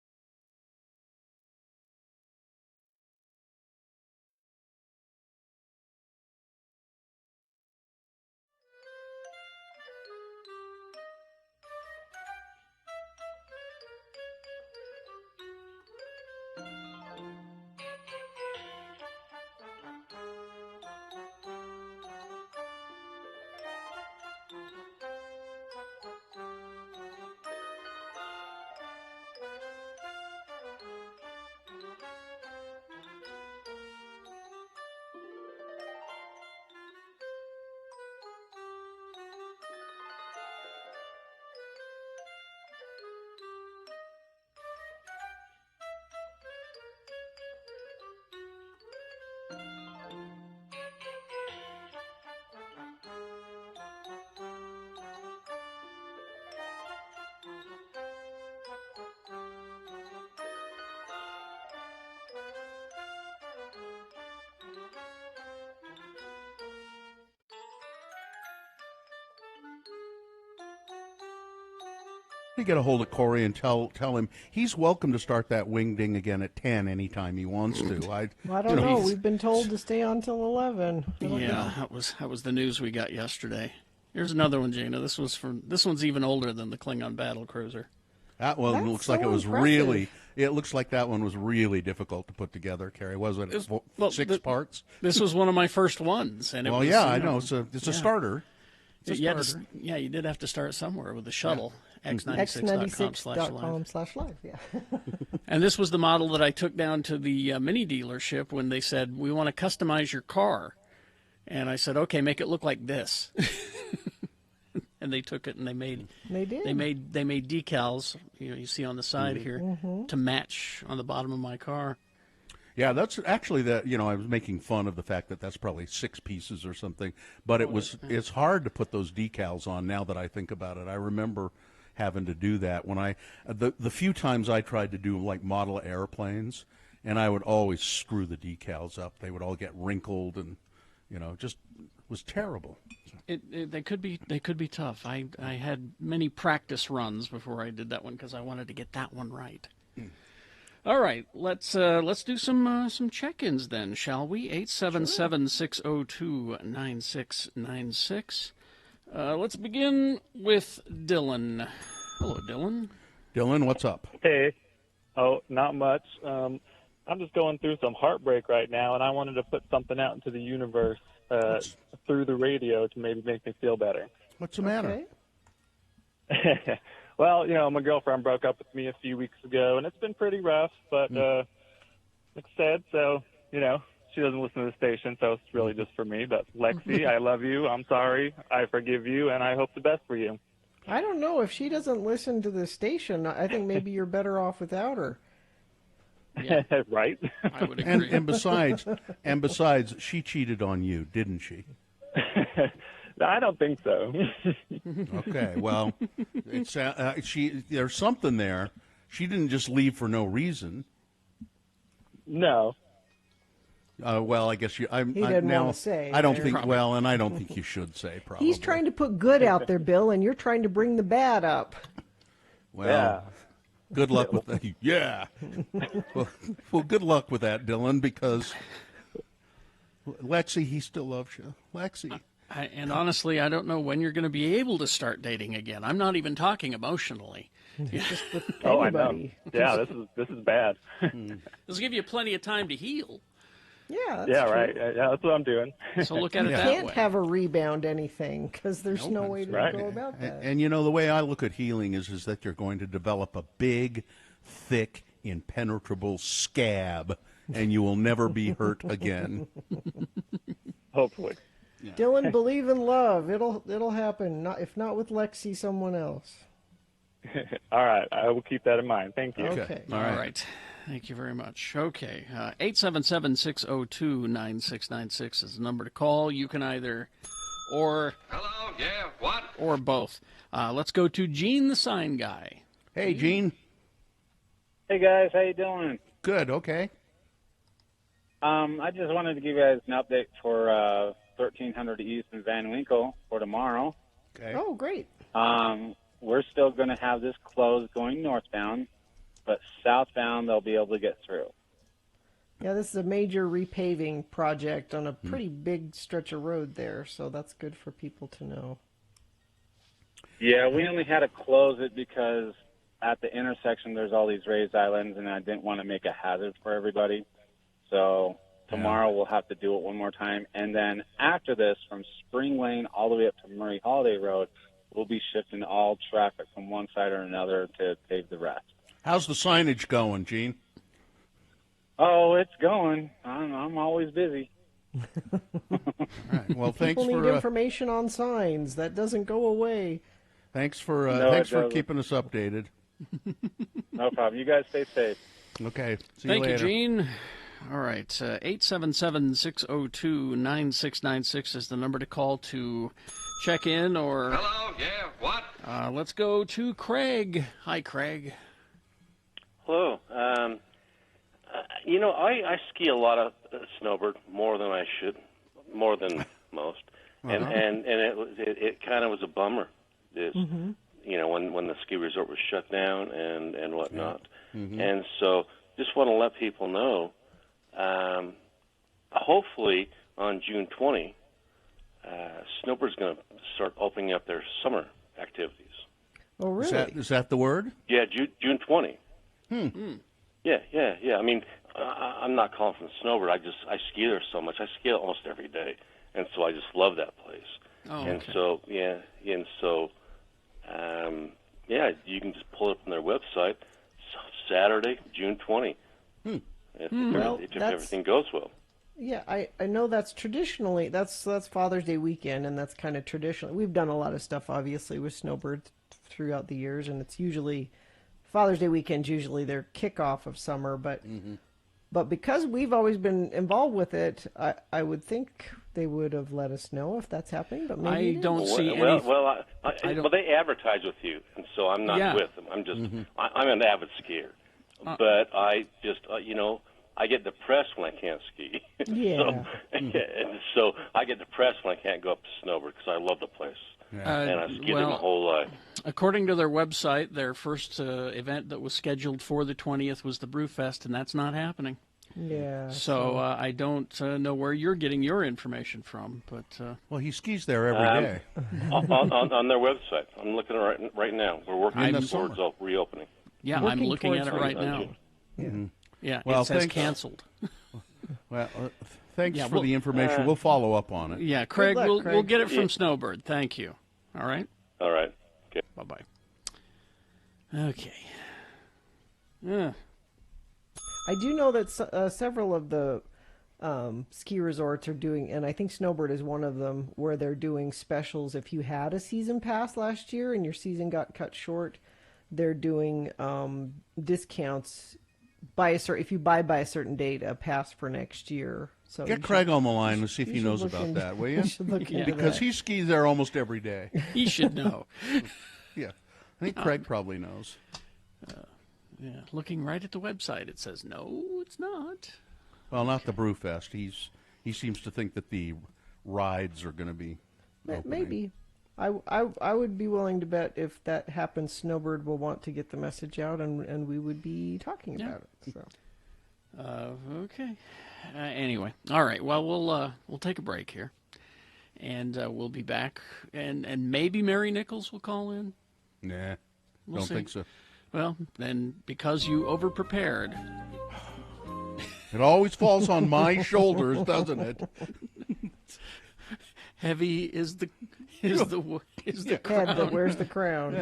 You get a hold of Corey and tell him he's welcome to start that wing ding again at 10 anytime he wants to. I don't know. We've been told to stay on till 11. Yeah, that was the news we got yesterday. Here's another one, Gina. This one's even older than the Klingon battle cruiser. That one That's looks like so it was impressive. it looks like that one was really difficult to put together, Carrie. Was it six parts? This was one of my first ones, and well, yeah, I know. It's a starter. It's a starter. You did have to start somewhere with the shuttle. Yeah. X96.com/live, yeah. And this was the model that I took down to the mini dealership when they said, we want to customize your car. And I said, okay, make it look like this. And they took it and they made decals, you see on the side here, to match on the bottom of my car. Yeah, that's actually I was making fun of the fact that that's probably 6 pieces or something, but it's hard to put those decals on now that I think about it. I remember having to do that when the few times I tried to do like model airplanes, and I would always screw the decals up. They would all get wrinkled and just was terrible. They could be tough. I had many practice runs before I did that one because I wanted to get that one right. All right, let's do some check-ins then, shall we? 877-602-9696. Let's begin with Dylan. Hello, Dylan. Dylan, what's up? Hey. Oh, not much. I'm just going through some heartbreak right now, and I wanted to put something out into the universe through the radio to maybe make me feel better. What's the matter? Well, my girlfriend broke up with me a few weeks ago, and it's been pretty rough, but like I said, so, she doesn't listen to the station, so it's really just for me. But Lexi, I love you. I'm sorry. I forgive you, and I hope the best for you. I don't know. If she doesn't listen to the station, I think maybe you're better off without her. Yeah. Right? I would agree. And besides, she cheated on you, didn't she? I don't think so. Okay, well, there's something there. She didn't just leave for no reason. No. Well, I guess he didn't want to say. I don't think. Well, and I don't think you should say. Probably. He's trying to put good out there, Bill, and you're trying to bring the bad up. Well, yeah. Good luck with that. Yeah. Well, good luck with that, Dylan, because Lexi, he still loves you. Lexi. And honestly, I don't know when you're going to be able to start dating again. I'm not even talking emotionally. Oh, I know. Yeah, this is bad. This will give you plenty of time to heal. Yeah, yeah, true. right. Yeah, that's what I'm doing. So look at it you that way. can't have a rebound anything because there's no way to go about that. And the way I look at healing is that you're going to develop a big, thick, impenetrable scab and you will never be hurt again. Hopefully. Dylan, believe in love. It'll happen. Not if not with Lexi, someone else. All right. I will keep that in mind. Thank you. Okay. All right. Thank you very much. Okay. 877-602-9696 is the number to call. You can either or... Hello? Yeah, what? Or both. Let's go to Gene the sign guy. Hey, Gene. Hey, guys. How you doing? Good. Okay. I just wanted to give you guys an update for 1300 East in Van Winkle for tomorrow. Okay. Oh, great. We're still going to have this closed going northbound, but southbound they'll be able to get through. Yeah, this is a major repaving project on a pretty big stretch of road there, so that's good for people to know. Yeah, we only had to close it because at the intersection there's all these raised islands, and I didn't want to make a hazard for everybody. So tomorrow we'll have to do it one more time. And then after this, from Spring Lane all the way up to Murray Holiday Road, we'll be shifting all traffic from one side or another to pave the rest. How's the signage going, Gene? Oh, it's going. I'm always busy. All right. Well, thanks People for need information on signs. That doesn't go away. thanks for keeping us updated. No problem. You guys stay safe. Okay. See Thank you you, later. Gene. All right. 877-602-9696 is the number to call to check in or... Hello? Yeah, what? Let's go to Craig. Hi, Craig. Hello. I ski a lot of snowbird, more than I should, more than most, and it kind of was a bummer. When the ski resort was shut down and whatnot, and so just want to let people know. Hopefully on June 20, Snowbird's going to start opening up their summer activities. Oh, really? Is that the word? Yeah, June 20. Yeah. I mean, I'm not calling from Snowbird. I ski there so much. I ski almost every day, and so I just love that place. Oh, and okay. so you can just pull it up on their website. Saturday, June 20. If everything goes well. Yeah, I know that's traditionally that's Father's Day weekend, and that's kind of traditional. We've done a lot of stuff, obviously, with Snowbird throughout the years, and it's usually Father's Day weekend's usually their kickoff of summer. But because we've always been involved with it, I would think they would have let us know if that's happening. But maybe I don't see any. Well, they advertise with you, and so I'm not with them. I'm just I'm an avid skier, but I just I get depressed when I can't ski. Yeah. So I get depressed when I can't go up to Snowbird because I love the place. And I've skied there my whole life. According to their website, their first event that was scheduled for the 20th was the Brewfest, and that's not happening. Yeah. So I don't know where you're getting your information from, but well, he skis there every day. On their website. I'm looking at it right now. We're working towards reopening. Yeah, I'm looking at it right now. Yeah, well, it says canceled. Well, thanks for the information. We'll follow up on it. Yeah, Craig, we'll get it from Snowbird. Thank you. All right? All right. Okay. Bye-bye. Okay. Yeah. I do know that several of the ski resorts are doing, and I think Snowbird is one of them, where they're doing specials. If you had a season pass last year and your season got cut short, they're doing discounts if you buy by a certain date, a pass for next year. So get Craig on the line and see if he knows about that, will you? Because he skis there almost every day. He should know. Yeah, I think Craig probably knows. Yeah, looking right at the website, it says no, it's not. Well, not the Brewfest. He seems to think that the rides are going to be opening. Maybe. I would be willing to bet if that happens, Snowbird will want to get the message out, and we would be talking about it. So. Okay. Anyway, all right. Well, we'll take a break here, and we'll be back, and maybe Mary Nichols will call in. Nah, We'll don't see. think so. Well, then because you over-prepared. It always falls on my shoulders, doesn't it? Heavy is the crown. head that wears the crown.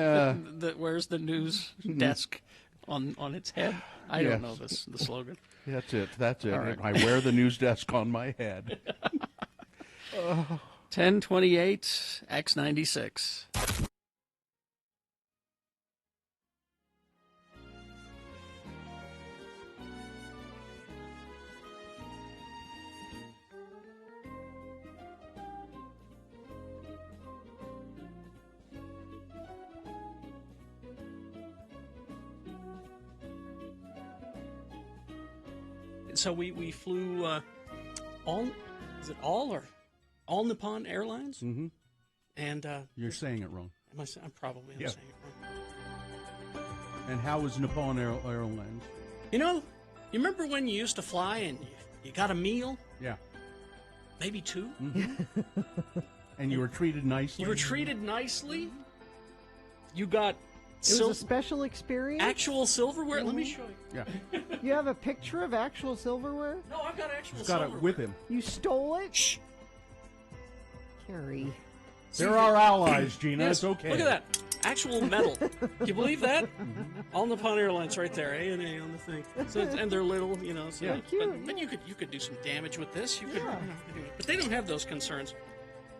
That wears the news desk on its head. I don't know the slogan. That's it. That's it. All right. I wear the news desk on my head. 1028 X96. So we flew all Nippon Airlines, Mm-hmm. and You're saying it wrong. I'm probably Yeah. saying it wrong. And how was Nippon Airlines? You remember when you used to fly and you got a meal, Yeah. maybe two? Mm-hmm. And you were treated nicely? You were treated nicely. You got It was a special experience. actual silverware. Let me Mhm. show you. Yeah. You have a picture of actual silverware? No, I've got actual He's got silverware. it with him. You stole it? Shh. Carrie. They're our allies, Gina. Yes, It's okay. Look at that. Actual metal. Can you believe that? All Nippon Airlines right there. A&A on the thing. So and they're little, So, Yeah. but you could do some damage with this. You could, but they don't have those concerns.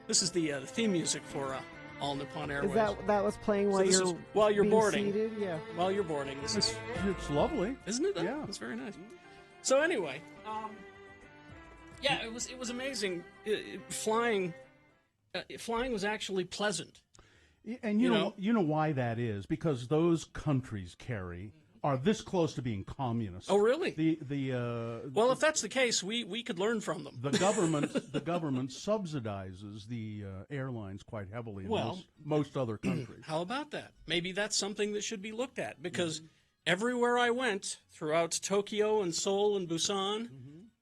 This is the theme music for All Nippon Airways. Is that was playing while this you're is while you're being boarding? seated? Yeah. While you're boarding, this is It's lovely. isn't it? Yeah. It's very nice. So anyway, yeah, it was amazing. Flying was actually pleasant. And you know why that is? Because those countries, Carrie, are this close to being communist. Oh, really? Well, if that's the case, we could learn from them. the government subsidizes the airlines quite heavily in Well, most other countries. How about that? Maybe that's something that should be looked at because everywhere I went throughout Tokyo and Seoul and Busan,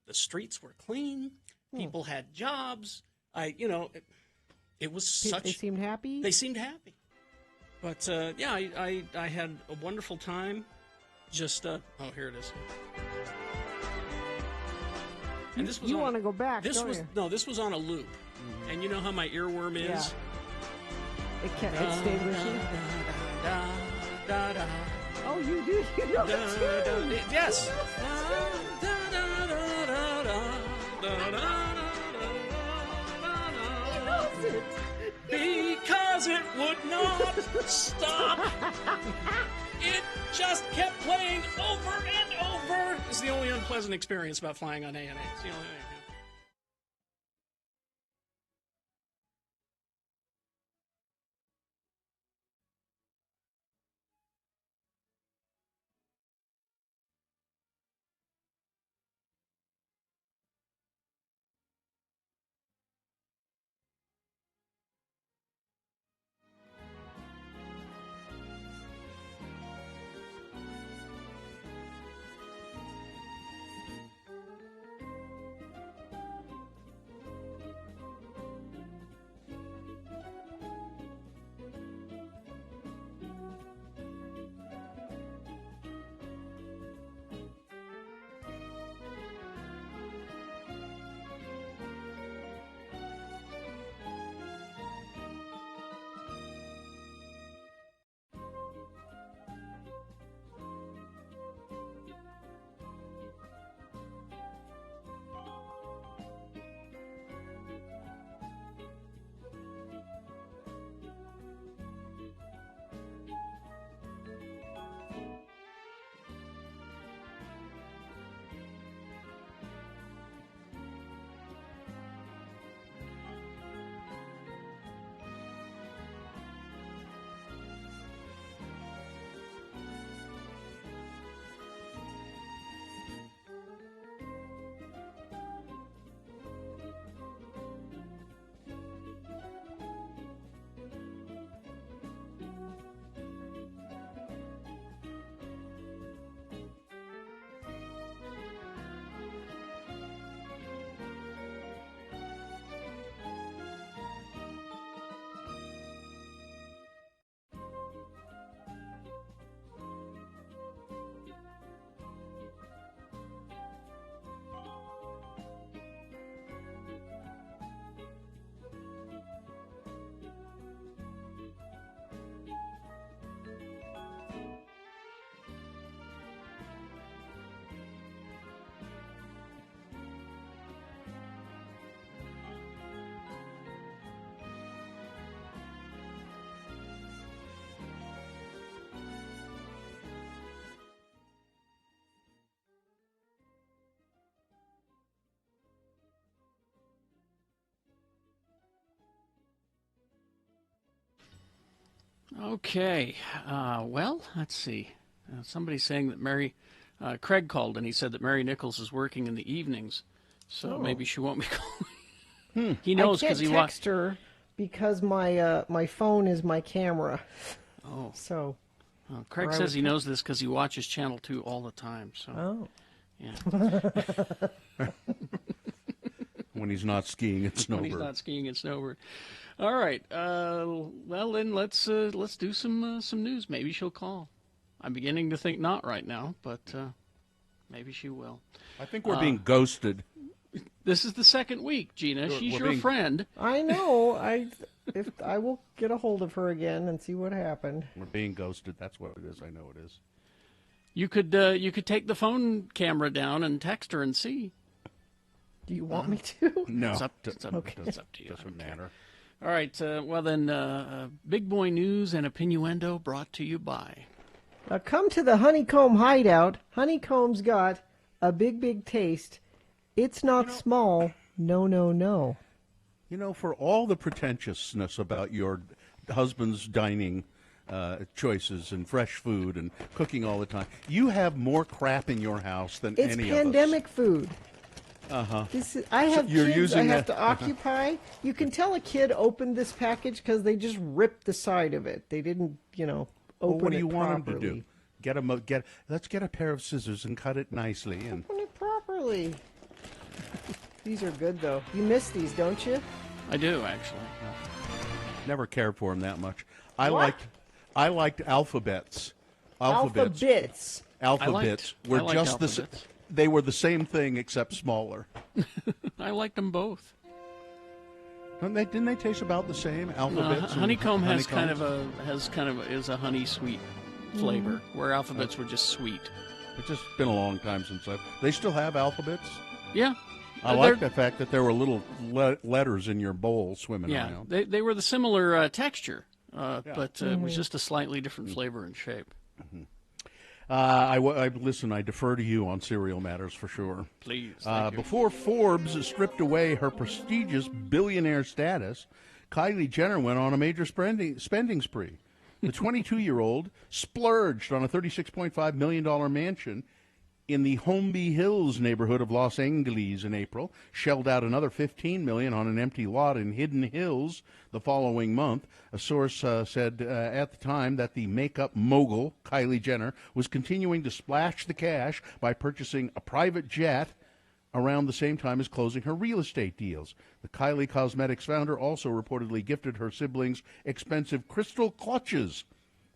the streets were clean. People had jobs. It was such. They seemed happy. They seemed happy. But yeah, I had a wonderful time. Just oh, here it is. And this was You on- want to go back, This don't was you? no, this was on a loop. And you know how my earworm is. Yeah. It stayed with you. Oh, you do. You know the tune. Yes. Because it would not stop. It just kept playing over and over. It's the only unpleasant experience about flying on ANA. It's the only thing. Okay. Well, let's see. Somebody's saying that Craig called and he said that Mary Nichols is working in the evenings, so maybe she won't be calling. He knows because I can't text her because my phone is my camera. Oh. So. Craig says he knows this because he watches Channel 2 all the time. So. Oh. Yeah. When he's not skiing at Snowbird. When he's not skiing at Snowbird. All right. Well, then let's do some news. Maybe she'll call. I'm beginning to think not right now, but maybe she will. I think we're being ghosted. This is the second week, Gina. She's your friend. I know. I will get a hold of her again and see what happened. We're being ghosted. That's what it is. I know it is. You could take the phone camera down and text her and see. Do you want me to? No. It's up to you. Doesn't matter. All right. Well, then, Big Boy News and Opinioendo brought to you by. Come to the Honeycomb Hideout. Honeycomb's got a big taste. It's not small. No, no, no. You know, for all the pretentiousness about your husband's dining choices and fresh food and cooking all the time, you have more crap in your house than any of us. It's pandemic food. Uh-huh. I have You're kids using I have that- to occupy. You can tell a kid opened this package because they just ripped the side of it. They didn't, open Well, what do you it want properly. him to do? Let's get a pair of scissors and cut it nicely. And Open it properly. These are good, though. You miss these, don't you? I do, actually. never cared for them that much. I What? liked alphabets. Alphabets. Alphabets I were liked just Alphabets. they were the same thing except smaller. I liked them both. Didn't they taste about the same? Alphabets. and Honeycomb is a honey sweet flavor, where Alphabets were just sweet. It's just been a long time since They still have Alphabets. Yeah. I like the fact that there were little letters in your bowl swimming around. They were the similar texture, but it was just a slightly different flavor and shape. Mm-hmm. Listen, I defer to you on cereal matters for sure. Please. Thank you. Before Forbes stripped away her prestigious billionaire status, Kylie Jenner went on a major spending spree. The 22-year-old splurged on a $36.5 million mansion in the Holmby Hills neighborhood of Los Angeles in April, shelled out another $15 million on an empty lot in Hidden Hills the following month. A source said at the time that the makeup mogul, Kylie Jenner, was continuing to splash the cash by purchasing a private jet around the same time as closing her real estate deals. The Kylie Cosmetics founder also reportedly gifted her siblings expensive crystal clutches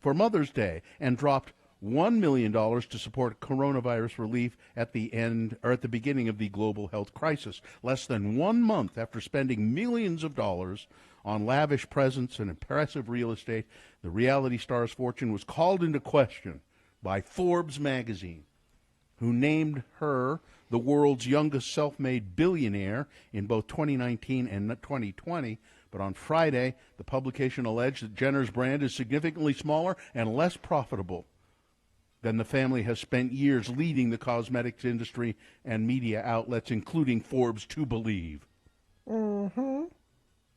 for Mother's Day and dropped $1 million to support coronavirus relief at the beginning of the global health crisis, less than 1 month after spending millions of dollars on lavish presents and impressive real estate. The reality star's fortune was called into question by Forbes magazine, who named her the world's youngest self-made billionaire in both 2019 and 2020. But on Friday, the publication alleged that Jenner's brand is significantly smaller and less profitable than the family has spent years leading the cosmetics industry and media outlets, including Forbes, to believe. Mm-hmm.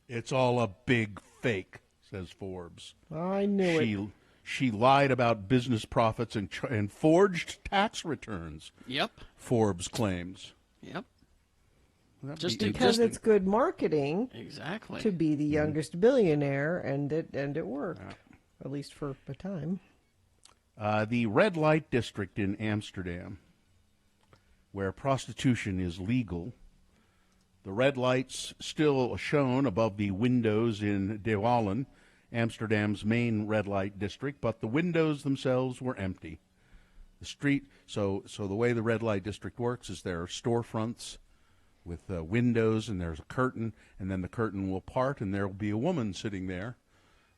It's all a big fake, says Forbes. I knew it. She lied about business profits and forged tax returns. Yep. Forbes claims. Yep. Just because it's good marketing. Exactly. To be the youngest billionaire, and it worked, at least for a time. The red light district in Amsterdam, where prostitution is legal. The red lights still shone above the windows in De Wallen, Amsterdam's main red light district, but the windows themselves were empty. The street, so the way the red light district works is there are storefronts with windows, and there's a curtain, and then the curtain will part, and there will be a woman sitting there.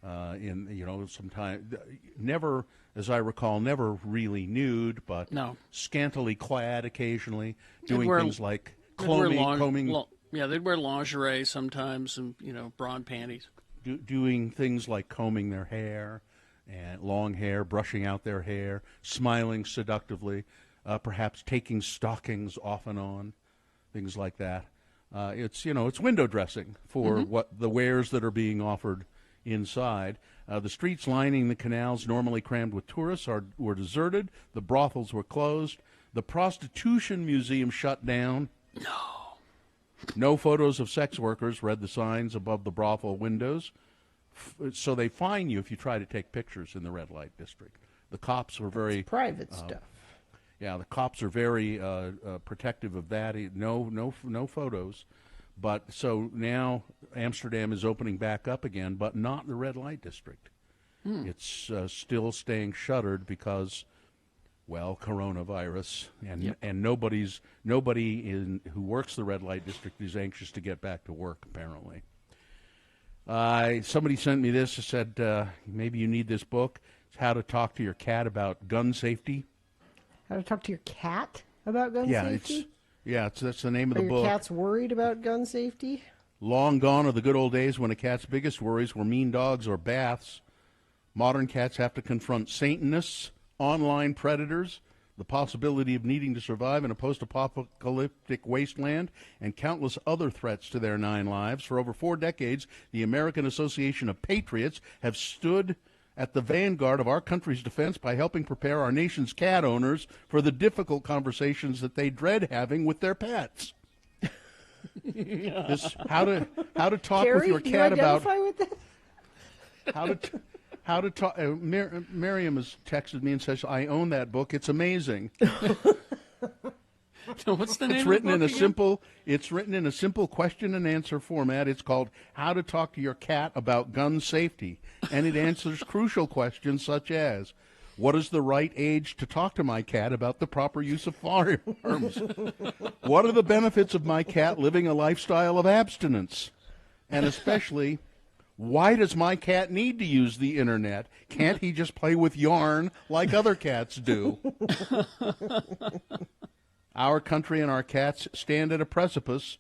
Sometime never, as I recall, never really nude, but scantily clad occasionally, doing things like combing. They'd wear lingerie sometimes, and broad panties. Doing things like combing their hair and long hair, brushing out their hair, smiling seductively, perhaps taking stockings off and on, things like that. It's window dressing for what the wares that are being offered inside. The streets lining the canals, normally crammed with tourists, were deserted. The brothels were closed. The prostitution museum shut down. No photos of sex workers, read the signs above the brothel windows. So they fine you if you try to take pictures in the red light district. The cops were very private stuff. Yeah, the cops are very protective of that. No photos. But so now Amsterdam is opening back up again, but not the red light district. It's still staying shuttered because, well, coronavirus, and nobody who works the red light district is anxious to get back to work. Apparently, somebody sent me this. It said maybe you need this book. It's How to Talk to Your Cat About Gun Safety. How to talk to your cat about gun safety? That's the name of the book. Are your cats worried about gun safety? Long gone are the good old days when a cat's biggest worries were mean dogs or baths. Modern cats have to confront Satanists, online predators, the possibility of needing to survive in a post-apocalyptic wasteland, and countless other threats to their 9 lives. For over 4 decades, the American Association of Patriots have stood at the vanguard of our country's defense by helping prepare our nation's cat owners for the difficult conversations that they dread having with their pets. How to talk Carrie, with your cat you about identify with that? how to talk. Miriam has texted me and says, "I own that book. It's amazing." What's the name It's of written the in book a again? simple. It's written in a simple question and answer format. It's called "How to Talk to Your Cat About Gun Safety," and it answers crucial questions such as, "What is the right age to talk to my cat about the proper use of firearms? What are the benefits of my cat living a lifestyle of abstinence? And especially, why does my cat need to use the internet? Can't he just play with yarn like other cats do?" Our country and our cats stand at a precipice.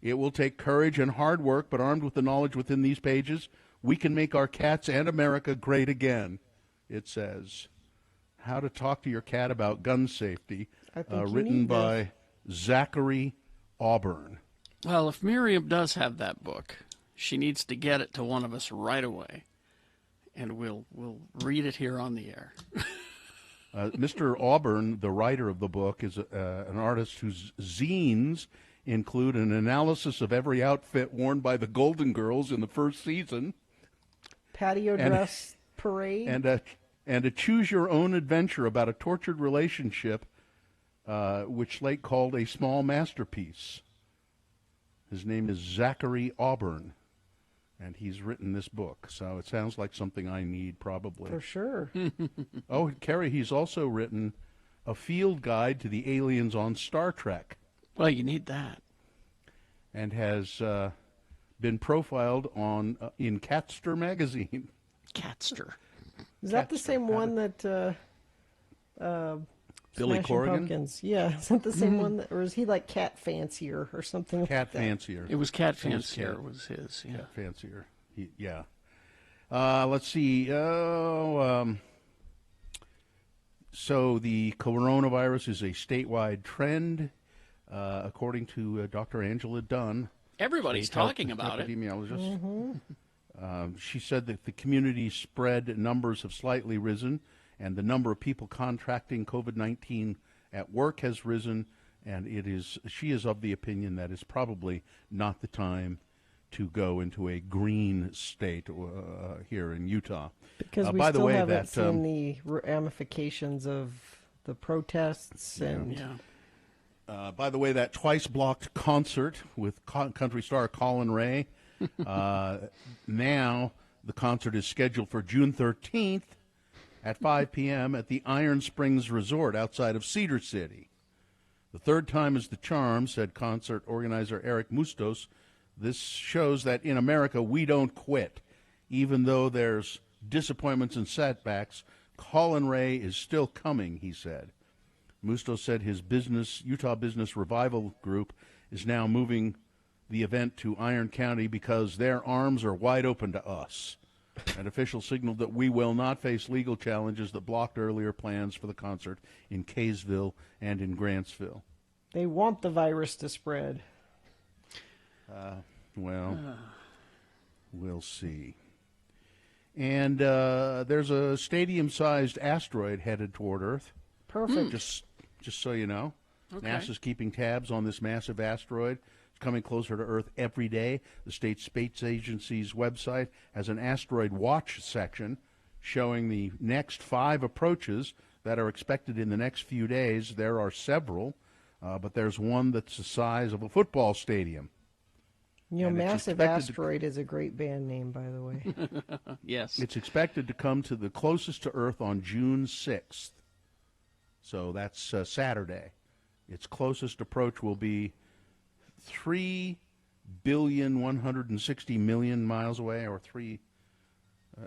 It will take courage and hard work, but armed with the knowledge within these pages, we can make our cats and America great again. It says, How to Talk to Your Cat About Gun Safety, written by Zachary Auburn. Well, if Miriam does have that book, she needs to get it to one of us right away, and we'll read it here on the air. Mr. Auburn, the writer of the book, is an artist whose zines include an analysis of every outfit worn by the Golden Girls in the first season, Patio dress parade, and a choose-your-own adventure about a tortured relationship, which Slate called a small masterpiece. His name is Zachary Auburn, and he's written this book, so it sounds like something I need probably. for sure. Oh, Kerry, he's also written a field guide to the aliens on Star Trek. Well, you need that. And has been profiled in Catster magazine. Catster. Is that the same one that Billy Smashing Corrigan? Pumpkins? Yeah, is that the same one, or is he like Cat Fancier or something? Cat like that? Fancier. It was Cat Fancier was his, yeah. Cat Fancier. Yeah. Let's see. So the coronavirus is a statewide trend, according to Dr. Angela Dunn. Everybody's state health talking about it. epidemiologist. She said that the community spread numbers have slightly risen, and the number of people contracting COVID-19 at work has risen, and she is of the opinion that it's probably not the time to go into a green state here in Utah. Because we by still the way, haven't seen the ramifications of the protests and. By the way, that twice-blocked concert with country star Colin Ray, now the concert is scheduled for June 13th at 5 p.m. at the Iron Springs Resort outside of Cedar City. The third time is the charm, said concert organizer Eric Mustos. This shows that in America we don't quit. Even though there's disappointments and setbacks, Colin Ray is still coming, he said. Mustos said his Utah Business Revival Group is now moving the event to Iron County because their arms are wide open to us. An official signaled that we will not face legal challenges that blocked earlier plans for the concert in Kaysville and in Grantsville. They want the virus to spread. Well, we'll see. And there's a stadium-sized asteroid headed toward Earth. Perfect. Just so you know. Okay. NASA's keeping tabs on this massive asteroid. It's coming closer to Earth every day. The State Space Agency's website has an asteroid watch section showing the next 5 approaches that are expected in the next few days. There are several, but there's one that's the size of a football stadium. You know, And it's Massive expected Asteroid is a great band name, by the way. Yes. It's expected to come to the closest to Earth on June 6th. So that's Saturday. Its closest approach will be 3,160,000,000 miles away, or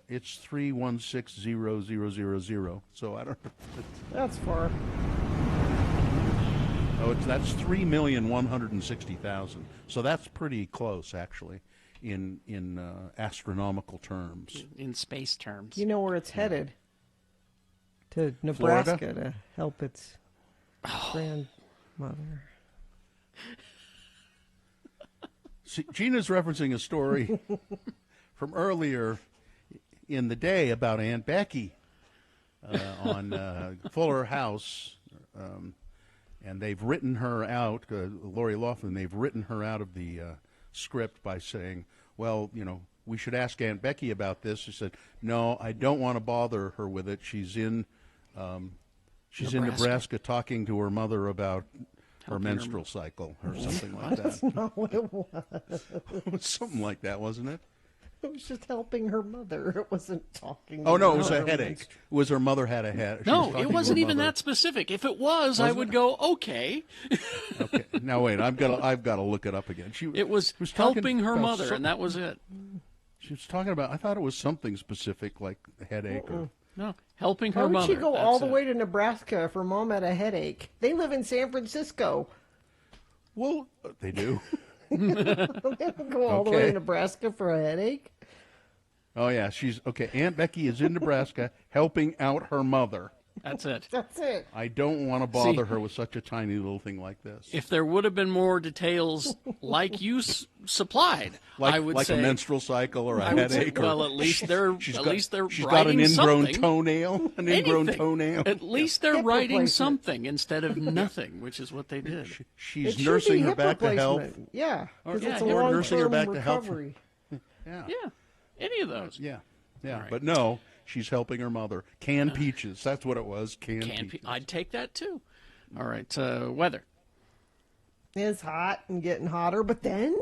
it's 3160000. So I don't know. That's far. Oh, that's 3,160,000. So that's pretty close, actually, in astronomical terms. In space terms. You know where it's headed? To Nebraska Florida? to help its grandmother. See, Gina's referencing a story from earlier in the day about Aunt Becky on Fuller House, and they've written her out, Lori Loughlin, they've written her out of the script by saying, well, you know, we should ask Aunt Becky about this. She said, no, I don't want to bother her with it. She's in Nebraska talking to her mother about her menstrual cycle or something like that. That's not what it was. It was something like that, wasn't it? It was just helping her mother. It wasn't talking. Oh, no, it about was a her headache. It was her mother had a headache. No, it wasn't even that specific. If it was, I would go, okay. Okay. Now wait, I've got to look it up again. It was helping her mother, and that was it. She was talking about. I thought it was something specific, like a headache or. No, helping her Why would mother. she go That's all the it. way to Nebraska if her mom had a headache? They live in San Francisco. Well, they do. They don't go all the way to Nebraska for a headache. Oh yeah, she's okay. Aunt Becky is in Nebraska helping out her mother. That's it. That's it. I don't want to bother her with such a tiny little thing like this. If there would have been more details like you supplied, I would say a menstrual cycle or a I would say, headache. well, at least they're she's writing got an ingrown something. toenail. An ingrown Anything. toenail. At least they're Hip writing replacement. something instead of nothing, which is what they did. She's It should nursing be her hip back to health. replacement. Yeah, because yeah, it's a hip long-term nursing her back to health. recovery. Yeah. Yeah, any of those. Yeah. Yeah. right. But no, she's helping her mother. Canned peaches. That's what it was. Canned peaches. I'd take that too. All right, weather. It's hot and getting hotter, but then.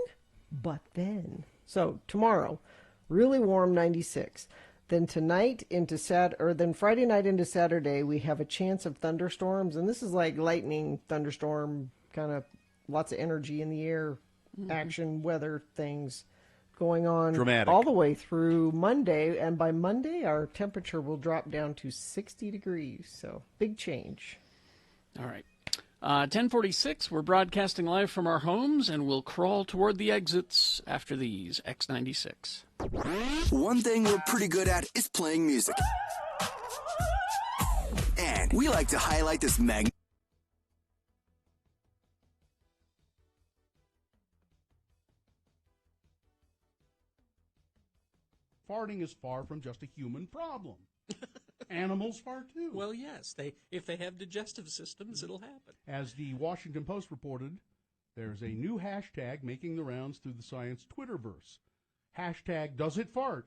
So tomorrow, really warm, 96. Then tonight into then Friday night into Saturday, we have a chance of thunderstorms, and this is like lightning, thunderstorm, kind of lots of energy in the air, action, weather things going on Dramatic. all the way through Monday, and by Monday our temperature will drop down to 60 degrees. So big change. All right. 10:46, we're broadcasting live from our homes, and we'll crawl toward the exits after these. X96. One thing we're pretty good at is playing music. And we like to highlight this Farting is far from just a human problem. Animals fart too. Well, yes. If they have digestive systems, it'll happen. As the Washington Post reported, there's a new hashtag making the rounds through the science Twitterverse. Hashtag does it fart,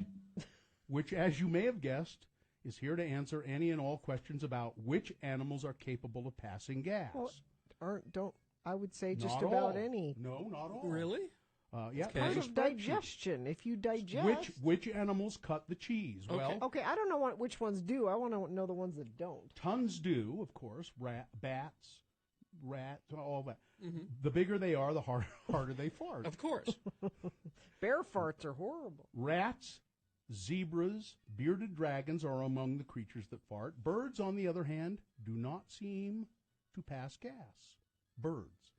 which, as you may have guessed, is here to answer any and all questions about which animals are capable of passing gas. Well, I would say just Not about all. any. No, not all. Really? Yeah, Okay. Part there's of a spreadsheet. digestion. If you digest. Which animals cut the cheese? Okay. Well, Okay, I don't know which ones do. I want to know the ones that don't. tons do, of course. Bats, rats, all that. Mm-hmm. The bigger they are, the harder they fart. Of course. Bear farts are horrible. Rats, zebras, bearded dragons are among the creatures that fart. Birds, on the other hand, do not seem to pass gas. Birds.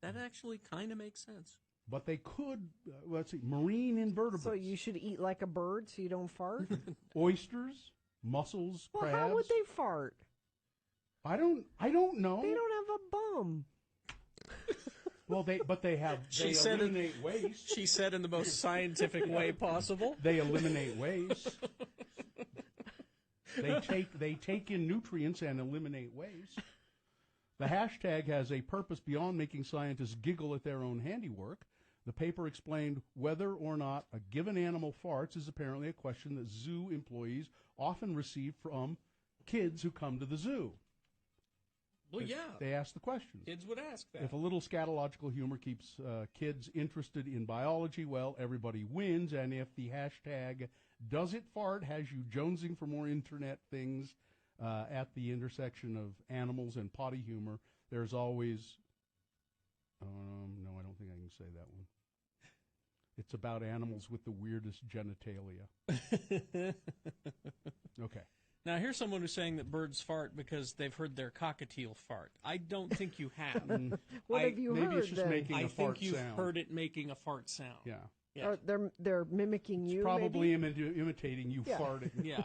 That actually kind of makes sense. But they could, let's see, marine invertebrates. So you should eat like a bird so you don't fart? Oysters, mussels, Well, crabs. how would they fart? I don't know. They don't have a bum. Well, they eliminate waste. She said in the most scientific way possible. They eliminate waste. They take in nutrients and eliminate waste. The hashtag has a purpose beyond making scientists giggle at their own handiwork. The paper explained whether or not a given animal farts is apparently a question that zoo employees often receive from kids who come to the zoo. Well, yeah. They ask the questions. Kids would ask that. If a little scatological humor keeps kids interested in biology, well, everybody wins. And if the hashtag does it fart has you jonesing for more internet things at the intersection of animals and potty humor, there's always... no, I don't think I can say that one. It's about animals with the weirdest genitalia. Okay. Now, here's someone who's saying that birds fart because they've heard their cockatiel fart. I don't think you have. What have you heard? Maybe it's just making a fart think you've sound. heard it making a fart sound. Yeah. Yeah. They're mimicking you. Probably maybe? imitating you Yeah. farting. Yeah.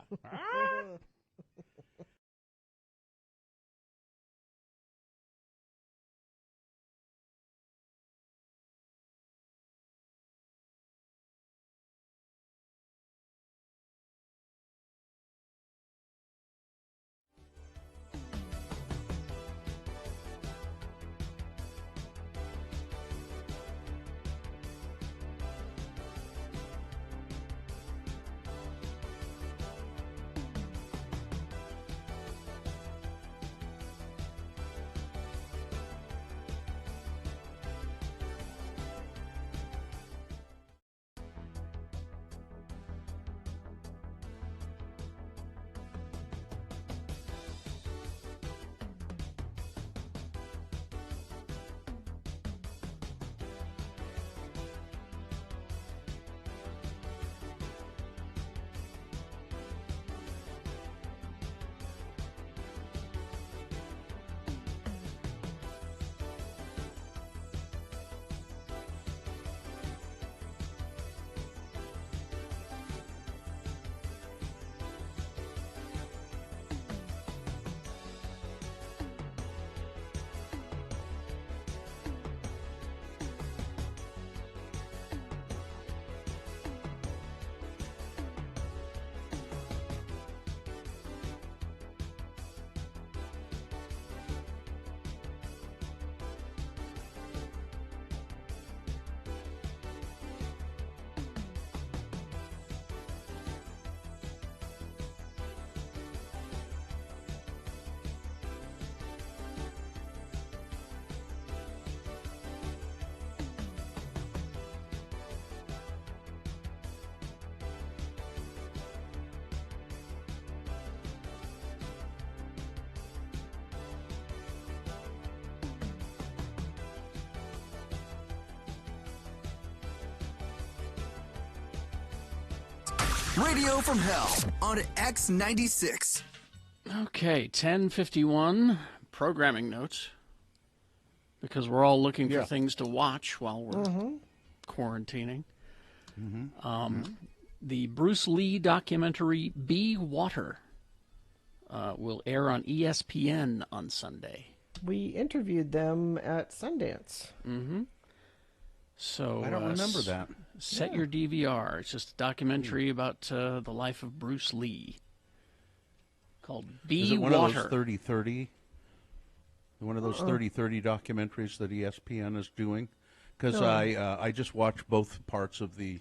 Radio from Hell on X96. Okay, 10:51, programming notes, because we're all looking for things to watch while we're quarantining. The Bruce Lee documentary Be Water will air on ESPN on Sunday. We interviewed them at Sundance. So I don't remember that. Set your DVR. It's just a documentary about the life of Bruce Lee called Be Is it one Water. of those 30-30? One of those 30-30 documentaries that ESPN is doing? Because I just watched both parts of the...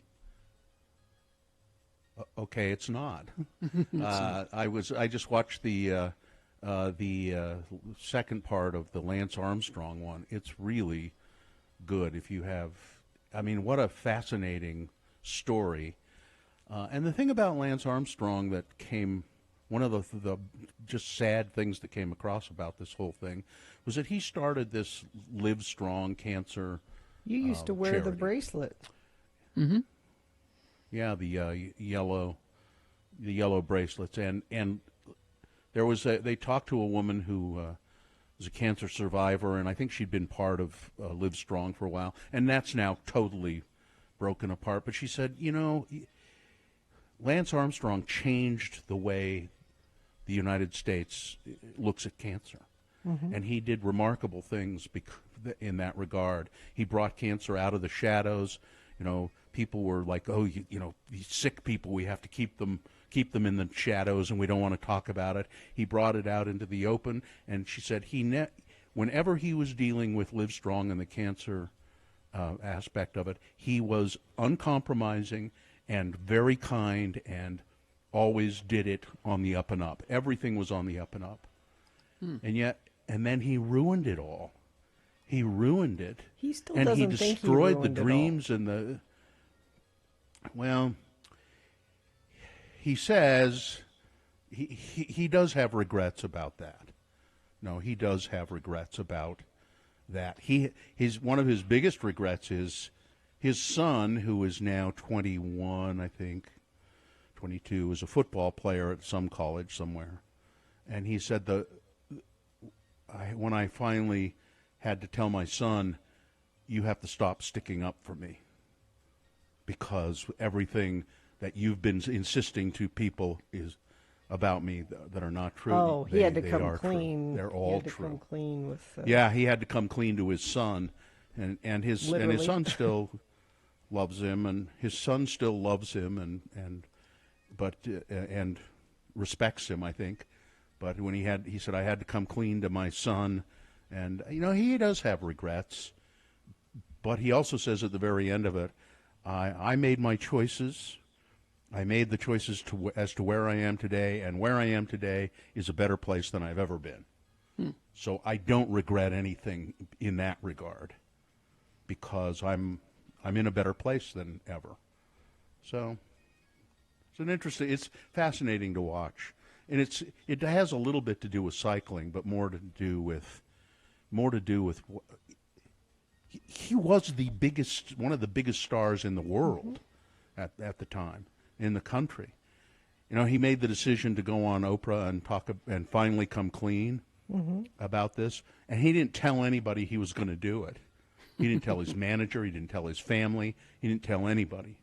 okay, it's not. I just watched the second part of the Lance Armstrong one. It's really good if you have... I mean, what a fascinating story. And the thing about Lance Armstrong that came... one of the just sad things that came across about this whole thing was that he started this Live Strong cancer You used to wear charity. the bracelet. Yeah, the yellow bracelets, and there was they talked to a woman who was a cancer survivor, and I think she'd been part of Live Strong for a while, and that's now totally broken apart. But she said, you know, Lance Armstrong changed the way the United States looks at cancer, and he did remarkable things in that regard. He brought cancer out of the shadows. You know, people were like, "Oh, you know, these sick people, we have to keep them in the shadows, and we don't want to talk about it." He brought it out into the open, and she said whenever he was dealing with Livestrong and the cancer aspect of it, he was uncompromising and very kind, and always did it on the up and up. Everything was on the up and up. And then he ruined it all. He ruined it. He still and doesn't he think he destroyed ruined the it dreams all. and the. Well, he says he does have regrets about that. No, he does have regrets about that. One of his biggest regrets is his son, who is now 21, I think, 22, is a football player at some college somewhere, and he said when I finally had to tell my son, you have to stop sticking up for me, because everything that you've been insisting to people is about me that are not true. Oh, he had to come are clean. True. They're all he had to true. Come clean with. Yeah, he had to come clean to his son, and his son still loves him, and his son still loves him, and respects him, I think. But when he said, I had to come clean to my son, and you know, he does have regrets. But he also says at the very end of it, I made my choices. I made the choices as to where I am today, and where I am today is a better place than I've ever been. So I don't regret anything in that regard, because I'm in a better place than ever. So it's fascinating to watch, and it has a little bit to do with cycling, but more to do with he was one of the biggest stars in the world at the time, in the country. You know, he made the decision to go on Oprah and talk and finally come clean about this, and he didn't tell anybody he was going to do it. He didn't tell his manager, he didn't tell his family, he didn't tell anybody.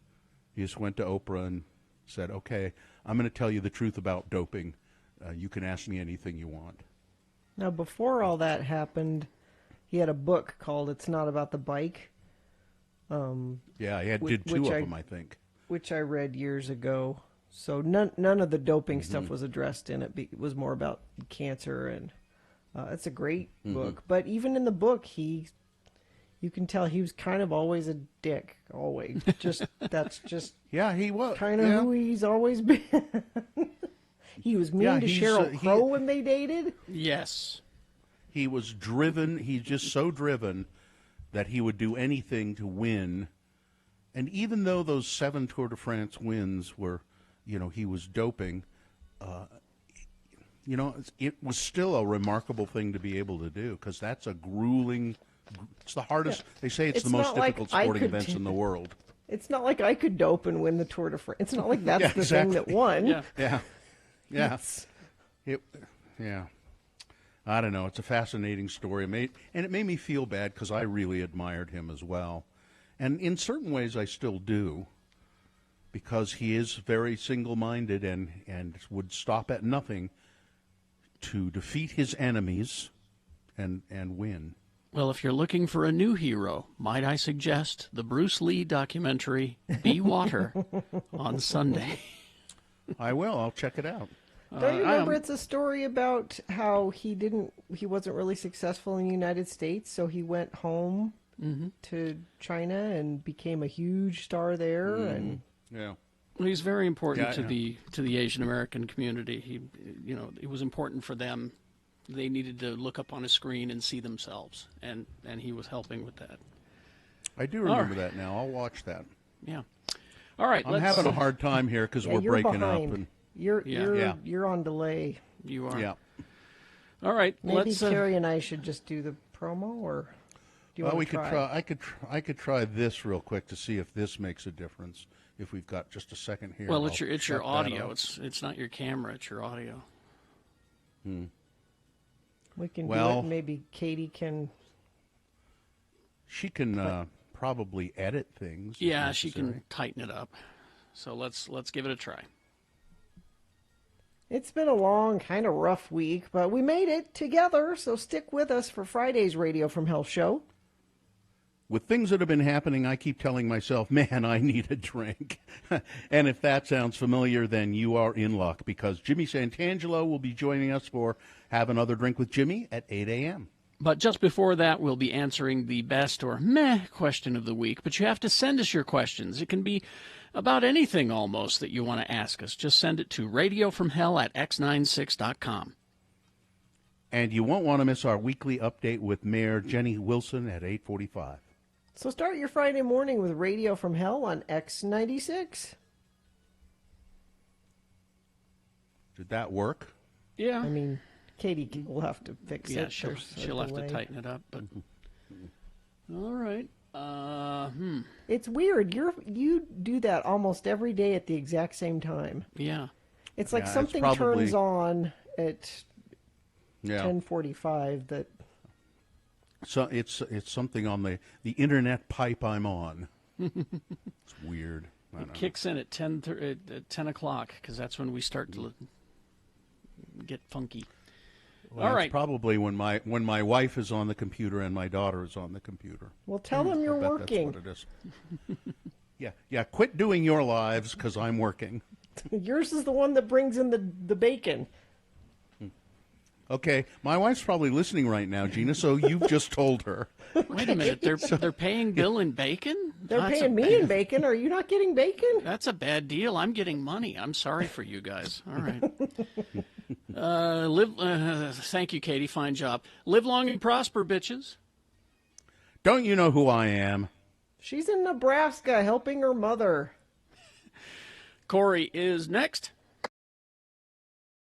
He just went to Oprah and said, okay, I'm going to tell you the truth about doping. You can ask me anything you want. Now, before all that happened, he had a book called It's Not About the Bike. Yeah, he did two of them, I think. Which I read years ago. So none of the doping stuff was addressed in it. It was more about cancer, and it's a great book. But even in the book, you can tell he was kind of always a dick. Always, that's just yeah, he was kind of who he's always been. He was mean to Sheryl Crow when they dated. Yes, he was driven. He's just so driven that he would do anything to win. And even though those 7 Tour de France wins were, you know, he was doping, you know, it was still a remarkable thing to be able to do, because that's a grueling. It's the hardest. Yeah. They say it's the most difficult sporting events in the world. It's not like I could dope and win the Tour de France. It's not like that's the thing that won. Yeah. Yeah. I don't know. It's a fascinating story. It made me feel bad, because I really admired him as well. And in certain ways I still do, because he is very single-minded and would stop at nothing to defeat his enemies and win. Well, if you're looking for a new hero, might I suggest the Bruce Lee documentary, Be Water, on Sunday. I will. I'll check it out. Don't you remember it's a story about how he wasn't really successful in the United States, so he went home to China and became a huge star there, and yeah. Well, he's very important to the Asian American community. It was important for them. They needed to look up on a screen and see themselves, and he was helping with that. I do remember that now. I'll watch that. Yeah. All right. I'm having a hard time here because we're breaking behind. up. And You're on delay. You are. Yeah. All right. Maybe Carrie and I should just do the promo, or do you want to try? I could try this real quick to see if this makes a difference. If we've got just a second here. Well, it's your audio. It's not your camera. It's your audio. We can do it. Maybe Katie can. She can probably edit things. Yeah, she can tighten it up. So let's give it a try. It's been a long, kind of rough week, but we made it together, so stick with us for Friday's Radio from Hell show. With things that have been happening, I keep telling myself, man, I need a drink. And if that sounds familiar, then you are in luck, because Jimmy Santangelo will be joining us for Have Another Drink with Jimmy at 8 a.m. But just before that, we'll be answering the best or meh question of the week. But you have to send us your questions. It can be about anything almost that you want to ask us. Just send it to radiofromhell@x96.com. And you won't want to miss our weekly update with Mayor Jenny Wilson at 8:45. So start your Friday morning with Radio from Hell on X96. Did that work? Yeah. I mean, Katie will have to fix Yeah, it. she'll have to tighten it up. But all right. It's weird. You do that almost every day at the exact same time. Yeah. It's like Yeah, it's something probably- turns on at Yeah. 10:45 that. So it's something on the internet pipe I'm on. It's weird. I It don't know. kicks in at 10 o'clock, because that's when we start to get funky. Well, All it's right. probably when my wife is on the computer and my daughter is on the computer. Well, tell them you're I bet working. That's what it is. Yeah. Quit doing your lives, because I'm working. Yours is the one that brings in the bacon. Okay, my wife's probably listening right now, Gina. So you've just told her. Wait a minute. They're paying Bill in bacon? They're That's paying me in bacon. Are you not getting bacon? That's a bad deal. I'm getting money. I'm sorry for you guys. All right. Thank you, Katie. Fine job. Live long and prosper, bitches. Don't you know who I am? She's in Nebraska helping her mother. Corey is next.